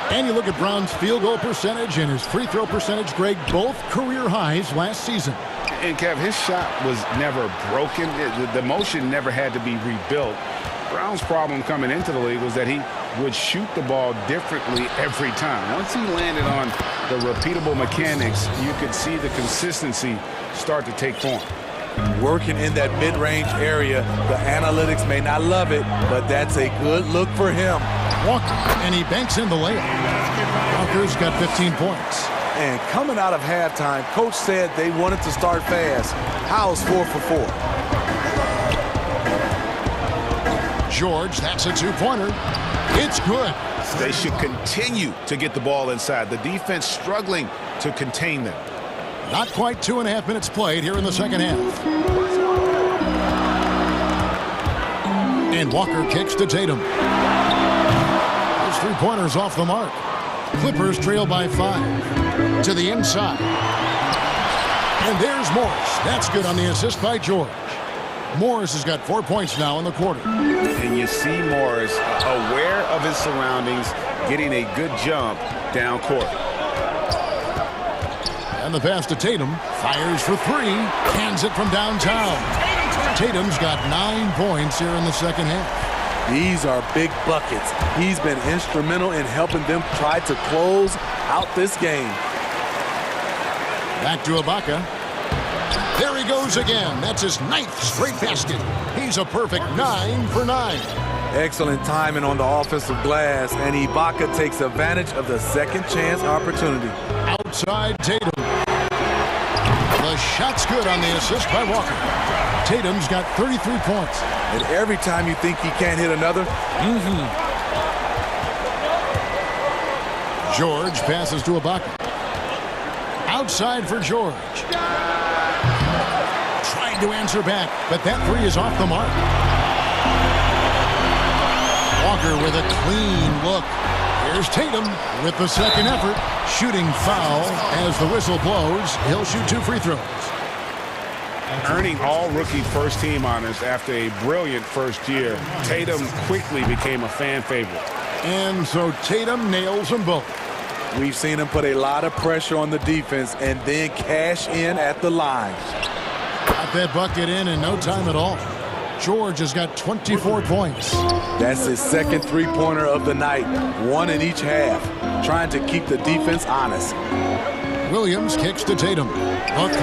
And you look at Brown's field goal percentage and his free throw percentage, Greg, both career highs last season. And Kev, his shot was never broken. The motion never had to be rebuilt. Brown's problem coming into the league was that he would shoot the ball differently every time. Once he landed on the repeatable mechanics, you could see the consistency start to take form. Working in that mid-range area, the analytics may not love it, but that's a good look for him. Walker, and he banks in the layup. Walker's got 15 points. And coming out of halftime, coach said they wanted to start fast. How's 4 for 4? George, that's a two-pointer. It's good. They should continue to get the ball inside. The defense struggling to contain them. Not quite 2.5 minutes played here in the second half. And Walker kicks to Tatum. Those three-pointers off the mark. Clippers trail by 5. To the inside. And there's Morris. That's good on the assist by George. Morris has got 4 points now in the quarter. And you see Morris aware of his surroundings, getting a good jump down court. And the pass to Tatum. Fires for 3. Hands it from downtown. Tatum's got 9 points here in the second half. These are big buckets. He's been instrumental in helping them try to close out this game. Back to Ibaka. There he goes again. That's his 9th straight basket. He's a perfect 9 for 9. Excellent timing on the offensive glass, and Ibaka takes advantage of the second chance opportunity. Outside Tatum. The shot's good on the assist by Walker. Tatum's got 33 points. And every time you think he can't hit another, George passes to Ibaka. Outside for George. Trying to answer back, but that 3 is off the mark. Walker with a clean look. Here's Tatum with the second effort. Shooting foul as the whistle blows. He'll shoot 2 free throws. Earning all rookie first team honors after a brilliant first year, Tatum quickly became a fan favorite. And so Tatum nails them both. We've seen him put a lot of pressure on the defense and then cash in at the line. Got that bucket in no time at all. George has got 24 points. That's his second three-pointer of the night, 1 in each half, trying to keep the defense honest. Williams kicks to Tatum. A 3.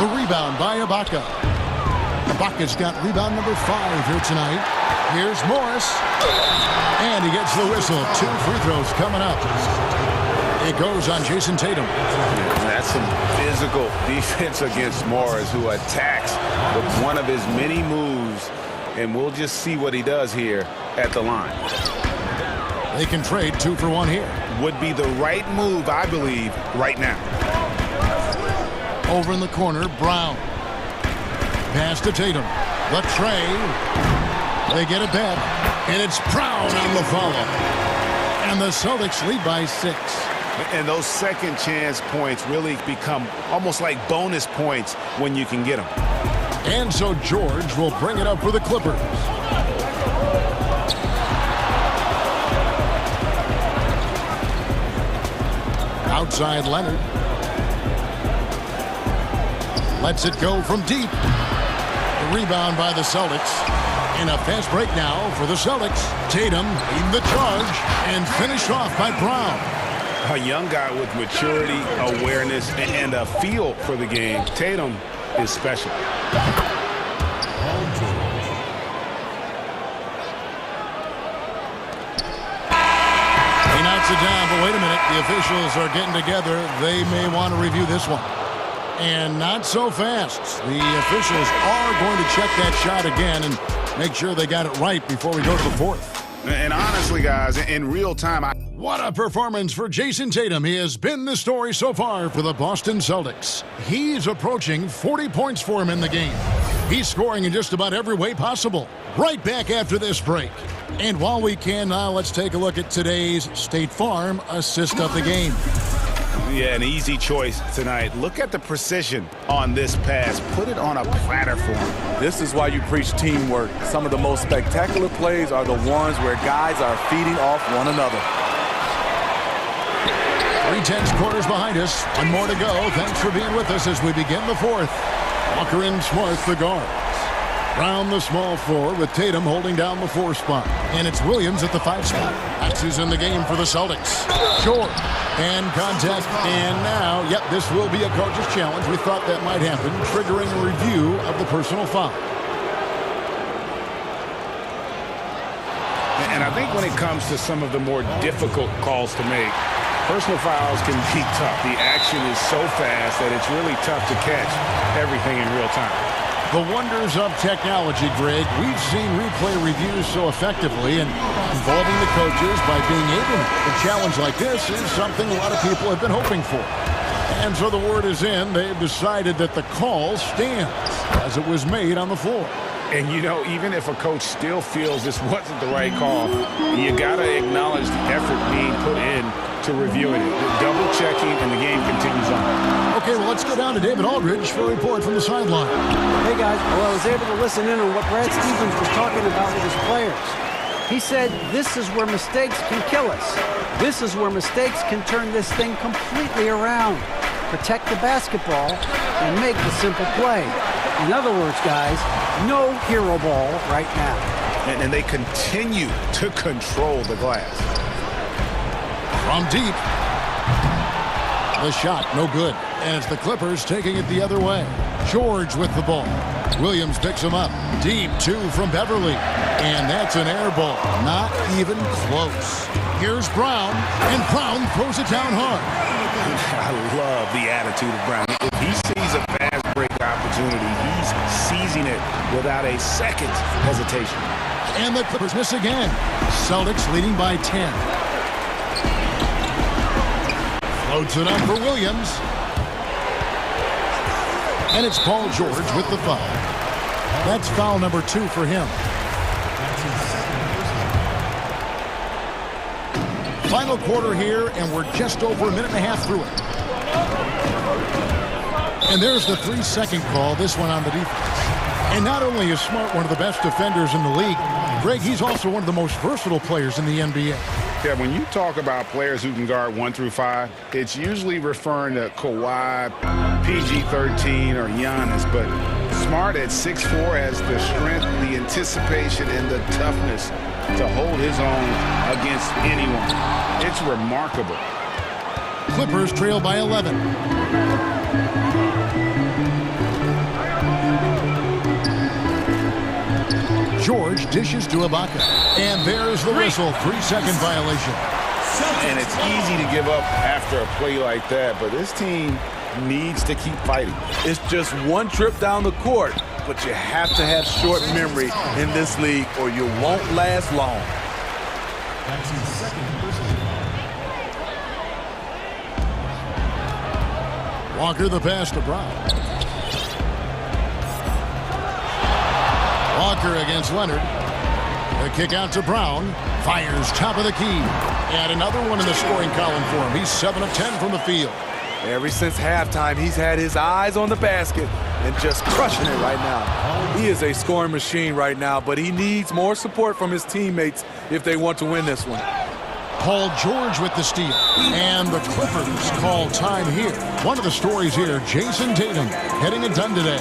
The rebound by Ibaka. Ibaka's got rebound number 5 here tonight. Here's Morris. And he gets the whistle. 2 free throws coming up. It goes on Jason Tatum. That's some physical defense against Morris, who attacks with one of his many moves. And we'll just see what he does here at the line. They can trade 2 for 1 here. Would be the right move, I believe, right now. Over in the corner, Brown. Pass to Tatum. The tray. They get it back. And it's Brown on the follow. And the Celtics lead by 6. And those second chance points really become almost like bonus points when you can get them. And so George will bring it up for the Clippers. Outside Leonard. Lets it go from deep. The rebound by the Celtics. And a fast break now for the Celtics. Tatum leading the charge and finished off by Brown. A young guy with maturity, awareness, and a feel for the game. Tatum is special. He knocks it down, but wait a minute. The officials are getting together. They may want to review this one. And not so fast. The officials are going to check that shot again and make sure they got it right before we go to the 4th. And honestly, guys, in real time, What a performance for Jason Tatum. He has been the story so far for the Boston Celtics. He's approaching 40 points for him in the game. He's scoring in just about every way possible. Right back after this break. And while we can now, let's take a look at today's State Farm assist of the game. Yeah, an easy choice tonight. Look at the precision on this pass. Put it on a platter for him. This is why you preach teamwork. Some of the most spectacular plays are the ones where guys are feeding off one another. 3/10 quarters behind us. One more to go. Thanks for being with us as we begin the fourth. Walker and Smart the guards. Brown the small forward with Tatum holding down the 4 spot. And it's Williams at the 5 spot. That's who's in the game for the Celtics. Short. And contact. And now, yep, this will be a coach's challenge. We thought that might happen, triggering a review of the personal foul. And I think when it comes to some of the more difficult calls to make, personal fouls can be tough. The action is so fast that it's really tough to catch everything in real time. The wonders of technology, Greg. We've seen replay reviews so effectively, and involving the coaches by being able to. A challenge like this is something a lot of people have been hoping for. And so the word is in. They've decided that the call stands as it was made on the floor. And, you know, even if a coach still feels this wasn't the right call, you got to acknowledge the effort being put in to reviewing it. Double-checking, and the game continues on. Okay, well, let's go down to David Aldridge for a report from the sideline. Hey, guys. Well, I was able to listen in on what Brad Stevens was talking about with his players. He said, this is where mistakes can kill us. This is where mistakes can turn this thing completely around. Protect the basketball and make the simple play. In other words, guys, no hero ball right now. And they continue to control the glass. From deep. The shot, no good. And it's the Clippers taking it the other way. George with the ball. Williams picks him up. Deep, 2 from Beverly. And that's an air ball. Not even close. Here's Brown. And Brown throws it down hard. I love the attitude of Brown. If he sees a fast break opportunity, he's seizing it without a second's hesitation. And the Clippers miss again. Celtics leading by 10. Floats it up for Williams. And it's Paul George with the foul. That's foul number 2 for him. Final quarter here, and we're just over a minute and a half through it. And there's the 3-second call, this one on the defense. And not only is Smart one of the best defenders in the league, Greg, he's also one of the most versatile players in the NBA. Yeah, when you talk about players who can guard 1 through 5, it's usually referring to Kawhi, PG-13, or Giannis. But Smart at 6'4" has the strength, the anticipation, and the toughness to hold his own against anyone. It's remarkable. Clippers trail by 11. George dishes to Ibaka. And there's the whistle. 3-second violation. And it's easy to give up after a play like that, but this team needs to keep fighting. It's just one trip down the court, but you have to have short memory in this league or you won't last long. Walker the pass to Brown. Walker against Leonard. The kick out to Brown. Fires top of the key. And another one in the scoring column for him. He's 7 of 10 from the field. Ever since halftime, he's had his eyes on the basket and just crushing it right now. He is a scoring machine right now, but he needs more support from his teammates if they want to win this one. Paul George with the steal. And the Clippers call time here. One of the stories here, Jason Tatum getting it done today.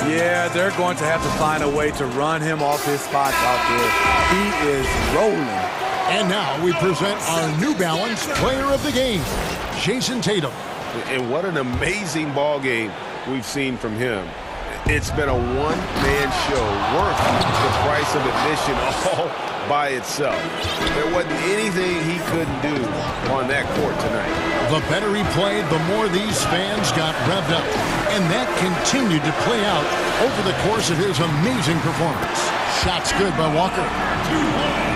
Yeah, they're going to have to find a way to run him off his spots out there. He is rolling. And now we present our New Balance player of the game, Jason Tatum. And what an amazing ball game we've seen from him. It's been a one-man show worth the price of admission all by itself. There wasn't anything he couldn't do on that court tonight. The better he played, the more these fans got revved up. And that continued to play out over the course of his amazing performance. Shot's good by Walker.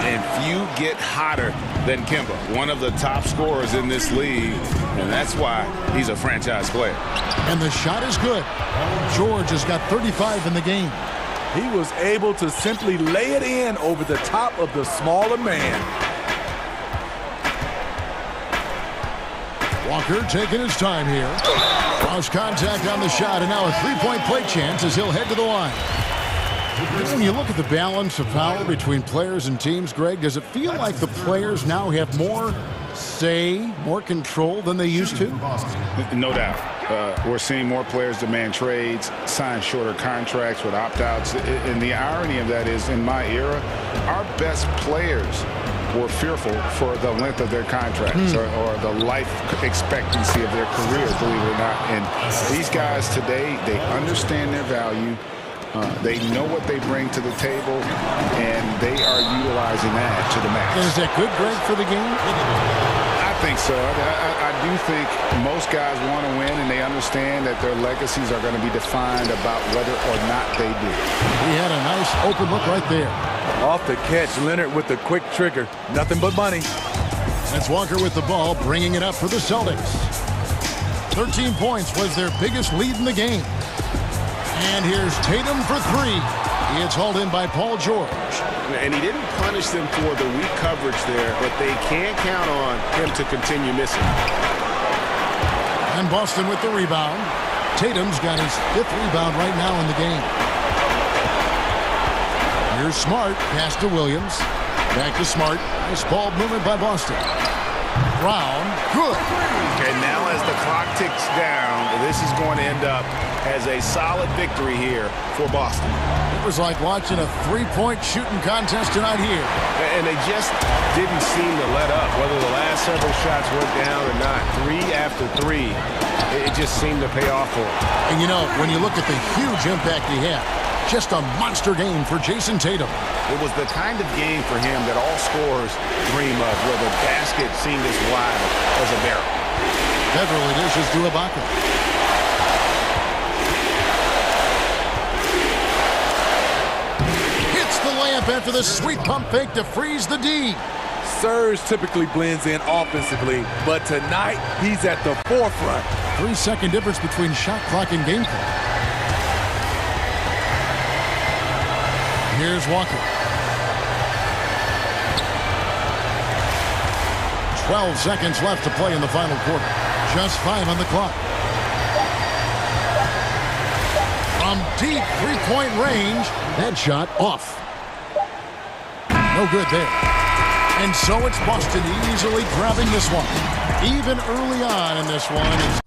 And few get hotter than Kemba, one of the top scorers in this league, and that's why he's a franchise player. And the shot is good. George has got 35 in the game. He was able to simply lay it in over the top of the smaller man. Walker taking his time here. Lost contact on the shot, and now a three-point play chance as he'll head to the line. When you look at the balance of power between players and teams, Greg, does it feel like the players now have more say, more control than they used to? No doubt. We're seeing more players demand trades, sign shorter contracts with opt-outs. And the irony of that is, in my era, our best players were fearful for the length of their contracts or the life expectancy of their careers, believe it or not. And these guys today, they understand their value. They know what they bring to the table, and they are utilizing that to the max. Is that good, Greg, for the game? I think so. I do think most guys want to win, and they understand that their legacies are going to be defined about whether or not they do. He had a nice open look right there. Off the catch, Leonard with the quick trigger. Nothing but money. That's Walker with the ball, bringing it up for the Celtics. 13 points was their biggest lead in the game. And here's Tatum for three. It's hauled in by Paul George. And he didn't punish them for the weak coverage there, but they can count on him to continue missing. And Boston with the rebound. Tatum's got his fifth rebound right now in the game. Here's Smart, pass to Williams. Back to Smart. Nice ball movement by Boston. Brown, good. And now as the clock ticks down, this is going to end up as a solid victory here for Boston. It was like watching a three-point shooting contest tonight here. And they just didn't seem to let up, whether the last several shots went down or not. 3 after 3, it just seemed to pay off for him. And you know, when you look at the huge impact he had, just a monster game for Jason Tatum. It was the kind of game for him that all scorers dream of, where the basket seemed as wide as a barrel. Beverly dishes to Ibaka. Hits the layup after the sweet pump fake to freeze the D. Serge typically blends in offensively, but tonight he's at the forefront. 3-second difference between shot clock and game clock. Here's Walker. 12 seconds left to play in the final quarter. Just 5 on the clock. From deep three-point range, that shot off. No good there. And so it's Boston easily grabbing this one. Even early on in this one,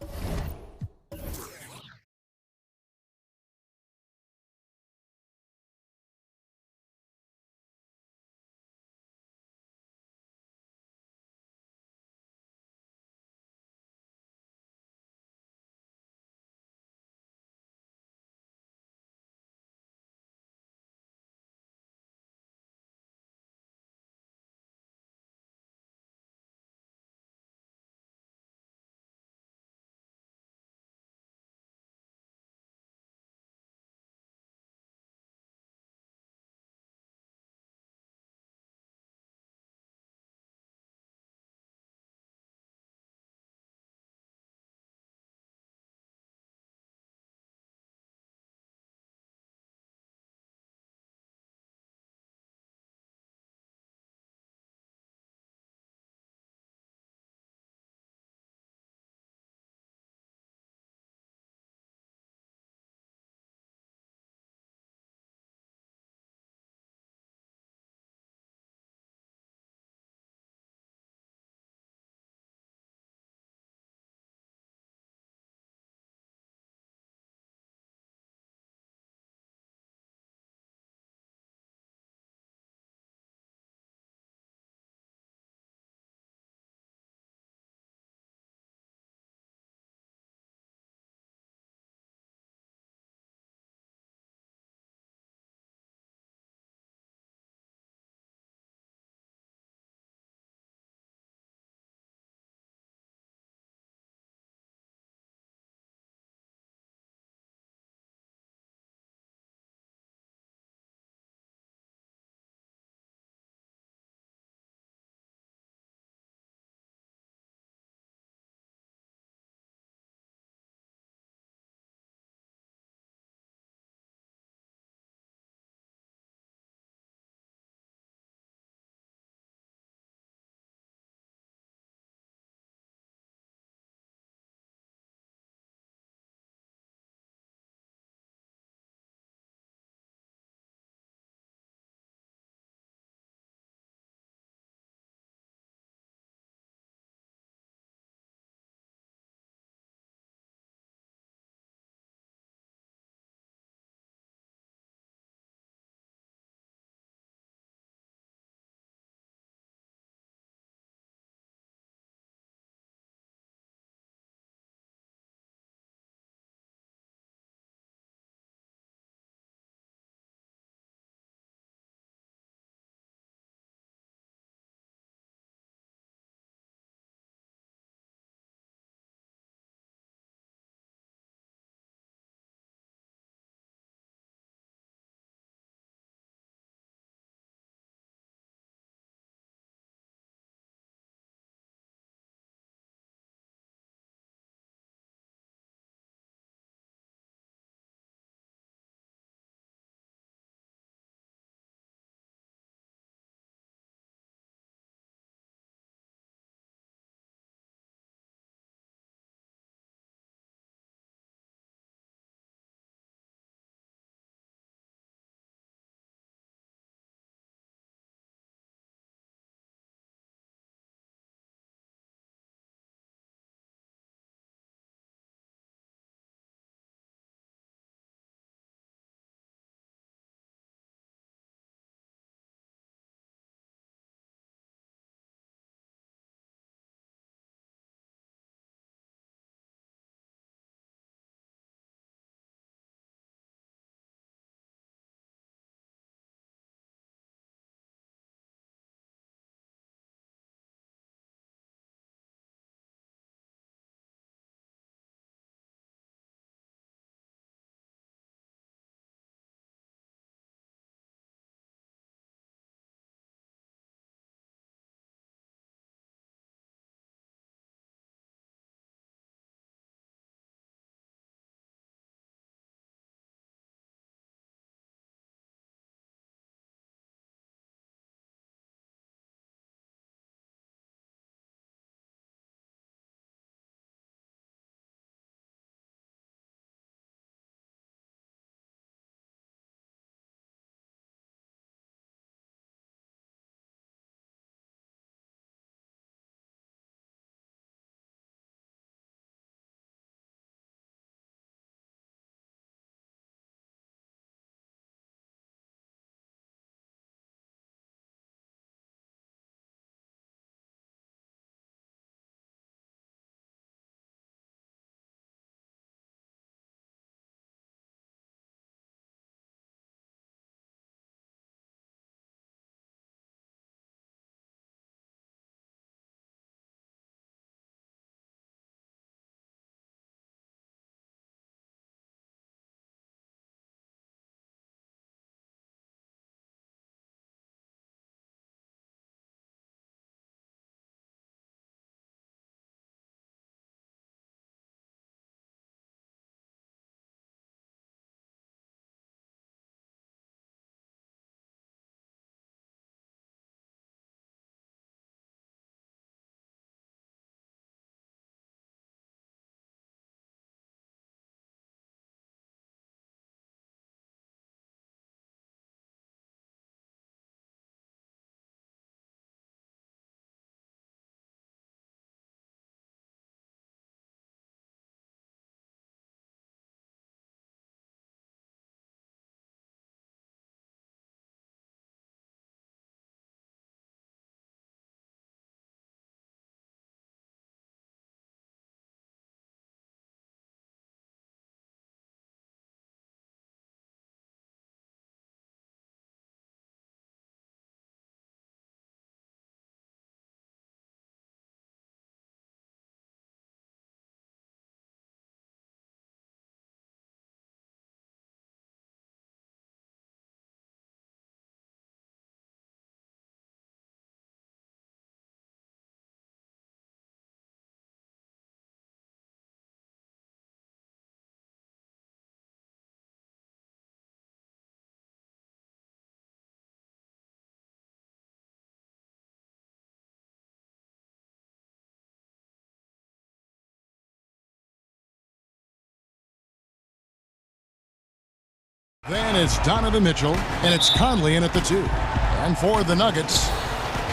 Then it's Donovan Mitchell, and it's Conley in at the 2. And for the Nuggets,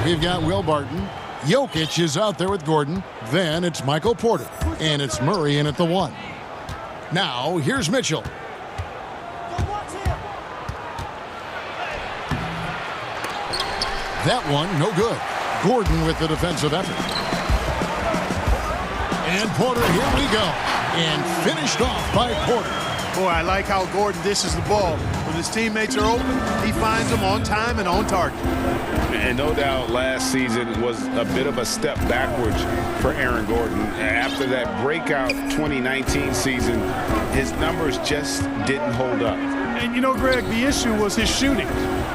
we've got Will Barton. Jokic is out there with Gordon. Then it's Michael Porter, and it's Murray in at the 1. Now, here's Mitchell. That one, no good. Gordon with the defensive effort. And Porter, here we go. And finished off by Porter. Boy, I like how Gordon dishes the ball. When his teammates are open, he finds them on time and on target. And no doubt last season was a bit of a step backwards for Aaron Gordon. After that breakout 2019 season, his numbers just didn't hold up. And, you know, Greg, the issue was his shooting.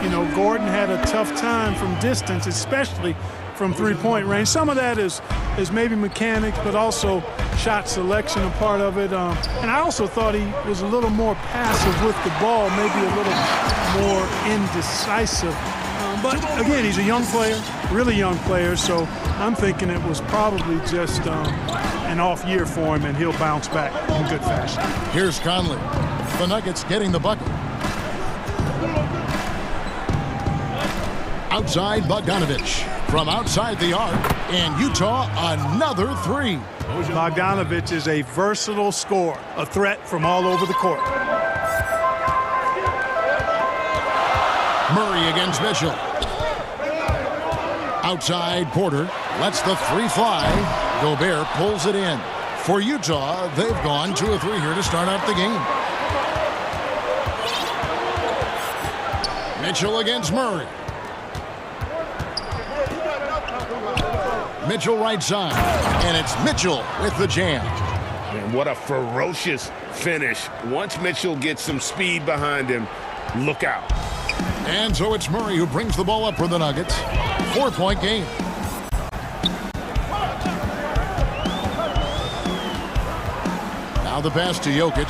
You know, Gordon had a tough time from distance, especially from three-point range. Some of that is maybe mechanics, but also shot selection a part of it. And I also thought he was a little more passive with the ball, maybe a little more indecisive. But again, he's a young player, really young player, so I'm thinking it was probably just an off year for him, and he'll bounce back in good fashion. Here's Conley. The Nuggets getting the bucket. Outside Bogdanovich. From outside the arc, and Utah another 3. Bogdanovich is a versatile scorer, a threat from all over the court. Murray against Mitchell. Outside Porter lets the 3 fly. Gobert pulls it in. For Utah, they've gone 2 of 3 here to start out the game. Mitchell against Murray. Mitchell right side, and it's Mitchell with the jam. And what a ferocious finish. Once Mitchell gets some speed behind him, look out. And so it's Murray who brings the ball up for the Nuggets. 4-point game. Now the pass to Jokic.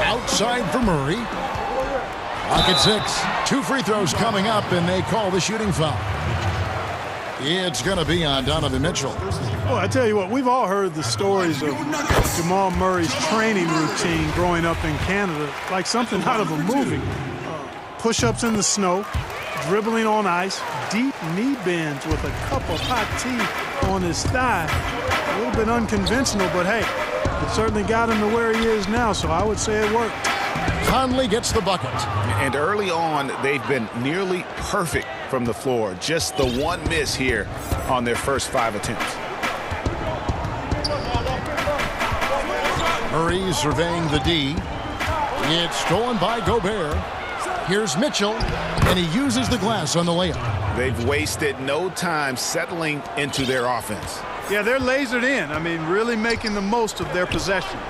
Outside for Murray. Clock at 6. 2 free throws coming up, and they call the shooting foul. It's going to be on Donovan Mitchell. Well, I tell you what, we've all heard the stories of Jamal Murray's training routine growing up in Canada, like something out of a movie. Push-ups in the snow, dribbling on ice, deep knee bends with a cup of hot tea on his thigh. A little bit unconventional, but hey, it certainly got him to where he is now, so I would say it worked. Conley gets the bucket. And early on, they've been nearly perfect from the floor. Just the one miss here on their first 5 attempts. Murray surveying the D. It's stolen by Gobert. Here's Mitchell, and he uses the glass on the layup. They've wasted no time settling into their offense. Yeah, they're lasered in. I mean, really making the most of their possessions.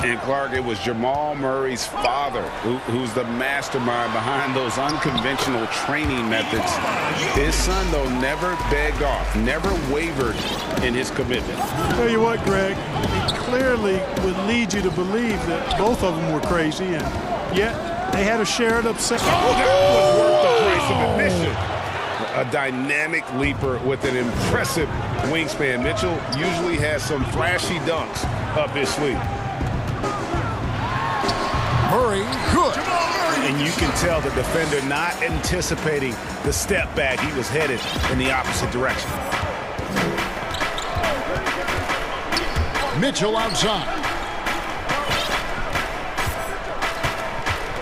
And Clark, it was Jamal Murray's father who's the mastermind behind those unconventional training methods. His son, though, never begged off, never wavered in his commitment. Tell you what, Greg, he clearly would lead you to believe that both of them were crazy, and yet they had a shared obsession. Oh, that was worth the price of admission. A dynamic leaper with an impressive wingspan. Mitchell usually has some flashy dunks up his sleeve. Murray, good. And you can tell the defender not anticipating the step back. He was headed in the opposite direction. Mitchell outside.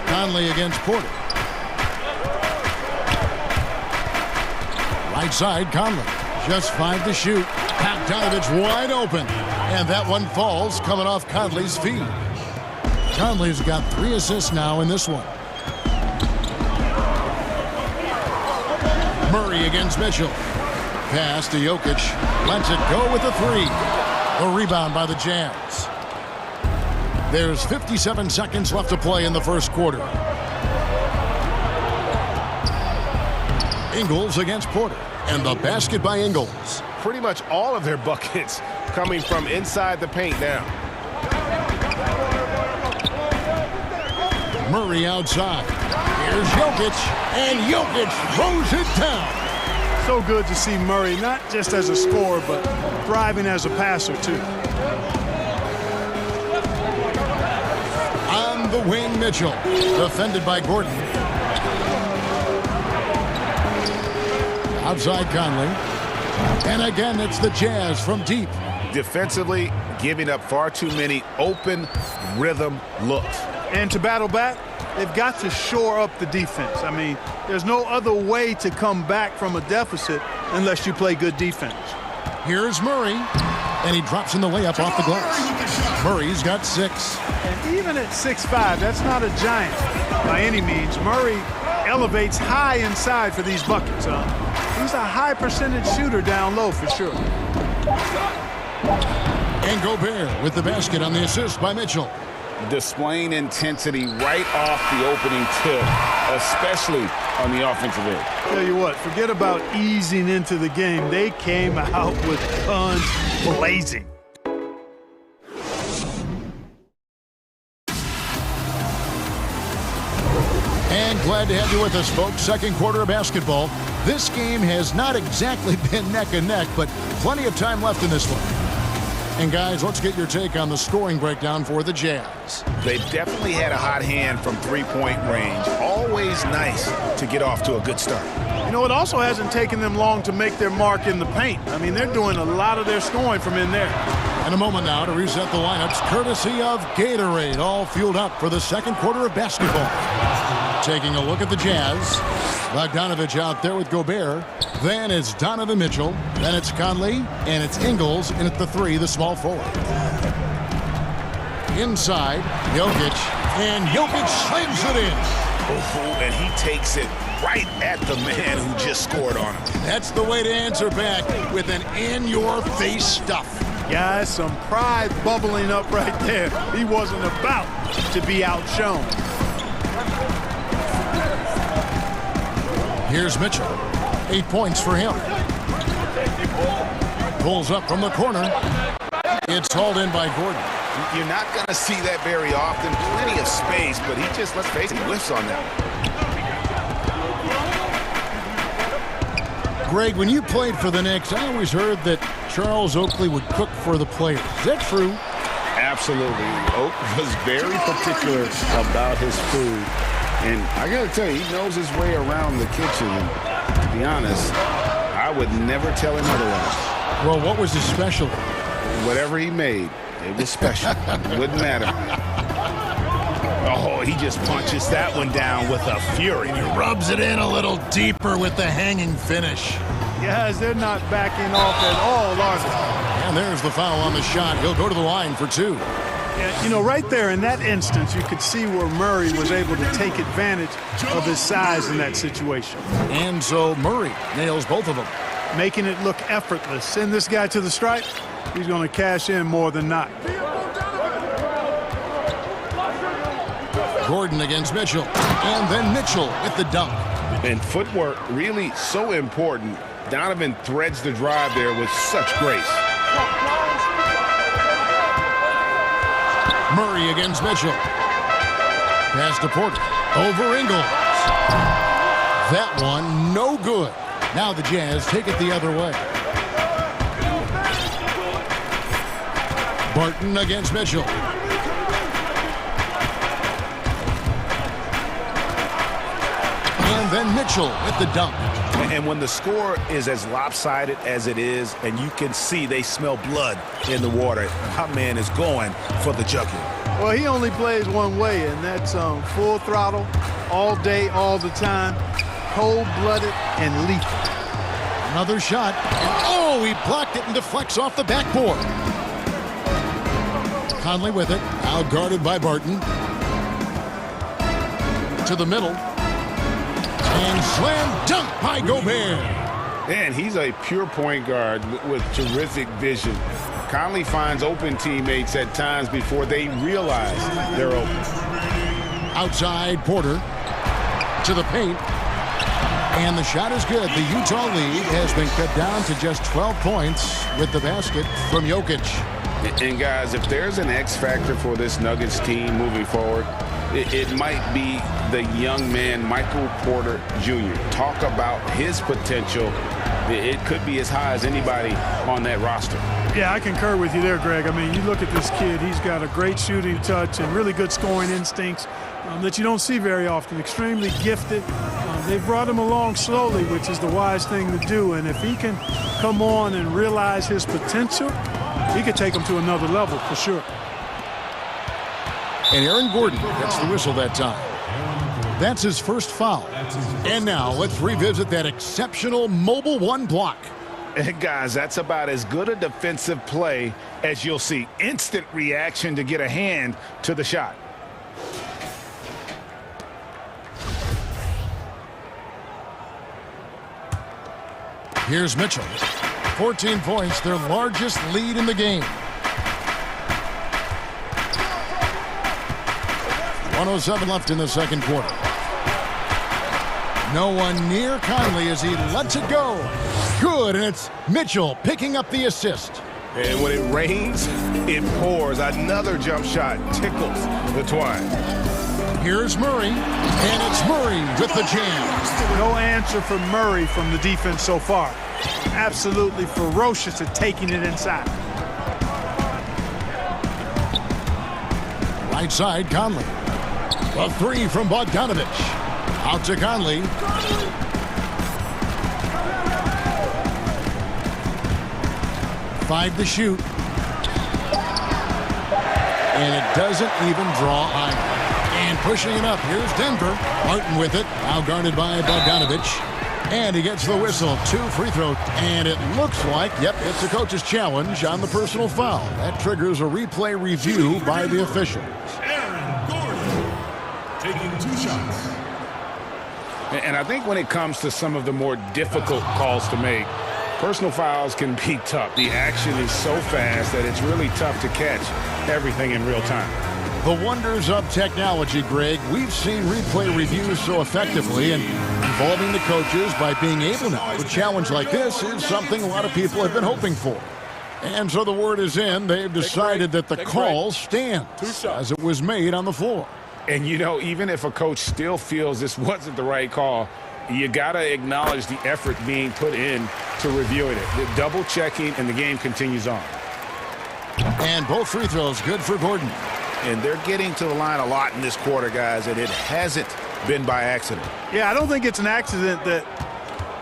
Conley against Porter. Right side, Conley. Just 5 to shoot. Bogdanovich wide open. And that one falls coming off Conley's feet. Conley's got 3 assists now in this one. Murray against Mitchell. Pass to Jokic. Lets it go with the 3. A rebound by the Jazz. There's 57 seconds left to play in the first quarter. Ingles against Porter. And the basket by Ingles. Pretty much all of their buckets coming from inside the paint now. Murray outside. Here's Jokic, and Jokic throws it down. So good to see Murray, not just as a scorer, but thriving as a passer, too. On On the wing, Mitchell. Defended by Gordon. Outside Conley. And again, it's the Jazz from deep. Defensively, giving up far too many open rhythm looks. And to battle back, they've got to shore up the defense. I mean, there's no other way to come back from a deficit unless you play good defense. Here's Murray, and he drops in the layup off the glass. Murray's got 6. And even at 6'5", that's not a giant by any means. Murray elevates high inside for these buckets. He's a high percentage shooter down low for sure. And Gobert with the basket on the assist by Mitchell. Displaying intensity right off the opening tip, especially on the offensive end. Tell you what, forget about easing into the game. They came out with guns blazing. And glad to have you with us, folks. Second quarter of basketball. This game has not exactly been neck and neck, but plenty of time left in this one. And guys, let's get your take on the scoring breakdown for the Jazz. They definitely had a hot hand from three-point range. Always nice to get off to a good start. You know, it also hasn't taken them long to make their mark in the paint. I mean, they're doing a lot of their scoring from in there. And a moment now to reset the lineups, courtesy of Gatorade, all fueled up for the second quarter of basketball. Taking a look at the Jazz. Bogdanovich out there with Gobert. Then it's Donovan Mitchell. Then it's Conley. And it's Ingles in at the 3, the small forward. Inside, Jokic. And Jokic slams it in. Oh, and he takes it right at the man who just scored on him. That's the way to answer back with an in-your-face stuff. Guys, some pride bubbling up right there. He wasn't about to be outshone. Here's Mitchell. 8 points for him. Pulls up from the corner. It's hauled in by Gordon. You're not going to see that very often. Plenty of space, but he just, let's face it, he whiffs on that. Greg, when you played for the Knicks, I always heard that Charles Oakley would cook for the players. Is that true? Absolutely. Oak was very particular about his food. And I got to tell you, he knows his way around the kitchen. And to be honest, I would never tell him otherwise. Well, what was his specialty? Whatever he made, it was special. It wouldn't matter. Oh, he just punches that one down with a fury. He rubs it in a little deeper with the hanging finish. Guys, they're not backing off at all, are they? And there's the foul on the shot. He'll go to the line for 2. Yeah, you know, right there in that instance, you could see where Murray was able to take advantage of his size in that situation. And so Murray nails both of them. Making it look effortless. Send this guy to the stripe, he's going to cash in more than not. Gordon against Mitchell. And then Mitchell with the dunk. And footwork really so important. Donovan threads the drive there with such grace. Murray against Mitchell. Pass to Porter. Over Ingles. That one no good. Now the Jazz take it the other way. Barton against Mitchell. And then Mitchell with the dunk. And when the score is as lopsided as it is, and you can see they smell blood in the water, my man is going for the jugular. Well, he only plays one way, and that's full throttle, all day, all the time, cold-blooded and lethal. Another shot. Oh, he blocked it and deflects off the backboard. Conley with it, out guarded by Barton. To the middle. And slam dunk by Gobert. And he's a pure point guard with terrific vision. Conley finds open teammates at times before they realize they're open. Outside Porter to the paint. And the shot is good. The Utah lead has been cut down to just 12 points with the basket from Jokic. And guys, if there's an X factor for this Nuggets team moving forward, it might be the young man, Michael Porter Jr. Talk about his potential. It could be as high as anybody on that roster. Yeah, I concur with you there, Greg. I mean, you look at this kid, he's got a great shooting touch and really good scoring instincts that you don't see very often. Extremely gifted. They brought him along slowly, which is the wise thing to do. And if he can come on and realize his potential, he could take him to another level for sure. And Aaron Gordon gets the whistle that time. That's his first foul. And now let's revisit that exceptional mobile one block. And guys, that's about as good a defensive play as you'll see. Instant reaction to get a hand to the shot. Here's Mitchell. 14 points, their largest lead in the game. 1:07 left in the second quarter. No one near Conley as he lets it go. Good, and it's Mitchell picking up the assist. And when it rains, it pours. Another jump shot tickles the twine. Here's Murray, and it's Murray with the jam. No answer for Murray from the defense so far. Absolutely ferocious at taking it inside. Right side, Conley. A three from Bogdanovich. Out to Conley. Five to shoot. And it doesn't even draw either. And pushing it up, here's Denver. Martin with it, now guarded by Bogdanovich. And he gets the whistle, 2 free throws. And it looks like, yep, it's the coach's challenge on the personal foul. That triggers a replay review by the official. Aaron Gordon taking 2 shots. And I think when it comes to some of the more difficult calls to make, personal fouls can be tough. The action is so fast that it's really tough to catch everything in real time. The wonders of technology, Greg. We've seen replay reviews so effectively, and involving the coaches by being able now to challenge like this is something a lot of people have been hoping for. And so the word is in. They've decided that the call stands as it was made on the floor. And, you know, even if a coach still feels this wasn't the right call, you got to acknowledge the effort being put in to reviewing it. The double checking, and the game continues on. And both free throws good for Gordon. And they're getting to the line a lot in this quarter, guys, and it hasn't been by accident. Yeah, I don't think it's an accident that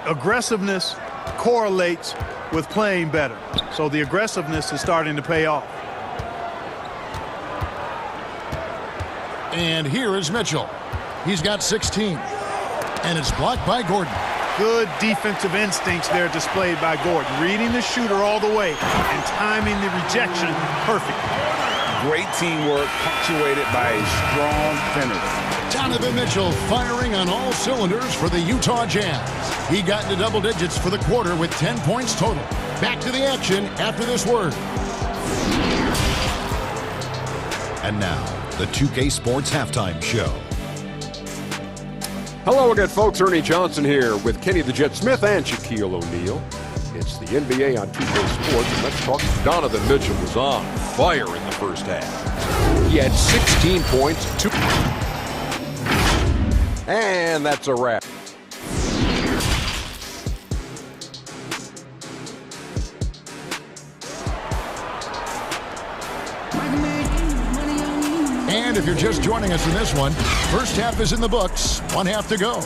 aggressiveness correlates with playing better. So the aggressiveness is starting to pay off. And here is Mitchell. He's got 16. And it's blocked by Gordon. Good defensive instincts there displayed by Gordon. Reading the shooter all the way and timing the rejection perfectly. Great teamwork punctuated by a strong finish. Donovan Mitchell firing on all cylinders for the Utah Jazz. He got into double digits for the quarter with 10 points total. Back to the action after this word. And now, the 2K Sports Halftime Show. Hello again, folks. Ernie Johnson here with Kenny the Jet Smith and Shaquille O'Neal. It's the NBA on 2K Sports, and let's talk. Donovan Mitchell was on fire in the first half. He had 16 points, 2. And that's a wrap. And if you're just joining us in this one, first half is in the books, 1 half to go.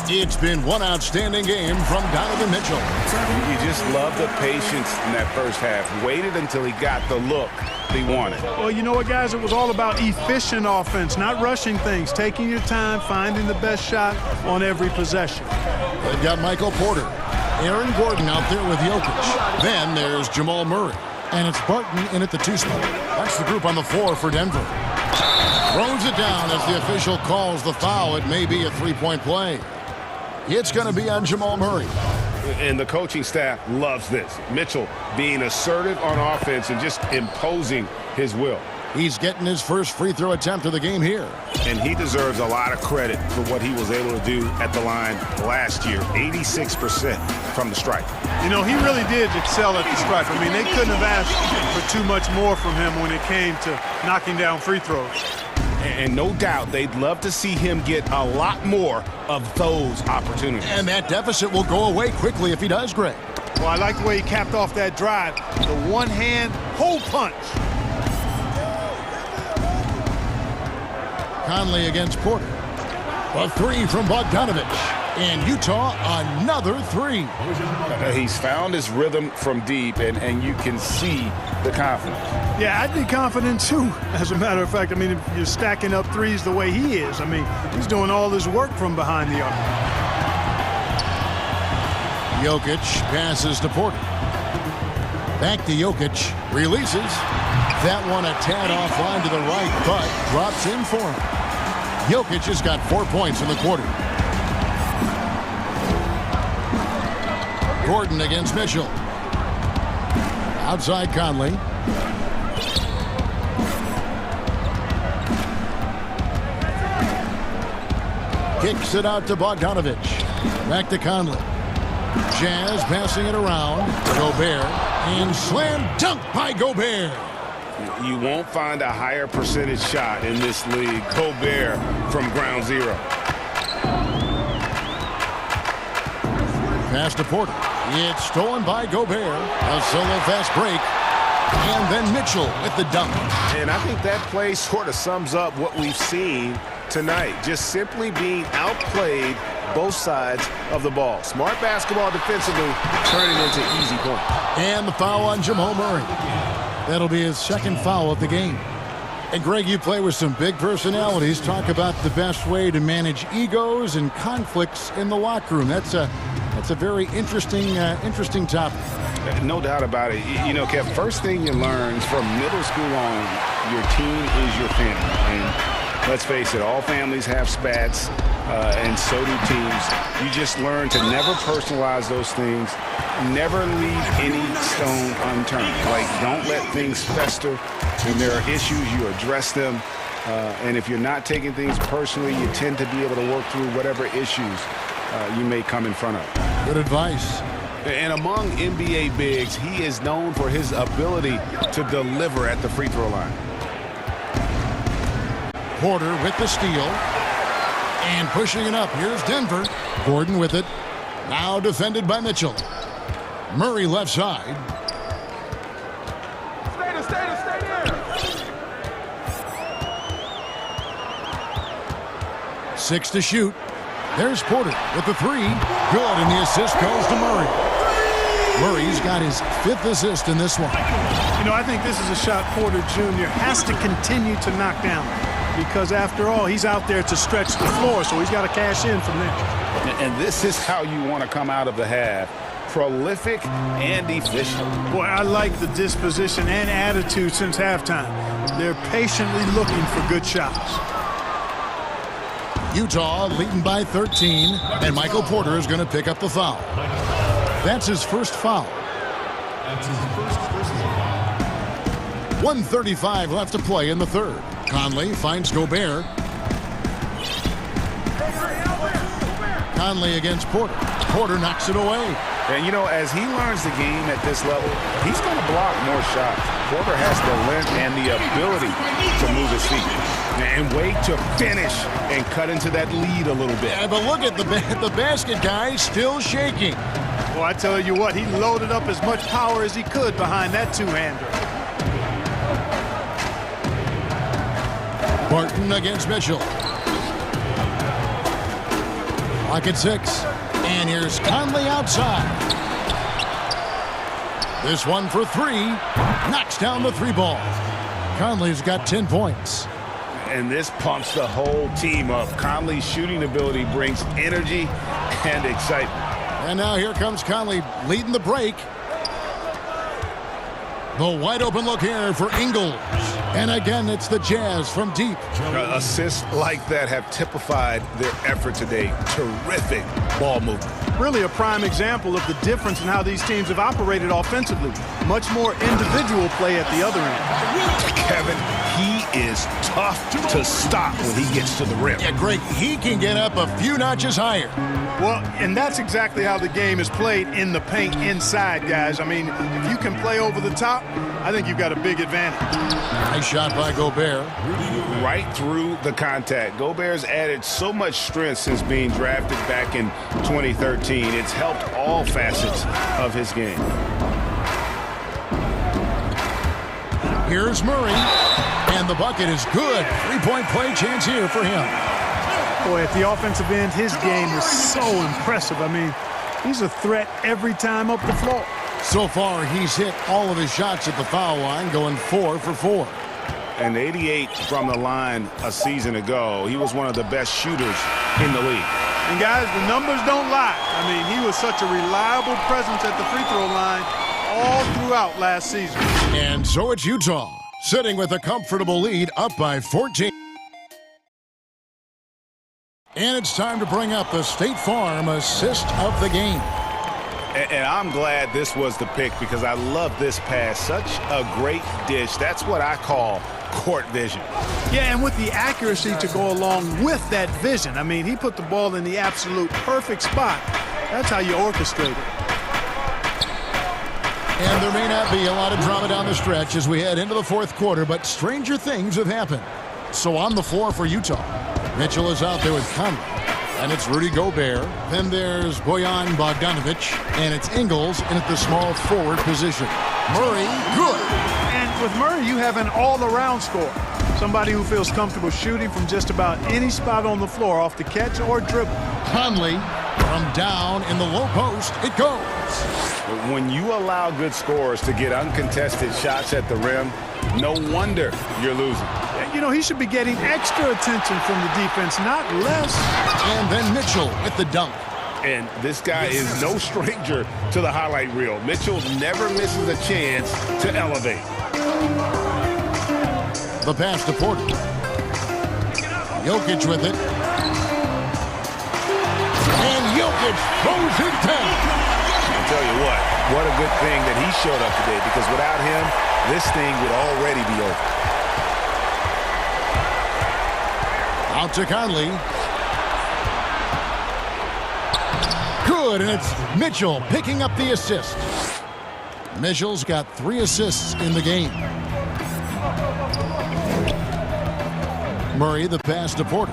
It's been one outstanding game from Donovan Mitchell. You just love the patience in that first half. Waited until he got the look he wanted. Well, you know what, guys? It was all about efficient offense, not rushing things, taking your time, finding the best shot on every possession. They've got Michael Porter, Aaron Gordon out there with Jokic. Then there's Jamal Murray. And it's Barton in at the 2 spot. That's the group on the floor for Denver. Throws it down as the official calls the foul. It may be a 3-point play. It's going to be on Jamal Murray. And the coaching staff loves this. Mitchell being assertive on offense and just imposing his will. He's getting his first free throw attempt of the game here. And he deserves a lot of credit for what he was able to do at the line last year. 86% from the stripe. You know, he really did excel at the stripe. I mean, they couldn't have asked for too much more from him when it came to knocking down free throws. And no doubt they'd love to see him get a lot more of those opportunities. And that deficit will go away quickly if he does, Greg. Well, I like the way he capped off that drive. The one-hand hole punch. Conley against Porter. A three from Bogdanovich. And Utah, another three. He's found his rhythm from deep, and you can see the confidence. Yeah, I'd be confident too. As a matter of fact, I mean, if you're stacking up threes the way he is, I mean, he's doing all his work from behind the arc. Jokic passes to Porter. Back to Jokic. Releases. That one a tad offline to the right, but drops in for him. Jokic has got 4 points in the quarter. Gordon against Mitchell. Outside Conley. Kicks it out to Bogdanovich. Back to Conley. Jazz passing it around. Gobert. And slam dunk by Gobert. You won't find a higher percentage shot in this league. Gobert from ground zero. Pass to Porter. It's stolen by Gobert. A solo fast break. And then Mitchell with the dunk. And I think that play sort of sums up what we've seen tonight. Just simply being outplayed both sides of the ball. Smart basketball defensively, turning into easy points. And the foul on Jamal Murray. That'll be his second foul of the game. And Greg, you play with some big personalities. Talk about the best way to manage egos and conflicts in the locker room. That's a very interesting topic. No doubt about it. You know, Kev, first thing you learn from middle school on, your team is your family. And let's face it, all families have spats, and so do teams. You just learn to never personalize those things. Never leave any stone unturned. Like, don't let things fester. When there are issues, you address them. And if you're not taking things personally, you tend to be able to work through whatever issues you may come in front of. Good advice. And among NBA bigs, he is known for his ability to deliver at the free throw line. Porter with the steal. And pushing it up. Here's Denver. Gordon with it. Now defended by Mitchell. Murray left side. Stay there. 6 to shoot. There's Porter with the three. Good, and the assist goes to Murray. Murray's got his 5th assist in this one. You know, I think this is a shot Porter Jr. has to continue to knock down, because after all, he's out there to stretch the floor, so he's got to cash in from there. And this is how you want to come out of the half. Prolific and efficient. Boy, I like the disposition and attitude since halftime. They're patiently looking for good shots. Utah leading by 13, and Michael Porter is going to pick up the foul. That's his first foul. 1:35 left to play in the third. Conley finds Gobert. Conley against Porter. Porter knocks it away. And, you know, as he learns the game at this level, he's going to block more shots. Porter has the length and the ability to move his feet and wait to finish and cut into that lead a little bit. Yeah, but look at the basket guy still shaking. Well, I tell you what, he loaded up as much power as he could behind that two-hander. Barton against Mitchell. Clock at 6. And here's Conley outside. This one for 3. Knocks down the 3 ball. Conley's got 10 points. And this pumps the whole team up. Conley's shooting ability brings energy and excitement. And now here comes Conley leading the break. The wide open look here for Ingles. And again, it's the Jazz from deep. Assists like that have typified their effort today. Terrific ball movement. Really a prime example of the difference in how these teams have operated offensively. much more individual play at the other end. Kevin, he is tough to stop when he gets to the rim. Yeah, Greg, he can get up a few notches higher. Well, and that's exactly how the game is played in the paint inside, guys. I mean, if you can play over the top, I think you've got a big advantage. Nice shot by Gobert. Right through the contact. Gobert's added so much strength since being drafted back in 2013. It's helped all facets of his game. Here's Murray, and the bucket is good. Three-point play chance here for him. Boy, at the offensive end, his game is so impressive. I mean, he's a threat every time up the floor. So far, he's hit all of his shots at the foul line, going 4 for 4. And 88 from the line a season ago. He was one of the best shooters in the league. And guys, the numbers don't lie. I mean, he was such a reliable presence at the free throw line all throughout last season. And so it's Utah, sitting with a comfortable lead, up by 14. And it's time to bring up the State Farm assist of the game. And I'm glad this was the pick because I love this pass. Such a great dish. That's what I call court vision. Yeah, and with the accuracy to go along with that vision. I mean, he put the ball in the absolute perfect spot. That's how you orchestrate it. And there may not be a lot of drama down the stretch as we head into the fourth quarter, but stranger things have happened. So on the floor for Utah, Mitchell is out there with Conley, and it's Rudy Gobert. Then there's Bojan Bogdanovic, and it's Ingles in at the small forward position. Murray, good. And with Murray, you have an all-around scorer. Somebody who feels comfortable shooting from just about any spot on the floor, off the catch or dribble. Conley from down in the low post. It goes. When you allow good scorers to get uncontested shots at the rim, no wonder you're losing. You know, he should be getting extra attention from the defense, not less. And then Mitchell with the dunk. And this guy is no stranger to the highlight reel. Mitchell never misses a chance to elevate. The pass to Porter. Jokic with it. And Jokic throws it down. I'll tell you what a good thing that he showed up today, because without him, this thing would already be over. Out to Conley. Good, and it's Mitchell picking up the assist. Mitchell's got 3 assists in the game. Murray, the pass to Porter.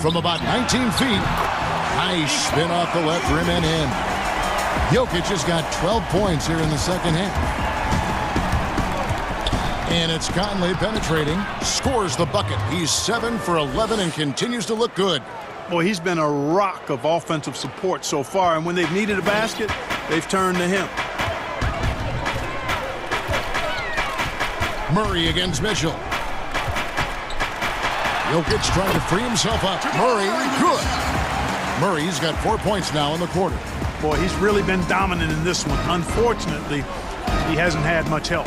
From about 19 feet. Nice spin off the left rim and in. Jokic has got 12 points here in the second half. And it's Conley penetrating, scores the bucket. He's 7 for 11 and continues to look good. Boy, he's been a rock of offensive support so far, and when they've needed a basket, they've turned to him. Murray against Mitchell. Jokic trying to free himself up. Murray, good. Murray's got 4 points now in the quarter. Boy, he's really been dominant in this one. Unfortunately, he hasn't had much help.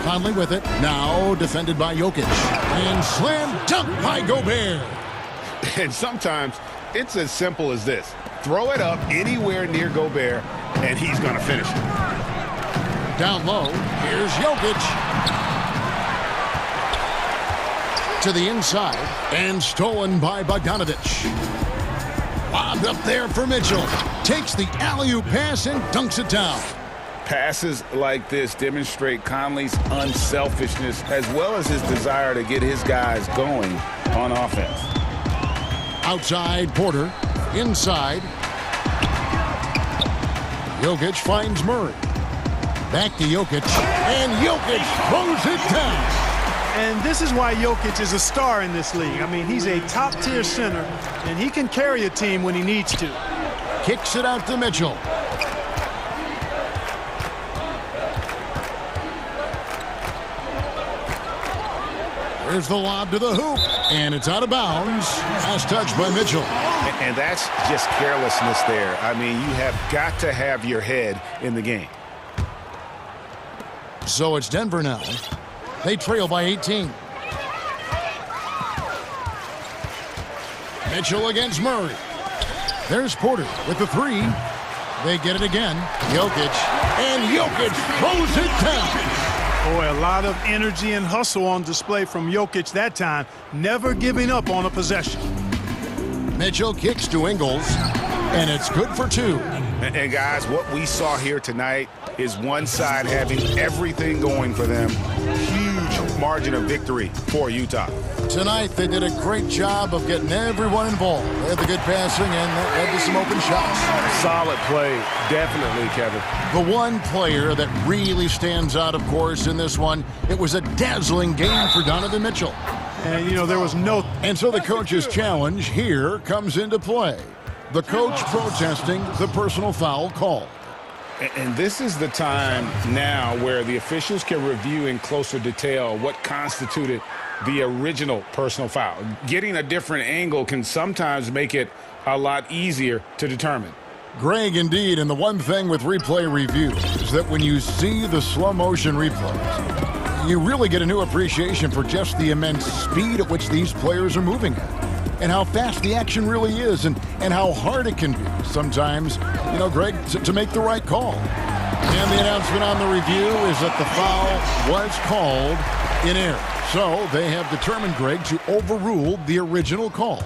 Conley with it. Now defended by Jokic. And slam dunk by Gobert. And sometimes it's as simple as this. Throw it up anywhere near Gobert, and he's going to finish it. Down low. Here's Jokic. To the inside. And stolen by Bogdanovic. Lobbed up there for Mitchell. Takes the alley-oop pass and dunks it down. Passes like this demonstrate Conley's unselfishness as well as his desire to get his guys going on offense. Outside Porter. Inside. Jokic finds Murray. Back to Jokic. And Jokic throws it down. And this is why Jokic is a star in this league. I mean, he's a top-tier center, and he can carry a team when he needs to. Kicks it out to Mitchell. There's the lob to the hoop, and it's out of bounds. Last touch by Mitchell. And that's just carelessness there. I mean, you have got to have your head in the game. So it's Denver now. They trail by 18. Mitchell against Murray. There's Porter with the 3. They get it again. Jokic. And Jokic throws it down. Boy, a lot of energy and hustle on display from Jokic that time. Never giving up on a possession. Mitchell kicks to Ingles, and it's good for 2. And guys, what we saw here tonight is one side having everything going for them. Huge margin of victory for Utah. Tonight, they did a great job of getting everyone involved. They had the good passing, and that led to some open shots. Solid play, definitely, Kevin. The one player that really stands out, of course, in this one, it was a dazzling game for Donovan Mitchell. And, you know, there was no... And so the coach's challenge here comes into play. The coach protesting the personal foul call. And this is the time now where the officials can review in closer detail what constituted the original personal foul. Getting a different angle can sometimes make it a lot easier to determine. Greg, indeed, and the one thing with replay review is that when you see the slow motion replays, you really get a new appreciation for just the immense speed at which these players are moving at, and how fast the action really is, and how hard it can be sometimes, you know, Greg, to make the right call. And the announcement on the review is that the foul was called in error. So they have determined, Greg, to overrule the original call.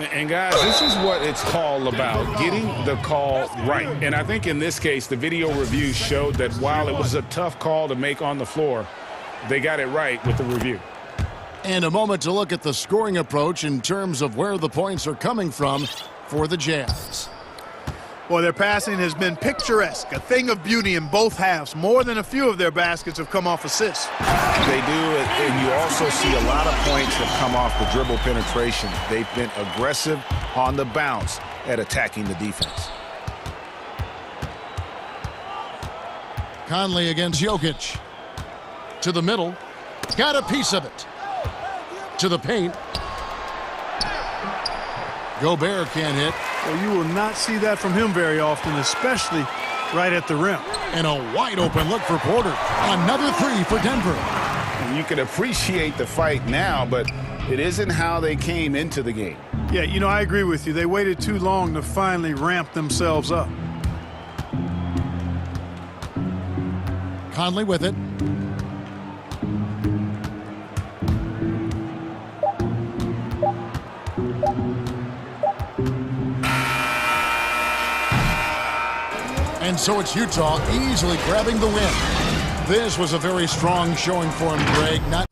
And guys, this is what it's called about, getting the call right. And I think in this case, the video review showed that while it was a tough call to make on the floor, they got it right with the review. And a moment to look at the scoring approach in terms of where the points are coming from for the Jazz. Well, their passing has been picturesque, a thing of beauty in both halves. More than a few of their baskets have come off assists. They do, and you also see a lot of points that come off the dribble penetration. They've been aggressive on the bounce at attacking the defense. Conley against Jokic. To the middle. Got a piece of it. To the paint. Gobert can't hit. Well, you will not see that from him very often, especially right at the rim. And a wide open look for Porter. Another 3 for Denver. You can appreciate the fight now, but it isn't how they came into the game. Yeah, you know, I agree with you. They waited too long to finally ramp themselves up. Conley with it. And so it's Utah easily grabbing the win. This was a very strong showing for him, Greg. Not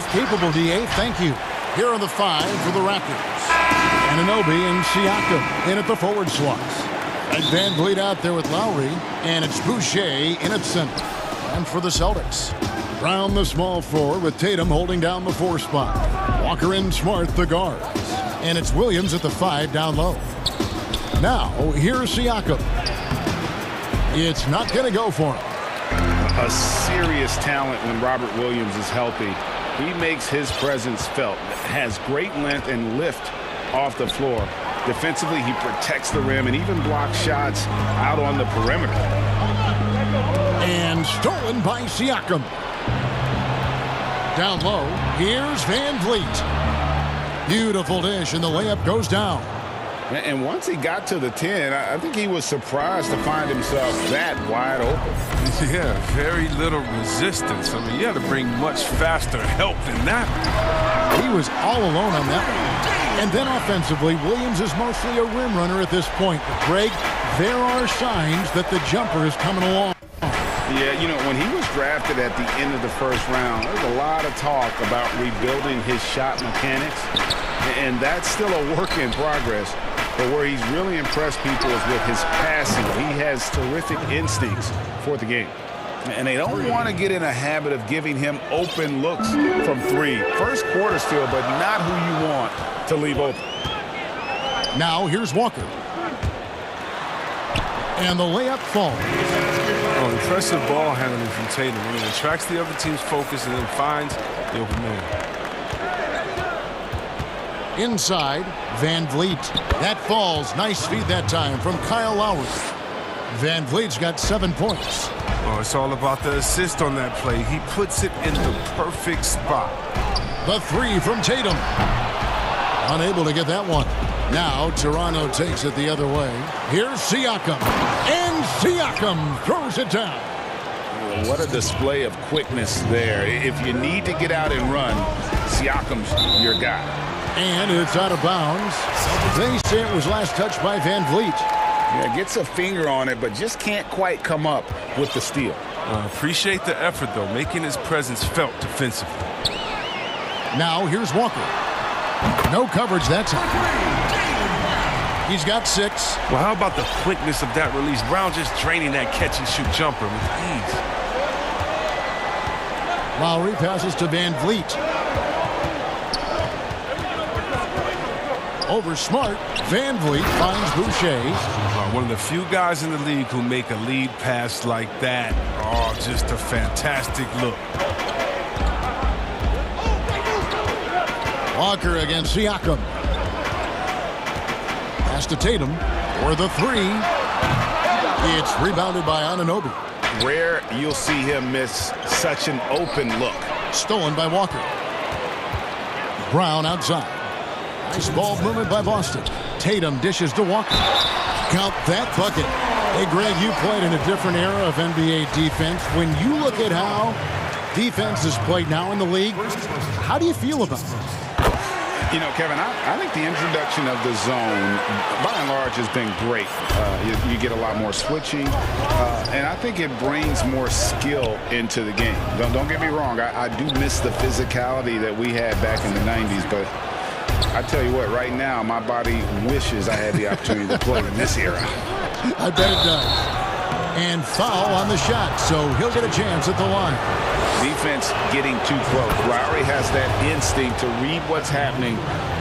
both capable, DA. Thank you. Here are the 5 for the Raptors. Anunoby and Siakam in at the forward slots. And Van Vliet out there with Lowry. And it's Boucher in at center. And for the Celtics, Brown the small forward with Tatum holding down the 4 spot. Walker and Smart the guards. And it's Williams at the 5 down low. Now, here's Siakam. It's not going to go for him. A serious talent when Robert Williams is healthy. He makes his presence felt. Has great length and lift off the floor. Defensively, he protects the rim and even blocks shots out on the perimeter. And stolen by Siakam. Down low, here's Van Vliet. Beautiful dish, and the layup goes down. And once he got to the 10, I think he was surprised to find himself that wide open. Yeah, very little resistance. I mean, you had to bring much faster help than that. He was all alone on that one. And then offensively, Williams is mostly a rim runner at this point. But Greg, there are signs that the jumper is coming along. Yeah, you know, when he was drafted at the end of the first round, there was a lot of talk about rebuilding his shot mechanics. And that's still a work in progress. But where he's really impressed people is with his passing. He has terrific instincts for the game. And they don't want to get in a habit of giving him open looks from 3. First quarter still, but not who you want to leave open. Now here's Walker. And the layup falls. Oh, impressive ball handling from Tatum. I mean, it attracts the other team's focus and then finds the open man. Inside, Van Vliet. That falls. Nice feed that time from Kyle Lowry. Van Vliet's got 7 points. Oh, it's all about the assist on that play. He puts it in the perfect spot. The 3 from Tatum. Unable to get that one. Now Toronto takes it the other way. Here's Siakam. And Siakam throws it down. What a display of quickness there. If you need to get out and run, Siakam's your guy. And it's out of bounds. They say it was last touched by Van Vliet. Yeah, gets a finger on it, but just can't quite come up with the steal. Appreciate the effort, though, making his presence felt defensively. Now here's Walker. No coverage that time. He's got 6. Well, how about the quickness of that release? Brown just draining that catch-and-shoot jumper with ease. Lowry passes to Van Vliet. Over Smart. Van Vliet finds Boucher. One of the few guys in the league who make a lead pass like that. Oh, just a fantastic look. Walker against Siakam. Pass to Tatum for the 3. It's rebounded by Anunoby. Rare you'll see him miss such an open look. Stolen by Walker. Brown outside. Nice ball movement by Boston. Tatum dishes to Walker. Count that bucket. Hey, Greg, you played in a different era of NBA defense. When you look at how defense is played now in the league, how do you feel about it? You know, Kevin, I think the introduction of the zone, by and large, has been great. You get a lot more switching, and I think it brings more skill into the game. Don't get me wrong. I do miss the physicality that we had back in the 90s, but I tell you what, right now, my body wishes I had the opportunity to play in this era. I bet it does. And foul on the shot, so he'll get a chance at the line. Defense getting too close. Lowry has that instinct to read what's happening,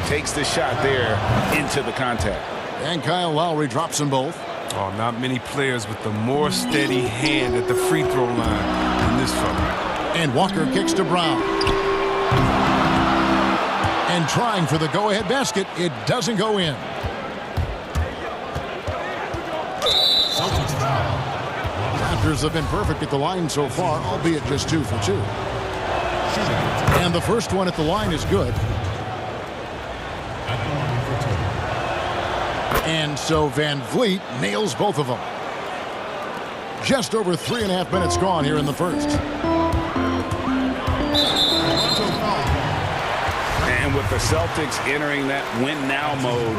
takes the shot there into the contact. And Kyle Lowry drops them both. Oh, not many players with the more steady hand at the free throw line than this fella. And Walker kicks to Brown. And trying for the go-ahead basket, it doesn't go in. Raptors have been perfect at the line so far, albeit just 2 for 2. And the first one at the line is good. And so Van Vliet nails both of them. Just over 3.5 minutes gone here in the first. And with the Celtics entering that win-now mode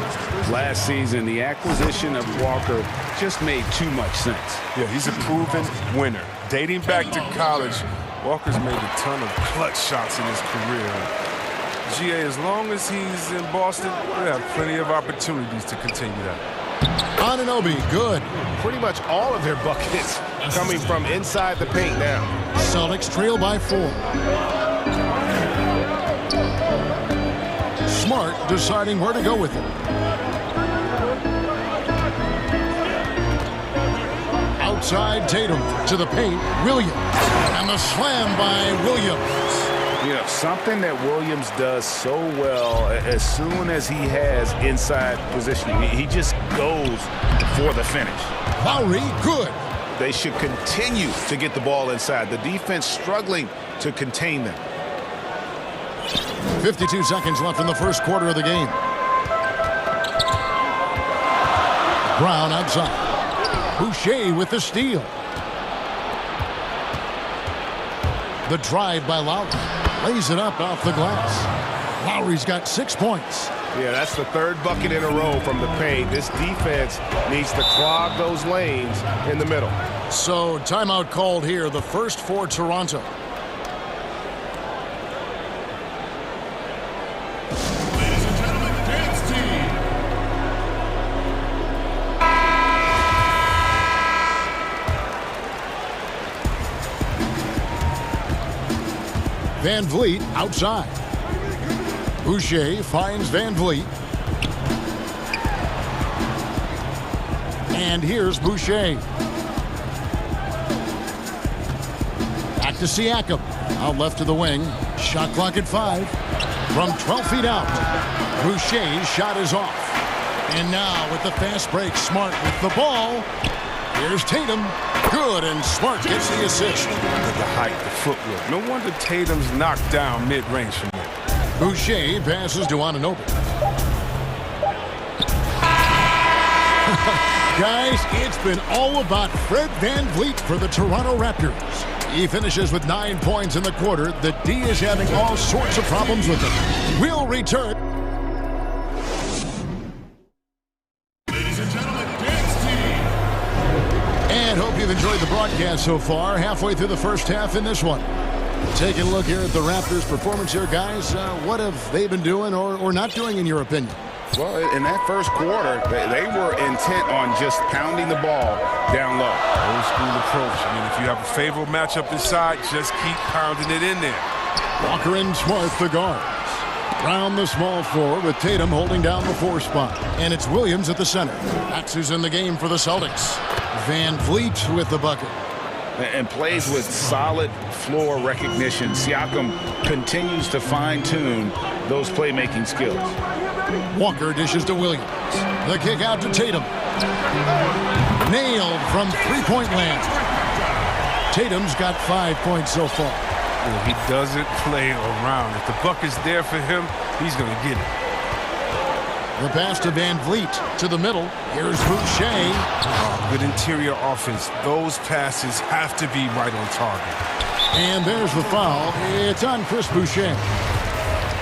last season, the acquisition of Walker just made too much sense. Yeah, he's a proven winner. Dating back to college, Walker's made a ton of clutch shots in his career. GA, as long as he's in Boston, we have plenty of opportunities to continue that. Anunoby, good. Pretty much all of their buckets coming from inside the paint now. Celtics trail by 4. Smart deciding where to go with it. Outside Tatum to the paint. Williams. And the slam by Williams. You know, something that Williams does so well as soon as he has inside positioning, he just goes for the finish. Lowry, good. They should continue to get the ball inside. The defense struggling to contain them. 52 seconds left in the first quarter of the game. Brown outside. Boucher with the steal. The drive by Lowry. Lays it up off the glass. Lowry's got 6 points. Yeah, that's the third bucket in a row from the paint. This defense needs to clog those lanes in the middle. So timeout called here, the first for Toronto. Ladies and gentlemen, dance team. Van Vliet outside. Boucher finds Van Vliet. And here's Boucher. Back to Siakam. Out left to the wing. Shot clock at 5. From 12 feet out. Boucher's shot is off. And now with the fast break, Smart with the ball. Here's Tatum. Good, and Smart gets the assist. The height, the footwork. No wonder Tatum's knocked down mid-range from there. Boucher passes to Anunoby. Guys, it's been all about Fred Van Vliet for the Toronto Raptors. He finishes with 9 points in the quarter. The D is having all sorts of problems with him. We'll return. Ladies and gentlemen, dance team. And hope you've enjoyed the broadcast so far. Halfway through the first half in this one. Taking a look here at the Raptors' performance here, guys. What have they been doing or not doing, in your opinion? Well, in that first quarter, they were intent on just pounding the ball down low. Old school approach. I mean, if you have a favorable matchup inside, just keep pounding it in there. Walker and Smart, the guards. Brown, the small forward, with Tatum holding down the 4 spot. And it's Williams at the center. That's who's in the game for the Celtics. Van Vliet with the bucket. And plays with solid floor recognition. Siakam continues to fine-tune those playmaking skills. Walker dishes to Williams. The kick out to Tatum. Nailed from three-point land. Tatum's got 5 points so far. Well, he doesn't play around. If the bucket's there for him, he's going to get it. The pass to Van Vliet to the middle. Here's Boucher. Good interior offense. Those passes have to be right on target. And there's the foul. It's on Chris Boucher.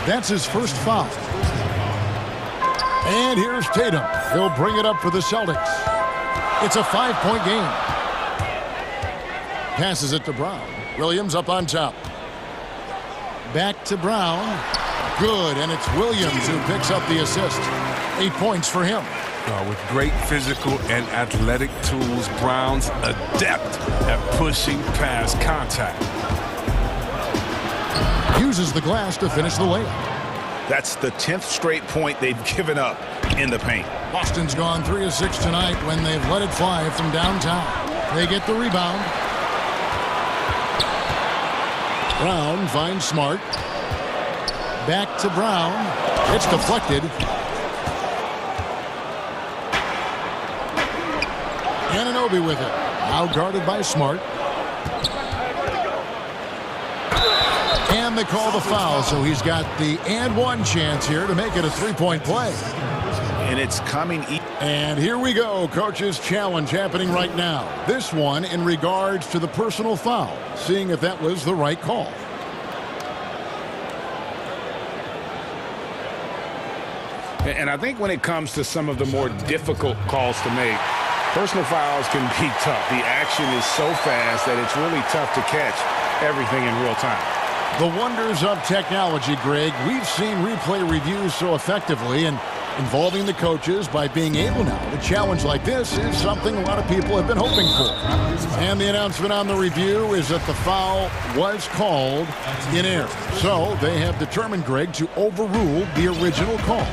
That's his first foul. And here's Tatum. He'll bring it up for the Celtics. It's a 5-point game. Passes it to Brown. Williams up on top. Back to Brown. Good, and it's Williams who picks up the assist. 8 points for him. With great physical and athletic tools, Brown's adept at pushing past contact. Uses the glass to finish the layup. That's the 10th straight point they've given up in the paint. Boston's gone 3 of 6 tonight when they've let it fly from downtown. They get the rebound. Brown finds Smart. Back to Brown. It's deflected. Anunoby with it. Now guarded by Smart. And they call the foul, so he's got the and one chance here to make it a 3-point play. And it's coming. And here we go. Coach's challenge happening right now. This one in regards to the personal foul. Seeing if that was the right call. And I think when it comes to some of the more difficult calls to make, personal fouls can be tough. The action is so fast that it's really tough to catch. everything in real time. The wonders of technology, Greg. We've seen replay reviews so effectively, and involving the coaches by being able now to challenge like this is something a lot of people have been hoping for. And the announcement on the review is that the foul was called in error. So they have determined, Greg, to overrule the original call.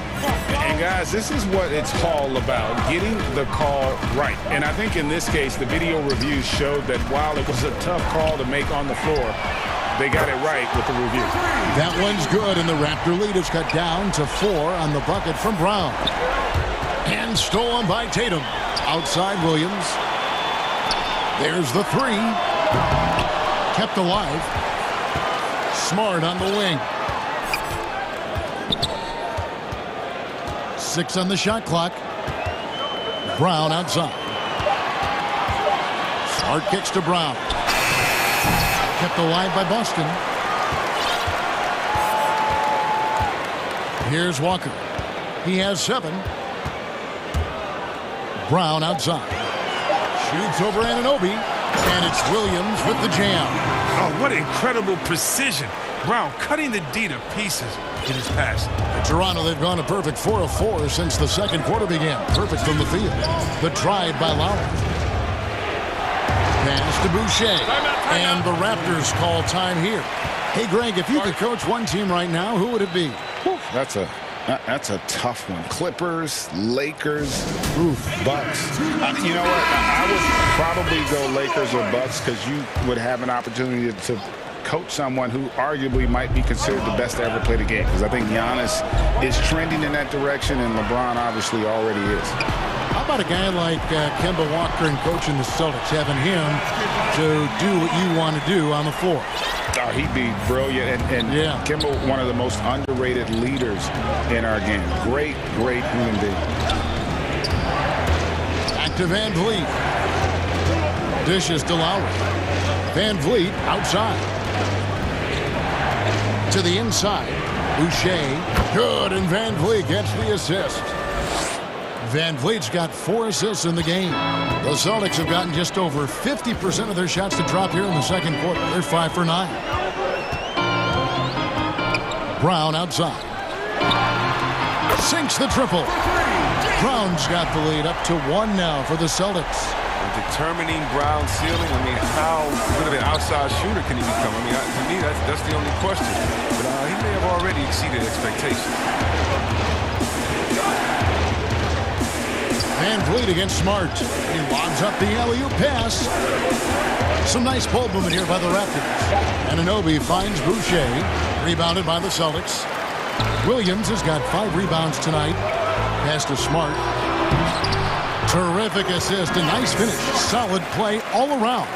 And guys, this is what it's all about, getting the call right. And I think in this case, the video review showed that while it was a tough call to make on the floor, they got it right with the review. That one's good, and the Raptor lead is cut down to 4 on the bucket from Brown. And stolen by Tatum. Outside Williams. There's the 3. Kept alive. Smart on the wing. 6 on the shot clock. Brown outside. Smart kicks to Brown. Kept alive by Boston. Here's Walker. He has 7. Brown outside. Shoots over Anunoby. And it's Williams with the jam. Oh, what incredible precision. Brown cutting the D to pieces in his pass. In Toronto, they've gone a perfect 4 of 4 since the second quarter began. Perfect from the field. The drive by Lowry. Pass to Boucher. And the Raptors call time here. Hey, Greg, if you could coach one team right now, who would it be? That's a tough one. Clippers, Lakers, Bucks. You know what? I would probably go Lakers or Bucks because you would have an opportunity to coach someone who arguably might be considered the best to ever play the game. Because I think Giannis is trending in that direction, and LeBron obviously already is. How about a guy like Kemba Walker and coaching the Celtics, having him to do what you want to do on the floor? Oh, he'd be brilliant. And yeah. Kemba, one of the most underrated leaders in our game. Great human being. Back to Van Vliet. Dishes to Lowry. Van Vliet outside. To the inside. Boucher. Good, and Van Vliet gets the assist. Van Vliet's got 4 assists in the game. The Celtics have gotten just over 50% of their shots to drop here in the second quarter. They're 5 for 9. Brown outside. Sinks the triple. Brown's got the lead up to 1 now for the Celtics. Determining Brown's ceiling, I mean, how good of an outside shooter can he become? I mean, to me, that's the only question. But he may have already exceeded expectations. Van Vliet against Smart. He lobs up the alley-oop pass. Some nice ball movement here by the Raptors. Anunoby finds Boucher. Rebounded by the Celtics. Williams has got 5 rebounds tonight. Pass to Smart. Terrific assist. A nice finish. Solid play all around.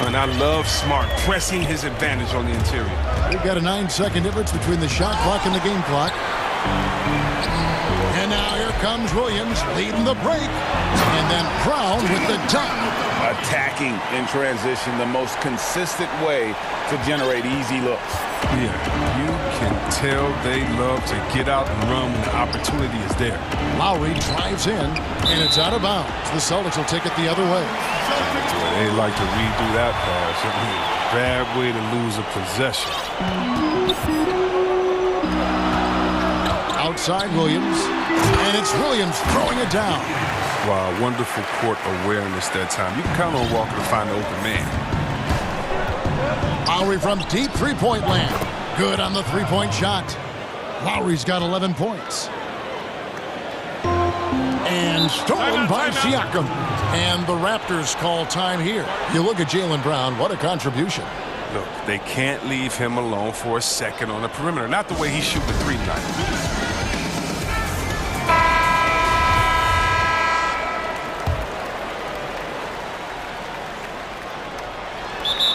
And I love Smart pressing his advantage on the interior. We've got a 9-second difference between the shot clock and the game clock. And now here comes Williams leading the break. And then Brown with the dunk. Attacking in transition, the most consistent way to generate easy looks. Yeah, you can tell they love to get out and run when the opportunity is there. Lowry drives in, and it's out of bounds. The Celtics will take it the other way. They like to redo that pass. I mean, bad way to lose a possession. Outside Williams, and it's Williams throwing it down. Wow, wonderful court awareness that time. You can count on Walker to find the open man. Lowry from deep three-point land. Good on the three-point shot. Lowry's got 11 points. And stolen by Siakam. And the Raptors call time here. You look at Jaylen Brown, what a contribution. Look, they can't leave him alone for a second on the perimeter. Not the way he shoots the 3 tonight.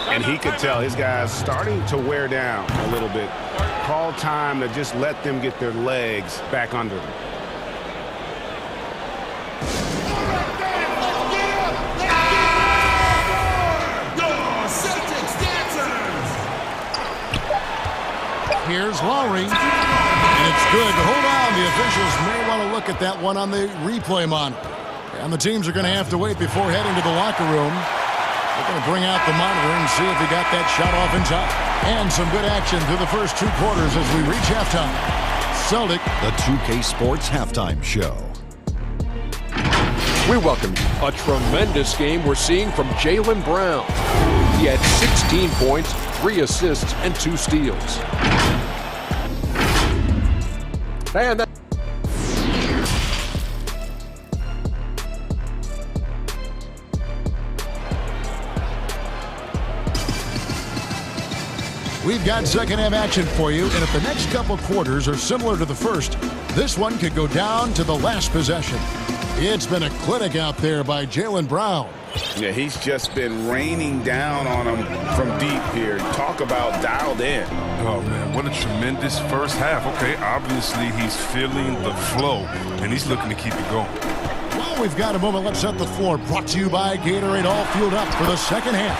And he could tell his guys starting to wear down a little bit. Call time to just let them get their legs back under them. Here's Lowry. And it's good. Hold on. The officials may want to look at that one on the replay monitor. And the teams are going to have to wait before heading to the locker room. We're going to bring out the monitor and see if he got that shot off in time. And some good action through the first 2 quarters as we reach halftime. Celtic. The 2K Sports Halftime Show. We welcome you. A tremendous game we're seeing from Jaylen Brown. He had 16 points, 3 assists, and 2 steals. And that We've got second-half action for you, and if the next couple quarters are similar to the first, this one could go down to the last possession. It's been a clinic out there by Jaylen Brown. Yeah, he's just been raining down on him from deep here. Talk about dialed in. Oh, man, what a tremendous first half. Okay, obviously he's feeling the flow, and he's looking to keep it going. Well, we've got a moment. Let's set the floor. Brought to you by Gatorade, all fueled up for the second half.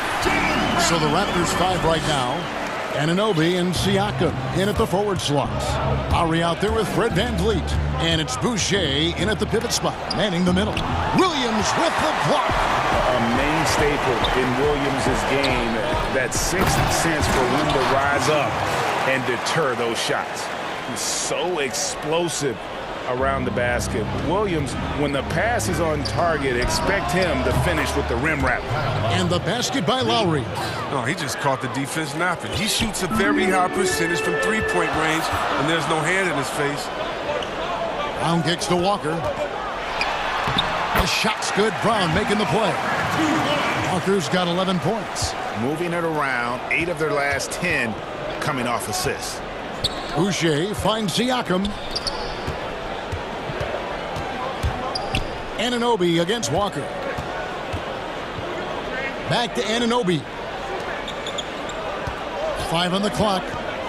So the Raptors 5 right now. Anunoby and Siakam in at the forward slots. Lowry out there with Fred VanVleet. And it's Boucher in at the pivot spot, manning the middle. Williams with the block. A main staple in Williams' game, that sixth sense for when to rise up and deter those shots. He's so explosive around the basket. Williams, when the pass is on target, expect him to finish with the rim wrap. And the basket by Lowry. Oh, he just caught the defense napping. He shoots a very high percentage from three-point range, and there's no hand in his face. Brown kicks to Walker. The shot's good. Brown making the play. Walker's got 11 points. Moving it around, 8 of their last 10 coming off assists. Boucher finds Siakam. Anunoby against Walker. Back to Anunoby. 5 on the clock.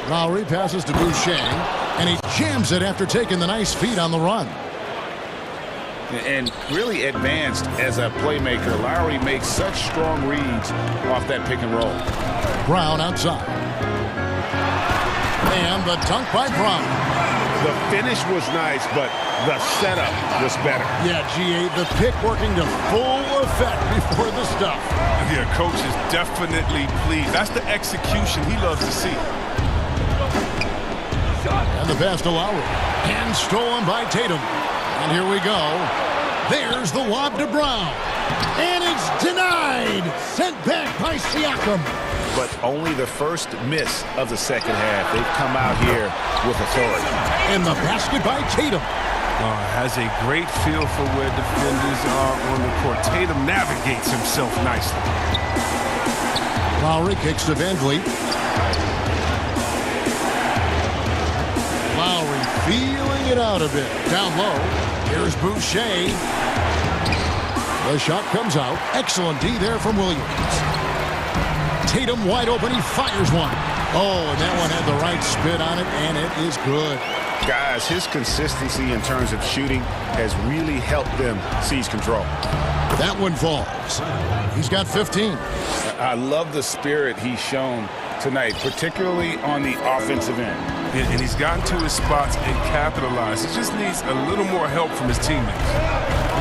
Lowry passes to Boucher, and he jams it after taking the nice feed on the run. And really advanced as a playmaker. Lowry makes such strong reads off that pick and roll. Brown outside. And the dunk by Brown. The finish was nice, but the setup was better. Yeah, GA, the pick working to full effect before the stuff. Yeah, coach is definitely pleased. That's the execution he loves to see. And the pass to Lowry. And stolen by Tatum. And here we go. There's the lob to Brown. And it's denied. Sent back by Siakam. But only the first miss of the second half. They've come out here with authority. And the basket by Tatum. Has a great feel for where defenders are on the court. Tatum navigates himself nicely. Lowry kicks to VanVleet. Lowry feeling it out a bit. Down low. Here's Boucher. The shot comes out. Excellent D there from Williams. Tatum wide open. He fires one. Oh, and that one had the right spin on it, and it is good. Guys, his consistency in terms of shooting has really helped them seize control. That one falls. He's got 15. I love the spirit he's shown tonight, particularly on the offensive end. And he's gotten to his spots and capitalized. He just needs a little more help from his teammates.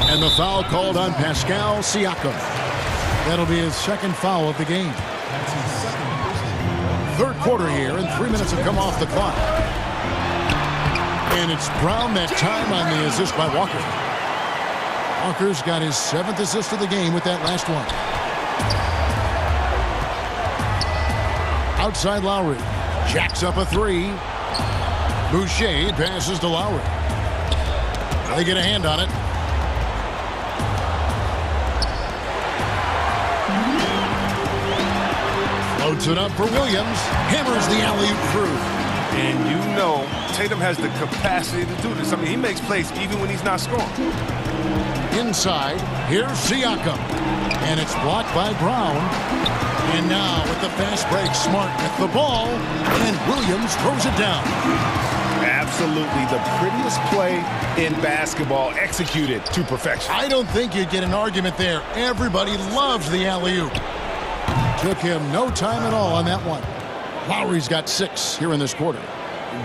And the foul called on Pascal Siakam. That'll be his second foul of the game. Third quarter here, and 3 minutes have come off the clock. And it's Brown that time on the assist by Walker. Walker's got his 7th assist of the game with that last one. Outside Lowry. Jacks up a 3. Boucher passes to Lowry. They get a hand on it. Floats it up for Williams. Hammers the alley-oop through. And you know Tatum has the capacity to do this. I mean, he makes plays even when he's not scoring. Inside, here's Siakam. And it's blocked by Brown. And now with the fast break, Smart with the ball. And Williams throws it down. Absolutely the prettiest play in basketball, executed to perfection. I don't think you'd get an argument there. Everybody loves the alley-oop. Took him no time at all on that one. Lowry's got 6 here in this quarter.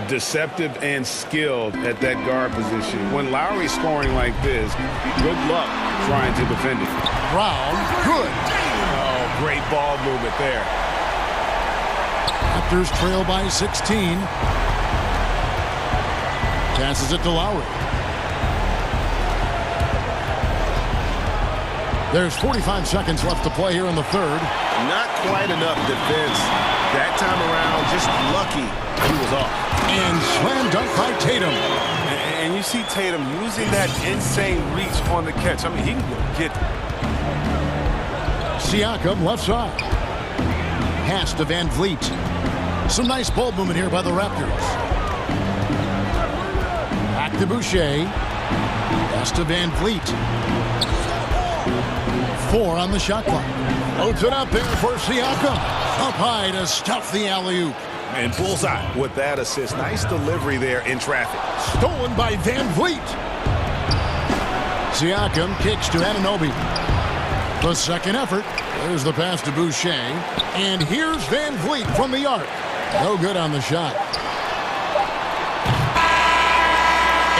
Deceptive and skilled at that guard position. When Lowry's scoring like this, good luck trying to defend it. Brown, good. Oh, Great ball movement there. Raptors trail by 16. Passes it to Lowry. There's 45 seconds left to play here in the third. Not quite enough defense. That time around, just lucky he was off. And slam dunk by Tatum. And you see Tatum using that insane reach on the catch. I mean, he can go get it. Siakam left side. Pass to Van Vliet. Some nice ball movement here by the Raptors. Back to Boucher. Pass to Van Vliet. 4 on the shot clock. Loads it up there for Siakam. Up high to stuff the alley-oop. And bullseye with that assist. Nice delivery there in traffic. Stolen by Van Vliet. Siakam kicks to Anunoby. The second effort. There's the pass to Boucher. And here's Van Vliet from the arc. No good on the shot.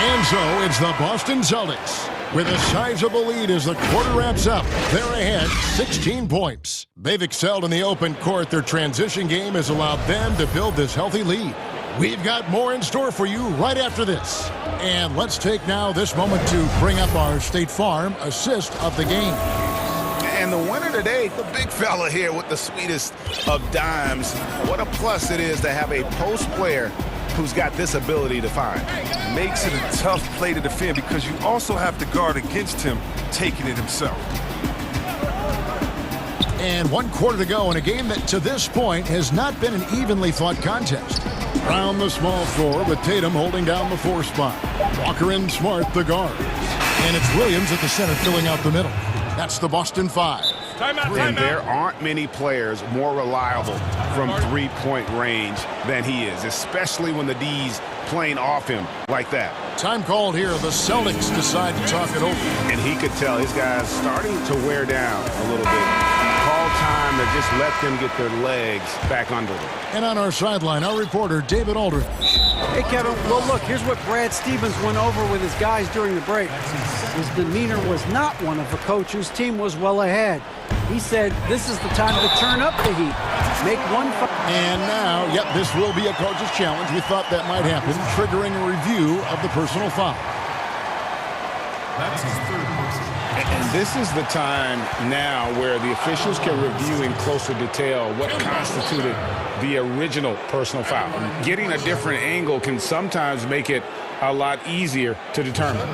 And so it's the Boston Celtics with a sizable lead as the quarter wraps up. They're ahead 16 points. They've excelled in the open court. Their transition game has allowed them to build this healthy lead. We've got more in store for you right after this. And let's take now this moment to bring up our State Farm assist of the game. And the winner today, the big fella here with the sweetest of dimes. What a plus it is to have a post player who's got this ability to find. Makes it a tough play to defend because you also have to guard against him taking it himself. And 1 quarter to go in a game that to this point has not been an evenly fought contest. Brown the small floor with Tatum holding down the 4 spot. Walker and Smart the guards. And it's Williams at the center filling out the middle. That's the Boston 5. And there aren't many players more reliable from three-point range than he is, especially when the D's playing off him like that. Time called here. The Celtics decide to talk it over. And he could tell his guys starting to wear down a little bit. Call time to just let them get their legs back under them. And on our sideline, our reporter, David Aldridge. Hey, Kevin. Well, look, here's what Brad Stevens went over with his guys during the break. His demeanor was not one of a coach whose team was well ahead. He said, this is the time to turn up the heat. Make one. And now, yep, this will be a coach's challenge. We thought that might happen, triggering a review of the personal foul. That's his third personal. And this is the time now where the officials can review in closer detail what constituted the original personal foul. Getting a different angle can sometimes make it a lot easier to determine.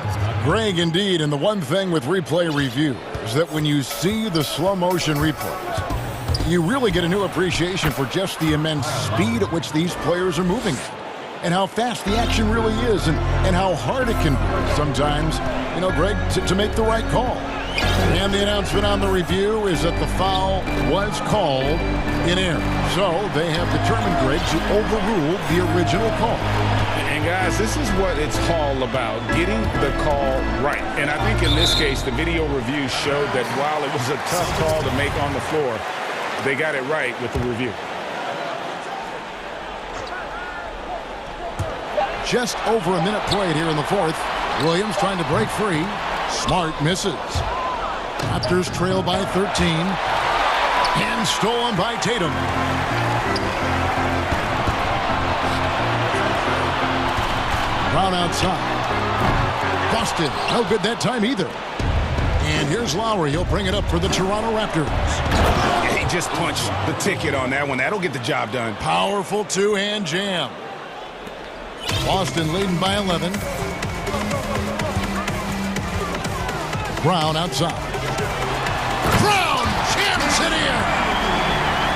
Greg, indeed, and the one thing with replay review is that when you see the slow motion replays, you really get a new appreciation for just the immense speed at which these players are moving and how fast the action really is and how hard it can be sometimes, you know, Greg, to make the right call. And the announcement on the review is that the foul was called in error. So they have determined, Greg, to overrule the original call. And guys, this is what it's all about, getting the call right. And I think in this case, the video review showed that while it was a tough call to make on the floor, they got it right with the review. Just over a minute played here in the fourth. Williams trying to break free. Smart misses. Raptors trail by 13. And stolen by Tatum. Brown outside. Busted. No good that time either. And here's Lowry. He'll bring it up for the Toronto Raptors. He just punched the ticket on that one. That'll get the job done. Powerful two-hand jam. Boston leading by 11. Brown outside. Brown jams it in.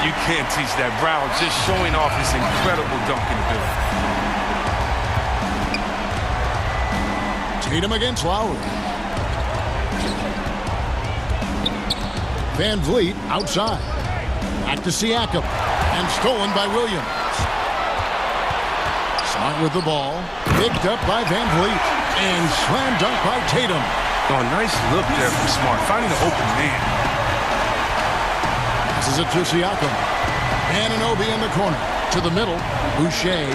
You can't teach that. Brown just showing off his incredible dunking ability. Tatum against Lowry. Van Vliet outside. Back to Siakam. And stolen by Williams. Smart with the ball. Picked up by Van Vliet. And slam dunk by Tatum. Oh, nice look there from Smart. Finding an open man. This is it to Siakam. Anunoby in the corner. To the middle. Boucher.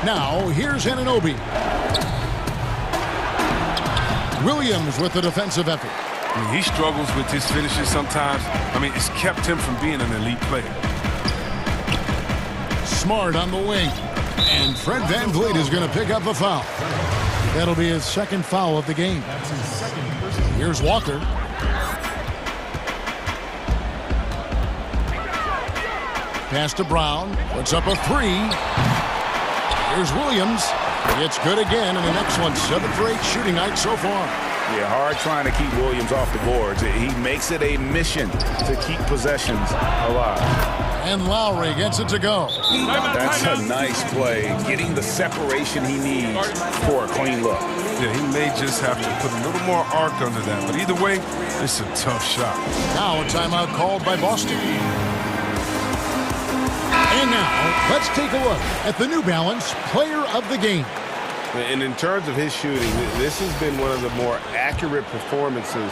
Now, here's Anunoby. Williams with the defensive effort. I mean, he struggles with his finishes sometimes. I mean, it's kept him from being an elite player. Smart on the wing. And Fred VanVleet is going to pick up a foul. That'll be his second foul of the game. Here's Walker. Pass to Brown. Puts up a three. Here's Williams. It's good again, and an excellent 7 for 8 shooting night so far. Yeah, hard trying to keep Williams off the boards. He makes it a mission to keep possessions alive. And Lowry gets it to go. That's a nice play, getting the separation he needs for a clean look. Yeah, he may just have to put a little more arc under that, but either way, it's a tough shot. Now a timeout called by Boston. And now, let's take a look at the New Balance Player of the Game. And in terms of his shooting, this has been one of the more accurate performances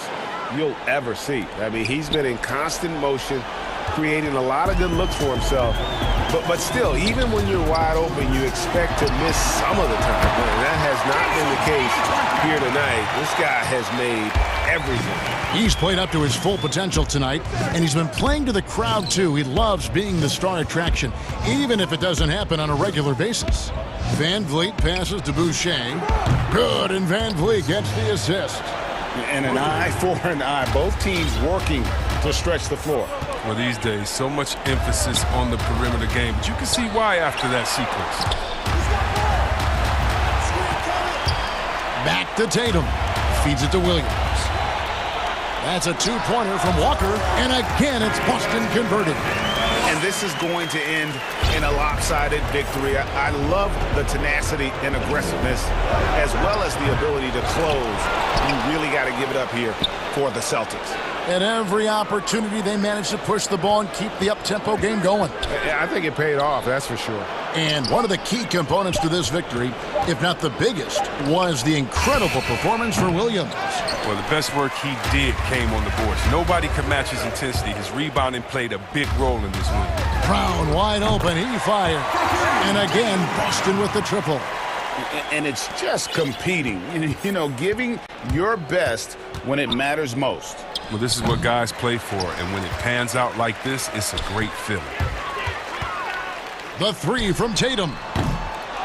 you'll ever see. I mean, he's been in constant motion, creating a lot of good looks for himself. But still, even when you're wide open, you expect to miss some of the time. And that has not been the case here tonight. This guy has made everything. He's played up to his full potential tonight, and he's been playing to the crowd, too. He loves being the star attraction, even if it doesn't happen on a regular basis. VanVleet passes to Boucher. Good, and VanVleet gets the assist. And an eye for an eye. Both teams working to stretch the floor. Well, these days, so much emphasis on the perimeter game, but you can see why after that sequence. Back to Tatum. Feeds it to Williams. That's a two-pointer from Walker, and again, it's Boston converted. And this is going to end in a lopsided victory. I love the tenacity and aggressiveness, as well as the ability to close. You really got to give it up here for the Celtics. At every opportunity, they managed to push the ball and keep the up-tempo game going. I think it paid off, that's for sure. And one of the key components to this victory, if not the biggest, was the incredible performance for Williams. Well, the best work he did came on the boards. Nobody could match his intensity. His rebounding played a big role in this win. Brown wide open. He fired. And again, Boston with the triple. And it's just competing, you know, giving your best when it matters most. Well, this is what guys play for, and when it pans out like this, it's a great feeling. The three from Tatum.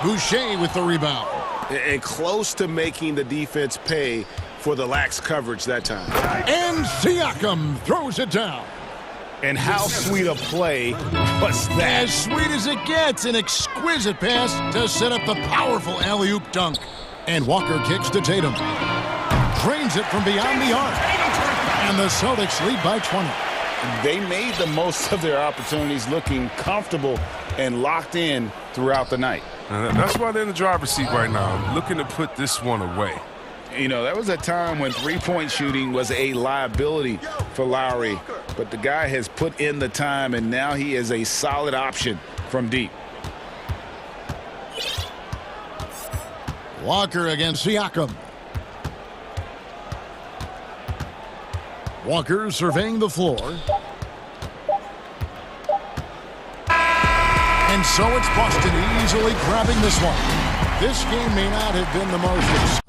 Boucher with the rebound. And close to making the defense pay for the lax coverage that time. And Siakam throws it down. And how sweet a play was that? As sweet as it gets, an exquisite pass to set up the powerful alley-oop dunk. And Walker kicks to Tatum. Drains it from beyond the arc. And the Celtics lead by 20. They made the most of their opportunities, looking comfortable and locked in throughout the night. That's why they're in the driver's seat right now, looking to put this one away. You know, there was a time when three-point shooting was a liability for Lowry, but the guy has put in the time, and now he is a solid option from deep. Walker against Siakam. Walker surveying the floor. And so it's Boston easily grabbing this one. This game may not have been the most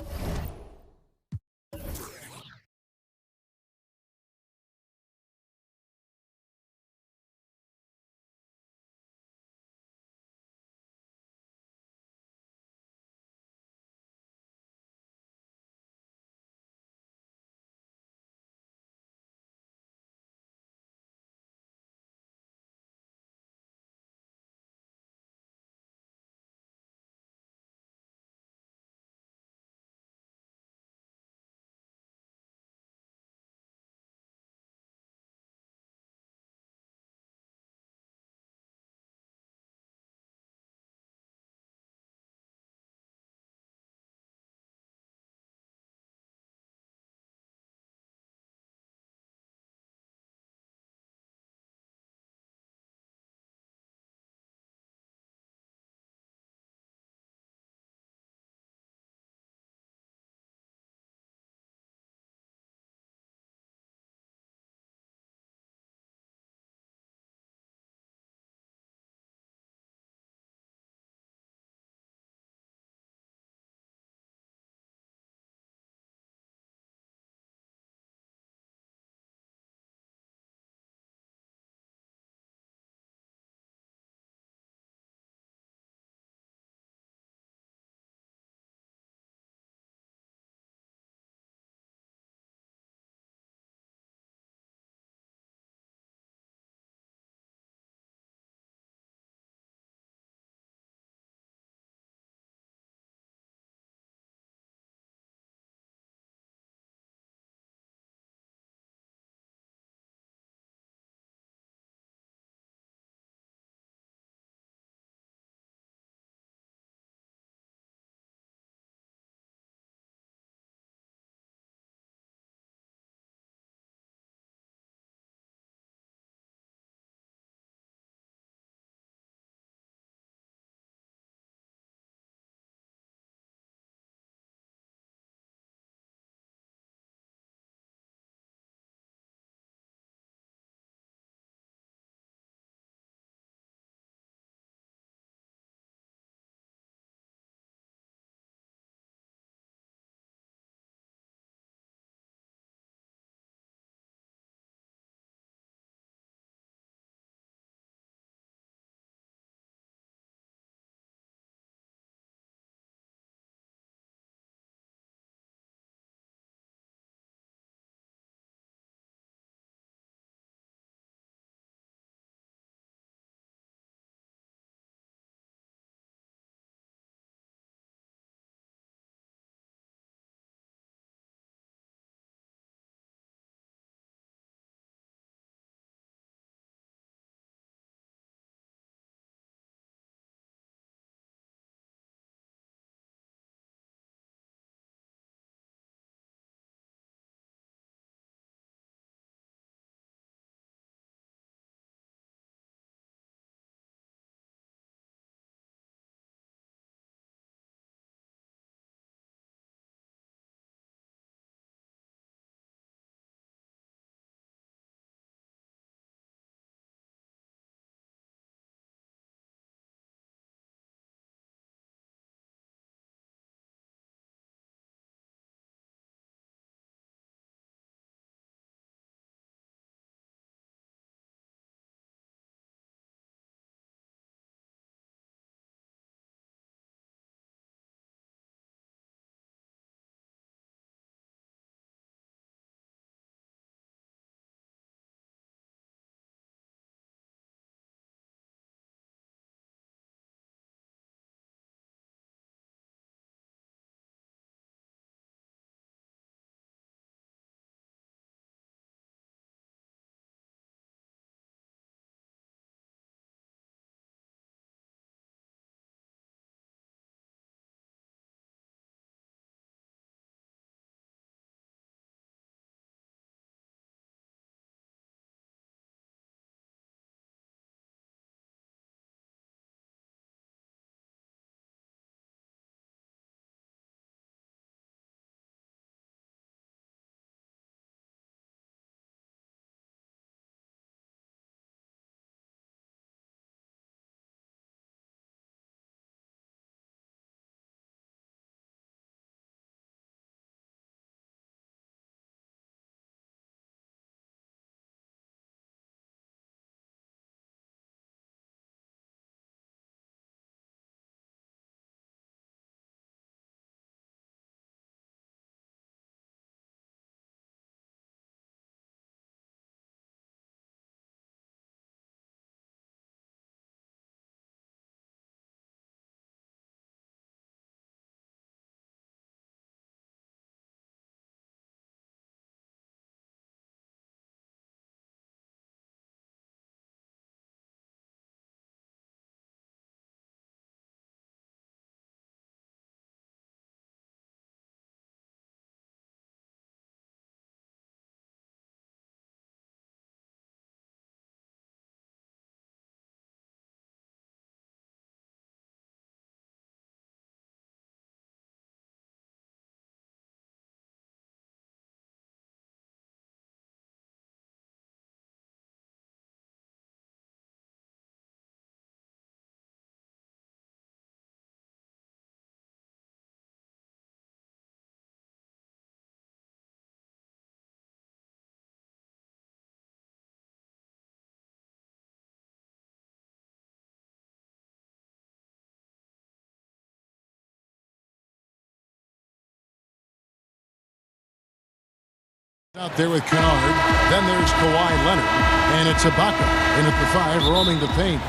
Out there with Kennard. Then there's Kawhi Leonard. And it's Ibaka in at the 5, roaming the paint.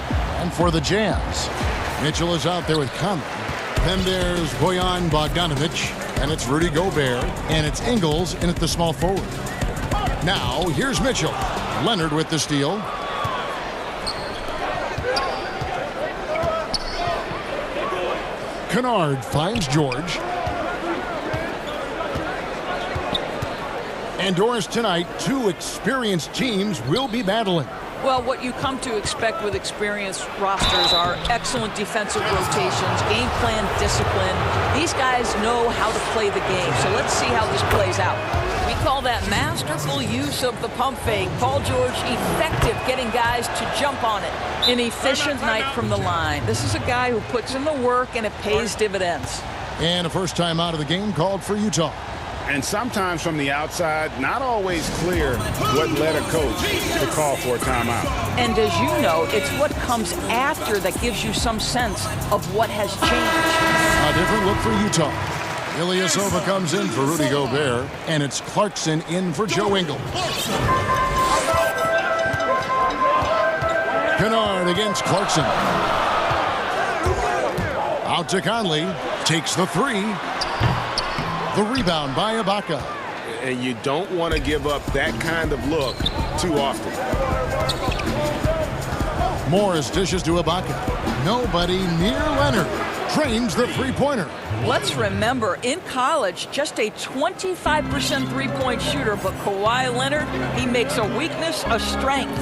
And for the Jazz, Mitchell is out there with Conley. Then there's Bojan Bogdanovic. And it's Rudy Gobert. And it's Ingles in at the small forward. Now, here's Mitchell. Leonard with the steal. Kennard finds George. And Doris, tonight, 2 experienced teams will be battling. Well, what you come to expect with experienced rosters are excellent defensive rotations, game plan discipline. These guys know how to play the game, so let's see how this plays out. We call that masterful use of the pump fake. Paul George effective getting guys to jump on it. An efficient night from the line. This is a guy who puts in the work and it pays dividends. And a first time out of the game called for Utah. And sometimes from the outside, not always clear what led a coach to call for a timeout. And as you know, it's what comes after that gives you some sense of what has changed. A different look for Utah. Ilyasova comes in for Rudy Gobert, and it's Clarkson in for Joe Ingles. Kennard against Clarkson. Out to Conley, takes the 3. The rebound by Ibaka. And you don't want to give up that kind of look too often. Morris dishes to Ibaka. Nobody near Leonard. Trains the three-pointer. Let's remember, in college, just a 25% three-point shooter, but Kawhi Leonard, he makes a weakness a strength.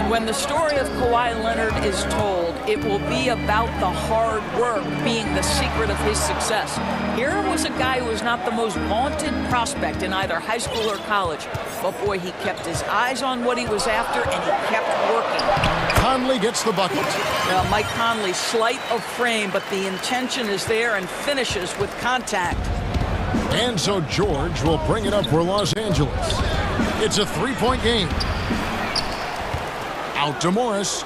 When the story of Kawhi Leonard is told, it will be about the hard work being the secret of his success. Here was a guy who was not the most vaunted prospect in either high school or college, but boy, he kept his eyes on what he was after, and he kept working. Conley gets the bucket. Mike Conley, slight of frame, but the intention is there and finishes with contact. And so George will bring it up for Los Angeles. It's a 3-point game. Out to Morris.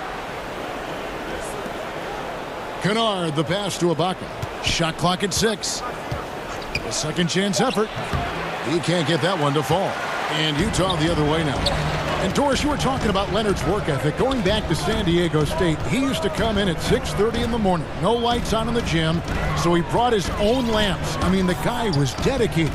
Kennard, the pass to Ibaka. Shot clock at 6. A second chance effort. He can't get that one to fall. And Utah the other way now. And Doris, you were talking about Leonard's work ethic. Going back to San Diego State, he used to come in at 6:30 in the morning. No lights on in the gym, so he brought his own lamps. I mean, the guy was dedicated.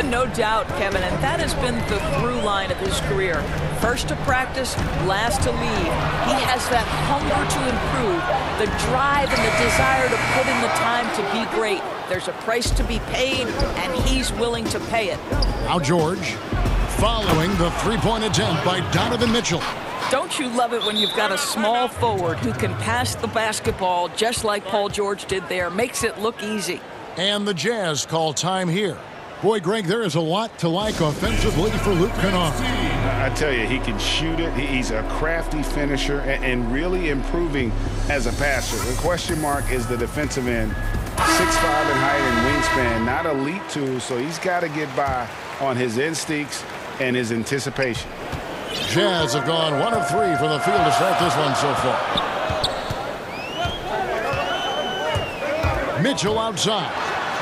No doubt, Kevin, and that has been the through line of his career. First to practice, last to leave. He has that hunger to improve, the drive and the desire to put in the time to be great. There's a price to be paid, and he's willing to pay it. Now George, following the three-point attempt by Donovan Mitchell. Don't you love it when you've got a small forward who can pass the basketball just like Paul George did there? Makes it look easy. And the Jazz call time here. Boy, Greg, there is a lot to like offensively for Luke Kennard. I tell you, he can shoot it. He's a crafty finisher and really improving as a passer. The question mark is the defensive end. 6'5" in height and wingspan, not elite tools, so he's got to get by on his instincts and his anticipation. Jazz have gone 1 of 3 from the field to start this one so far. Mitchell outside.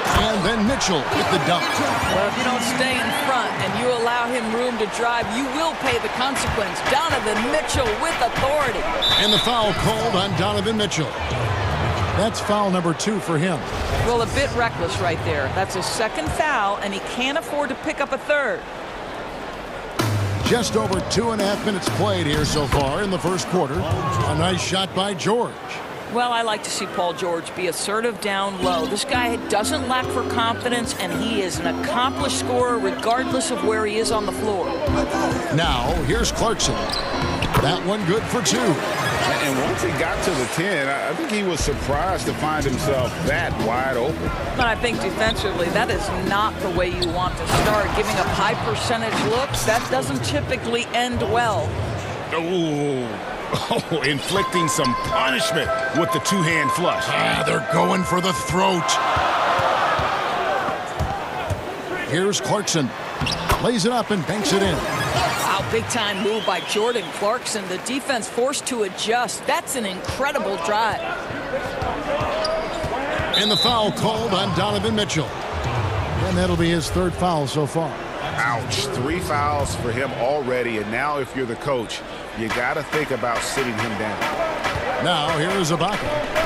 And then Mitchell with the dunk. Well, if you don't stay in front and you allow him room to drive, you will pay the consequence. Donovan Mitchell with authority. And the foul called on Donovan Mitchell. That's foul number 2 for him. Well, a bit reckless right there. That's his second foul, and he can't afford to pick up a third. Just over 2.5 minutes played here so far in the first quarter. A nice shot by George. Well, I like to see Paul George be assertive down low. This guy doesn't lack for confidence, and he is an accomplished scorer regardless of where he is on the floor. Now, here's Clarkson. That one good for 2. And once he got to the 10, I think he was surprised to find himself that wide open. But I think defensively, that is not the way you want to start. Giving up high percentage looks, that doesn't typically end well. Oh, inflicting some punishment with the two-hand flush. They're going for the throat. Here's Clarkson. Lays it up and banks it in. Wow, big-time move by Jordan Clarkson. The defense forced to adjust. That's an incredible drive. And the foul called on Donovan Mitchell. And that'll be his 3rd foul so far. Ouch. 3 fouls for him already, and now if you're the coach, you got to think about sitting him down. Now here's Ibaka.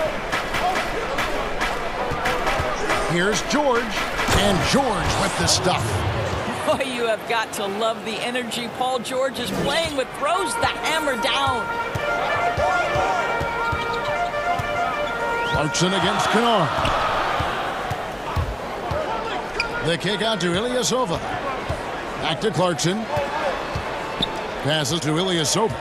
Here's George, and George with the stuff. Boy, you have got to love the energy Paul George is playing with. Throws the hammer down. Clarkson against Kennard. The kick out to Ilyasova. Back to Clarkson. Passes to Ilyasova.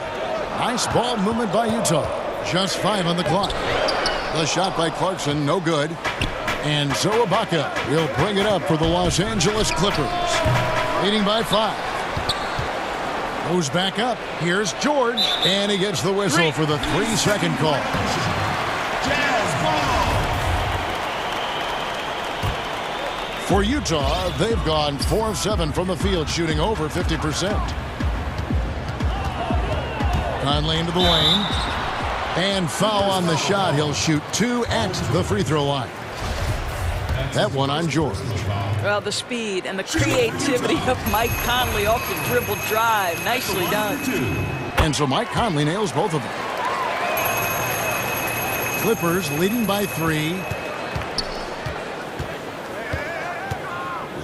Nice ball movement by Utah. Just 5 on the clock. The shot by Clarkson, no good. And so Ibaka will bring it up for the Los Angeles Clippers. Leading by 5. Goes back up. Here's George. And he gets the whistle for the 3-second call. For Utah, they've gone 4 of 7 from the field, shooting over 50%. Conley into the lane. And foul on the shot. He'll shoot 2 at the free throw line. That one on George. Well, the speed and the creativity of Mike Conley off the dribble drive. Nicely done. And so Mike Conley nails both of them. Clippers leading by 3.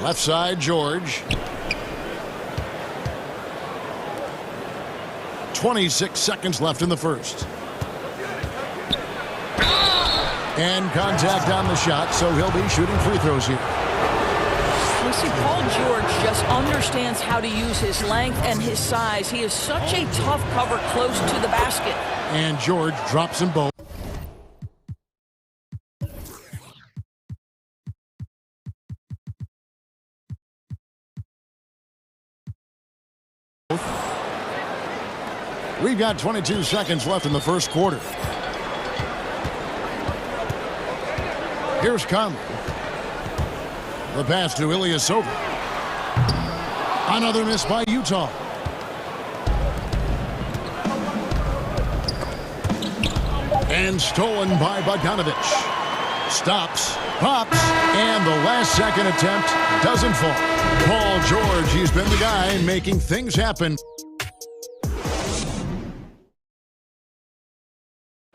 Left side, George. 26 seconds left in the first. And contact on the shot, so he'll be shooting free throws here. You see, Paul George just understands how to use his length and his size. He is such a tough cover close to the basket. And George drops them both. We've got 22 seconds left in the first quarter. Here's Conley. The pass to Ilyasova. Another miss by Utah. And stolen by Bogdanovich. Stops, pops, and the last second attempt doesn't fall. Paul George, he's been the guy making things happen.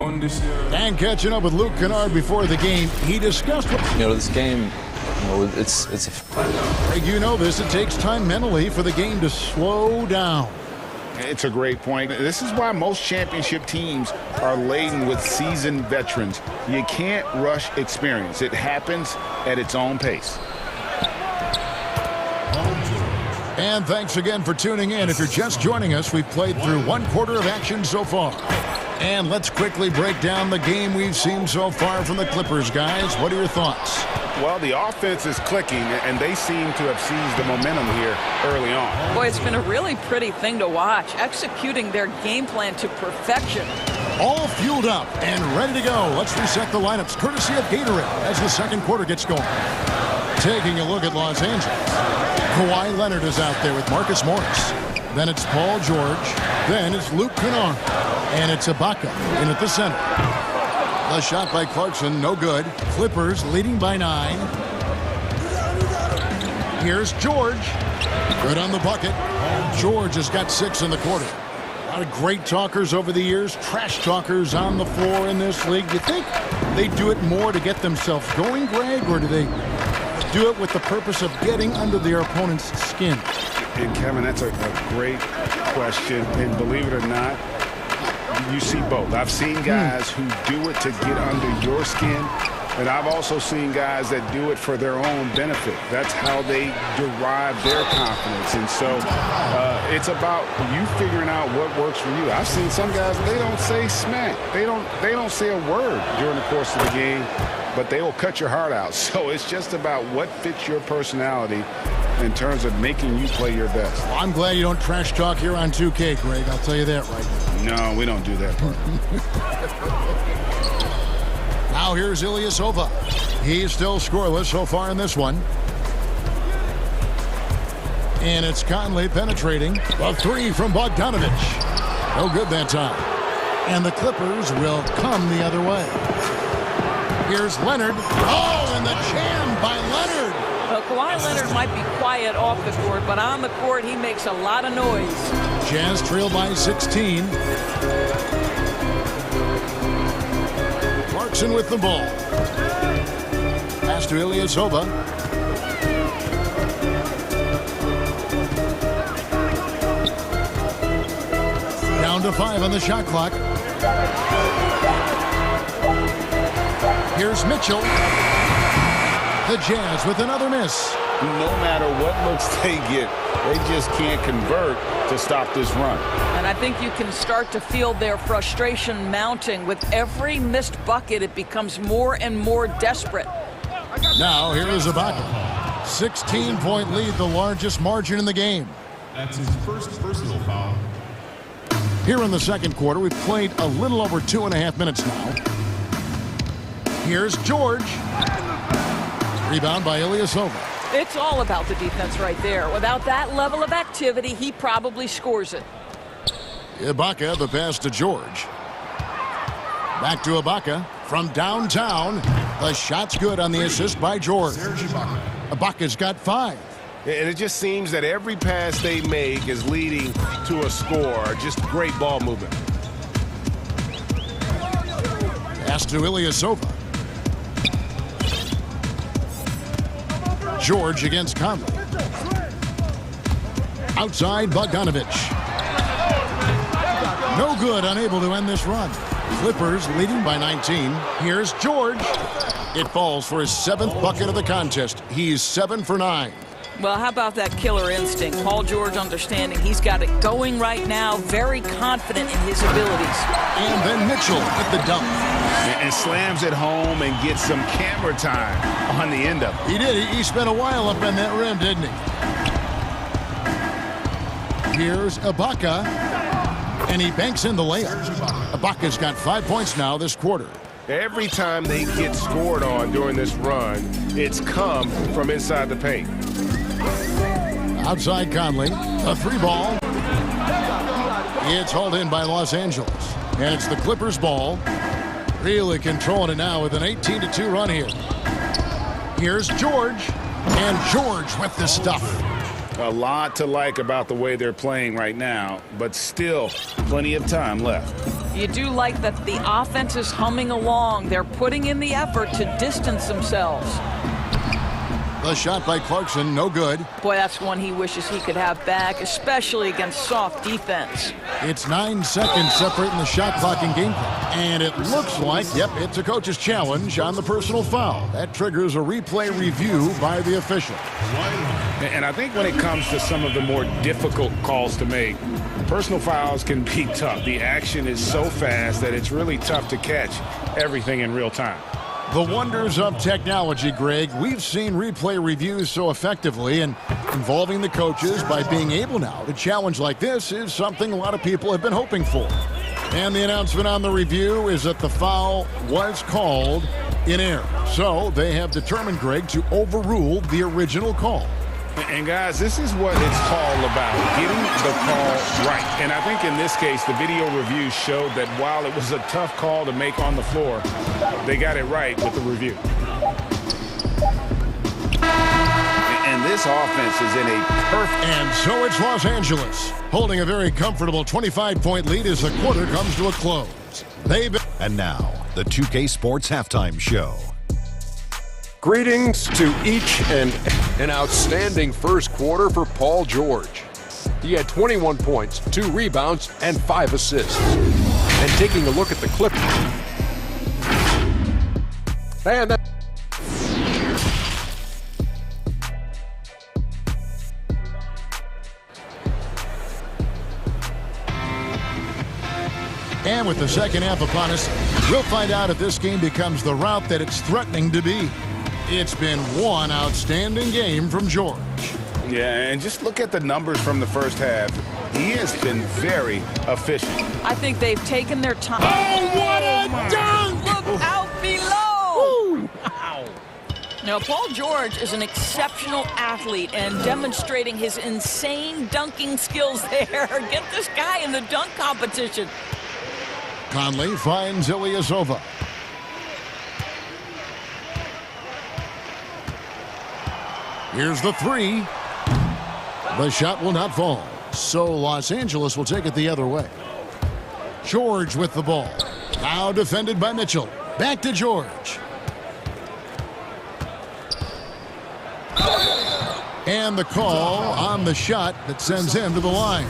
And catching up with Luke Kennard before the game, he discussed what... this game, it's Greg, you know this. It takes time mentally for the game to slow down. It's a great point. This is why most championship teams are laden with seasoned veterans. You can't rush experience. It happens at its own pace. And thanks again for tuning in. If you're just joining us, we've played through 1 quarter of action so far. And let's quickly break down the game we've seen so far from the Clippers, guys. What are your thoughts? Well, the offense is clicking, and they seem to have seized the momentum here early on. Boy, it's been a really pretty thing to watch, executing their game plan to perfection. All fueled up and ready to go. Let's reset the lineups, courtesy of Gatorade, as the second quarter gets going. Taking a look at Los Angeles. Kawhi Leonard is out there with Marcus Morris. Then it's Paul George. Then it's Luke Kennard. And it's Ibaka in at the center. The shot by Clarkson, no good. Clippers leading by 9. Here's George. Good on the bucket. George has got 6 in the quarter. A lot of great talkers over the years, trash talkers on the floor in this league. You think they do it more to get themselves going, Greg, or do they do it with the purpose of getting under their opponent's skin? And Kevin, that's a great question. And believe it or not, you see both. I've seen guys who do it to get under your skin, and I've also seen guys that do it for their own benefit. That's how they derive their confidence. And so it's about you figuring out what works for you. I've seen some guys, they don't say smack. They don't say a word during the course of the game, but they will cut your heart out. So it's just about what fits your personality in terms of making you play your best. Well, I'm glad you don't trash talk here on 2K, Greg. I'll tell you that right now. No, we don't do that part. Now here's Ilyasova. He's still scoreless so far in this one. And it's Conley penetrating. A 3 from Bogdanovich. No good that time. And the Clippers will come the other way. Here's Leonard. Oh, and the jam by Leonard. Well, Kawhi Leonard might be quiet off the court, but on the court, he makes a lot of noise. Jazz trail by 16. Clarkson with the ball. Pass to Ilyasova. Down to 5 on the shot clock. Here's Mitchell. The Jazz with another miss. No matter what looks they get, they just can't convert to stop this run. And I think you can start to feel their frustration mounting. With every missed bucket, it becomes more and more desperate. Now, here is Ibaka. 16-point lead, the largest margin in the game. That's his first personal foul. Here in the second quarter, we've played a little over 2.5 minutes now. Here's George. Rebound by Ilyasova. It's all about the defense right there. Without that level of activity, he probably scores it. Ibaka, the pass to George. Back to Ibaka from downtown. The shot's good on the assist by George. Ibaka's got 5. And it just seems that every pass they make is leading to a score. Just great ball movement. Pass to Ilyasova. George against Conley. Outside Bogdanovich. No good, unable to end this run. Clippers leading by 19. Here's George. It falls for his 7th bucket of the contest. He's 7 for 9. Well, how about that killer instinct? Paul George understanding he's got it going right now, very confident in his abilities. And then Mitchell with the dunk. And slams it home and gets some camera time on the end of it. He did. He spent a while up in that rim, didn't he? Here's Ibaka. And he banks in the layup. Ibaka's got 5 points now this quarter. Every time they get scored on during this run, it's come from inside the paint. Outside Conley, a 3-ball. It's hauled in by Los Angeles. And it's the Clippers' ball. Really controlling it now with an 18-2 run here. Here's George. And George with the stuff. A lot to like about the way they're playing right now, but still plenty of time left. You do like that the offense is humming along. They're putting in the effort to distance themselves. The shot by Clarkson, no good. Boy, that's one he wishes he could have back, especially against soft defense. It's 9 seconds separating the shot clock and game clock. And it looks like, yep, it's a coach's challenge on the personal foul. That triggers a replay review by the official. And I think when it comes to some of the more difficult calls to make, personal fouls can be tough. The action is so fast that it's really tough to catch everything in real time. The wonders of technology, Greg. We've seen replay reviews so effectively, and involving the coaches by being able now to challenge like this is something a lot of people have been hoping for. And the announcement on the review is that the foul was called in error. So they have determined, Greg, to overrule the original call. And guys, this is what it's all about, getting the call right. And I think in this case, the video review showed that while it was a tough call to make on the floor, they got it right with the review. And this offense is in a perfect... And so it's Los Angeles, holding a very comfortable 25-point lead as the quarter comes to a close. And now, the 2K Sports Halftime Show. Greetings to each and an outstanding first quarter for Paul George. He had 21 points, 2 rebounds, and 5 assists. And taking a look at the Clippers. And that... And with the second half upon us, we'll find out if this game becomes the route that it's threatening to be. It's been one outstanding game from George. Yeah, and just look at the numbers from the first half. He has been very efficient. I think they've taken their time. Oh, what a dunk! Look out below! Wow. Now, Paul George is an exceptional athlete and demonstrating his insane dunking skills there. Get this guy in the dunk competition. Conley finds Ilyasova. Here's the three. The shot will not fall. So Los Angeles will take it the other way. George with the ball. Now defended by Mitchell. Back to George. And the call on the shot that sends him to the line.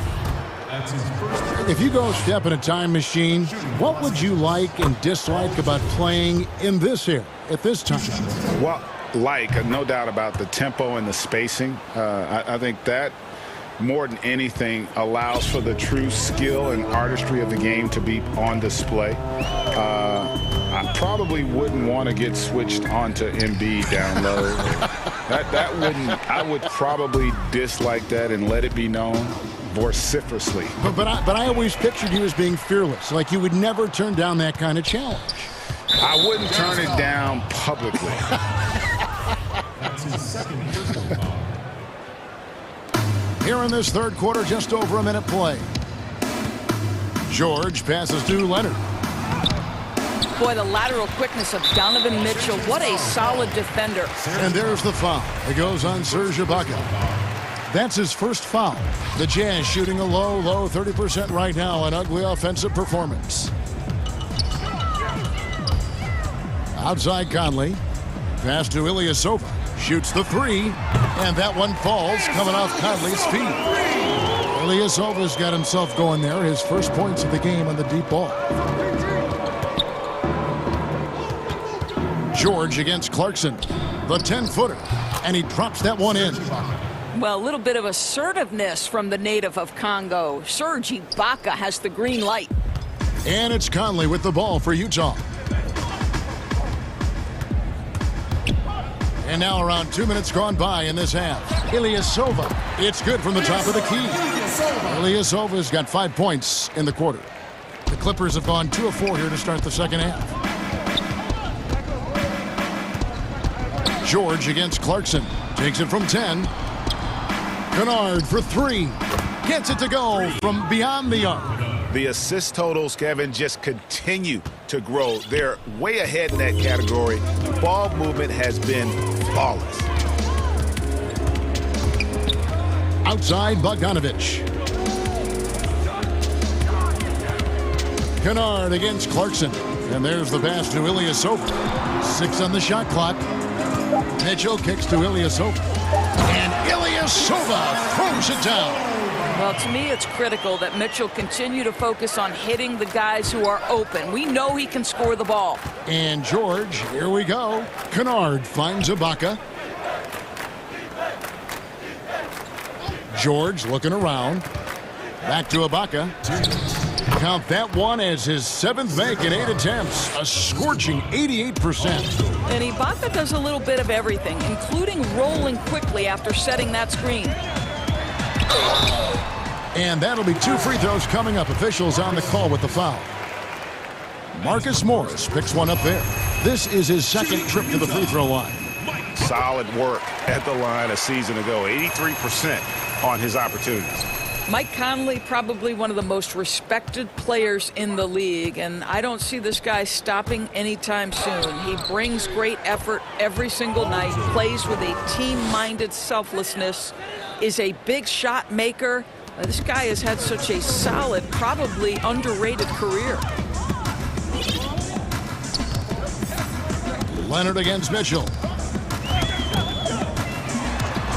If you go step in a time machine, what would you like and dislike about playing in this era at this time? Well, no doubt about the tempo and the spacing. I think that more than anything allows for the true skill and artistry of the game to be on display. I probably wouldn't want to get switched onto Embiid down low. that wouldn't. I would probably dislike that and let it be known vociferously. But I always pictured you as being fearless, like you would never turn down that kind of challenge. I wouldn't turn it down publicly. That's his second personal foul. Here in this third quarter, just over a minute play. George passes to Leonard. Boy, the lateral quickness of Donovan Mitchell. What a solid defender. And there's the foul. It goes on Serge Ibaka. That's his first foul. The Jazz shooting a low 30% right now. An ugly offensive performance. Outside Conley. Pass to Ilyasova. Shoots the three. And that one falls coming off Conley's feet. Ilyasova's got himself going there. His first points of the game on the deep ball. George against Clarkson. The 10-footer. And he drops that one in. Well, a little bit of assertiveness from the native of Congo. Serge Ibaka has the green light. And it's Conley with the ball for Utah. And now around 2 minutes gone by in this half. Ilyasova. It's good from the top of the key. Ilyasova's got 5 points in the quarter. The Clippers have gone 2 of 4 here to start the second half. George against Clarkson. Takes it from 10. Kennard for 3. Gets it to go from beyond the arc. The assist totals, Kevin, just continue to grow. They're way ahead in that category. Ball movement has been flawless. Outside Bogdanovich. Kennard against Clarkson. And there's the pass to Ilyasova. 6 on the shot clock. Mitchell kicks to Ilyasova. And Ilyasova throws it down. Well, to me, it's critical that Mitchell continue to focus on hitting the guys who are open. We know he can score the ball. And George, here we go. Kennard finds Ibaka. George looking around. Back to Ibaka. Count that one as his 7th make in 8 attempts. A scorching 88%. And Ibaka does a little bit of everything, including rolling quickly after setting that screen. And that'll be 2 free throws coming up. Officials on the call with the foul. Marcus Morris picks one up there. This is his second trip to the free throw line. Solid work at the line a season ago. 83% on his opportunities. Mike Conley, probably one of the most respected players in the league, and I don't see this guy stopping anytime soon. He brings great effort every single night, plays with a team-minded selflessness, is a big shot maker. This guy has had such a solid, probably underrated career. Leonard against Mitchell.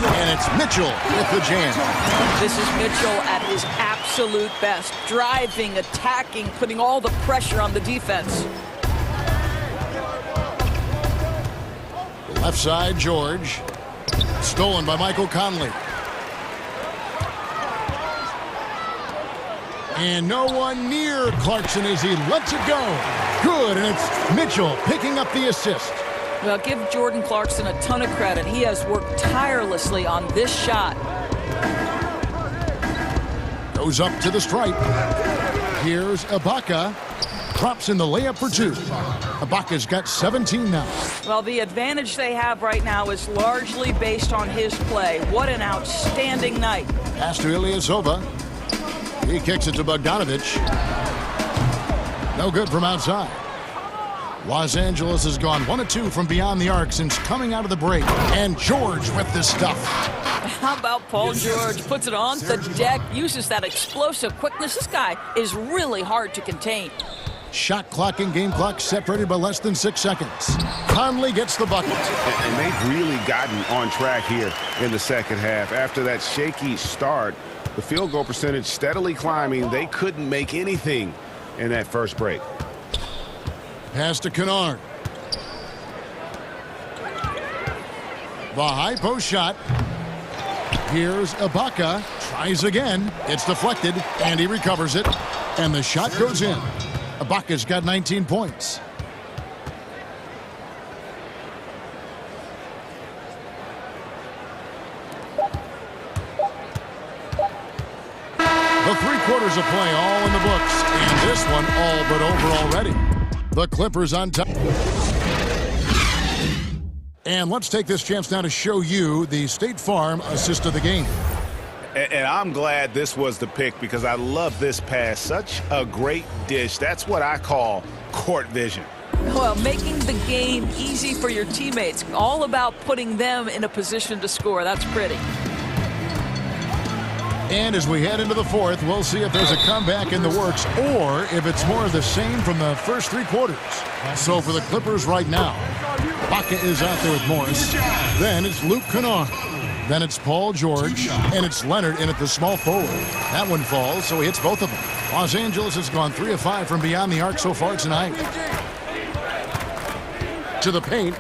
And it's Mitchell with the jam. This is Mitchell at his absolute best. Driving, attacking, putting all the pressure on the defense. Left side, George. Stolen by Michael Conley. And no one near Clarkson as he lets it go. Good, and it's Mitchell picking up the assist. Well, give Jordan Clarkson a ton of credit. He has worked tirelessly on this shot. Goes up to the stripe. Here's Ibaka. Drops in the layup for 2. Ibaka's got 17 now. Well, the advantage they have right now is largely based on his play. What an outstanding night. Pass to Ilyasova. He kicks it to Bogdanovich. No good from outside. Los Angeles has gone 1 of 2 from beyond the arc since coming out of the break. And George with the stuff. How about Paul George? Puts it on the deck, uses that explosive quickness. This guy is really hard to contain. Shot clock and game clock separated by less than 6 seconds. Conley gets the bucket. And they've really gotten on track here in the second half. After that shaky start, the field goal percentage steadily climbing. They couldn't make anything in that first break. Pass to Kennard. The high post shot. Here's Ibaka. Tries again. It's deflected, and he recovers it. And the shot goes in. Ibaka's got 19 points. The 3 quarters of play all in the books, and this one all but over already. The Clippers on top. And let's take this chance now to show you the State Farm assist of the game. And I'm glad this was the pick because I love this pass. Such a great dish. That's what I call court vision. Well, making the game easy for your teammates. All about putting them in a position to score. That's pretty. And as we head into the fourth, we'll see if there's a comeback in the works or if it's more of the same from the first 3 quarters. So for the Clippers right now, Ibaka is out there with Morris. Then it's Luke Kennard. Then it's Paul George. And it's Leonard in at the small forward. That one falls, so he hits both of them. Los Angeles has gone 3 of 5 from beyond the arc so far tonight. To the paint.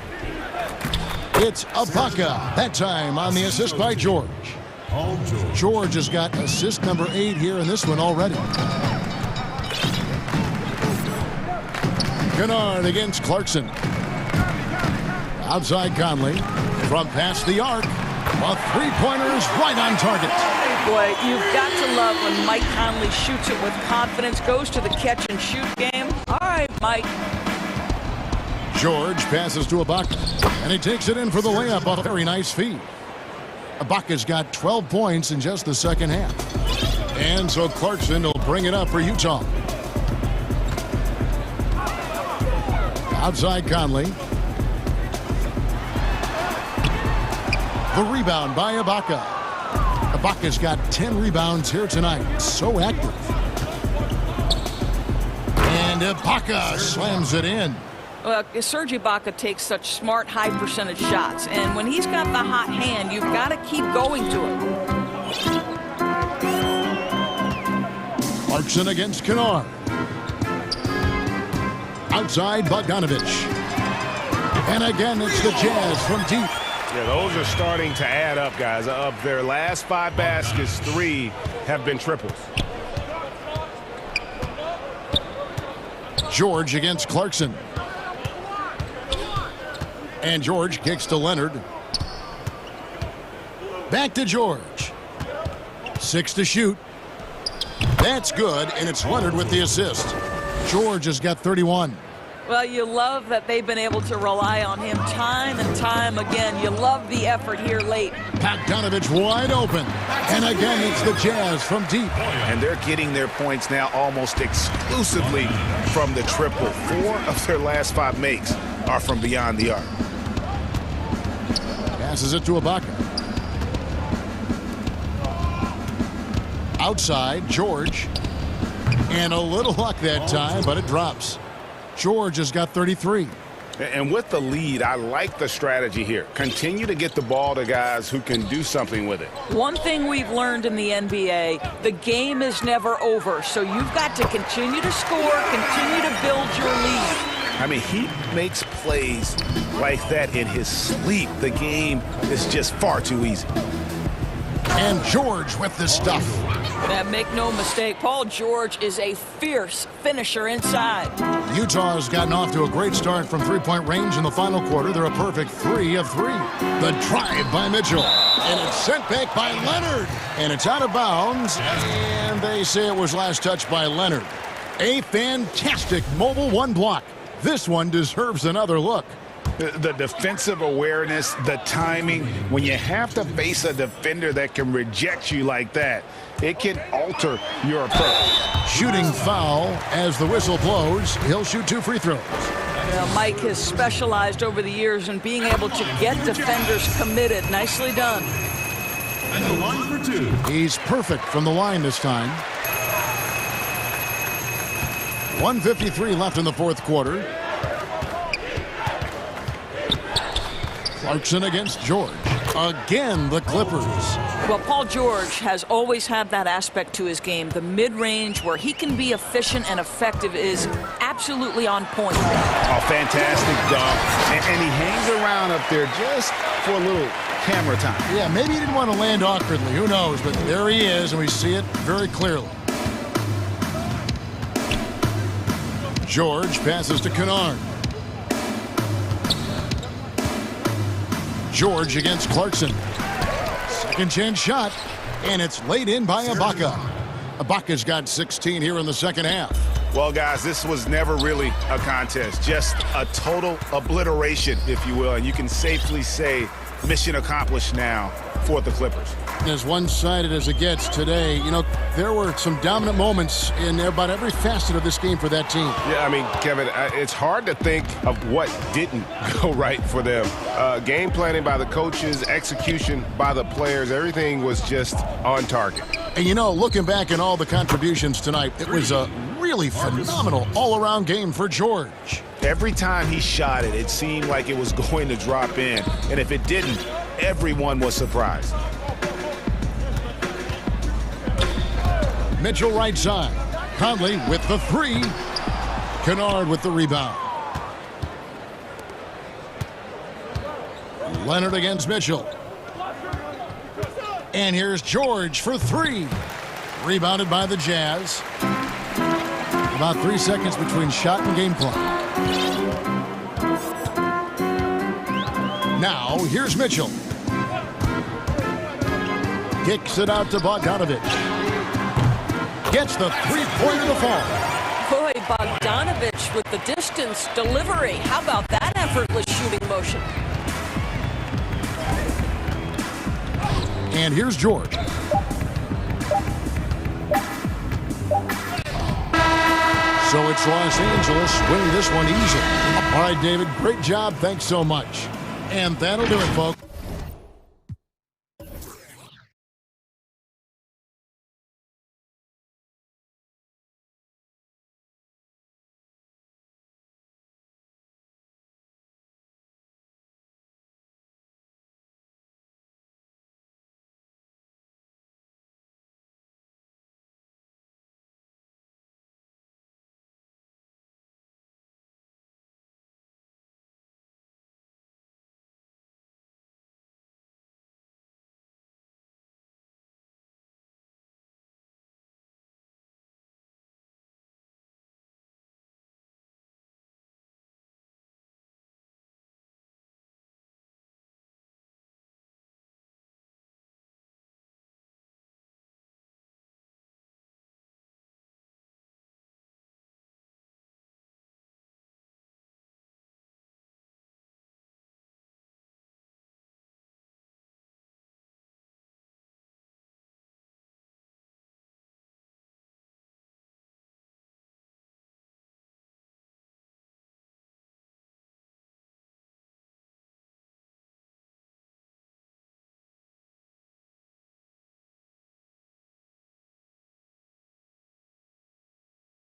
It's Ibaka. That time on the assist by George. George has got assist number 8 here in this one already. Kennard against Clarkson. Outside Conley. From past the arc. A 3-pointer is right on target. Boy, you've got to love when Mike Conley shoots it with confidence, goes to the catch and shoot game. All right, Mike. George passes to Ibaka. And he takes it in for the layup. A very nice feed. Ibaka's got 12 points in just the second half. And so Clarkson will bring it up for Utah. Outside Conley. The rebound by Ibaka. Ibaka's got 10 rebounds here tonight. So active. And Ibaka slams it in. Well, Serge Ibaka takes such smart, high-percentage shots. And when he's got the hot hand, you've got to keep going to it. Clarkson against Kennard. Outside Bogdanovich. And again, it's the Jazz from deep. Yeah, those are starting to add up, guys. Of their last 5 baskets, 3 have been triples. George against Clarkson. And George kicks to Leonard. Back to George. 6 to shoot. That's good, and it's Leonard with the assist. George has got 31. Well, you love that they've been able to rely on him time and time again. You love the effort here late. Bogdanovich wide open. And again, it's the Jazz from deep. And they're getting their points now almost exclusively from the triple. 4 of their last 5 makes are from beyond the arc. Passes it to Ibaka. Outside, George. And a little luck that time, but it drops. George has got 33. And with the lead, I like the strategy here. Continue to get the ball to guys who can do something with it. One thing we've learned in the NBA, the game is never over. So you've got to continue to score, continue to build your lead. I mean, he makes plays like that in his sleep. The game is just far too easy. And George with the stuff. Now, make no mistake, Paul George is a fierce finisher inside. Utah has gotten off to a great start from 3-point range in the final quarter. They're a perfect 3 of 3. The drive by Mitchell. And it's sent back by Leonard. And it's out of bounds. And they say it was last touched by Leonard. A fantastic mobile 1 block. This one deserves another look. The defensive awareness, the timing, when you have to face a defender that can reject you like that, it can alter your approach. Shooting foul as the whistle blows. He'll shoot 2 free throws. Mike has specialized over the years in being able to get defenders committed. Nicely done. And the line for two. He's perfect from the line this time. 1:53 left in the fourth quarter. Clarkson against George. Again, the Clippers. Well, Paul George has always had that aspect to his game. The mid-range where he can be efficient and effective is absolutely on point. A fantastic dunk. And he hangs around up there just for a little camera time. Yeah, maybe he didn't want to land awkwardly. Who knows? But there he is, and we see it very clearly. George passes to Kennard. George against Clarkson. Second chance shot, and it's laid in by Ibaka. Ibaka's got 16 here in the second half. Well, guys, this was never really a contest, just a total obliteration, if you will. And you can safely say mission accomplished now for the Clippers. As one-sided as it gets today, you know, there were some dominant moments in about every facet of this game for that team. Yeah, I mean, Kevin, it's hard to think of what didn't go right for them. Game planning by the coaches, execution by the players, everything was just on target. And, you know, looking back at all the contributions tonight, it was a really phenomenal all-around game for George. Every time he shot it, it seemed like it was going to drop in. And if it didn't, everyone was surprised. Mitchell right side. Conley with the three. Kennard with the rebound. Leonard against Mitchell. And here's George for three. Rebounded by the Jazz. About 3 seconds between shot and game clock. Now, here's Mitchell. Kicks it out to Bogdanovich. Gets the three-pointer to fall. Boy, Bogdanovich with the distance delivery. How about that effortless shooting motion? And here's George. So it's Los Angeles winning this one easily. All right, David, great job. Thanks so much. And that'll do it, folks.